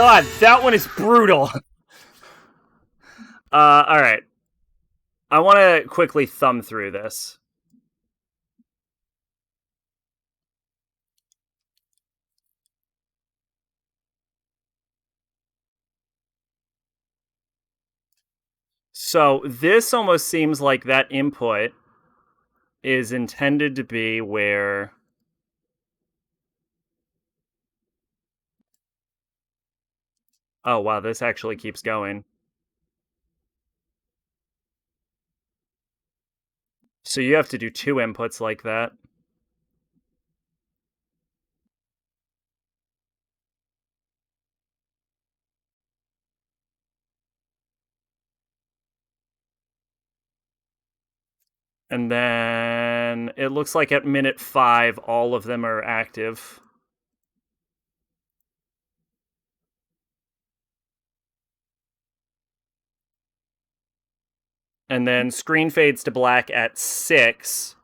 god, that one is brutal. Alright. I want to quickly thumb through this. So this almost seems like that input is intended to be where... Oh, wow, this actually keeps going. So you have to do 2 inputs like that. And then it looks like at minute 5, all of them are active. And then screen fades to black at 6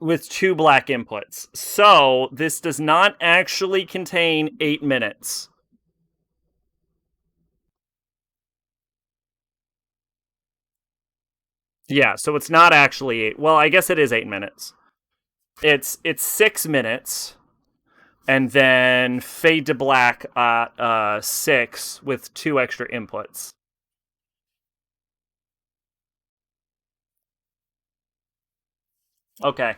with 2 black inputs. So this does not actually contain 8 minutes. Yeah, so it's not actually 8. Well, I guess it is 8 minutes. It's 6 minutes, and then fade to black at 6 with 2 extra inputs. Okay.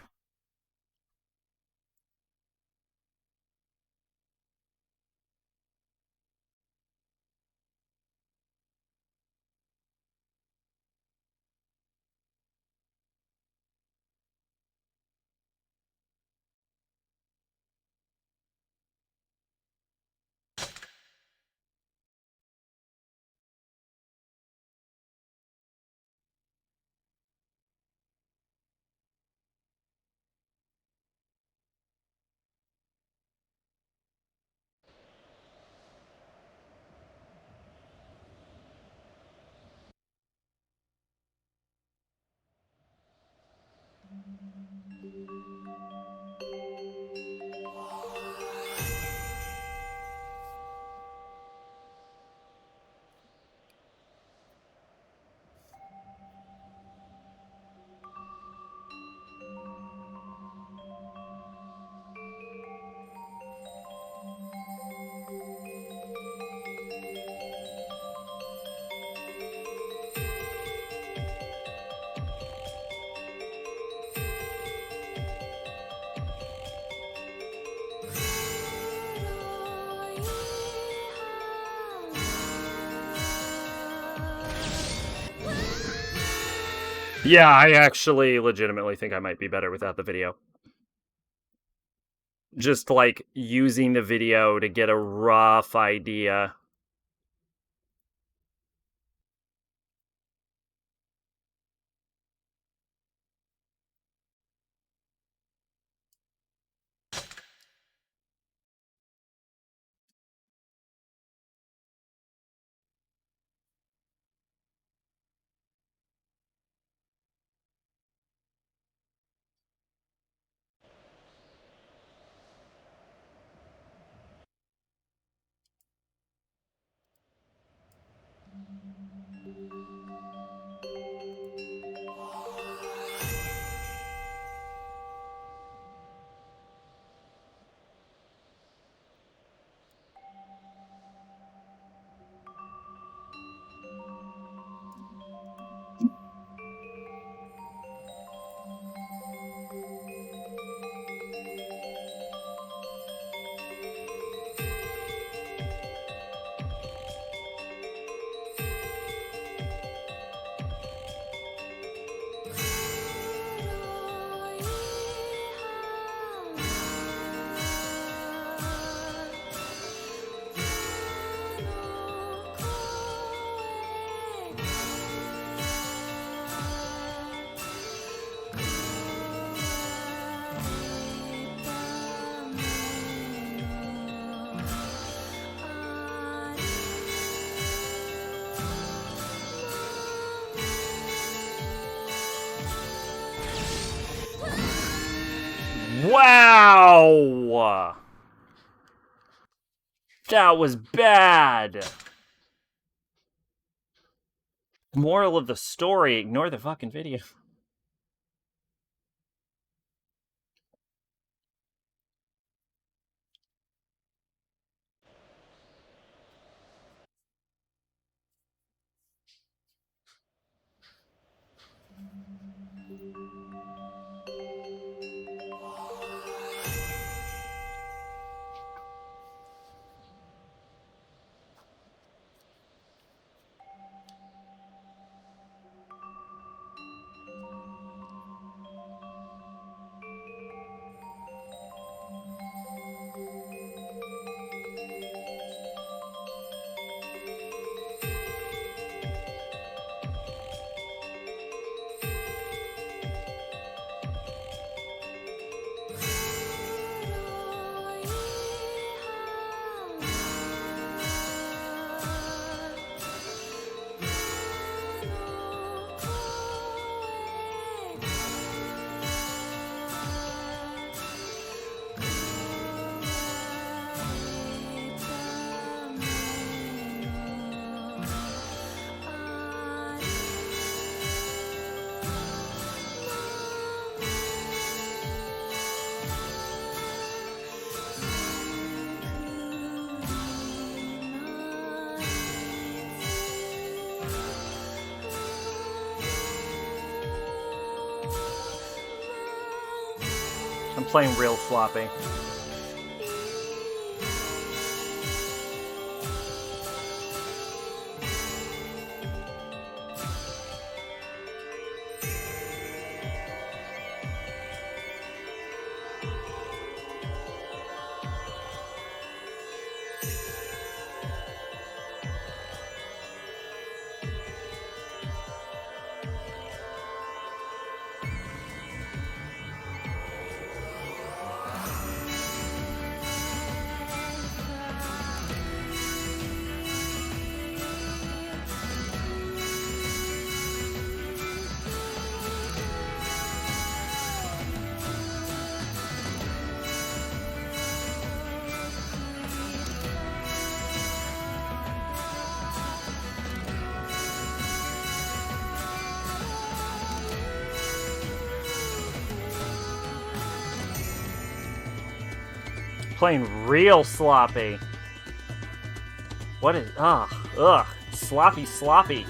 Yeah, I actually legitimately think I might be better without the video. Just, like, using the video to get a rough idea. Wow! That was bad. Moral of the story, ignore the fucking video. I'm playing real sloppy. Playing real sloppy. What is... ugh. Sloppy. Sloppy!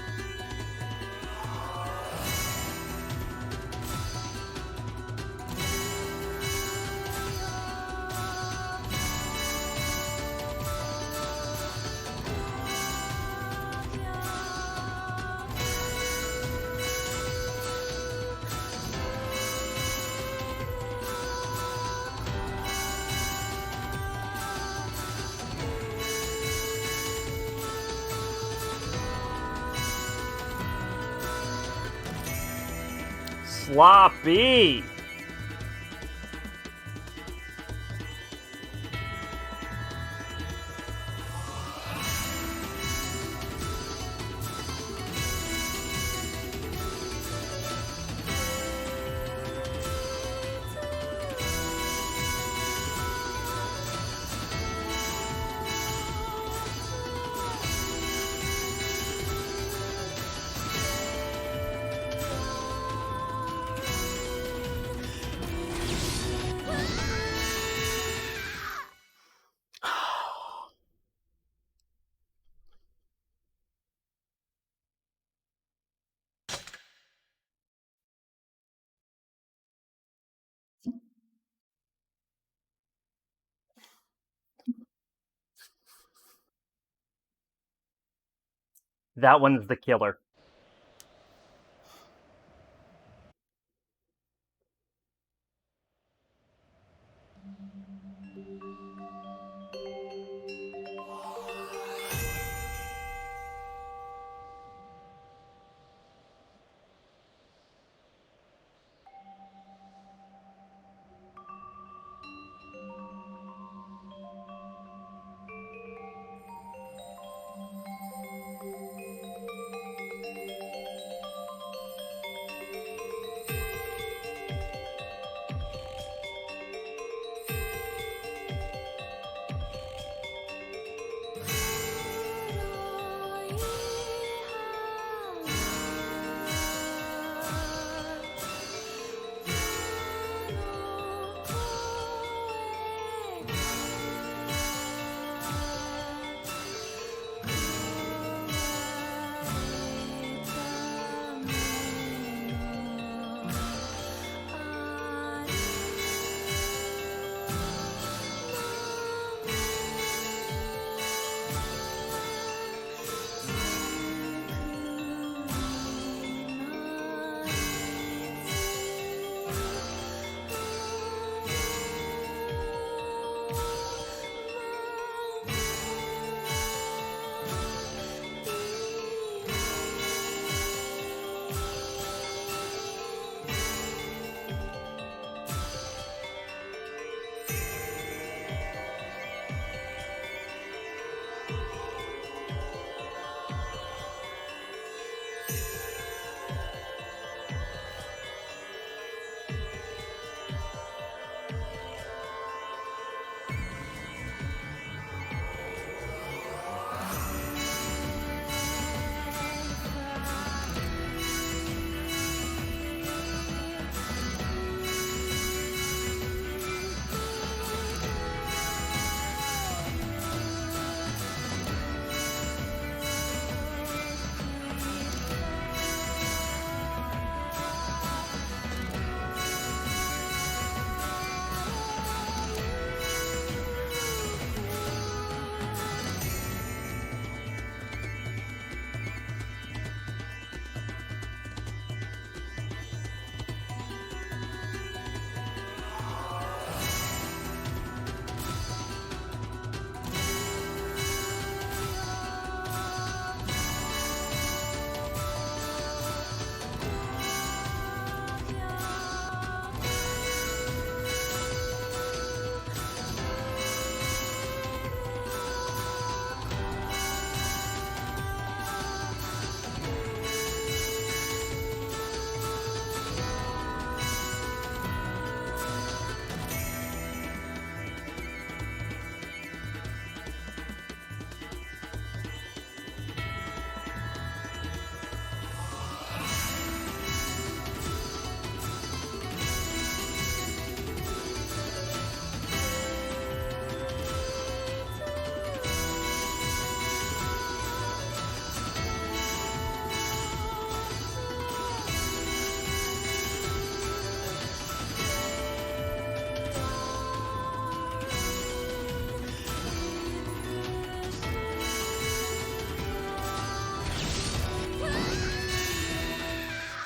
That one's the killer.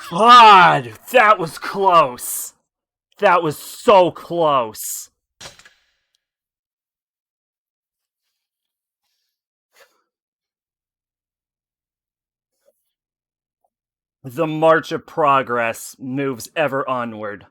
God, that was close. That was so close. The march of progress moves ever onward.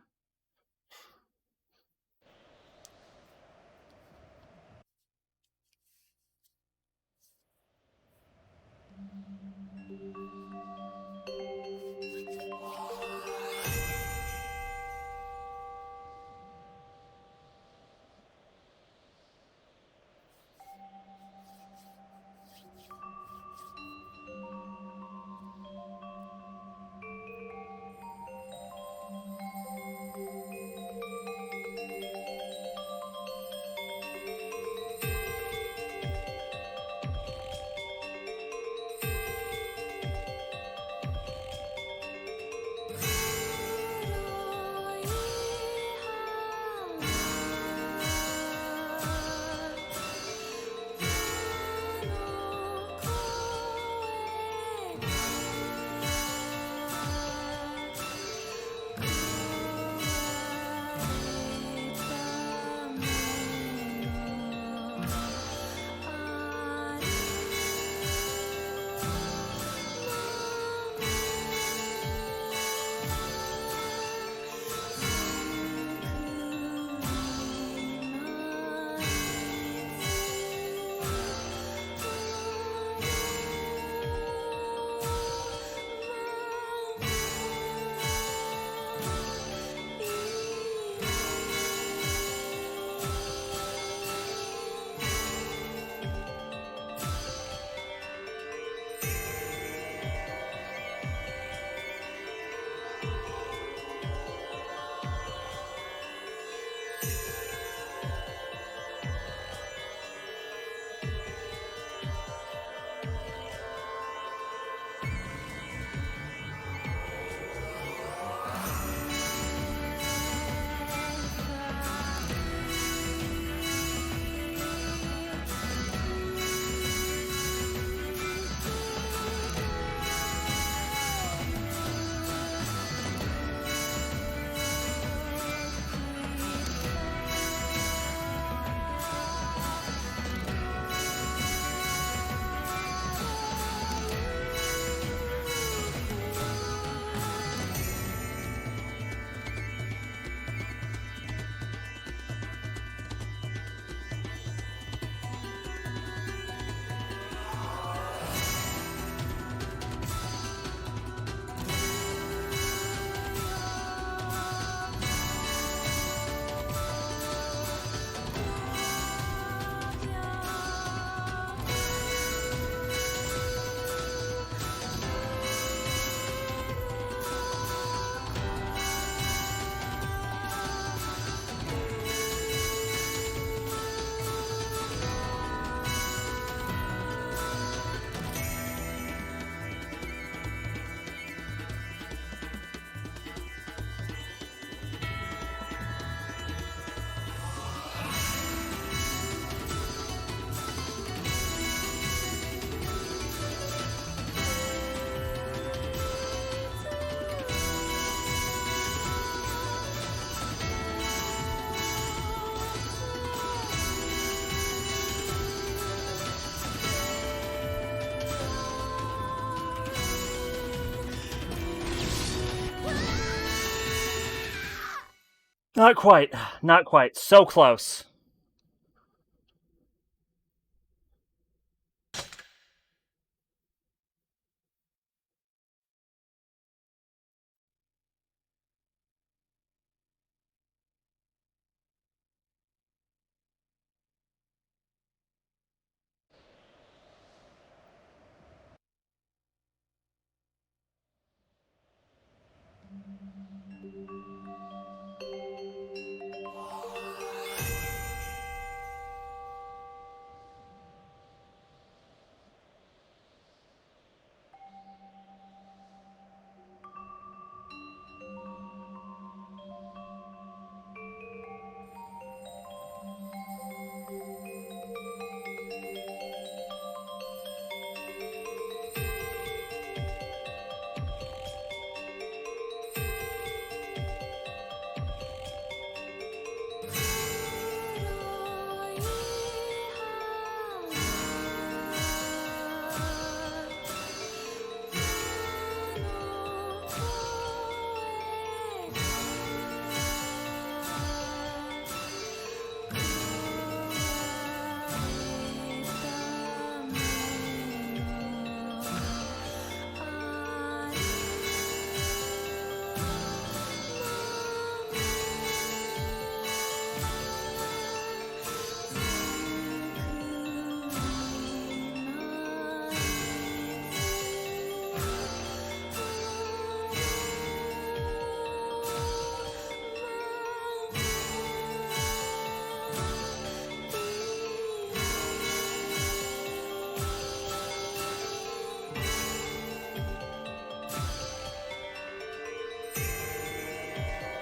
Not quite. Not quite. So close.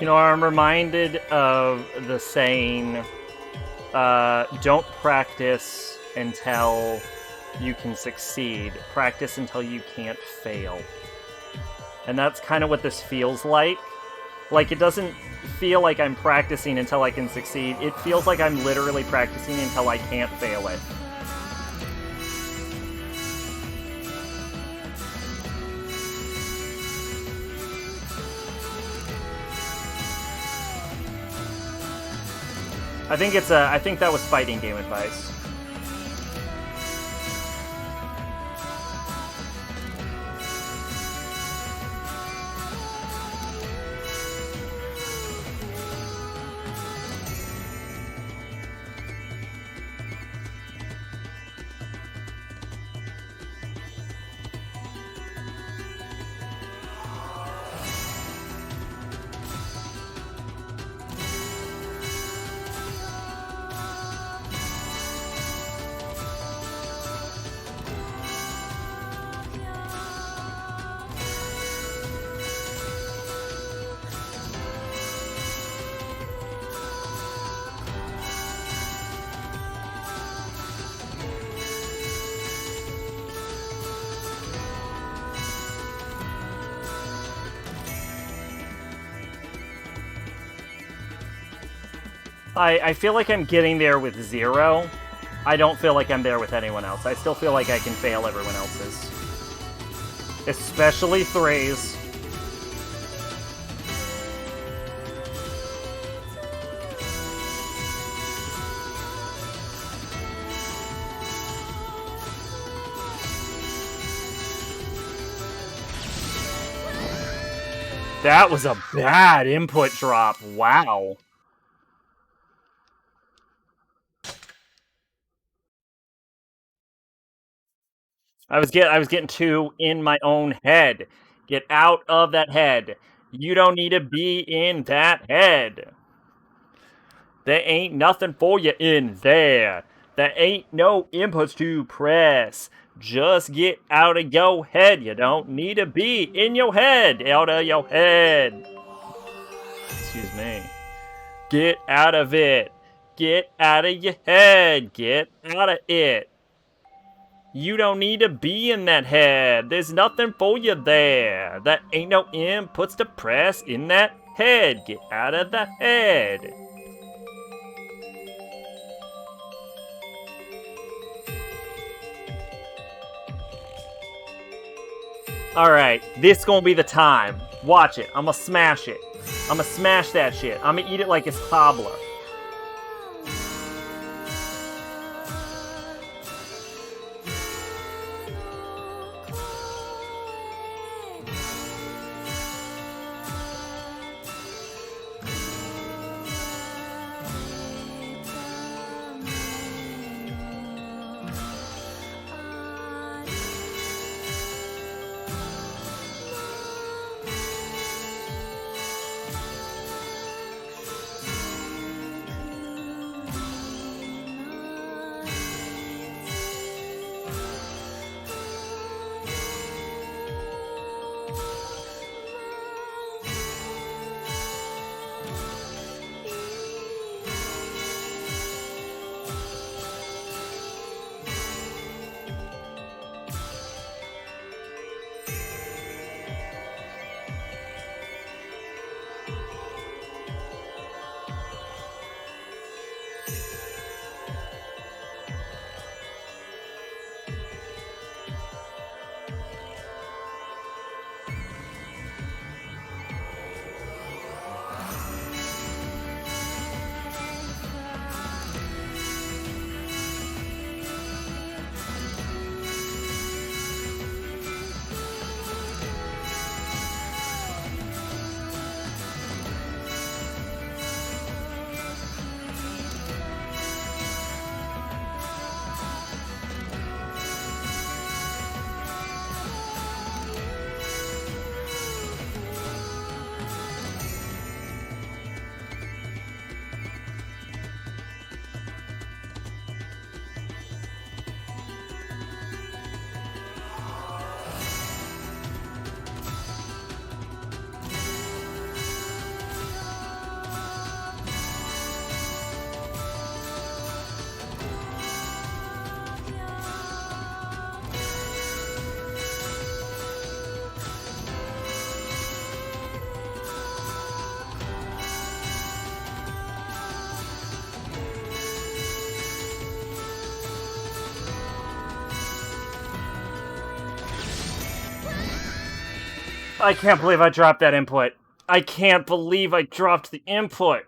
You know, I'm reminded of the saying, don't practice until you can succeed. Practice until you can't fail. And that's kind of what this feels like. Like, it doesn't feel like I'm practicing until I can succeed. It feels like I'm literally practicing until I can't fail it. I think that was fighting game advice. I feel like I'm getting there with 0. I don't feel like I'm there with anyone else. I still feel like I can fail everyone else's. Especially 3's. That was a bad input drop. Wow. I was getting too in my own head. Get out of that head. You don't need to be in that head. There ain't nothing for you in there. There ain't no inputs to press. Just get out of your head. You don't need to be in your head. Out of your head. Excuse me. Get out of it. Get out of your head. Get out of it. You don't need to be in that head. There's nothing for you there. There ain't no inputs to press in that head. Get out of the head. Alright, this gonna be the time. Watch it. I'ma smash it. I'ma smash that shit. I'ma eat it like it's cobbler. I can't believe I dropped that input. I can't believe I dropped the input.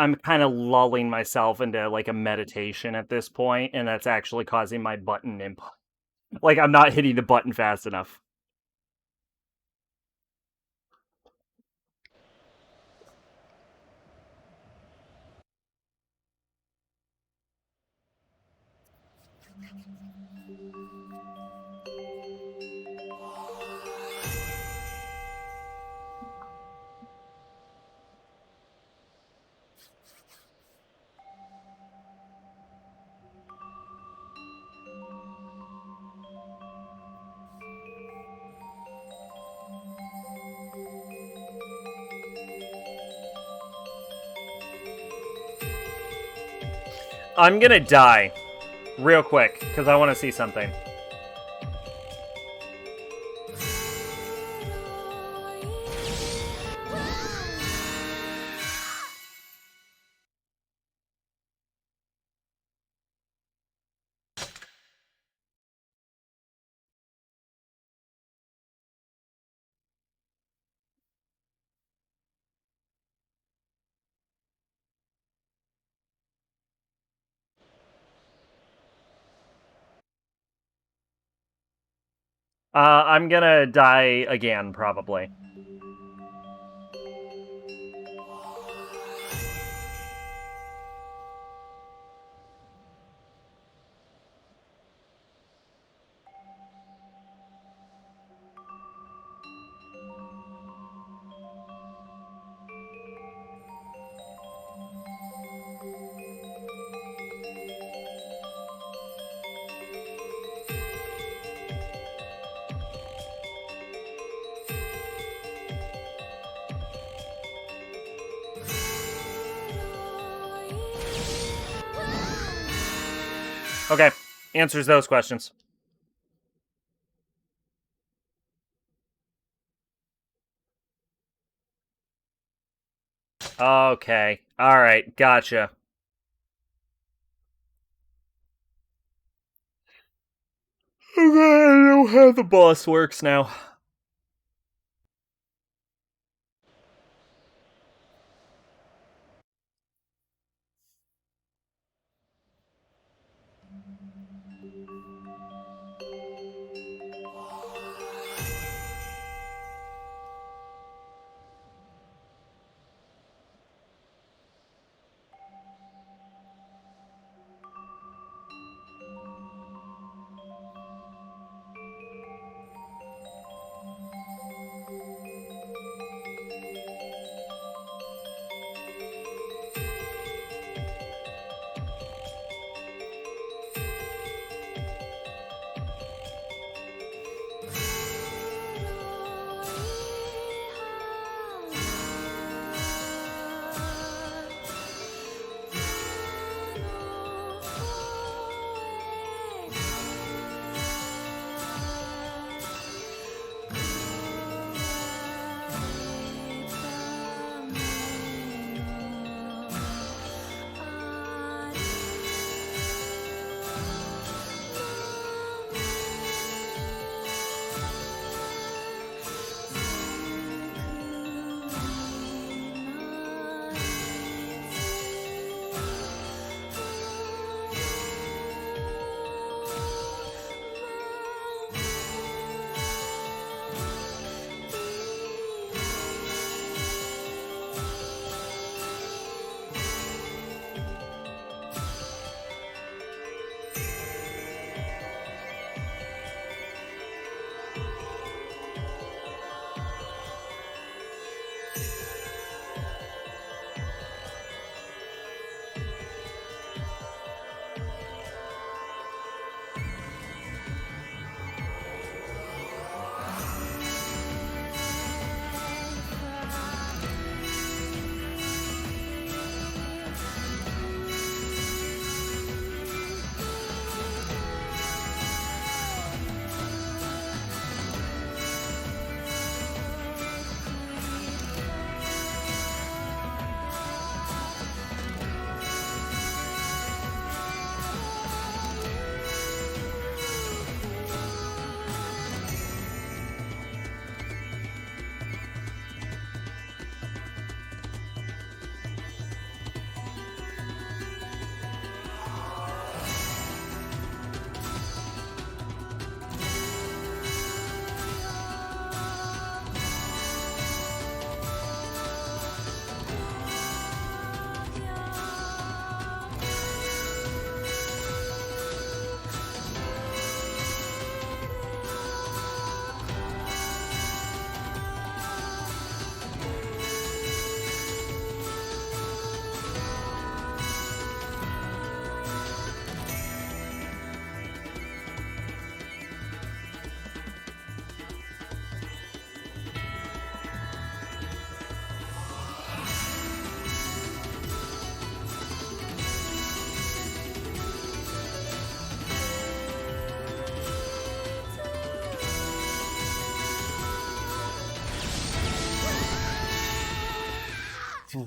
I'm kind of lulling myself into like a meditation at this point, and that's actually causing my button input. Like I'm not hitting the button fast enough. I'm gonna die real quick because I want to see something. I'm gonna die again, probably. Okay, answers those questions. Okay, alright, gotcha. Okay, I know how the boss works now.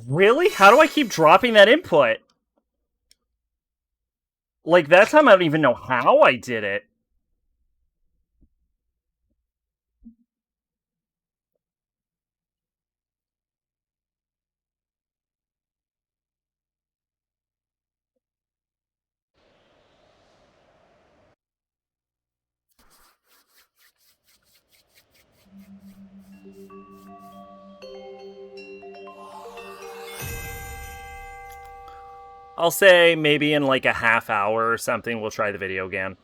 Really? How do I keep dropping that input? Like, that time I don't even know how I did it. I'll say maybe in like a half hour or something, we'll try the video again.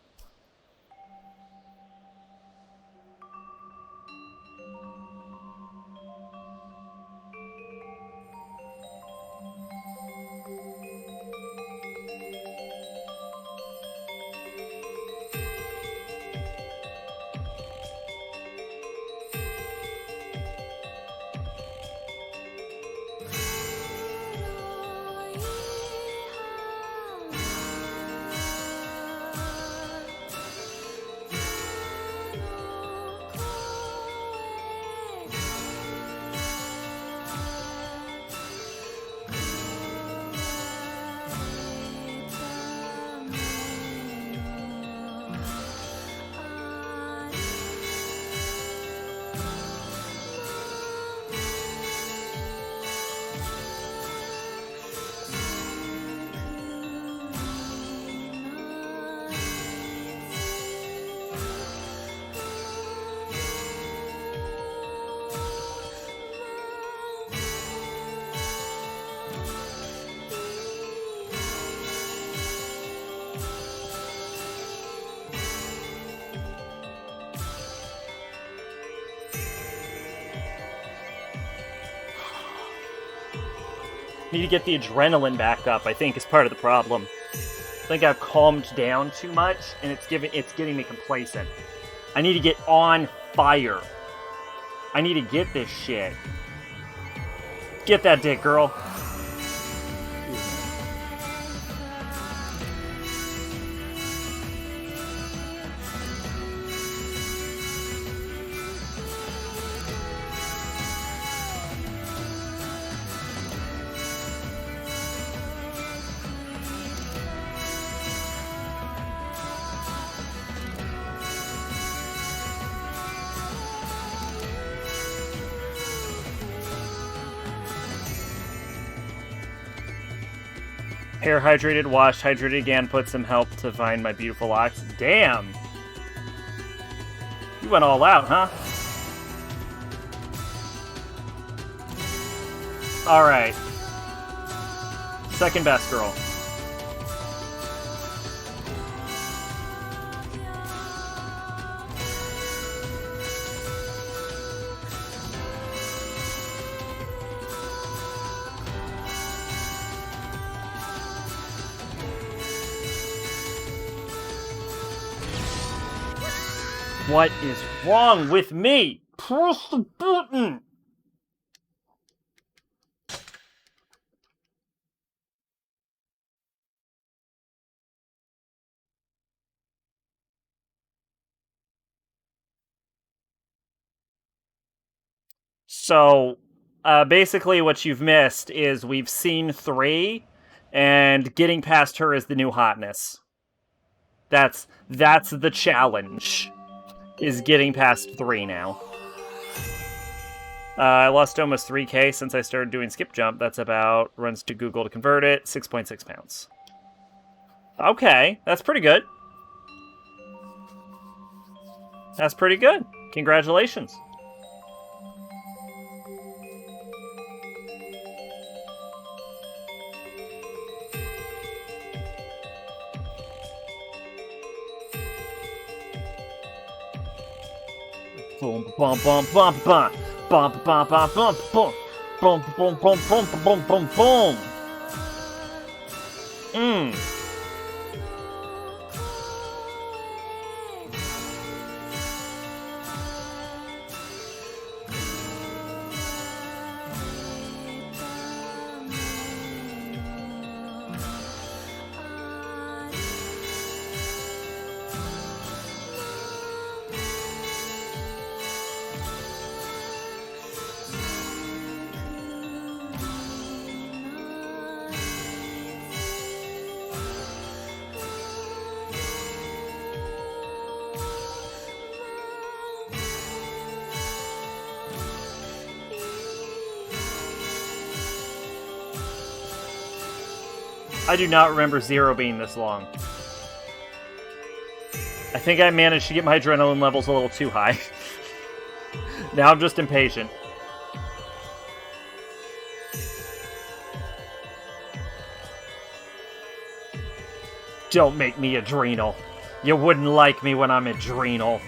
Need to get the adrenaline back up, I think, is part of the problem. I think I've calmed down too much, and it's getting me complacent. I need to get on fire. I need to get this shit. Get that dick, girl. Hair hydrated, washed, hydrated again, put some help to find my beautiful locks. Damn! You went all out, huh? Alright. Second best girl. What is wrong with me? Press the button! So, basically what you've missed is we've seen 3, and getting past her is the new hotness. That's the challenge. Is getting past 3 now. I lost almost 3K since I started doing skip jump. That's about, runs to Google to convert it, 6.6 pounds. Okay, that's pretty good. That's pretty good. Congratulations. Boom, bum, bum, bum, bum, bum, bum, bum, bum, boom, boom, boom, boom, boom, boom, boom, boom. I do not remember 0 being this long. I think I managed to get my adrenaline levels a little too high. Now I'm just impatient. Don't make me adrenal. You wouldn't like me when I'm adrenal.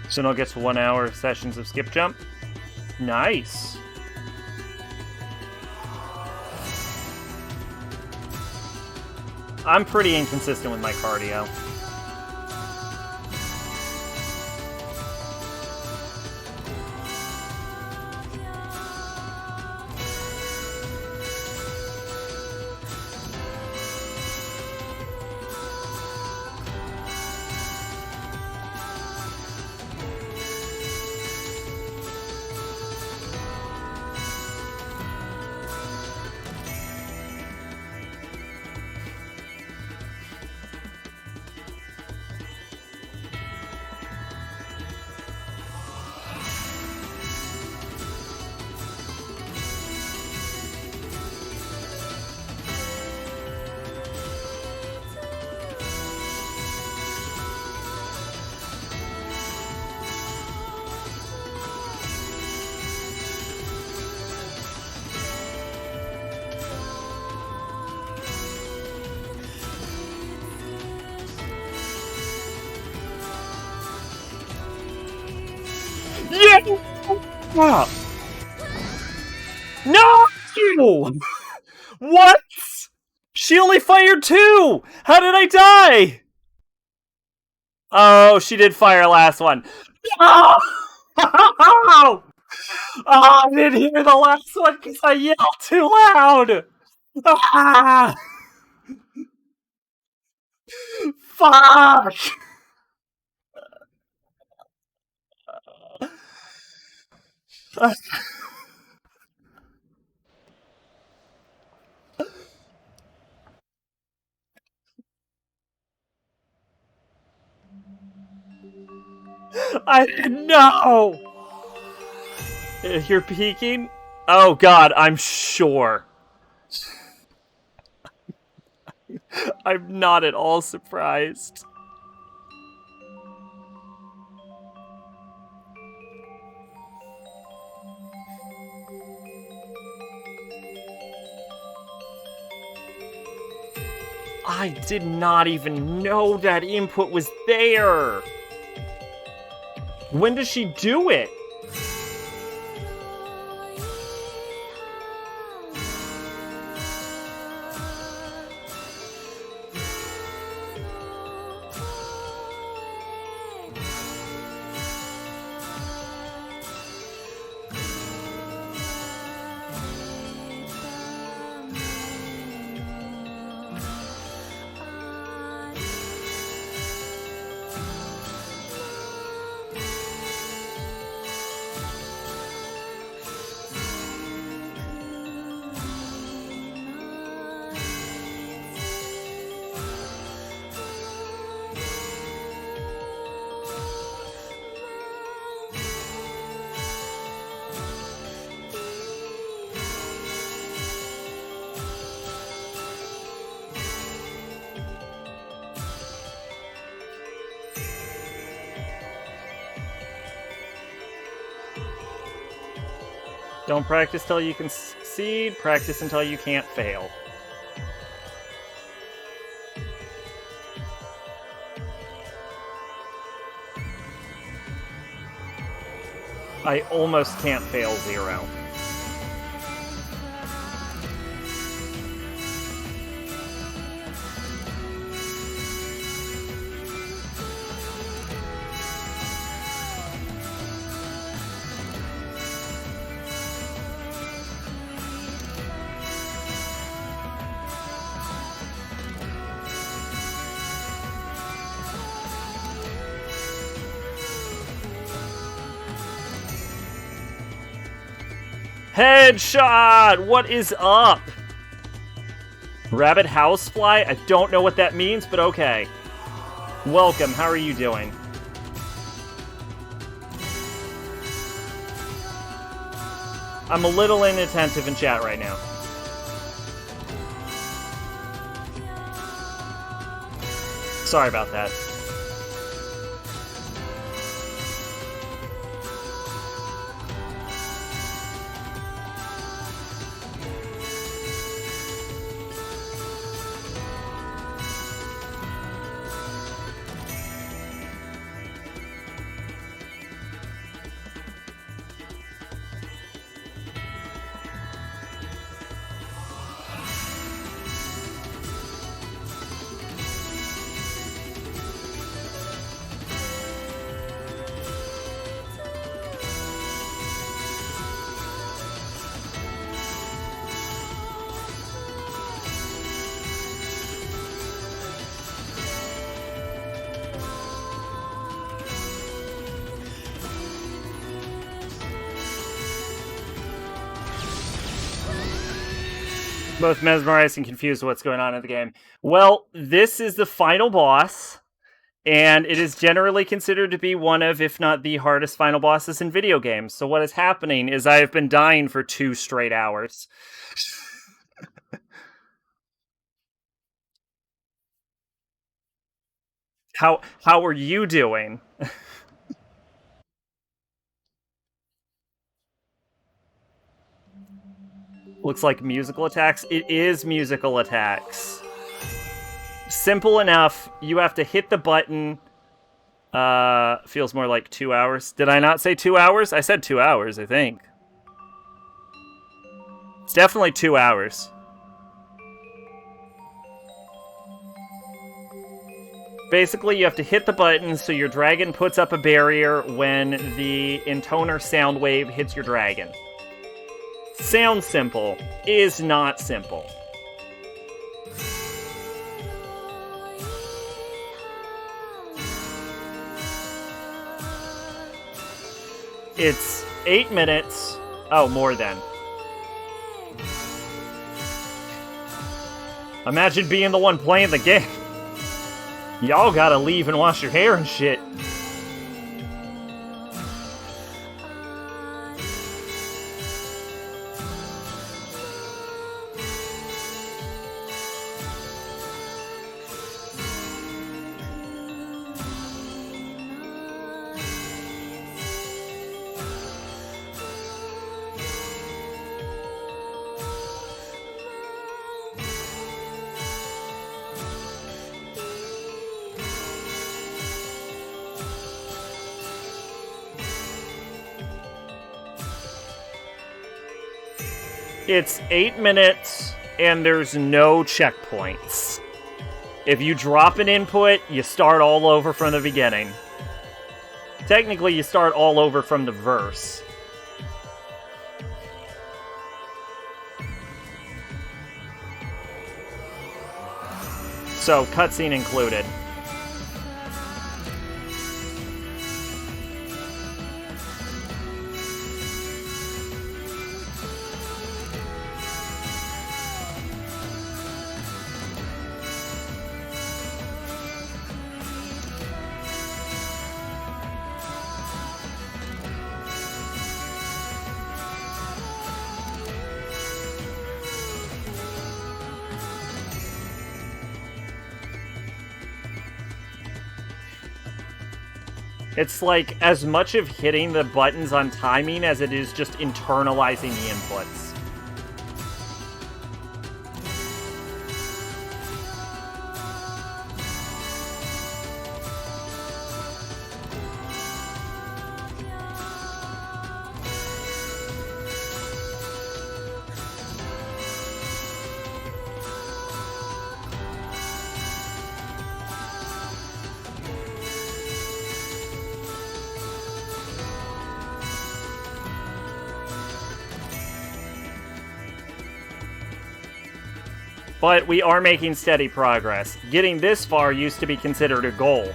Sinnoh gets 1 hour sessions of skip jump. Nice. I'm pretty inconsistent with my cardio. Yeah! No! What? She only fired 2! How did I die? Oh, she did fire last one. No! Oh, I didn't hear the last one because I yelled too loud! Ah! Fuck! I didn't know! You're peeking? Oh god, I'm sure. I'm not at all surprised. I did not even know that input was there. When does she do it? Don't practice till you can succeed, practice until you can't fail. I almost can't fail 0. Headshot! What is up? Rabbit housefly? I don't know what that means, but okay. Welcome, how are you doing? I'm a little inattentive in chat right now. Sorry about that. Both mesmerized and confused with what's going on in the game. Well, this is the final boss, and it is generally considered to be one of, if not the hardest final bosses in video games. So what is happening is I have been dying for 2 straight hours. How are you doing? Looks like musical attacks. It is musical attacks. Simple enough. You have to hit the button. Feels more like 2 hours. Did I not say 2 hours? I said 2 hours, I think. It's definitely 2 hours. Basically, you have to hit the button so your dragon puts up a barrier when the intoner sound wave hits your dragon. Sounds simple, is not simple. It's 8 minutes. Oh, more than. Imagine being the one playing the game. Y'all gotta leave and wash your hair and shit. It's 8 minutes, and there's no checkpoints. If you drop an input, you start all over from the beginning. Technically, you start all over from the verse. So, cutscene included. It's like as much of hitting the buttons on timing as it is just internalizing the inputs. But we are making steady progress. Getting this far used to be considered a goal.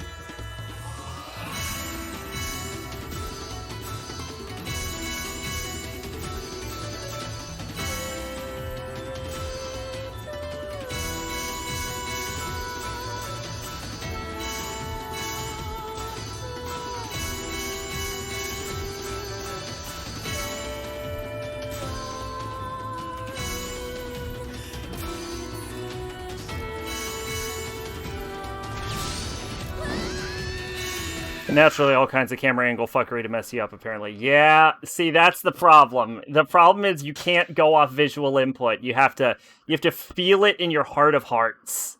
Naturally, all kinds of camera angle fuckery to mess you up, apparently. Yeah, see, that's the problem. The problem is you can't go off visual input. You have to feel it in your heart of hearts.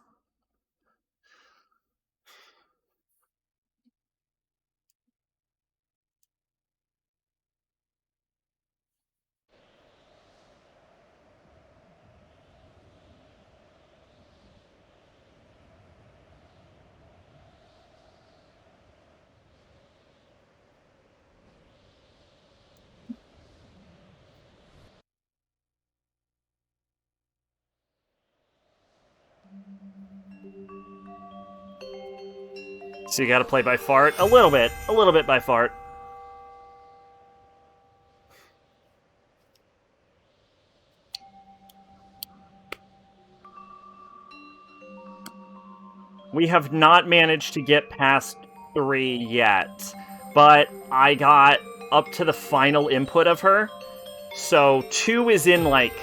So you gotta play by fart? A little bit by fart. We have not managed to get past 3 yet, but I got up to the final input of her, so 2 is in, like...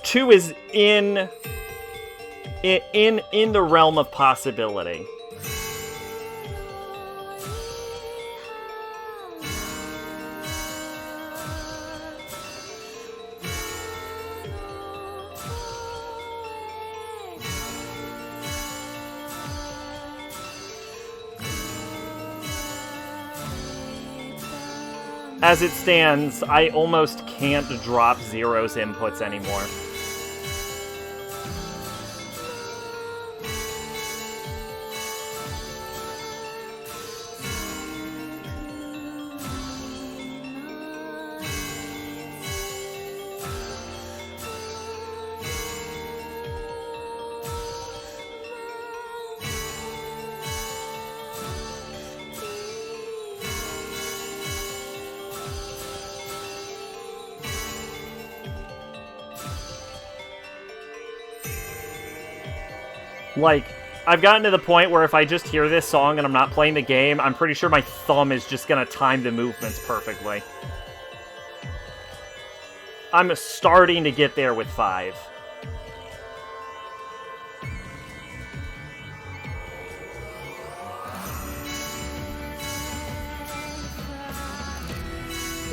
2 is in the realm of possibility. As it stands, I almost can't drop Zero's inputs anymore. Like, I've gotten to the point where if I just hear this song and I'm not playing the game, I'm pretty sure my thumb is just gonna time the movements perfectly. I'm starting to get there with 5.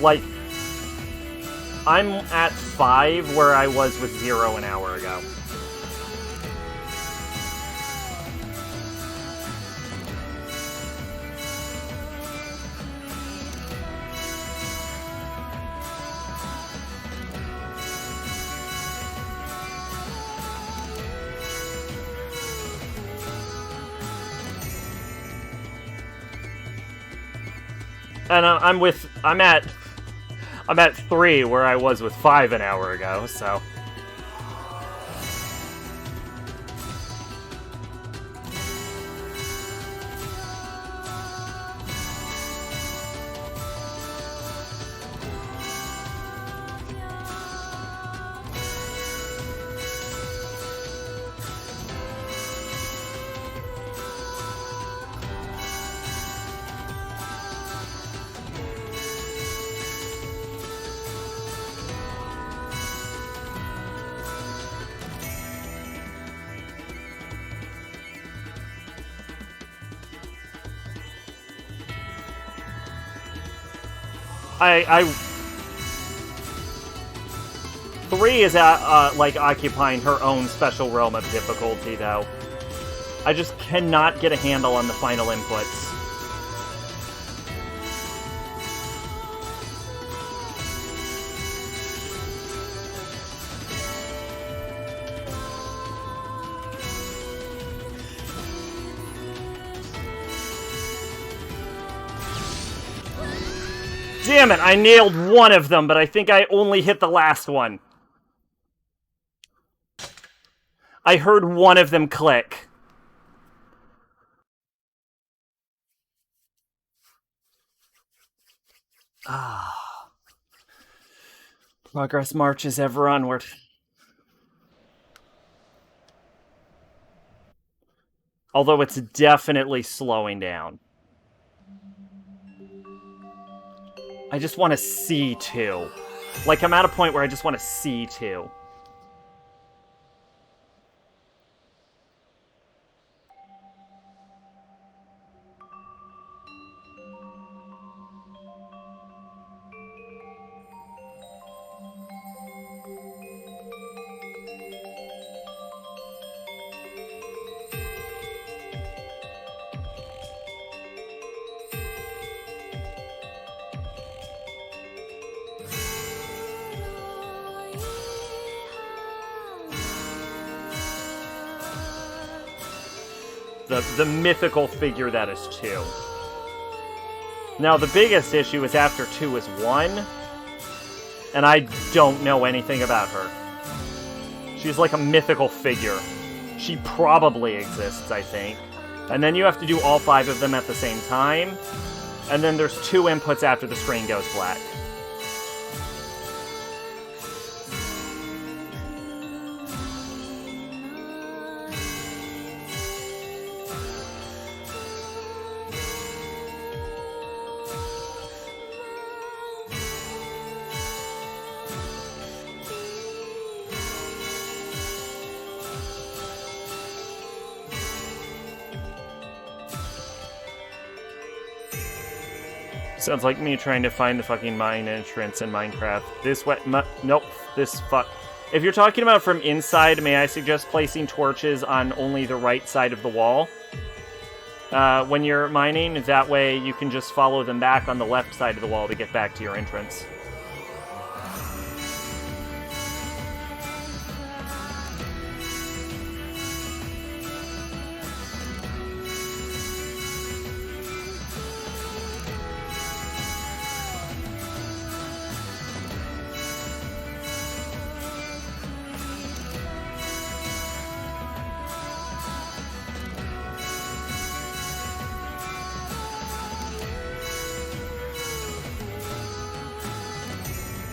Like, I'm at 5 where I was with 0 an hour ago. And I'm at 3 where I was with 5 an hour ago, so. I 3 is like occupying her own special realm of difficulty, though. I just cannot get a handle on the final inputs. Damn it, I nailed one of them, but I think I only hit the last one. I heard one of them click. Ah. Progress marches ever onward. Although it's definitely slowing down. I just want to see 2. Like, I'm at a point where I just want to see 2. the mythical figure that is 2. Now, the biggest issue is after 2 is 1, and I don't know anything about her. She's like a mythical figure. She probably exists, I think. And then you have to do all 5 of them at the same time, and then there's 2 inputs after the screen goes black. Sounds like me trying to find the fucking mine entrance in Minecraft. This way, nope, this fuck. If you're talking about from inside, may I suggest placing torches on only the right side of the wall? When you're mining, that way you can just follow them back on the left side of the wall to get back to your entrance.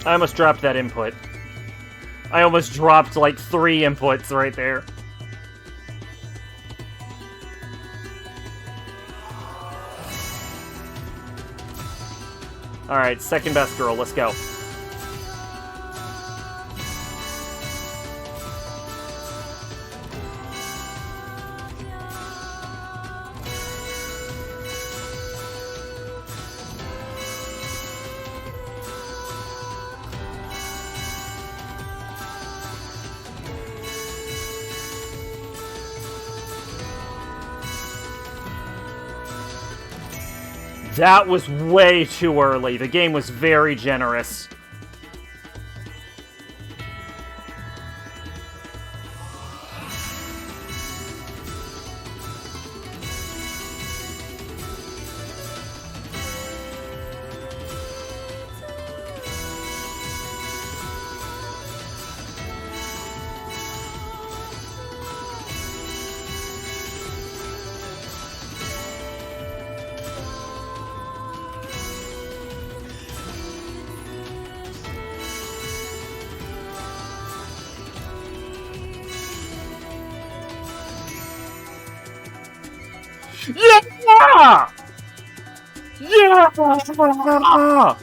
I almost dropped that input. I almost dropped like 3 inputs right there. Alright, second best girl, let's go. That was way too early. The game was very generous. Yeah! Yeah!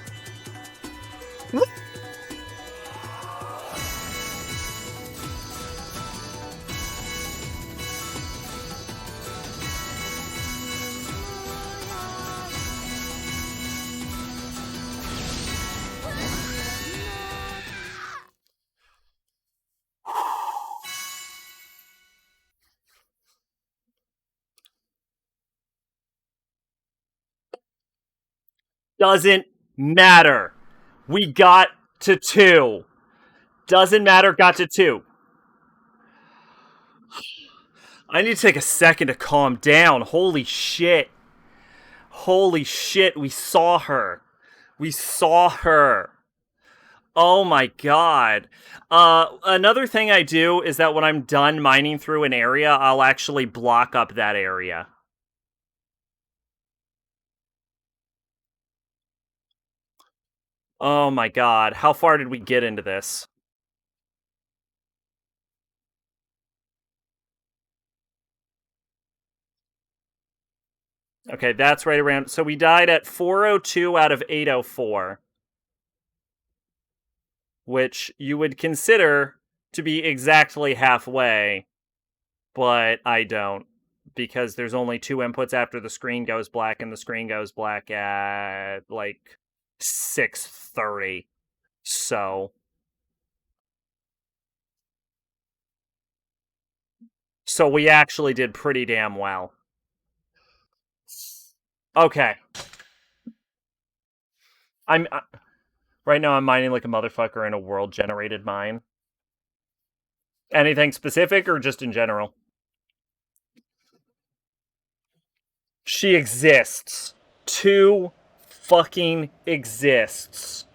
Doesn't matter. We got to 2. Doesn't matter, got to 2. I need to take a second to calm down. Holy shit. Holy shit, we saw her. We saw her. Oh my god. Another thing I do is that when I'm done mining through an area, I'll actually block up that area. Oh my god, how far did we get into this? Okay, that's right around... So we died at 402 out of 804. Which you would consider to be exactly halfway, but I don't. Because there's only 2 inputs after the screen goes black, and the screen goes black at, like, 6:30. So we actually did pretty damn well. Okay. Right now I'm mining like a motherfucker in a world-generated mine. Anything specific or just in general? She exists. 2 fucking exists.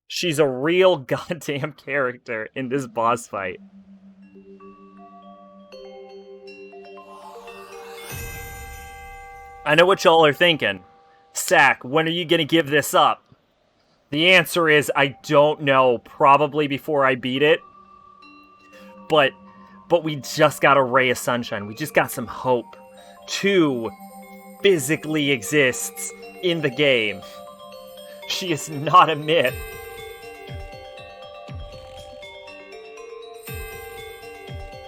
She's a real goddamn character in this boss fight. I know what y'all are thinking. Sack, when are you gonna give this up? The answer is, I don't know. Probably before I beat it. But we just got a ray of sunshine. We just got some hope. 2 physically exists in the game. She is not a myth.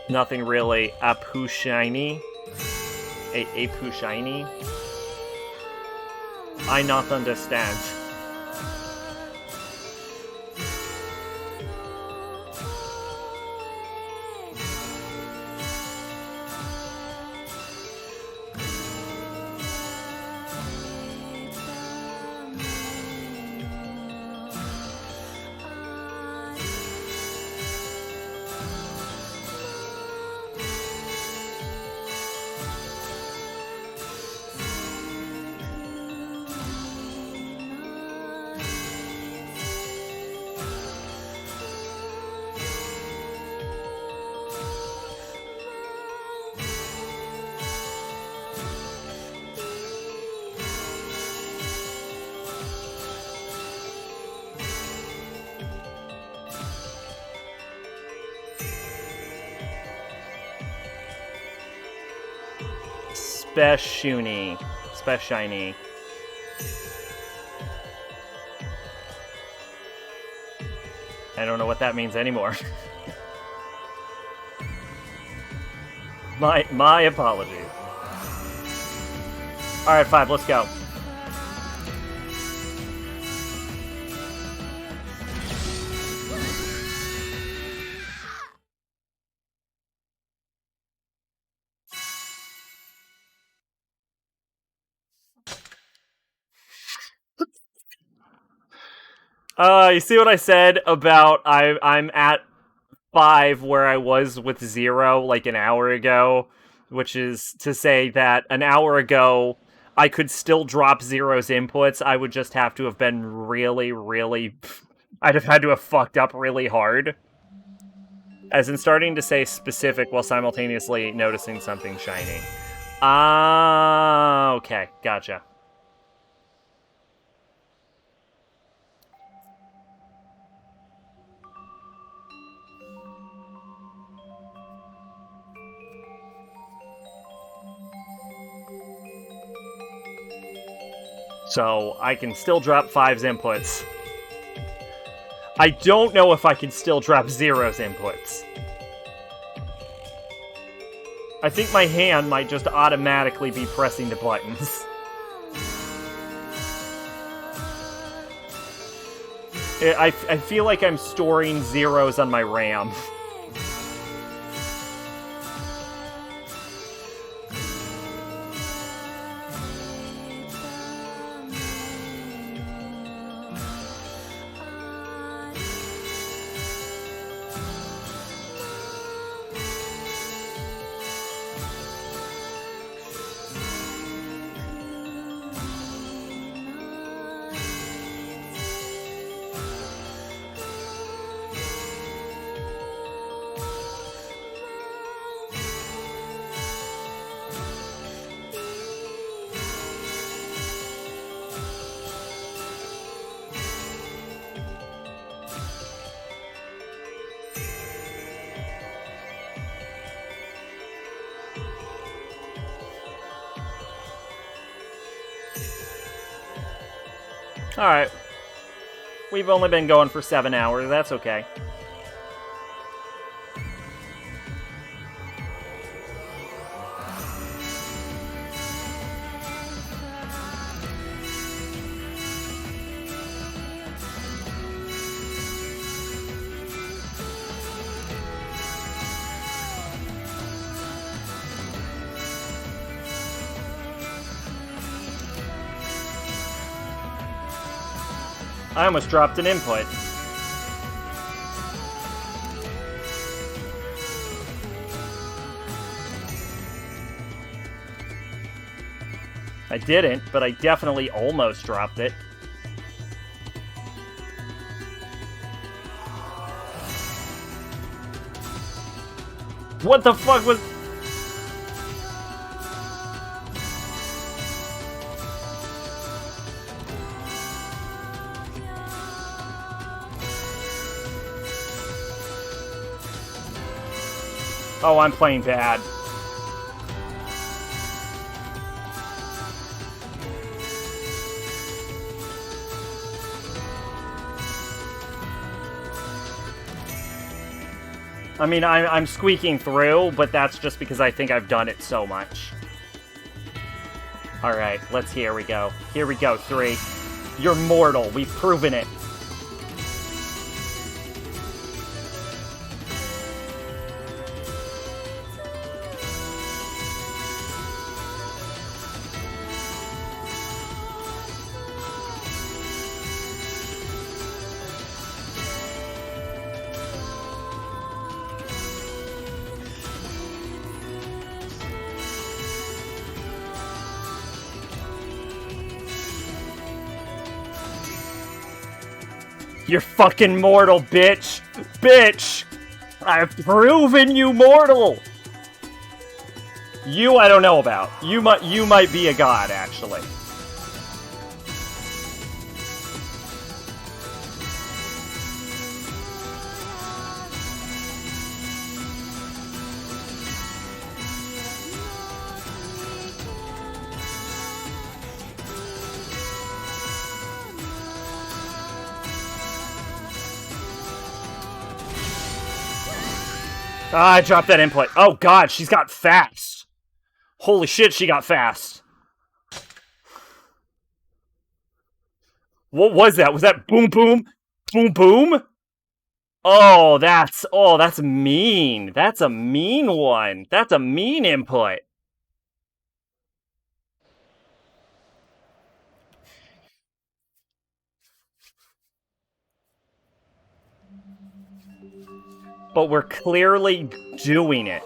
Nothing really Apushiny. Apushiny? I not understand. Speshiny. I don't know what that means anymore. My apologies. Alright, 5, let's go. You see what I said about I'm at 5 where I was with 0 like an hour ago, which is to say that an hour ago I could still drop Zero's inputs. I would just have to have been really, I'd have had to have fucked up really hard. As in starting to say specific while simultaneously noticing something shiny. Ah, okay, gotcha. So, I can still drop 5's inputs. I don't know if I can still drop 0's inputs. I think my hand might just automatically be pressing the buttons. I feel like I'm storing 0's on my RAM. Alright. We've only been going for 7 hours, that's okay. I almost dropped an input. I didn't, but I definitely almost dropped it. What the fuck was... Oh, I'm playing bad. I mean, I'm squeaking through, but that's just because I think I've done it so much. Alright, here we go. Here we go, 3. You're mortal, we've proven it. You're fucking mortal, bitch! Bitch! I've proven you mortal! You I don't know about. You might be a god, actually. Ah, I dropped that input. Oh god, she's got fast. Holy shit, she got fast. What was that? Was that boom boom? Boom boom? Oh, that's mean. That's a mean one. That's a mean input. But we're clearly doing it.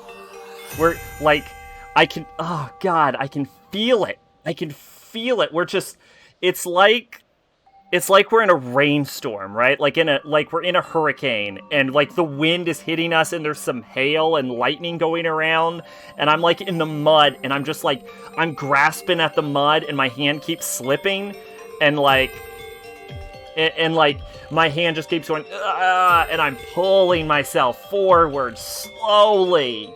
We're, like, oh god, I can feel it. I can feel it. We're just, it's like we're in a rainstorm, right? Like we're in a hurricane, and like the wind is hitting us, and there's some hail and lightning going around, and I'm like in the mud, and I'm just like, I'm grasping at the mud, and my hand keeps slipping, and like my hand just keeps going, and I'm pulling myself forward slowly.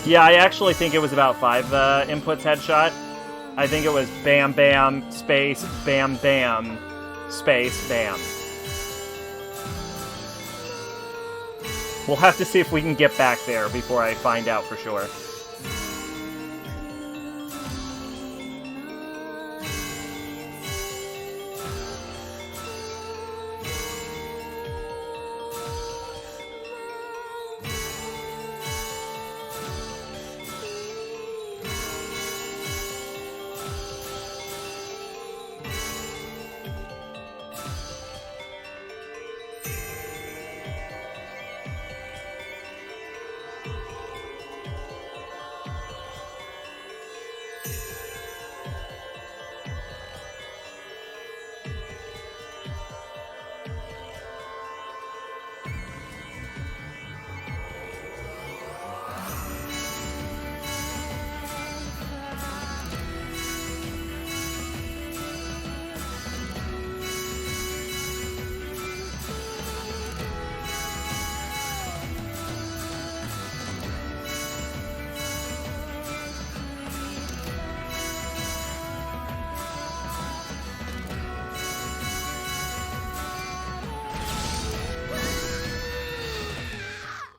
Yeah, I actually think it was about 5 inputs headshot. I think it was bam, bam, space, bam, bam, space, bam. We'll have to see if we can get back there before I find out for sure.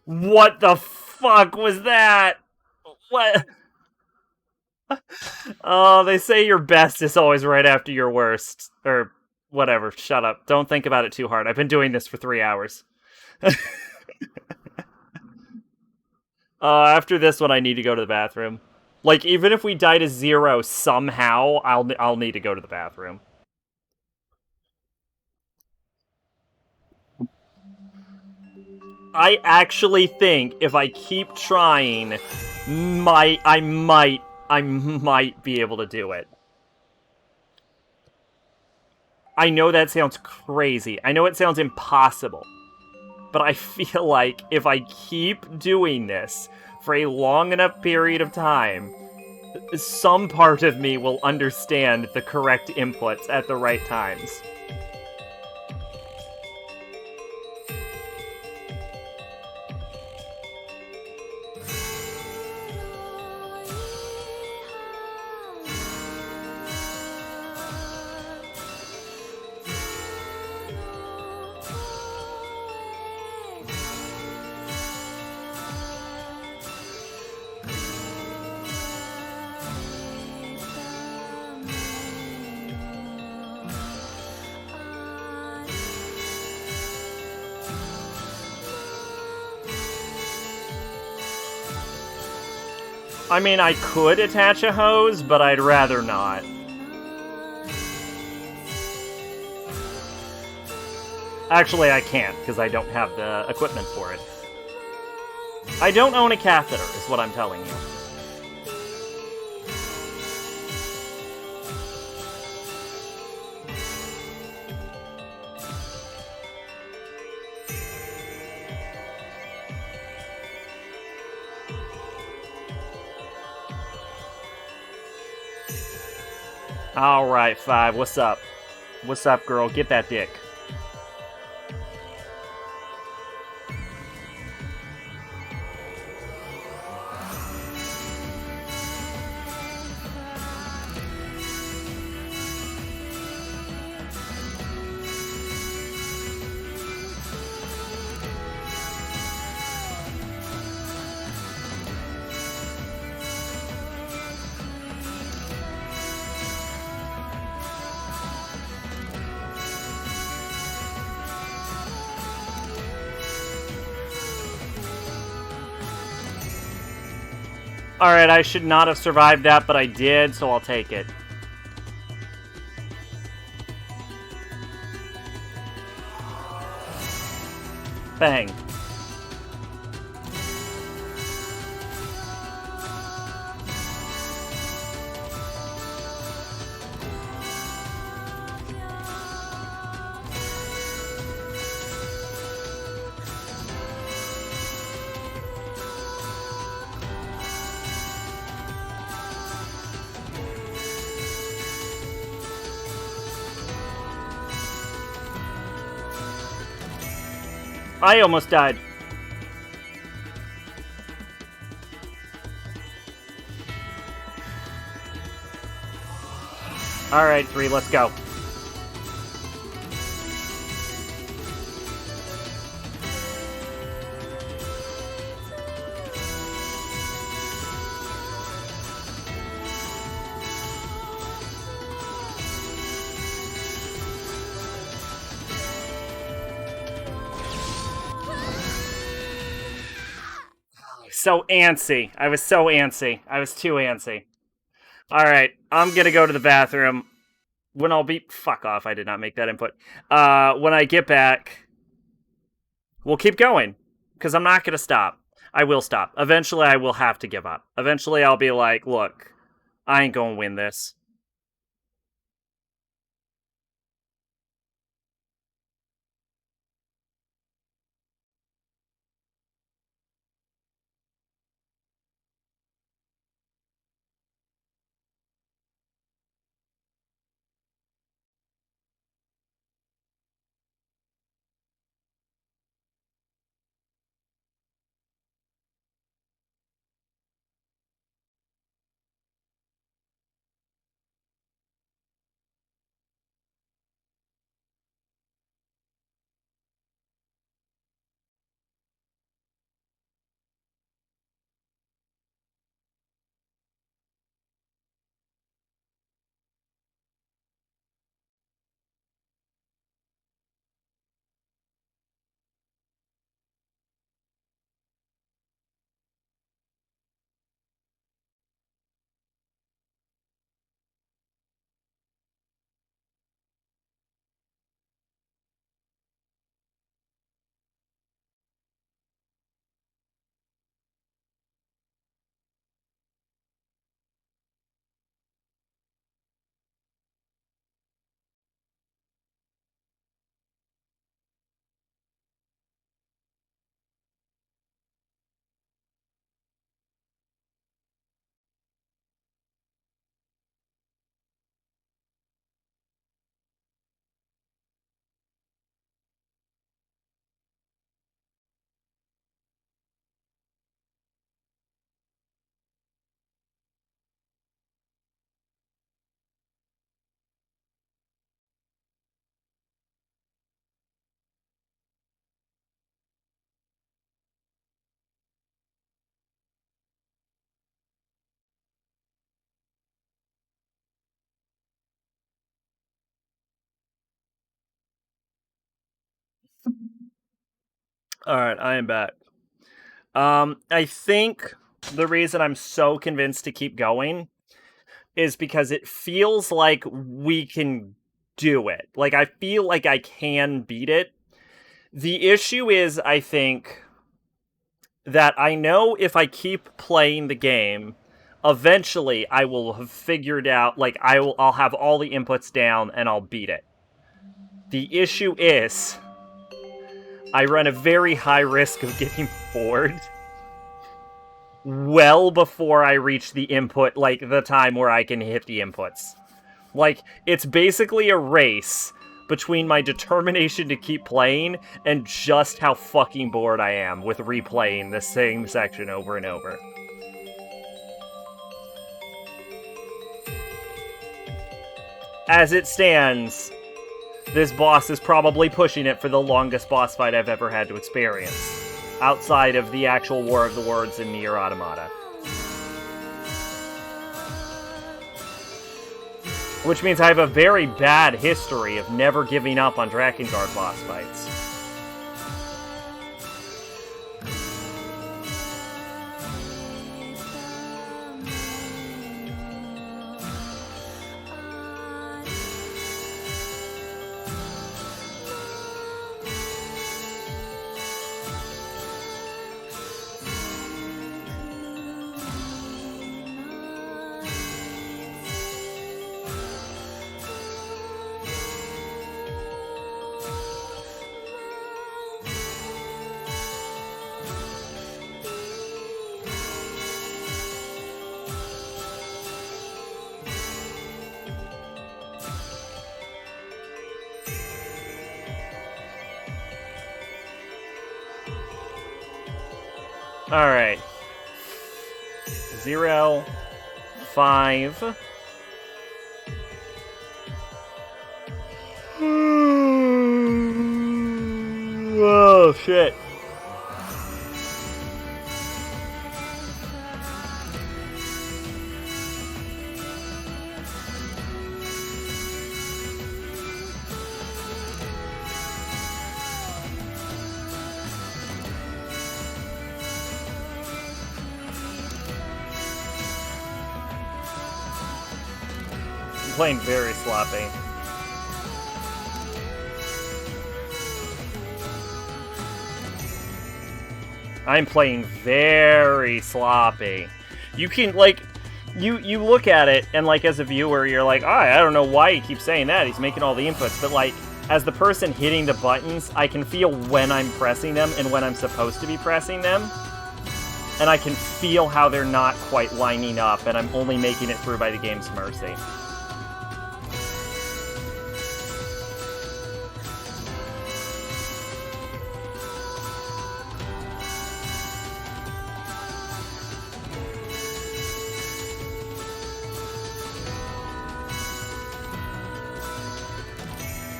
What the fuck was that? What? Oh, they say your best is always right after your worst. Or whatever, shut up. Don't think about it too hard. I've been doing this for 3 hours. After this one, I need to go to the bathroom. Like, even if we die to 0 somehow, I'll need to go to the bathroom. I actually think if I keep trying, I might be able to do it. I know that sounds crazy. I know it sounds impossible. But I feel like if I keep doing this for a long enough period of time, some part of me will understand the correct inputs at the right times. I mean, I could attach a hose, but I'd rather not. Actually, I can't, because I don't have the equipment for it. I don't own a catheter, is what I'm telling you. Alright, 5, what's up? What's up, girl? Get that dick. Alright, I should not have survived that, but I did, so I'll take it. Bang. I almost died. Alright, 3, let's go. So antsy. I was so antsy. I was too antsy. Alright, I'm gonna go to the bathroom. When I'll be... Fuck off, I did not make that input. When I get back, we'll keep going. Because I'm not gonna stop. I will stop. Eventually, I will have to give up. Eventually, I'll be like, look, I ain't gonna win this. Alright, I am back. I think the reason I'm so convinced to keep going is because it feels like we can do it. Like, I feel like I can beat it. The issue is, I think, that I know if I keep playing the game, eventually I will have figured out, like, I'll have all the inputs down and I'll beat it. The issue is, I run a very high risk of getting bored well before I reach the input, like, the time where I can hit the inputs. Like, it's basically a race between my determination to keep playing and just how fucking bored I am with replaying the same section over and over. As it stands, this boss is probably pushing it for the longest boss fight I've ever had to experience, outside of the actual War of the Worlds in Nier Automata. Which means I have a very bad history of never giving up on Drakengard boss fights. Alright. 0, 5. Oh, shit. I'm playing very sloppy. I'm playing very sloppy. You can, like, you look at it, and, like, as a viewer, you're like, I don't know why he keeps saying that. He's making all the inputs. But, like, as the person hitting the buttons, I can feel when I'm pressing them and when I'm supposed to be pressing them. And I can feel how they're not quite lining up, and I'm only making it through by the game's mercy.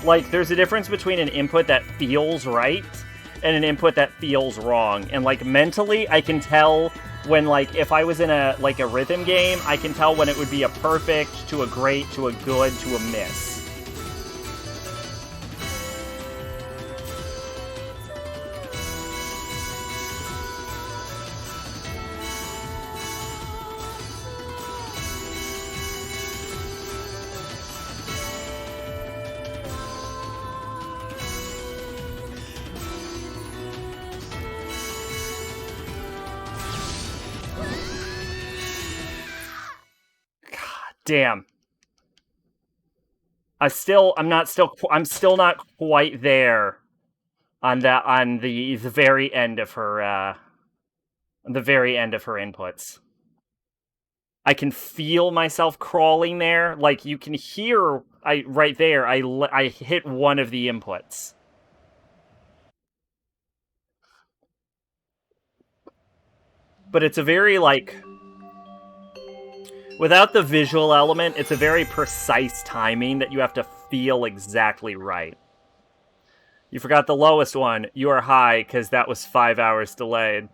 Like, there's a difference between an input that feels right and an input that feels wrong. And, like, mentally, I can tell when, like, if I was in a rhythm game, I can tell when it would be a perfect to a great to a good to a miss. Damn. I'm still not quite there on the very end of her inputs. I can feel myself crawling there. Like, you can hear right there I hit one of the inputs. But it's a very, like, without the visual element, it's a very precise timing that you have to feel exactly right. You forgot the lowest one. You are high, because that was 5 hours delayed.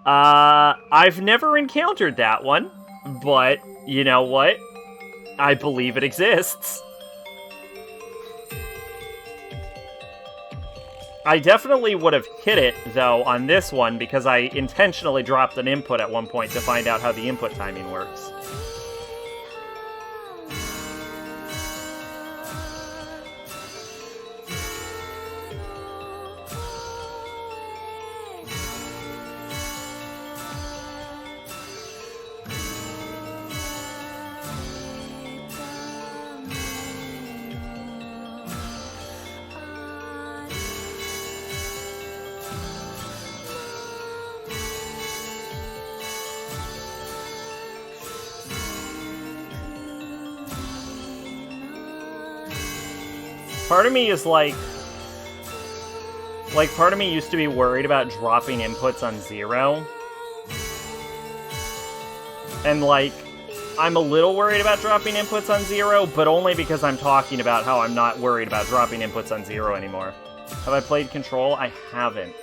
I've never encountered that one, but you know what? I believe it exists. I definitely would have hit it, though, on this one, because I intentionally dropped an input at one point to find out how the input timing works. Part of me is like, part of me used to be worried about dropping inputs on 0. And, like, I'm a little worried about dropping inputs on 0, but only because I'm talking about how I'm not worried about dropping inputs on 0 anymore. Have I played Control? I haven't.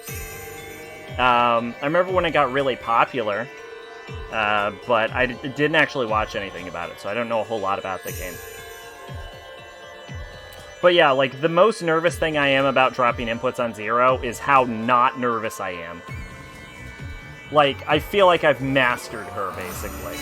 I remember when it got really popular, but I didn't actually watch anything about it, so I don't know a whole lot about the game. But yeah, like, the most nervous thing I am about dropping inputs on 0 is how not nervous I am. Like, I feel like I've mastered her, basically.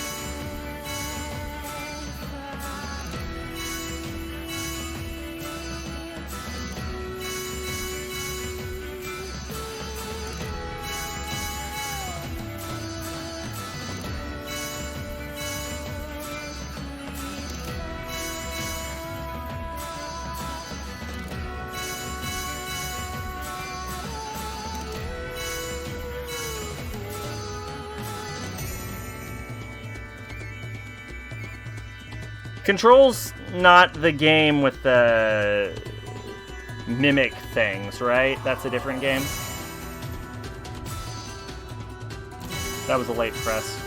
Control's not the game with the mimic things, right? That's a different game. That was a late press.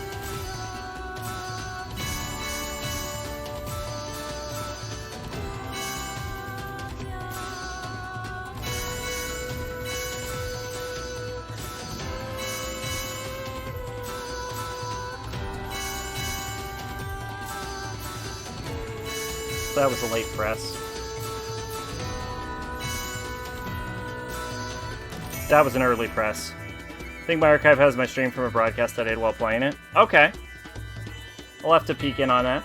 That was a late press. That was an early press. I think my archive has my stream from a broadcast I did while playing it. Okay. I'll have to peek in on that.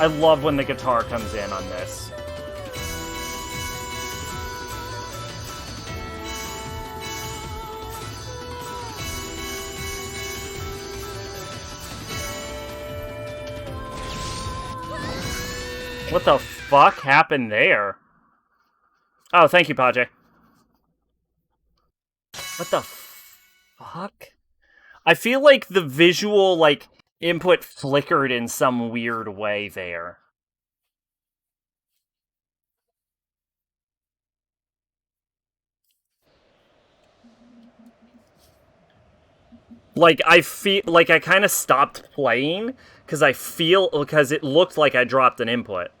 I love when the guitar comes in on this. What the fuck happened there? Oh, thank you, Paje. What the fuck? I feel like the visual, like, input flickered in some weird way there. Like, I feel like I kind of stopped playing because because it looked like I dropped an input.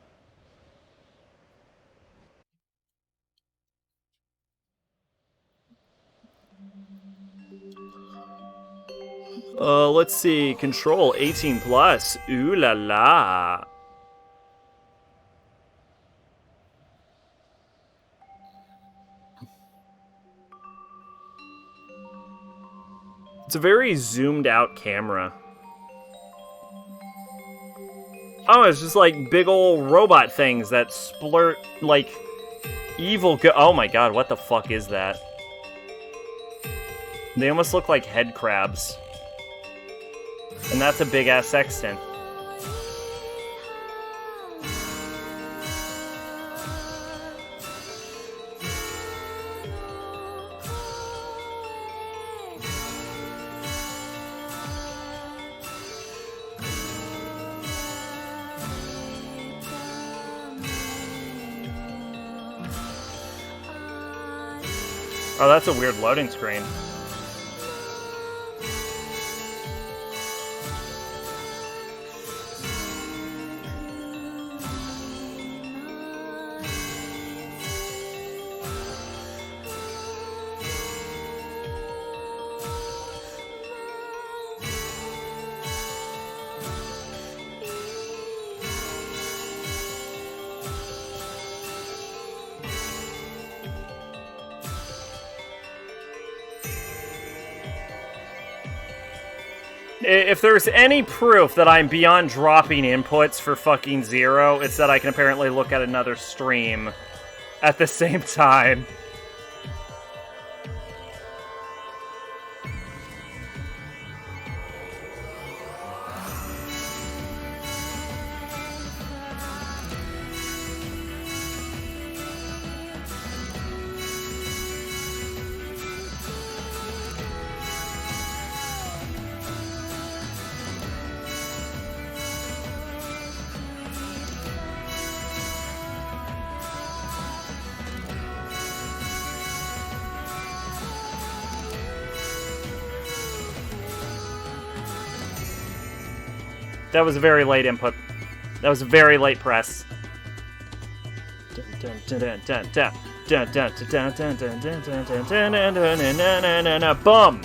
Let's see. Control 18 plus. Ooh la la. It's a very zoomed out camera. Oh, it's just like big old robot things that splurt like evil oh my god, what the fuck is that? They almost look like head crabs. And that's a big-ass sextant. Oh, that's a weird loading screen. If there's any proof that I'm beyond dropping inputs for fucking zero, it's that I can apparently look at another stream at the same time. That was a very late input. That was a very late press. Boom!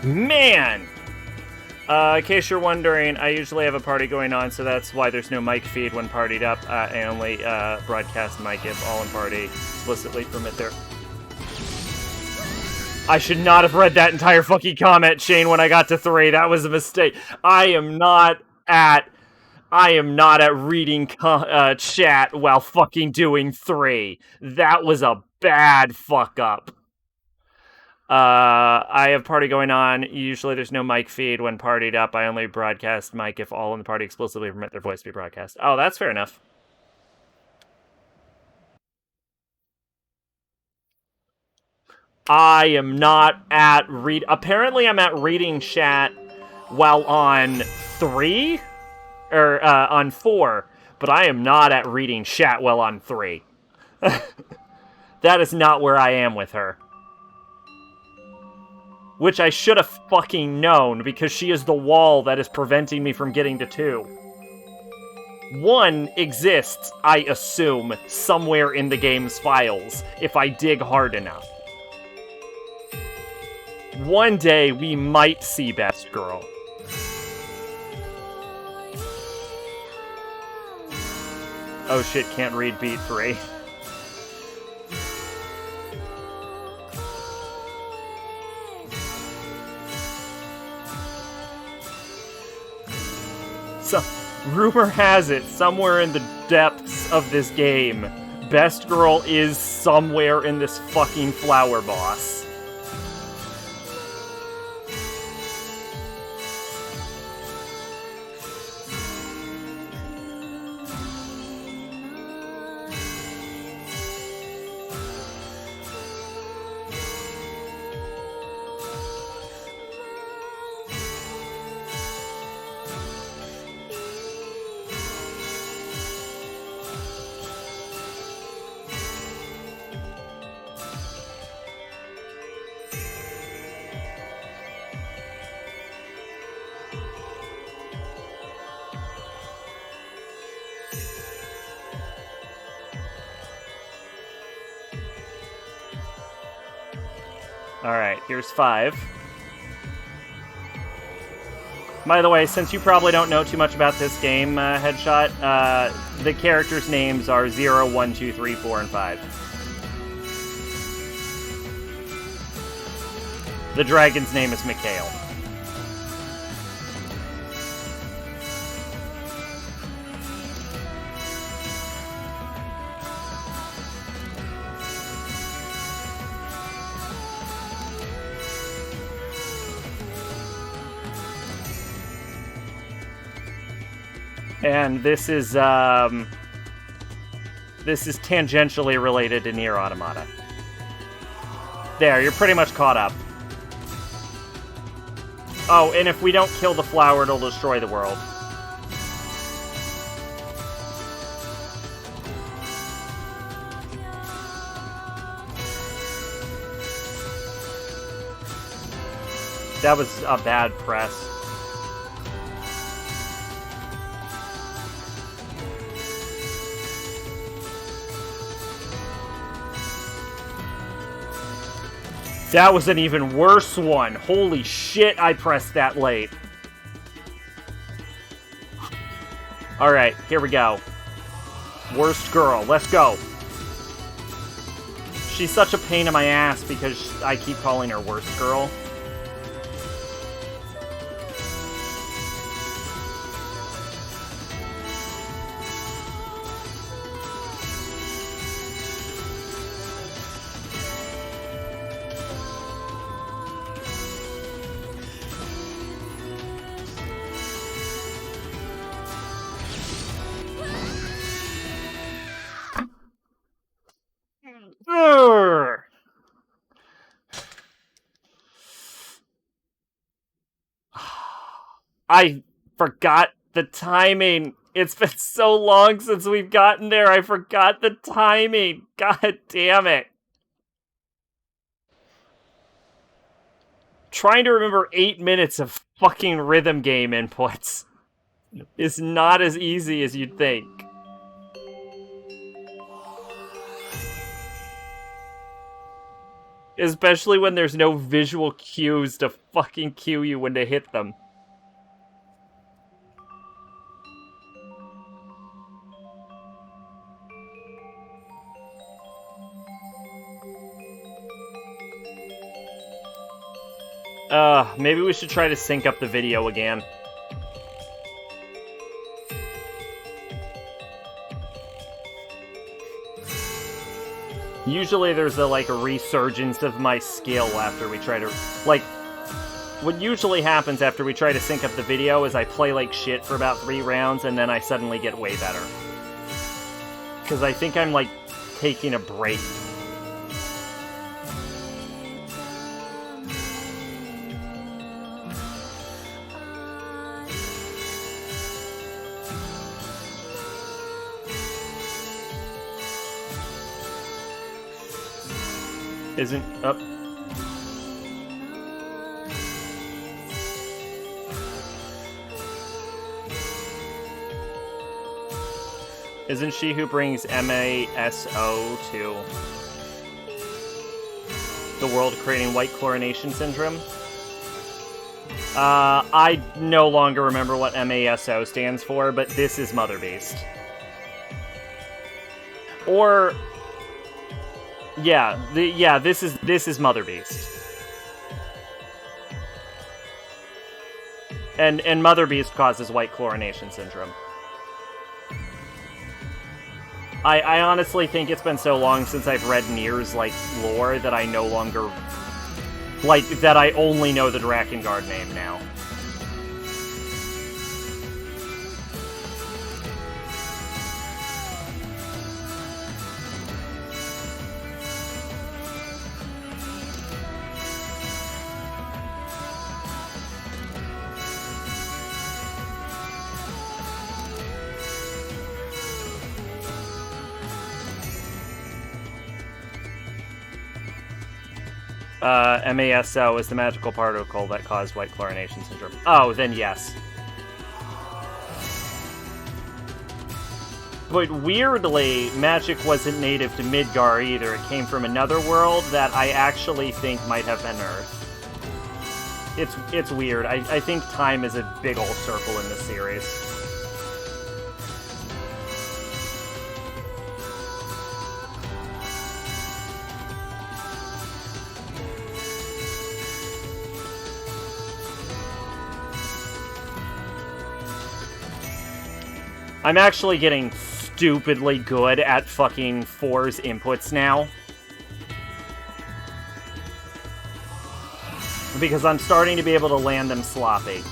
Man! In case you're wondering, I usually have a party going on, so that's why there's no mic feed when partied up. I only broadcast mic if all in party explicitly permit their... I should not have read that entire fucking comment, Shane, when I got to 3. That was a mistake. I am not at reading chat while fucking doing 3. That was a bad fuck up. I have party going on. Usually there's no mic feed when partied up. I only broadcast mic if all in the party explicitly permit their voice to be broadcast. Oh, that's fair enough. I am not at apparently I'm at reading chat while on 3? Or, on 4. But I am not at reading chat while on 3. That is not where I am with her. Which I should have fucking known, because she is the wall that is preventing me from getting to 2. 1 exists, I assume, somewhere in the game's files, if I dig hard enough. One day, we might see Best Girl. Oh shit, can't read beat 3. So, rumor has it, somewhere in the depths of this game, Best Girl is somewhere in this fucking flower boss. Alright, here's 5. By the way, since you probably don't know too much about this game, Headshot, the characters' names are 0, 1, 2, 3, 4, and 5. The dragon's name is Mikhail. And this is tangentially related to Nier Automata. There, you're pretty much caught up. Oh, and if we don't kill the flower, it'll destroy the world. That was a bad press. That was an even worse one. Holy shit, I pressed that late. Alright, here we go. Worst girl, let's go. She's such a pain in my ass because I keep calling her worst girl. Urgh. I forgot the timing. It's been so long since we've gotten there. I forgot the timing. God damn it. Trying to remember 8 minutes of fucking rhythm game inputs is not as easy as you'd think. Especially when there's no visual cues to fucking cue you when to hit them. Maybe we should try to sync up the video again. Usually there's a resurgence of my skill after we try to, what usually happens after we try to sync up the video is I play like shit for about 3 rounds and then I suddenly get way better. Because I think I'm, taking a break. Isn't up. Isn't she who brings MASO to the world creating white chlorination syndrome? I no longer remember what MASO stands for, but this is Mother Beast. Or yeah, this is Mother Beast. And Mother Beast causes white chlorination syndrome. I honestly think it's been so long since I've read Nier's lore that I no longer that I only know the Drakengard name now. MASO is the magical particle that caused white chlorination syndrome. Oh, then yes. But weirdly, magic wasn't native to Midgar either. It came from another world that I actually think might have been Earth. It's weird. I think time is a big old circle in this series. I'm actually getting stupidly good at fucking 4's inputs now. Because I'm starting to be able to land them sloppy.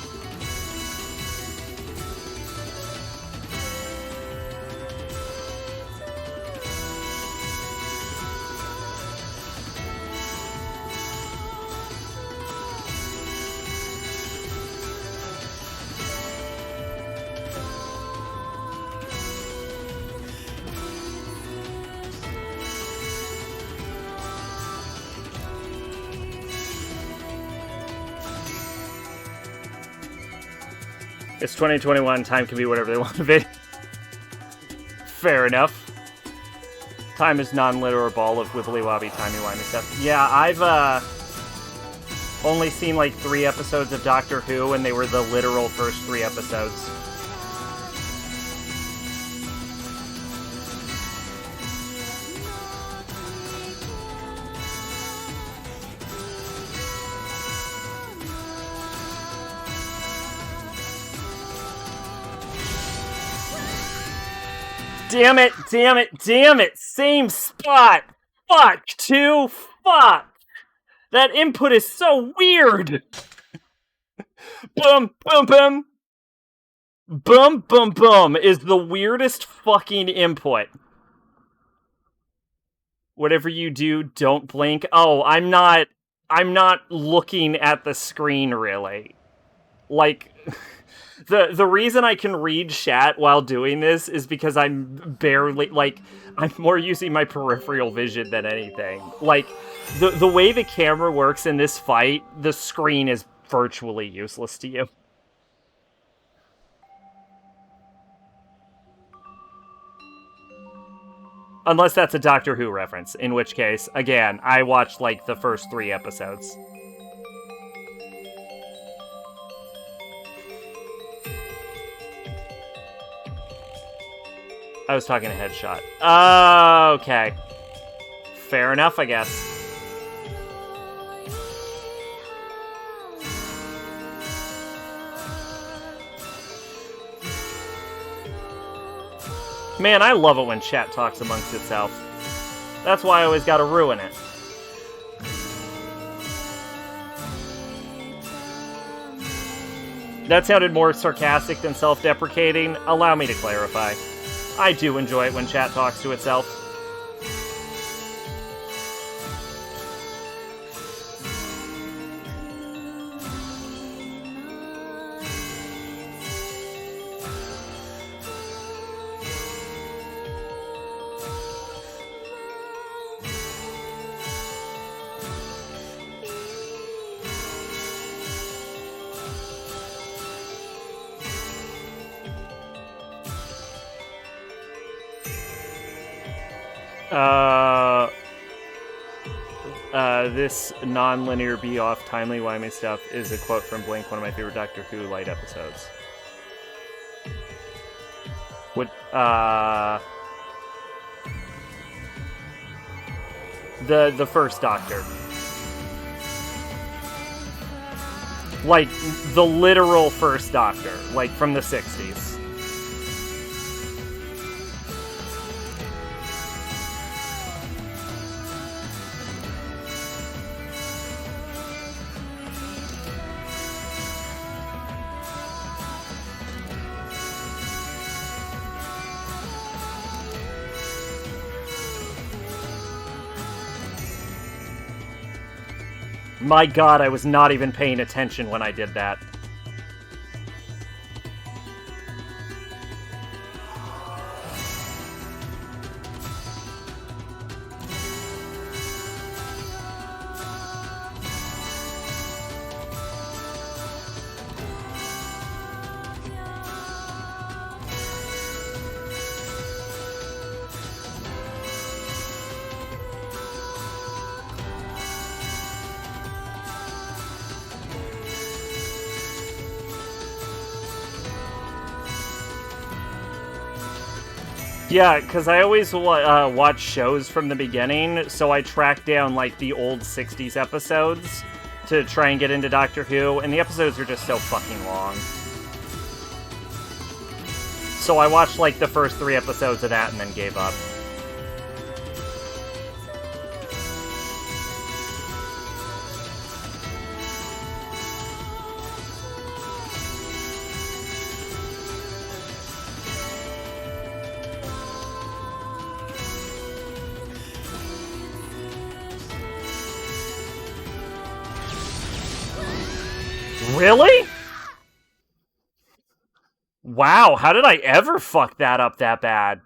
It's 2021, time can be whatever they want to be. Fair enough. Time is non-literal ball of wibbly-wobbly timey-wimey stuff. Yeah, only seen like 3 episodes of Doctor Who, and they were the literal first 3 episodes. Damn it, damn it, damn it! Same spot! Fuck, fuck! That input is so weird! Boom, boom, boom! Boom, boom, boom is the weirdest fucking input. Whatever you do, don't blink. Oh, I'm not looking at the screen, really. Like... The reason I can read chat while doing this is because I'm barely, like, I'm more using my peripheral vision than anything. Like, the way the camera works in this fight, the screen is virtually useless to you. Unless that's a Doctor Who reference, in which case, again, I watched, like, the first 3 episodes. I was talking to Headshot. Okay. Fair enough, I guess. Man, I love it when chat talks amongst itself. That's why I always gotta ruin it. That sounded more sarcastic than self-deprecating. Allow me to clarify. I do enjoy it when chat talks to itself. This non-linear be-off, timely-wimey stuff is a quote from Blink, one of my favorite Doctor Who light episodes. The first Doctor. Like, the literal first Doctor, like, from the 60s. My god, I was not even paying attention when I did that. Yeah, because I always watch shows from the beginning, so I track down, like, the old 60s episodes to try and get into Doctor Who, and the episodes are just so fucking long. So I watched, like, the first 3 episodes of that and then gave up. Really? Wow, how did I ever fuck that up that bad?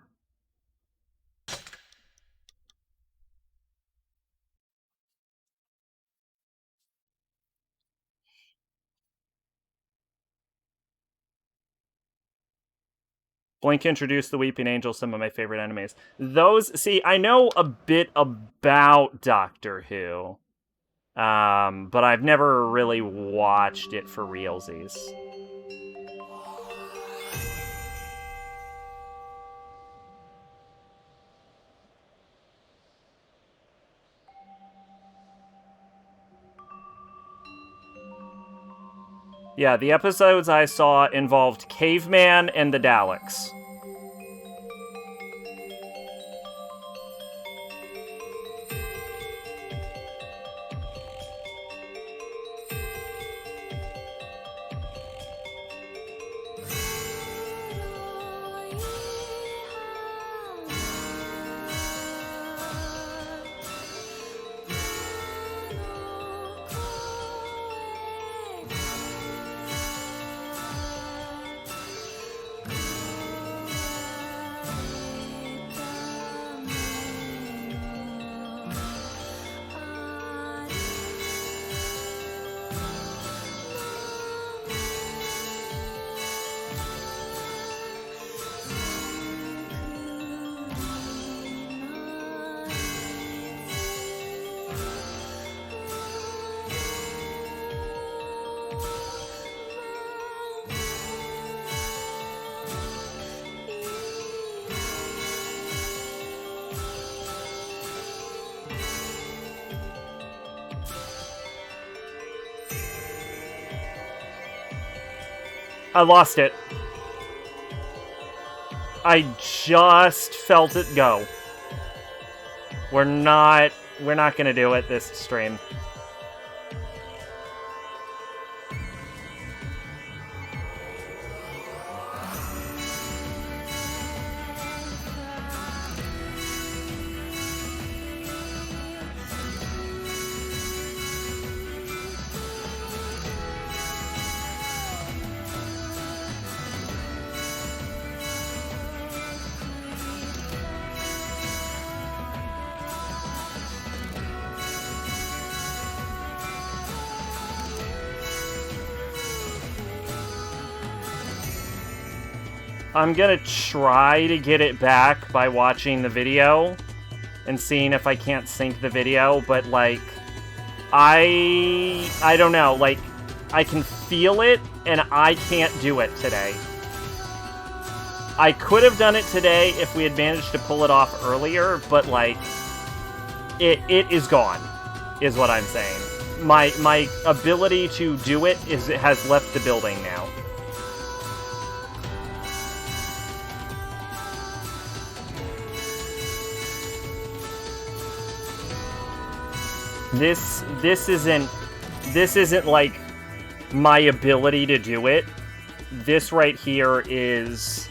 Blink introduced the Weeping Angel, some of my favorite animes. Those, see, I know a bit about Doctor Who. But I've never really watched it for realsies. Yeah, the episodes I saw involved Caveman and the Daleks. I lost it. I just felt it go. We're not gonna do it this stream. I'm gonna try to get it back by watching the video and seeing if I can't sync the video, but like, I don't know, like, I can feel it and I can't do it today. I could have done it today if we had managed to pull it off earlier, but like, it is gone, is what I'm saying. My ability to do it has left the building now. This isn't like my ability to do it. This right here is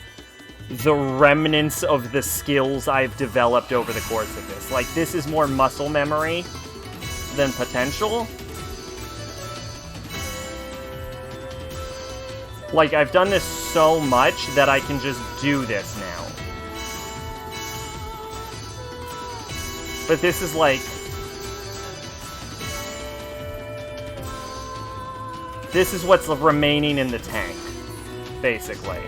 the remnants of the skills I've developed over the course of this. Like, this is more muscle memory than potential. Like, I've done this so much that I can just do this now. But this is like... This is what's remaining in the tank, basically.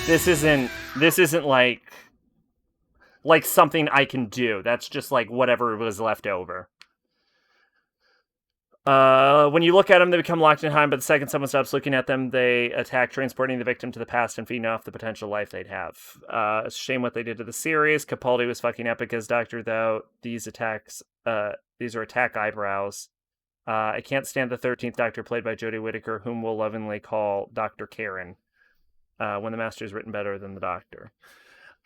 This isn't like something I can do. That's just like whatever was left over. When you look at them, they become locked in time, but the second someone stops looking at them, they attack, transporting the victim to the past and feeding off the potential life they'd have. It's a shame what they did to the series. Capaldi was fucking epic as Doctor, though. These are attack eyebrows. I can't stand the 13th Doctor, played by Jodie Whittaker, whom we'll lovingly call Dr. Karen, when the Master's written better than the Doctor.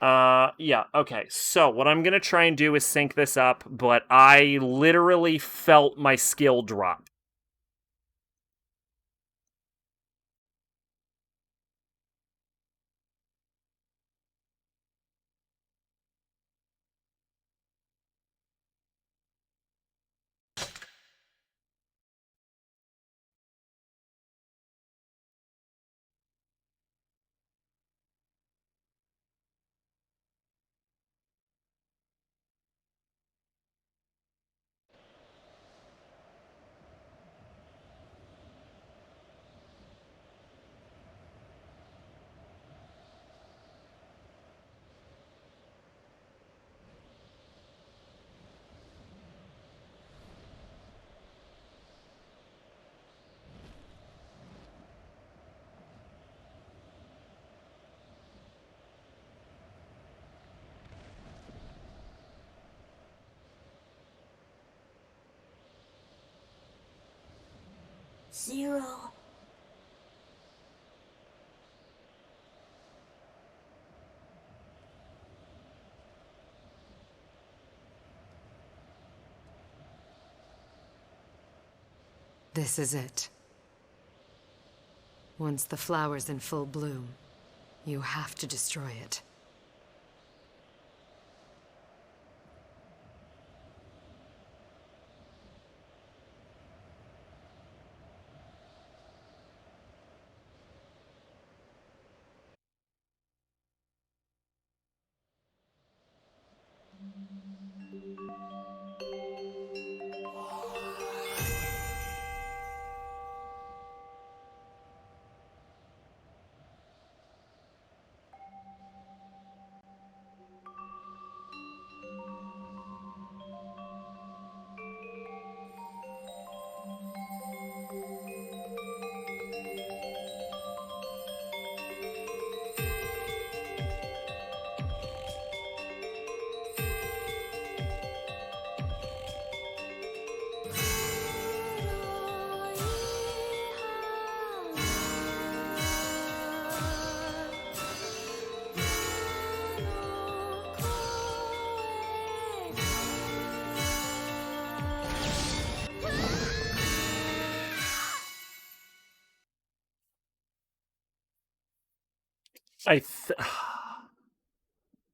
Yeah, okay. So what I'm going to try and do is sync this up, but I literally felt my skill drop. Zero. This is it. Once the flower's in full bloom, you have to destroy it.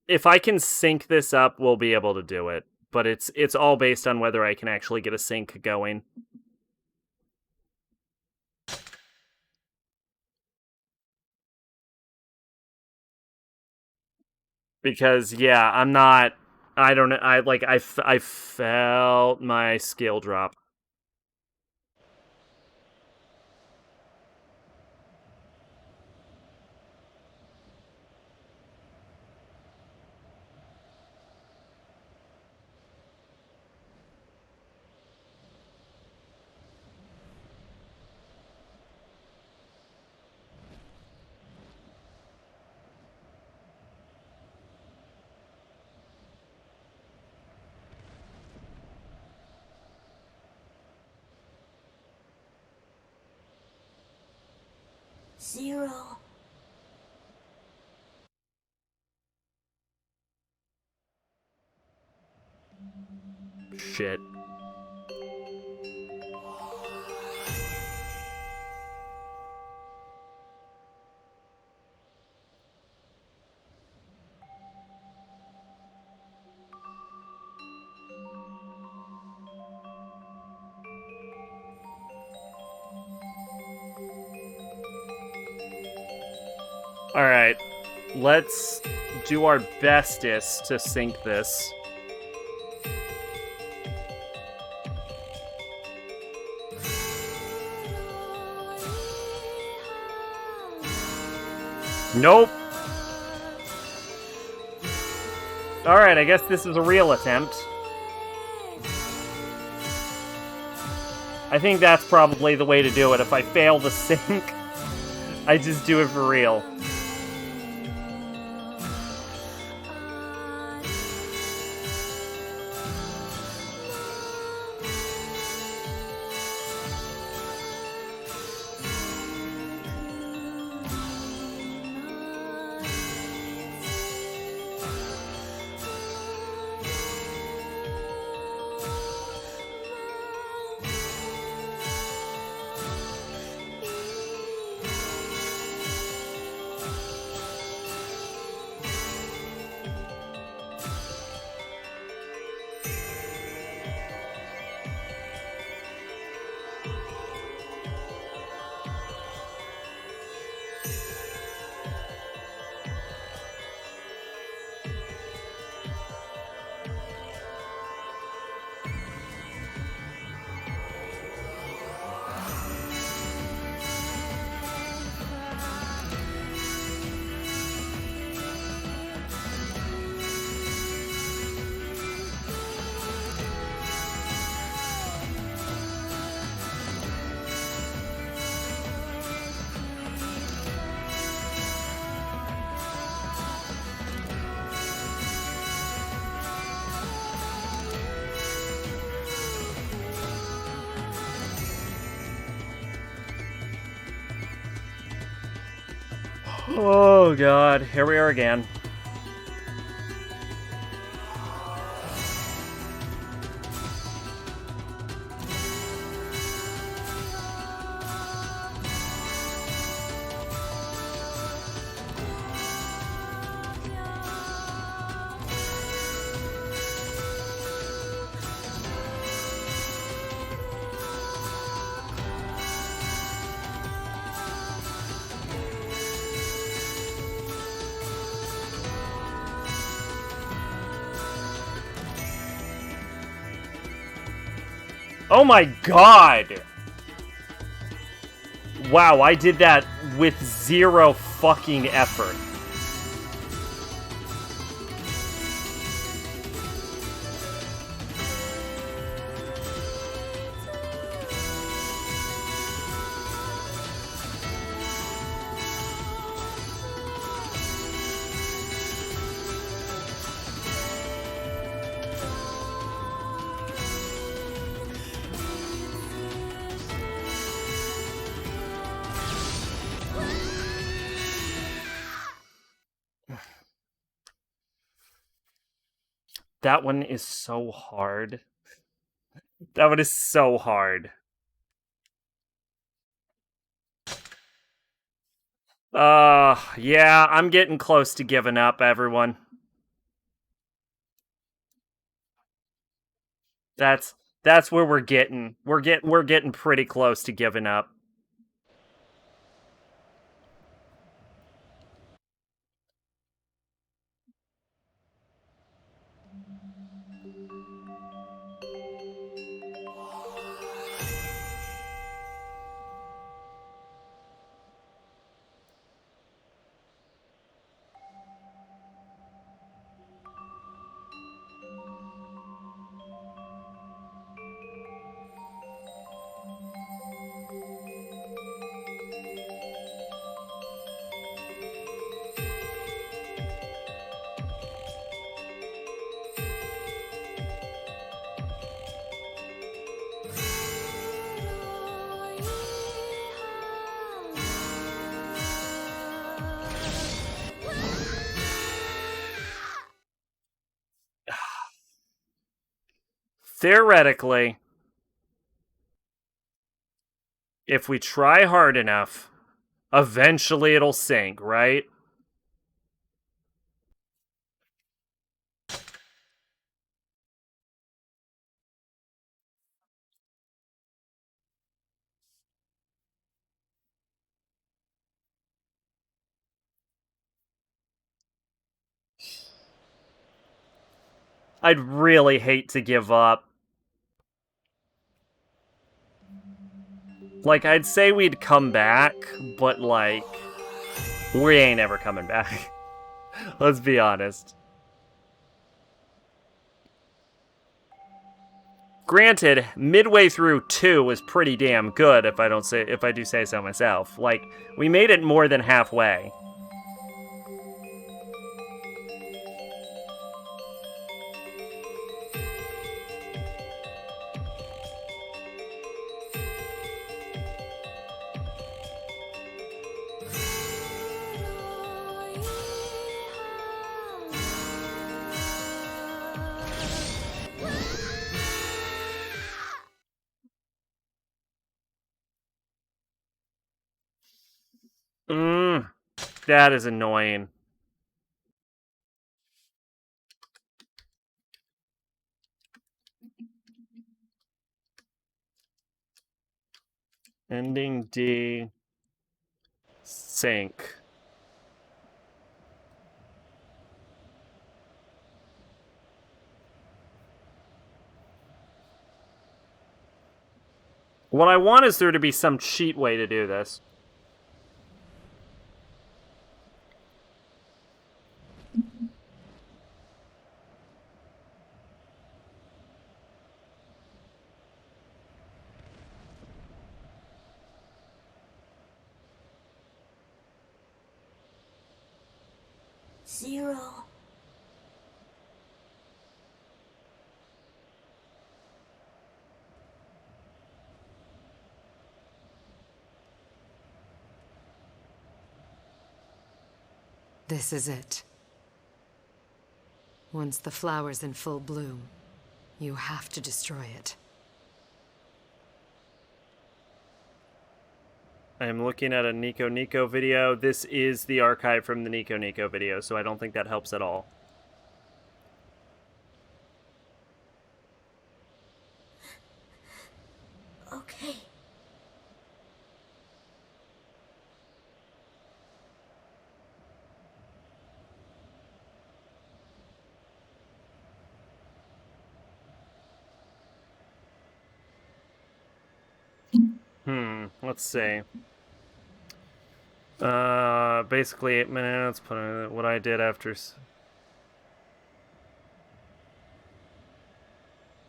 If I can sync this up, we'll be able to do it. But it's all based on whether I can actually get a sync going. Because yeah, I'm not. I don't know. I felt my skill drop. Zero. Shit. Alright, let's do our bestest to sync this. Nope. Alright, I guess this is a real attempt. I think that's probably the way to do it. If I fail to sync, I just do it for real. Oh god, here we are again. Oh my god! Wow, I did that with zero fucking effort. That one is so hard. That one is so hard. Yeah, I'm getting close to giving up, everyone. That's where we're getting. We're getting pretty close to giving up. Theoretically, if we try hard enough, eventually it'll sink, right? I'd really hate to give up. Like, I'd say we'd come back, but, like, we ain't ever coming back. Let's be honest. Granted, midway through 2 was pretty damn good if I do say so myself. Like, we made it more than halfway. That is annoying. Ending D. Sink. What I want is there to be some cheat way to do this. Zero. This is it. Once the flower's in full bloom, you have to destroy it. I'm looking at a Nico Nico video. This is the archive from the Nico Nico video, so I don't think that helps at all. Okay. Let's see. Basically 8 minutes, put in what I did after...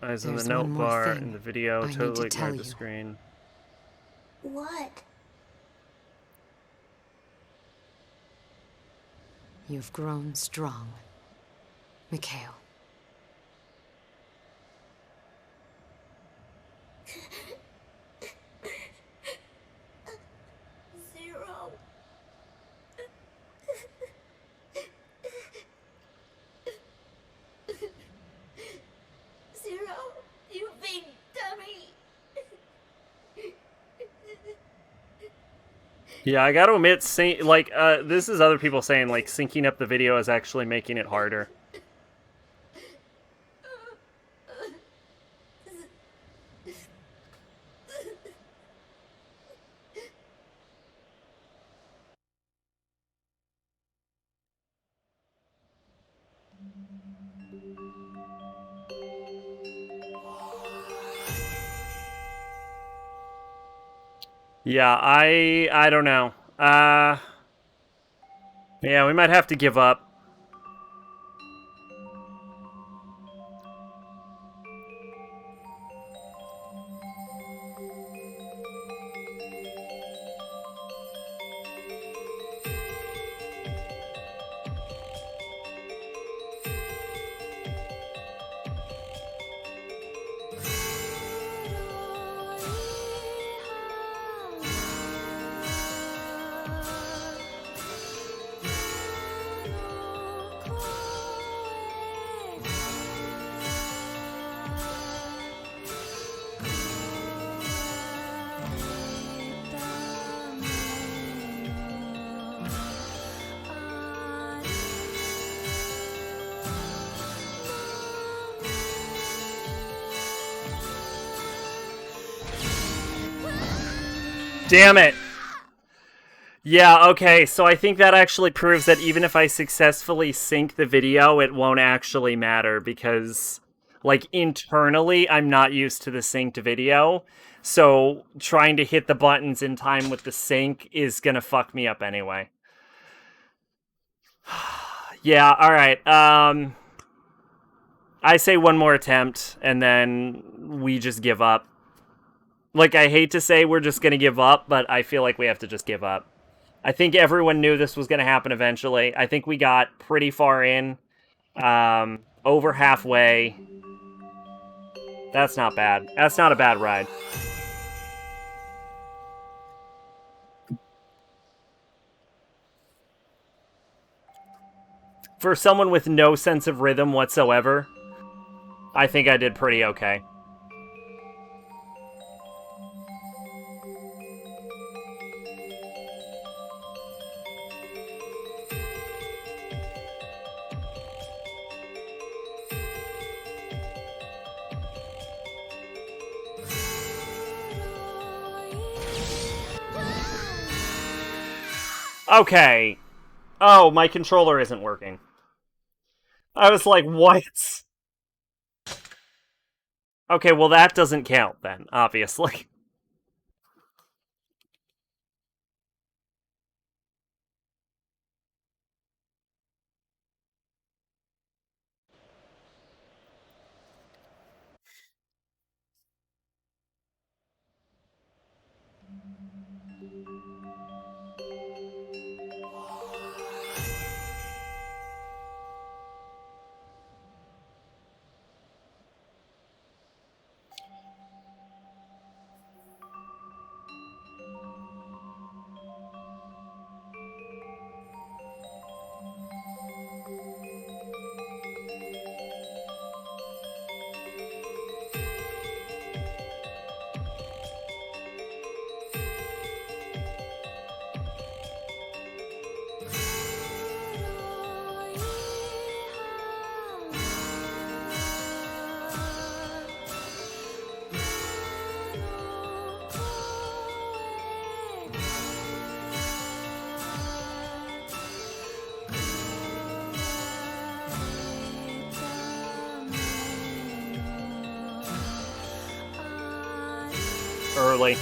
As in the There's note one more bar thing in the video, I need totally to tell ignored the you. screen. What? You've grown strong, Mikhail. Zero. Zero, you big dummy. Yeah, I gotta admit, this is other people saying, like, syncing up the video is actually making it harder. Yeah, I don't know. Yeah, we might have to give up. Damn it! Yeah, okay, so I think that actually proves that even if I successfully sync the video, it won't actually matter, because, like, internally, I'm not used to the synced video, so trying to hit the buttons in time with the sync is gonna fuck me up anyway. Yeah, alright, I say one more attempt, and then we just give up. Like, I hate to say we're just gonna give up, but I feel like we have to just give up. I think everyone knew this was gonna happen eventually. I think we got pretty far in. Over halfway. That's not bad. That's not a bad ride. For someone with no sense of rhythm whatsoever, I think I did pretty okay. Okay. Oh, my controller isn't working. I was like, what? Okay, well that doesn't count then, obviously. early.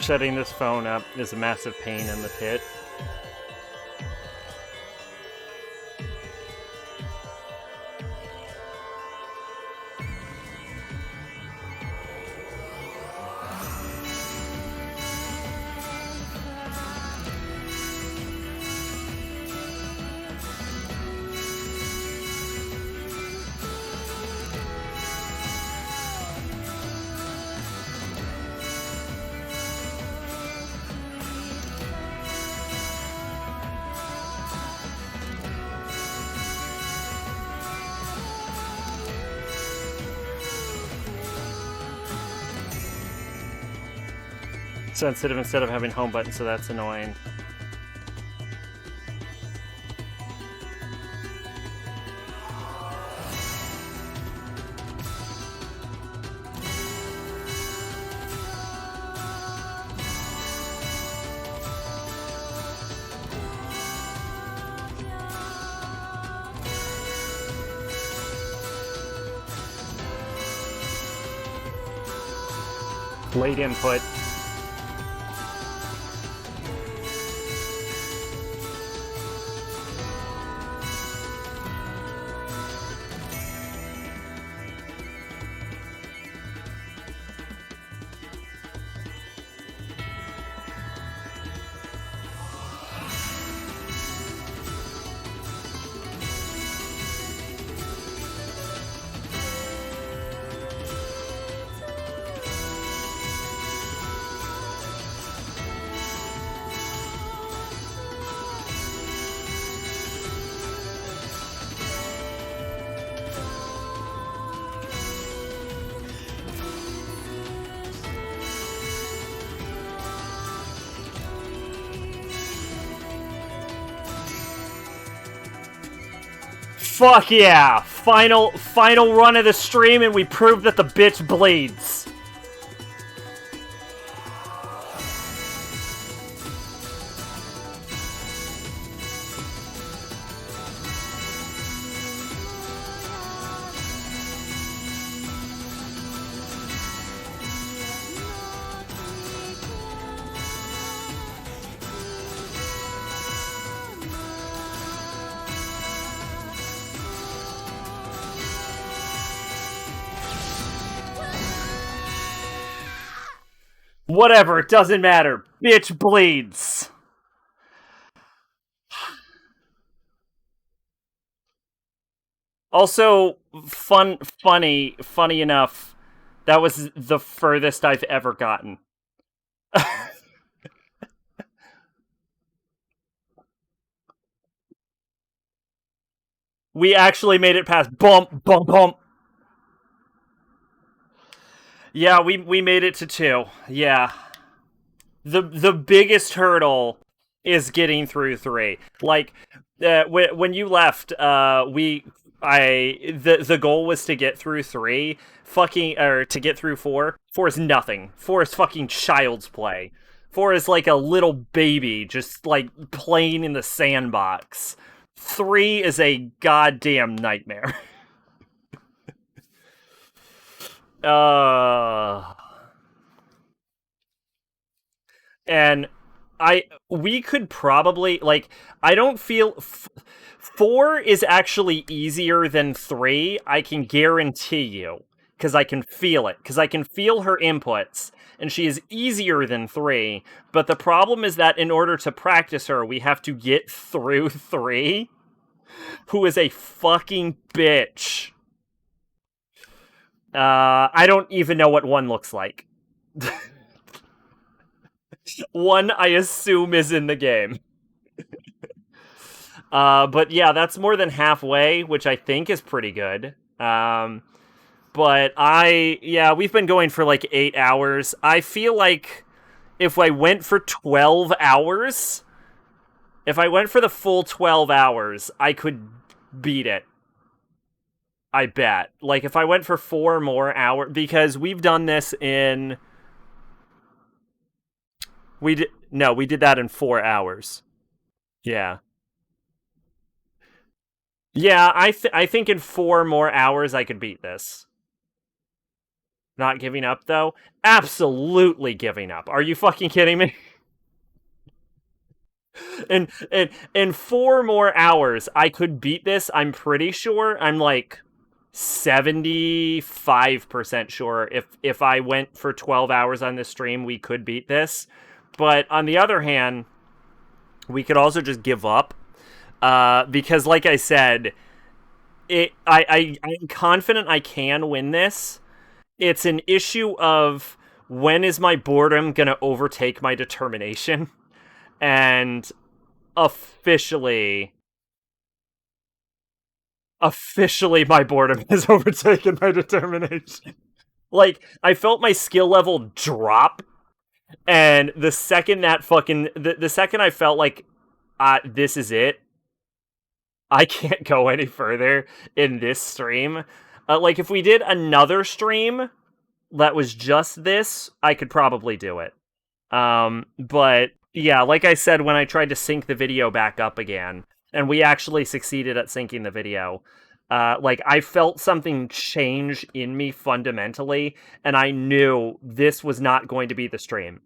Setting this phone up is a massive pain in the pit. Sensitive instead of having home button, so that's annoying. Late input. Fuck yeah! Final run of the stream, and we proved that the bitch bleeds. Whatever, it doesn't matter. Bitch bleeds. Also, funny enough, that was the furthest I've ever gotten. We actually made it past bump. Yeah, we made it to 2. Yeah. The biggest hurdle is getting through 3. Like, when you left, the goal was to get through 3. To get through 4. 4 is nothing. 4 is fucking child's play. 4 is like a little baby just like playing in the sandbox. 3 is a goddamn nightmare. And we could probably, like, I don't feel 4 is actually easier than 3, I can guarantee you, because I can feel it, because I can feel her inputs, and she is easier than 3, but the problem is that in order to practice her, we have to get through 3, who is a fucking bitch. I don't even know what 1 looks like. 1, I assume, is in the game. But yeah, that's more than halfway, which I think is pretty good. But we've been going for like 8 hours. I feel like if I went for 12 hours, if I went for the full 12 hours, I could beat it. I bet. Like, if I went for 4 more hours, because we've done this in... we did that in 4 hours. Yeah. Yeah, I think in 4 more hours I could beat this. Not giving up, though? Absolutely giving up. Are you fucking kidding me? In 4 more hours, I could beat this, I'm pretty sure. I'm like 75% sure if I went for 12 hours on this stream, we could beat this. But on the other hand, we could also just give up. Because like I said, I'm confident I can win this. It's an issue of when is my boredom gonna overtake my determination? And officially my boredom has overtaken my determination. Like, I felt my skill level drop, and the second that fucking... The second I felt like, this is it, I can't go any further in this stream. Like, if we did another stream that was just this, I could probably do it. But, yeah, like I said, when I tried to sync the video back up again, and we actually succeeded at syncing the video, like, I felt something change in me fundamentally, and I knew this was not going to be the stream.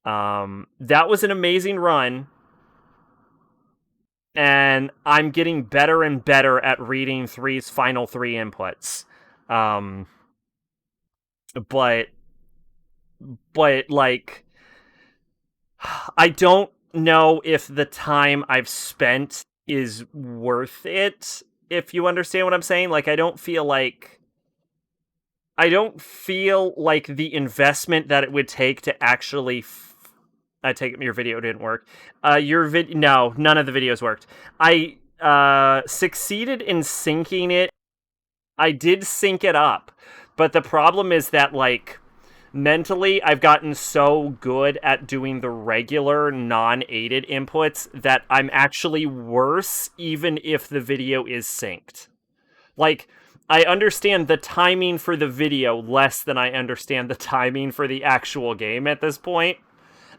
That was an amazing run, and I'm getting better and better at reading 3's final 3 inputs. But, like, I don't know if the time I've spent is worth it, if you understand what I'm saying. Like, I don't feel like the investment that it would take to actually... I take it your video didn't work. No, none of the videos worked. I succeeded in syncing it. I did sync it up, but the problem is that, like, mentally, I've gotten so good at doing the regular, non-aided inputs that I'm actually worse even if the video is synced. Like, I understand the timing for the video less than I understand the timing for the actual game at this point.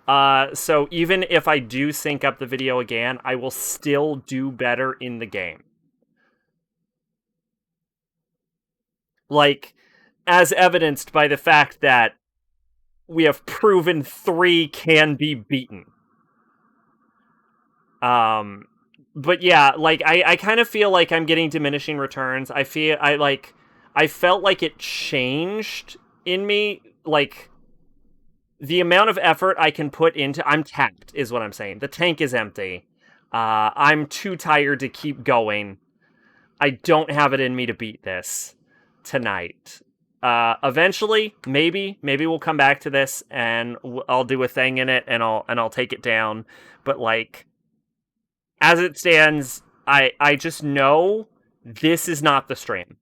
So even if I do sync up the video again, I will still do better in the game. Like, as evidenced by the fact that we have proven 3 can be beaten. But yeah, like, I kind of feel like I'm getting diminishing returns. I felt like it changed in me, like... The amount of effort I can put into... I'm tapped, is what I'm saying. The tank is empty. I'm too tired to keep going. I don't have it in me to beat this tonight. Eventually, maybe we'll come back to this, and I'll do a thing in it, and I'll take it down. But, like, as it stands, I just know this is not the stream.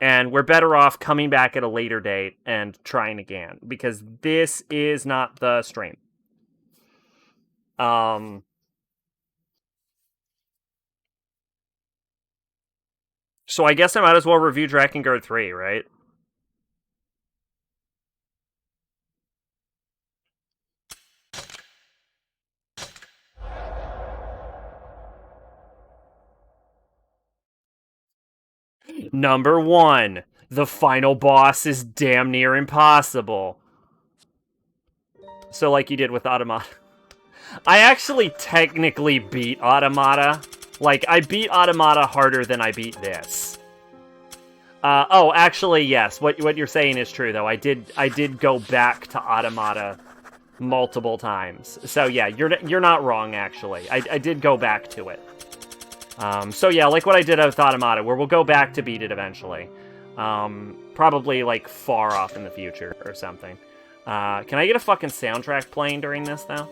And we're better off coming back at a later date and trying again, because this is not the stream. So I guess I might as well review Drakengard 3, right? Number 1. The final boss is damn near impossible. So like you did with Automata. I actually technically beat Automata. Like, I beat Automata harder than I beat this. Oh, actually, yes. What you're saying is true, though. I did go back to Automata multiple times. So yeah, you're not wrong, actually. I did go back to it. So yeah, like what I did with Automata, where we'll go back to beat it eventually. Probably, like, far off in the future or something. Can I get a fucking soundtrack playing during this, though?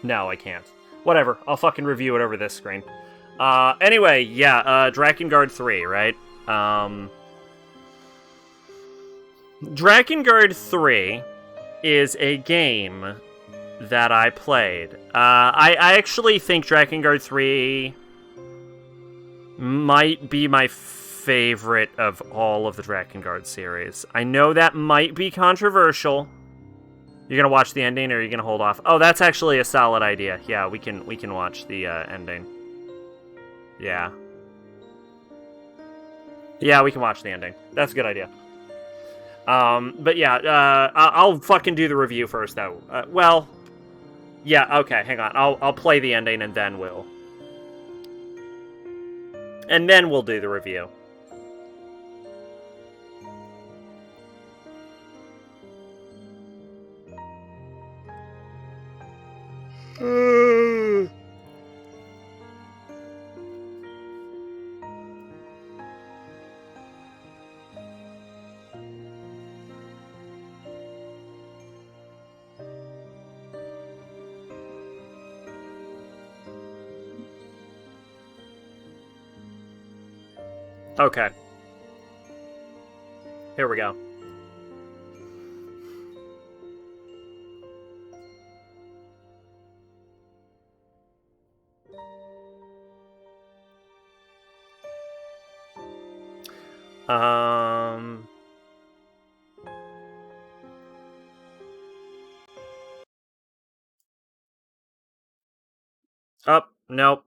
No, I can't. Whatever, I'll fucking review it over this screen. Anyway, yeah, Drakengard 3, right? Drakengard 3 is a game that I played. I actually think Drakengard 3 might be my favorite of all of the Drakengard series. I know that might be controversial. You're gonna watch the ending, or are you gonna hold off? Oh, that's actually a solid idea. Yeah, we can watch the ending. Yeah. Yeah, we can watch the ending. That's a good idea. But yeah, I'll fucking do the review first, though. Well, yeah, okay, hang on. I'll play the ending, and then we'll do the review. Okay. Here we go. Oh, nope.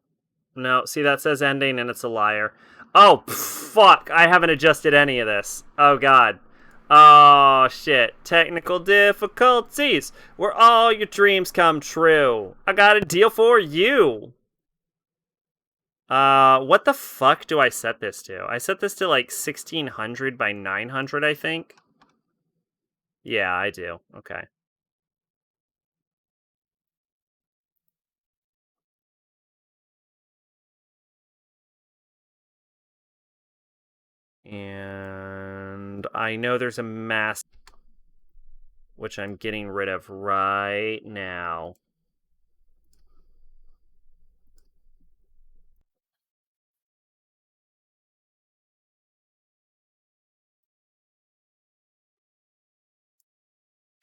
No, see, that says ending, and it's a liar. Oh, fuck! I haven't adjusted any of this. Oh, God. Oh, shit. Technical difficulties, where all your dreams come true. I got a deal for you. What the fuck do I set this to? I set this to, like, 1600 by 900, I think. Yeah, I do. Okay. And I know there's a mask, which I'm getting rid of right now.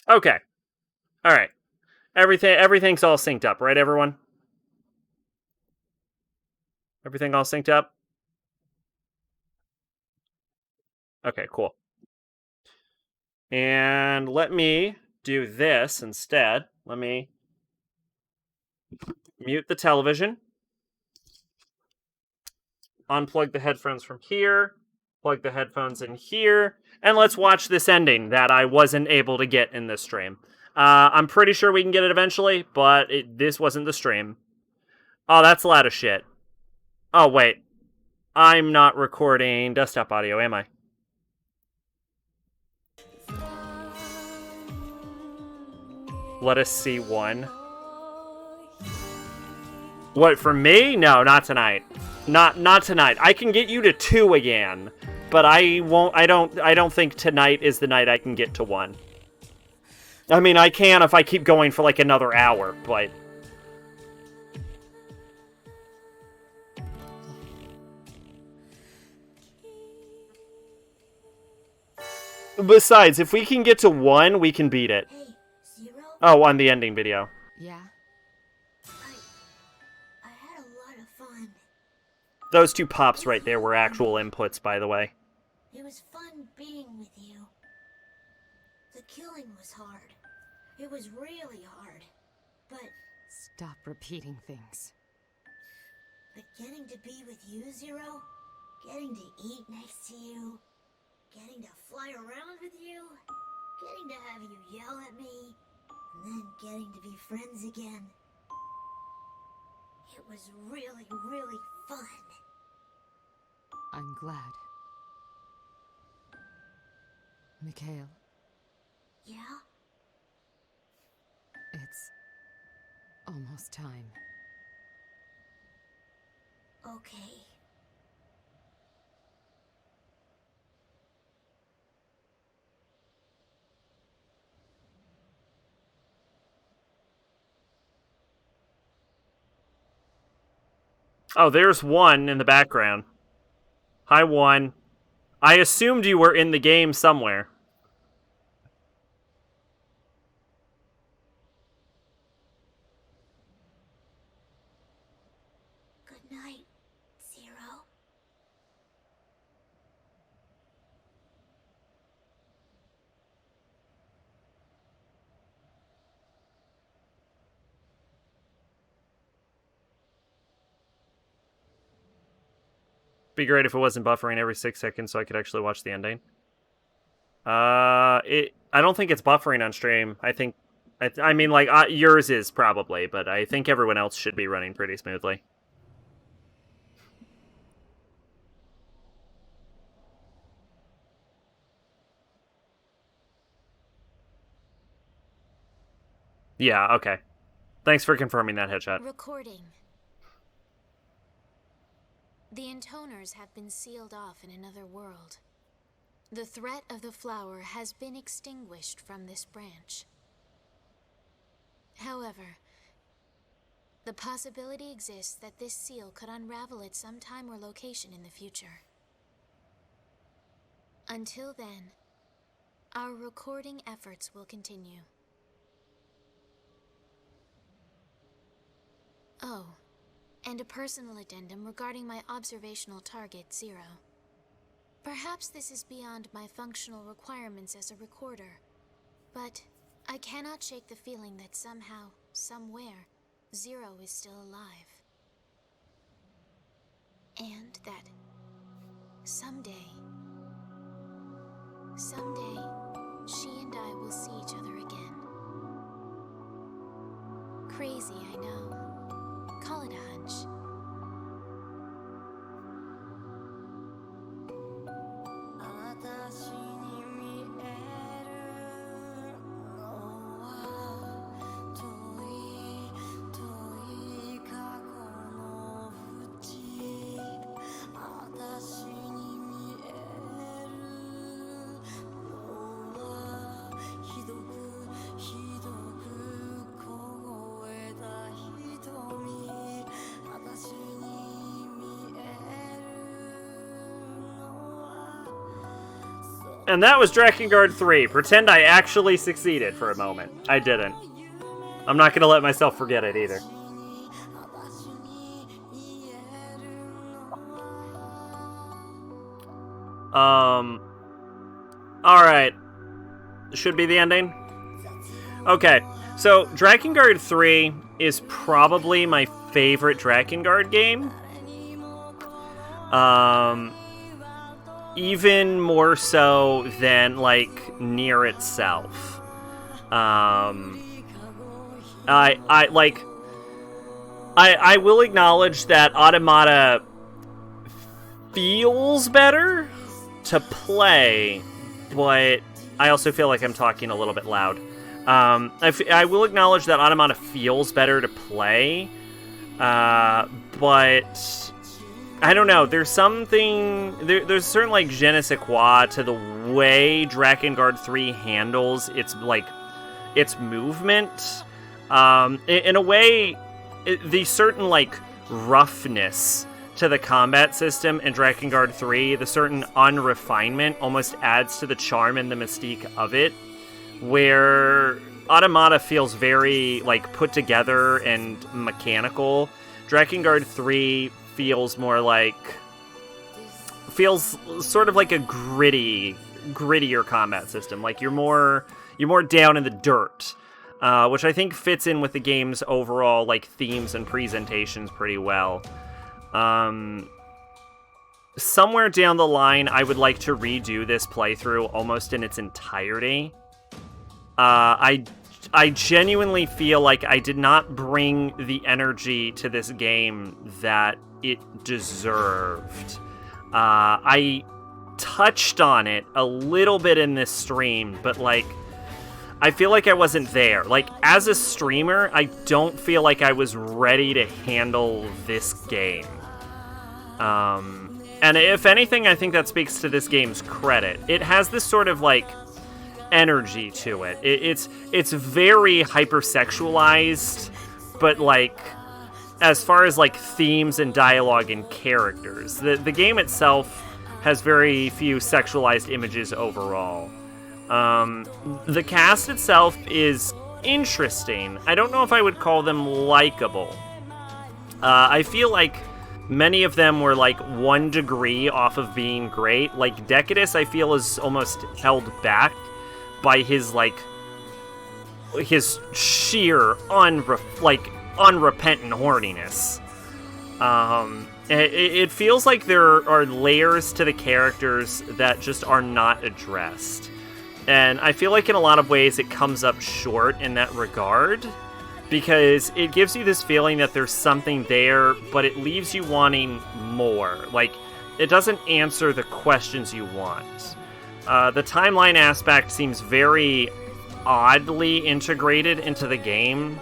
Okay. All right. Everything's all synced up, right, everyone? Everything all synced up? Okay, cool. And let me do this instead. Let me mute the television. Unplug the headphones from here. Plug the headphones in here. And let's watch this ending that I wasn't able to get in this stream. I'm pretty sure we can get it eventually, but this wasn't the stream. Oh, that's a lot of shit. Oh, wait. I'm not recording desktop audio, am I? Let us see one. What, for me? No, not tonight. Not tonight. I can get you to 2 again, but I won't. I don't think tonight is the night I can get to 1. I mean, I can if I keep going for like another hour, but besides, if we can get to 1, we can beat it. Hey, Zero? Oh, on the ending video. Yeah? I had a lot of fun. Those 2 pops right there were actual inputs, by the way. It was fun being with you. The killing was hard. It was really hard. But Stop repeating things. getting to be with you, Zero, getting to eat next to you, getting to fly around with you, getting to have you yell at me, and then getting to be friends again. It was really, really fun. I'm glad. Mikhail, Yeah? it's almost time. Okay. Oh, there's one in the background. Hi, one. I assumed you were in the game somewhere. Good night, Zero. Be great if it wasn't buffering every 6 seconds so I could actually watch the ending. I don't think it's buffering on stream. I mean, like, yours is probably, but I think everyone else should be running pretty smoothly. Yeah, okay. Thanks for confirming that, Headshot. Recording. The intoners have been sealed off in another world. The threat of the flower has been extinguished from this branch. However, the possibility exists that this seal could unravel at some time or location in the future. Until then, our recording efforts will continue. Oh, and a personal addendum regarding my observational target, Zero. Perhaps this is beyond my functional requirements as a recorder, but I cannot shake the feeling that somehow, somewhere, Zero is still alive. And that someday, she and I will see each other again. Crazy, I know. Call it a hunch. And that was Drakengard 3. Pretend I actually succeeded for a moment. I didn't. I'm not going to let myself forget it either. Alright. Should be the ending? Okay. So, Drakengard 3 is probably my favorite Drakengard game. Even more so than, like, Nier itself. I will acknowledge that Automata feels better to play, but I also feel like I'm talking a little bit loud. I will acknowledge that Automata feels better to play, but I don't know. There's something. There's a certain like je ne sais quoi to the way Drakengard 3 handles its movement. In a way, the certain like roughness to the combat system in Drakengard 3, the certain unrefinement almost adds to the charm and the mystique of it. Where Automata feels very like put together and mechanical, Drakengard 3 feels sort of like a grittier combat system. Like you're more down in the dirt, which I think fits in with the game's overall like themes and presentations pretty well. Somewhere down the line, I would like to redo this playthrough almost in its entirety. I genuinely feel like I did not bring the energy to this game that it deserved. I touched on it a little bit in this stream, but like, I feel like I wasn't there. Like, as a streamer, I don't feel like I was ready to handle this game. And if anything, I think that speaks to this game's credit. It has this sort of like energy to it. It's very hypersexualized, but like as far as like themes and dialogue and characters. The game itself has very few sexualized images overall. The cast itself is interesting. I don't know if I would call them likable. I feel like many of them were like 1 degree off of being great. Like Decadus, I feel, is almost held back by his sheer unrepentant horniness. It feels like there are layers to the characters that just are not addressed. And I feel like in a lot of ways it comes up short in that regard, because it gives you this feeling that there's something there, but it leaves you wanting more. Like, it doesn't answer the questions you want. The timeline aspect seems very oddly integrated into the game.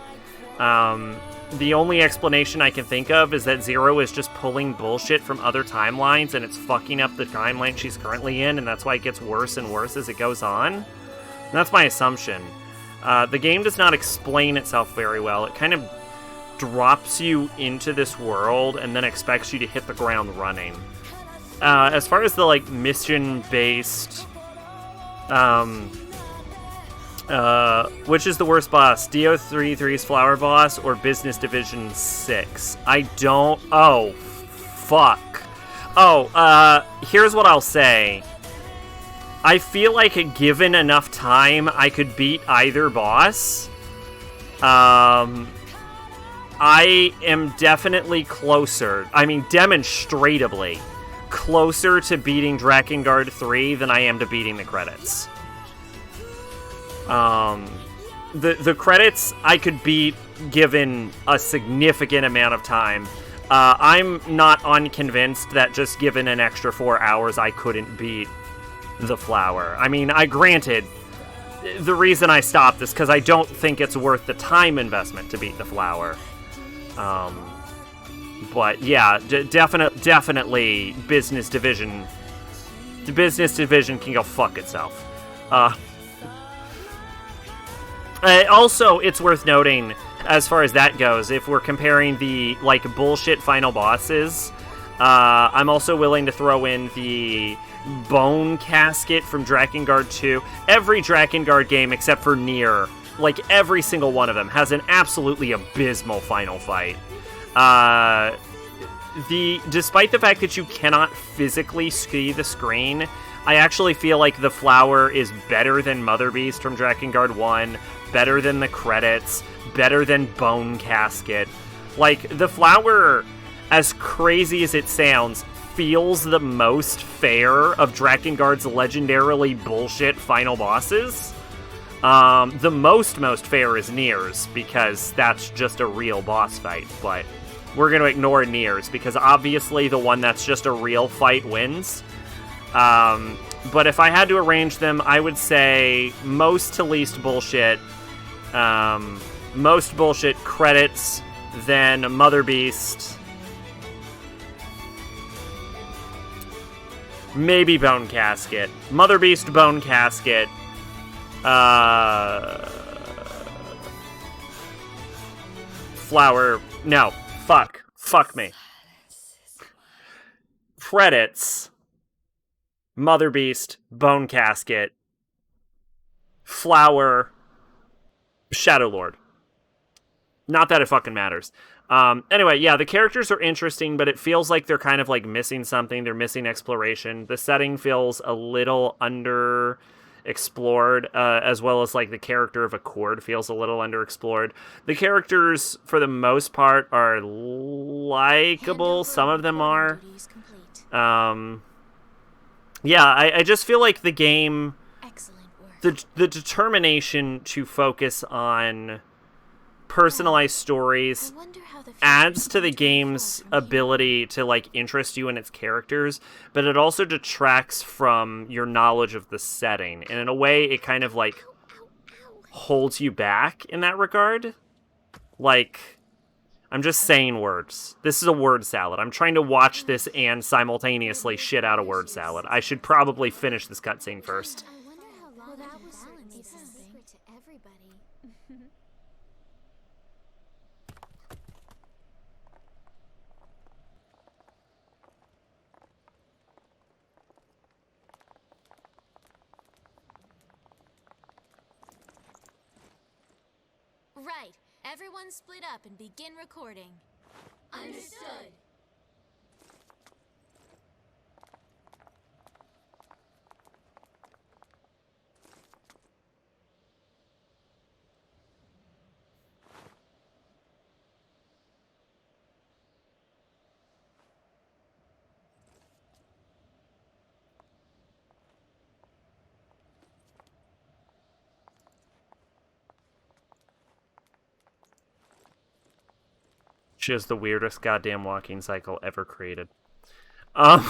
The only explanation I can think of is that Zero is just pulling bullshit from other timelines and it's fucking up the timeline she's currently in, and that's why it gets worse and worse as it goes on. And that's my assumption. The game does not explain itself very well. It kind of drops you into this world and then expects you to hit the ground running. As far as the like mission-based, which is the worst boss? DO33's Flower Boss or Business Division 6? I don't... Oh, fuck. Oh, here's what I'll say. I feel like given enough time, I could beat either boss. I am definitely closer. I mean, demonstratably closer to beating Drakengard 3 than I am to beating the credits. The credits I could beat given a significant amount of time. I'm not unconvinced that just given an extra 4 hours I couldn't beat the flower. I mean, granted, the reason I stopped is because I don't think it's worth the time investment to beat the flower. But yeah, definitely Business Division. The Business Division can go fuck itself. Also, it's worth noting, as far as that goes, if we're comparing the, like, bullshit final bosses, I'm also willing to throw in the Bone Casket from Drakengard 2. Every Drakengard game, except for Nier, like, every single one of them, has an absolutely abysmal final fight. Despite the fact that you cannot physically see the screen, I actually feel like the flower is better than Mother Beast from Drakengard 1, better than the credits, better than Bone Casket. Like, the flower, as crazy as it sounds, feels the most fair of Drakengard's legendarily bullshit final bosses. The most fair is Nier's, because that's just a real boss fight, but we're going to ignore Nier's, because obviously the one that's just a real fight wins. But if I had to arrange them, I would say most to least bullshit. Most bullshit credits, then Mother Beast. Maybe Bone Casket. Mother Beast, Bone Casket. Flower. No. Fuck. Fuck me. Credits. Mother Beast, Bone Casket, Flower, Shadow Lord. Not that it fucking matters. Anyway, yeah, the characters are interesting, but it feels like they're kind of like missing something. They're missing exploration. The setting feels a little underexplored, as well as like the character of Accord feels a little underexplored. The characters, for the most part, are likable. Some of them are. Yeah, I just feel like the game, the determination to focus on personalized stories adds to the game's ability to, like, interest you in its characters, but it also detracts from your knowledge of the setting. And in a way, it kind of, like, holds you back in that regard. Like, I'm just saying words. This is a word salad. I'm trying to watch this and simultaneously shit out a word salad. I should probably finish this cutscene first. Right. Everyone split up and begin recording. Understood. She has the weirdest goddamn walking cycle ever created. Um...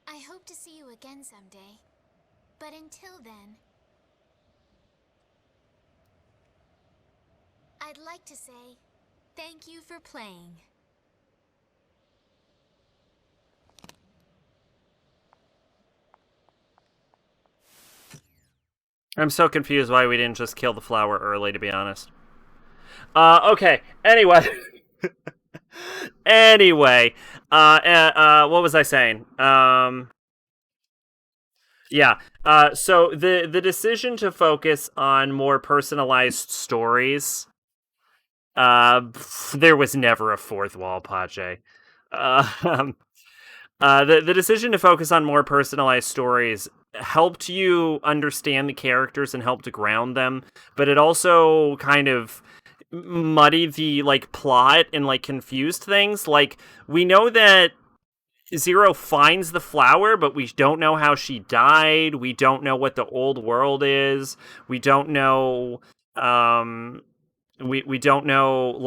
I hope to see you again someday. But until then, I'd like to say thank you for playing. I'm so confused why we didn't just kill the flower early, to be honest. Okay, anyway. Anyway, what was I saying? Yeah, so the decision to focus on more personalized stories, there was never a fourth wall, Pache. The decision to focus on more personalized stories helped you understand the characters and helped to ground them, but it also kind of muddied the plot and confused things. We know that Zero finds the flower, but we don't know how she died. We don't know what the old world is. We don't know we don't know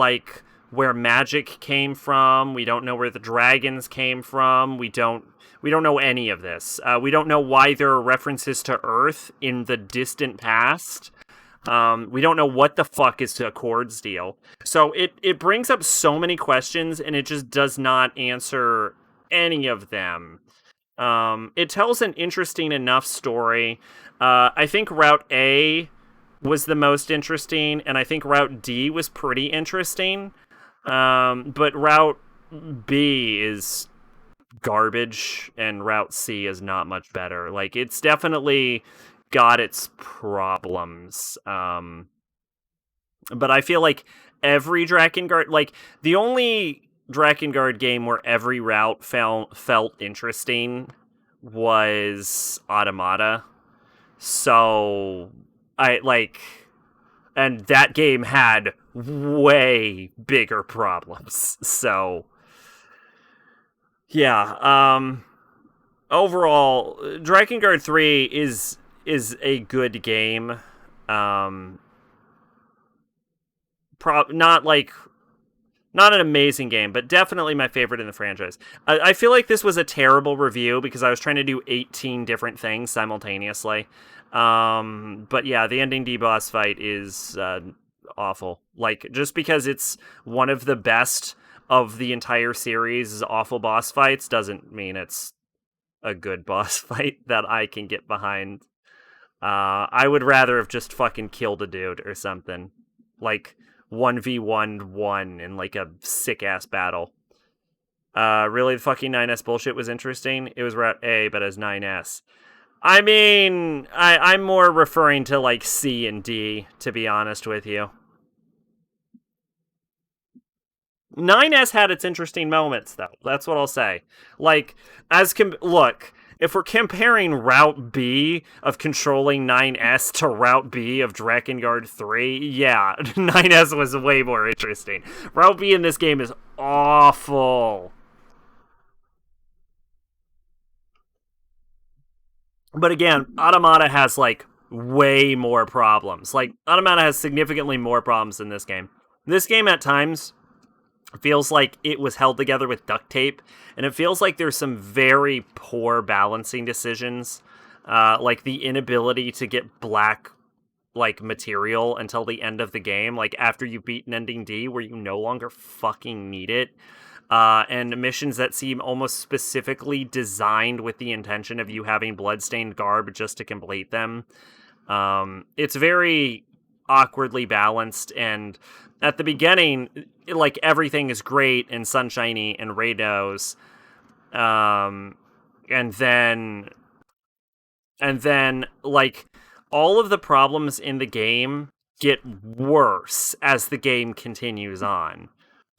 where magic came from. We don't know where the dragons came from. We don't know any of this. We don't know why there are references to Earth in the distant past. We don't know what the fuck is to Accord's deal. So it brings up so many questions, and it just does not answer any of them. It tells an interesting enough story. I think Route A was the most interesting, and I think Route D was pretty interesting. But Route B is garbage, and Route C is not much better. It's definitely got its problems. But I feel like every Drakengard, the only Drakengard game where every route felt interesting was Automata. So and that game had way bigger problems. So yeah, overall, Drakengard 3 is a good game. Not an amazing game, but definitely my favorite in the franchise. I feel like this was a terrible review because I was trying to do 18 different things simultaneously. But yeah, the ending D-boss fight is awful. Just because it's one of the best of the entire series' awful boss fights doesn't mean it's a good boss fight that I can get behind. I would rather have just fucking killed a dude or something. 1v1 in a sick-ass battle. Really, the fucking 9S bullshit was interesting? It was Route A, but as 9S. I mean, I'm more referring to, C and D, to be honest with you. 9S had its interesting moments, though. That's what I'll say. Look, if we're comparing Route B of controlling 9S to Route B of Drakengard 3, yeah, 9S was way more interesting. Route B in this game is awful. But again, Automata has, way more problems. Automata has significantly more problems in this game. This game, at times, feels like it was held together with duct tape, and it feels like there's some very poor balancing decisions, the inability to get black material until the end of the game, after you've beaten ending D, where you no longer fucking need it, and missions that seem almost specifically designed with the intention of you having bloodstained garb just to complete them. It's very awkwardly balanced, and at the beginning, like, everything is great and sunshiny and rainbows, and then like, all of the problems in the game get worse as the game continues on.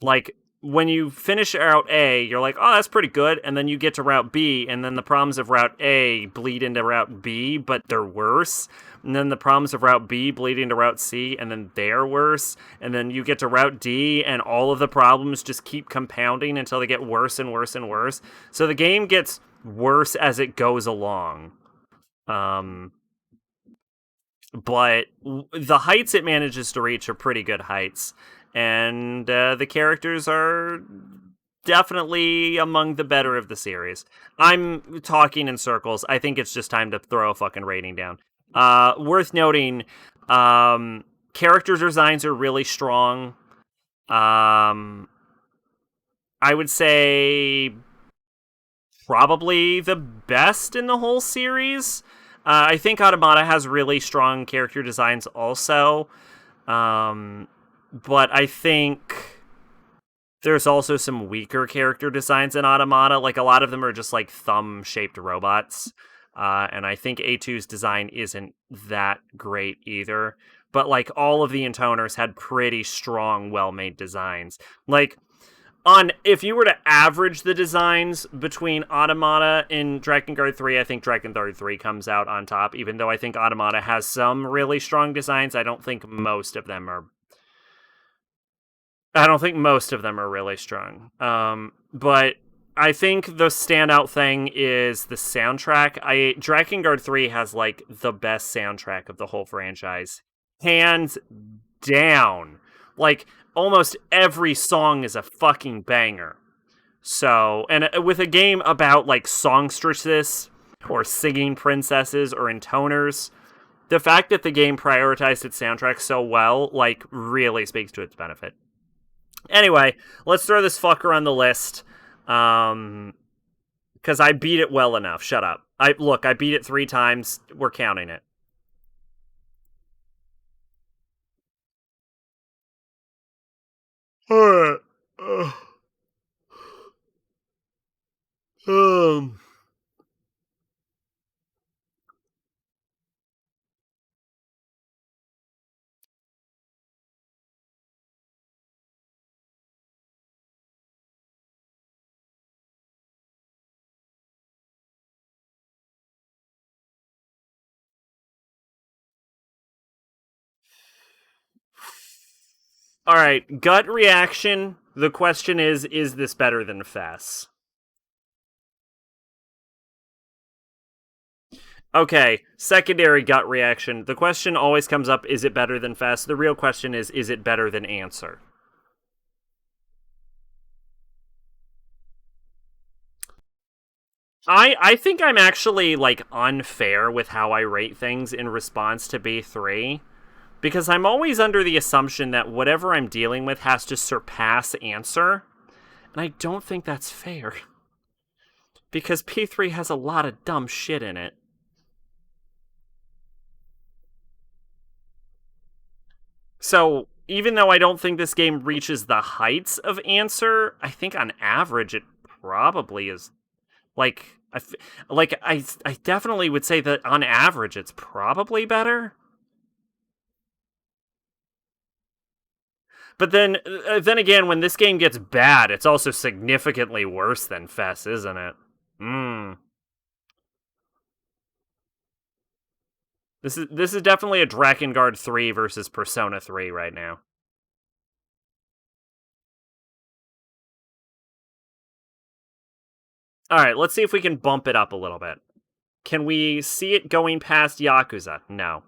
Like, when you finish Route A, you're like, oh, that's pretty good, and then you get to Route B, and then the problems of Route A bleed into Route B, but they're worse, and then the problems of Route B bleed into Route C, and then they're worse, and then you get to Route D, and all of the problems just keep compounding until they get worse and worse and worse. So the game gets worse as it goes along. But the heights it manages to reach are pretty good heights, and the characters are definitely among the better of the series. I'm talking in circles. I think it's just time to throw a fucking rating down. Worth noting, character designs are really strong. I would say probably the best in the whole series. I think Automata has really strong character designs also. But I think there's also some weaker character designs in Automata. Like, a lot of them are just like thumb-shaped robots. And I think A2's design isn't that great either. But, like, all of the intoners had pretty strong, well-made designs. Like, if you were to average the designs between Automata and Drakengard 3, I think Drakengard 3 comes out on top. Even though I think Automata has some really strong designs, I don't think most of them are really strong. But I think the standout thing is the soundtrack. Drakengard 3 has, like, the best soundtrack of the whole franchise. Hands down. Like, almost every song is a fucking banger. So, and with a game about, like, songstresses or singing princesses or intoners, the fact that the game prioritized its soundtrack so well, like, really speaks to its benefit. Anyway, let's throw this fucker on the list. Because I beat it well enough. Shut up. I beat it 3 times. We're counting it. Alright. Alright, gut reaction. The question is this better than Fess? Okay, secondary gut reaction. The question always comes up, is it better than Fess? The real question is it better than Answer? I think I'm actually, like, unfair with how I rate things in response to B3, because I'm always under the assumption that whatever I'm dealing with has to surpass Answer, and I don't think that's fair. Because P3 has a lot of dumb shit in it. So, even though I don't think this game reaches the heights of Answer, I think on average it probably is. Like, I definitely would say that on average it's probably better. But then again, when this game gets bad, it's also significantly worse than Fess, isn't it? This is definitely a Drakengard 3 versus Persona 3 right now. Alright, let's see if we can bump it up a little bit. Can we see it going past Yakuza? No.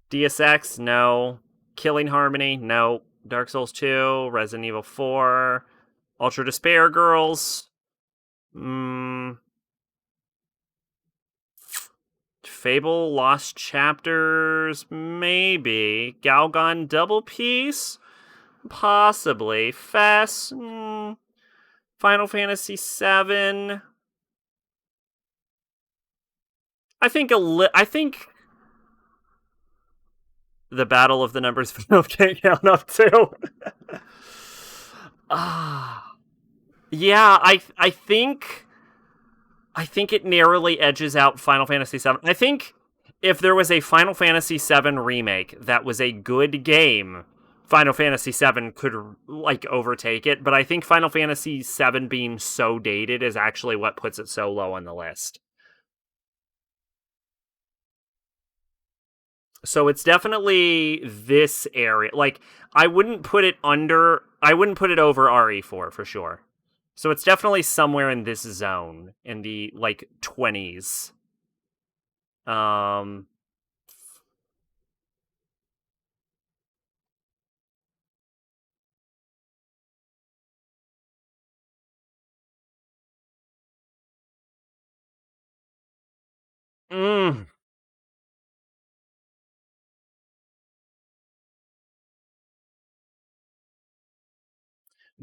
Deus Ex? No. Killing Harmony? No. Dark Souls 2? Resident Evil 4? Ultra Despair Girls? Fable Lost Chapters? Maybe. Galgon Double Piece? Possibly. Fess? Final Fantasy VII? I think the Battle of the Numbers can't count up to. Yeah, I think it narrowly edges out Final Fantasy VII. I think if there was a Final Fantasy VII remake that was a good game, Final Fantasy VII could like overtake it. But I think Final Fantasy VII being so dated is actually what puts it so low on the list. So it's definitely this area. Like I wouldn't put it over RE4 for sure. So it's definitely somewhere in this zone in the like 20s. Um mm,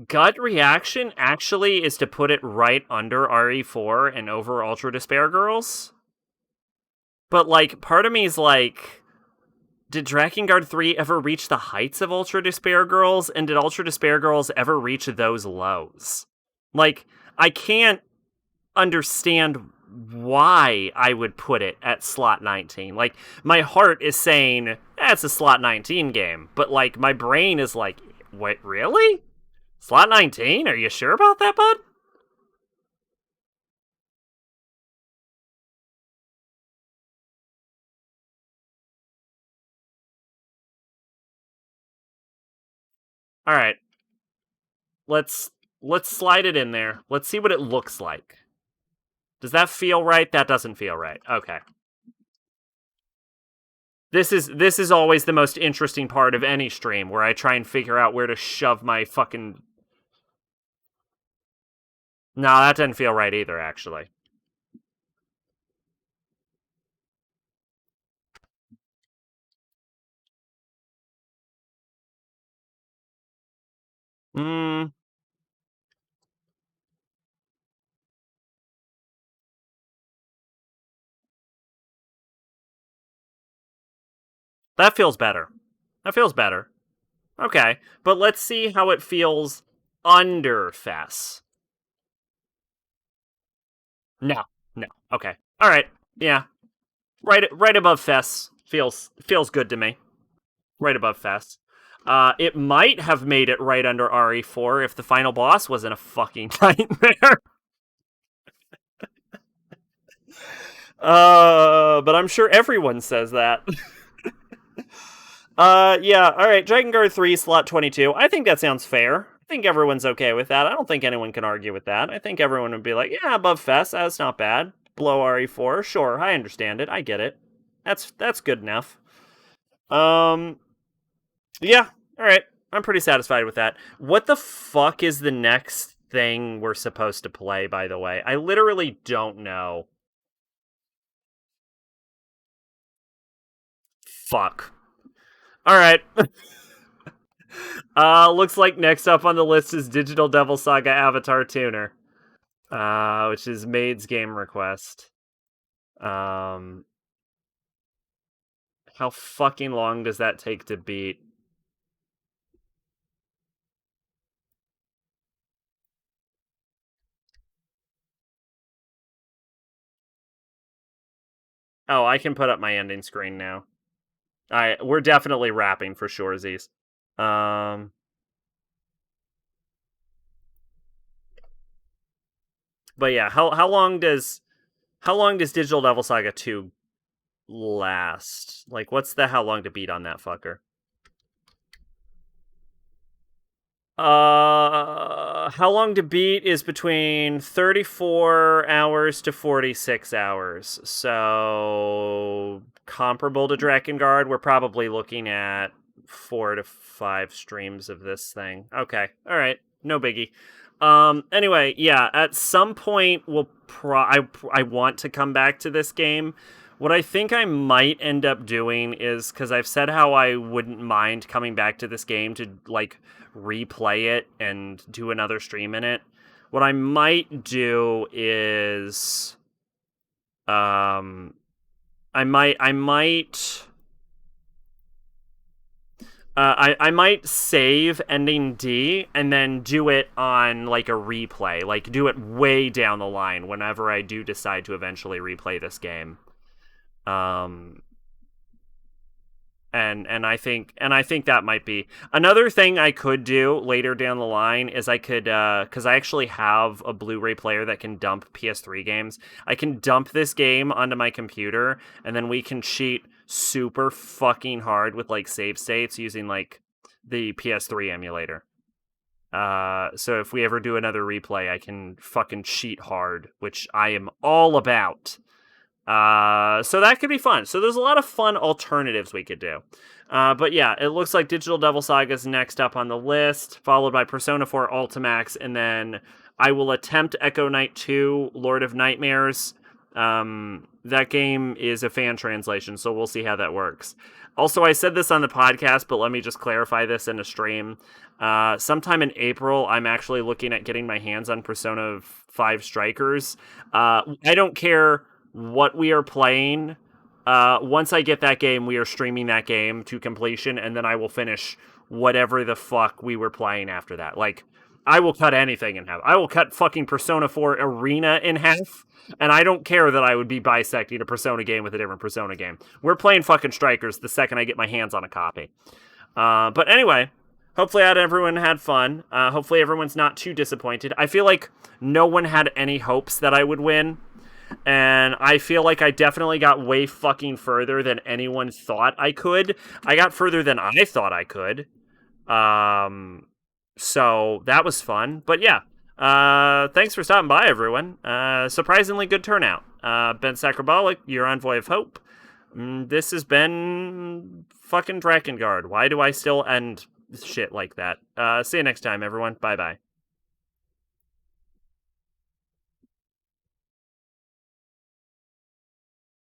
gut reaction actually is to put it right under RE4 and over Ultra Despair Girls. But like part of me is like, did Drakengard 3 ever reach the heights of Ultra Despair Girls? And did Ultra Despair Girls ever reach those lows? Like, I can't understand why I would put it at slot 19. Like, my heart is saying, that's a slot 19 game. But, like, my brain is like, wait, really? Slot 19? Are you sure about that, bud? All right. Let's slide it in there. Let's see what it looks like. Does that feel right? That doesn't feel right. Okay. This is always the most interesting part of any stream, where I try and figure out where to shove my fucking... No, that doesn't feel right either, actually. That feels better. That feels better. Okay, but let's see how it feels under Fess. No. Okay. All right. Yeah. Right above Fess feels good to me. Right above Fess. It might have made it right under RE4 if the final boss wasn't a fucking nightmare. But I'm sure everyone says that. Yeah, alright, Drakengard 3, slot 22. I think that sounds fair. I think everyone's okay with that. I don't think anyone can argue with that. I think everyone would be like, yeah, above Fess, that's not bad. Below RE4, sure, I understand it. I get it. That's good enough. Yeah, alright. I'm pretty satisfied with that. What the fuck is the next thing we're supposed to play, by the way? I literally don't know. Fuck. Alright. Looks like next up on the list is Digital Devil Saga Avatar Tuner. Which is Maid's game request. How fucking long does that take to beat? Oh, I can put up my ending screen now. Alright, we're definitely wrapping for sure, Z's. But yeah, how long does Digital Devil Saga 2 last? Like, what's the how long to beat on that fucker? How long to beat is between 34 hours to 46 hours. So, comparable to Drakengard, we're probably looking at 4 to 5 streams of this thing. Okay, alright, no biggie. Anyway, yeah, at some point, I want to come back to this game. What I think I might end up doing is, because I've said how I wouldn't mind coming back to this game to, like, replay it and do another stream in it. What I might do is, I might I might save ending D and then do it on like a replay, like do it way down the line whenever I do decide to eventually replay this game. And I think that might be another thing I could do later down the line is I could because I actually have a Blu-ray player that can dump PS3 games. I can dump this game onto my computer and then we can cheat super fucking hard with like save states using like the PS3 emulator. So if we ever do another replay, I can fucking cheat hard, which I am all about. So that could be fun. So there's a lot of fun alternatives we could do. But yeah, it looks like Digital Devil Saga is next up on the list, followed by Persona 4 Ultimax, and then I will attempt Echo Knight 2, Lord of Nightmares. That game is a fan translation, so we'll see how that works. Also, I said this on the podcast, but let me just clarify this in a stream. Sometime in April, I'm actually looking at getting my hands on Persona 5 Strikers. I don't care what we are playing. Once I get that game, we are streaming that game to completion, and then I will finish whatever the fuck we were playing after that. Like, I will cut anything in half. I will cut fucking Persona 4 Arena in half, and I don't care that I would be bisecting a Persona game with a different Persona game. We're playing fucking Strikers the second I get my hands on a copy. But anyway, hopefully everyone had fun. Hopefully everyone's not too disappointed. I feel like no one had any hopes that I would win, and I feel like I definitely got way fucking further than anyone thought I could. I got further than I thought I could. So that was fun. But yeah, thanks for stopping by, everyone. Surprisingly good turnout. Ben Sacrobolic, your Envoy of Hope. This has been fucking Drakengard. Why do I still end shit like that? See you next time, everyone. Bye-bye.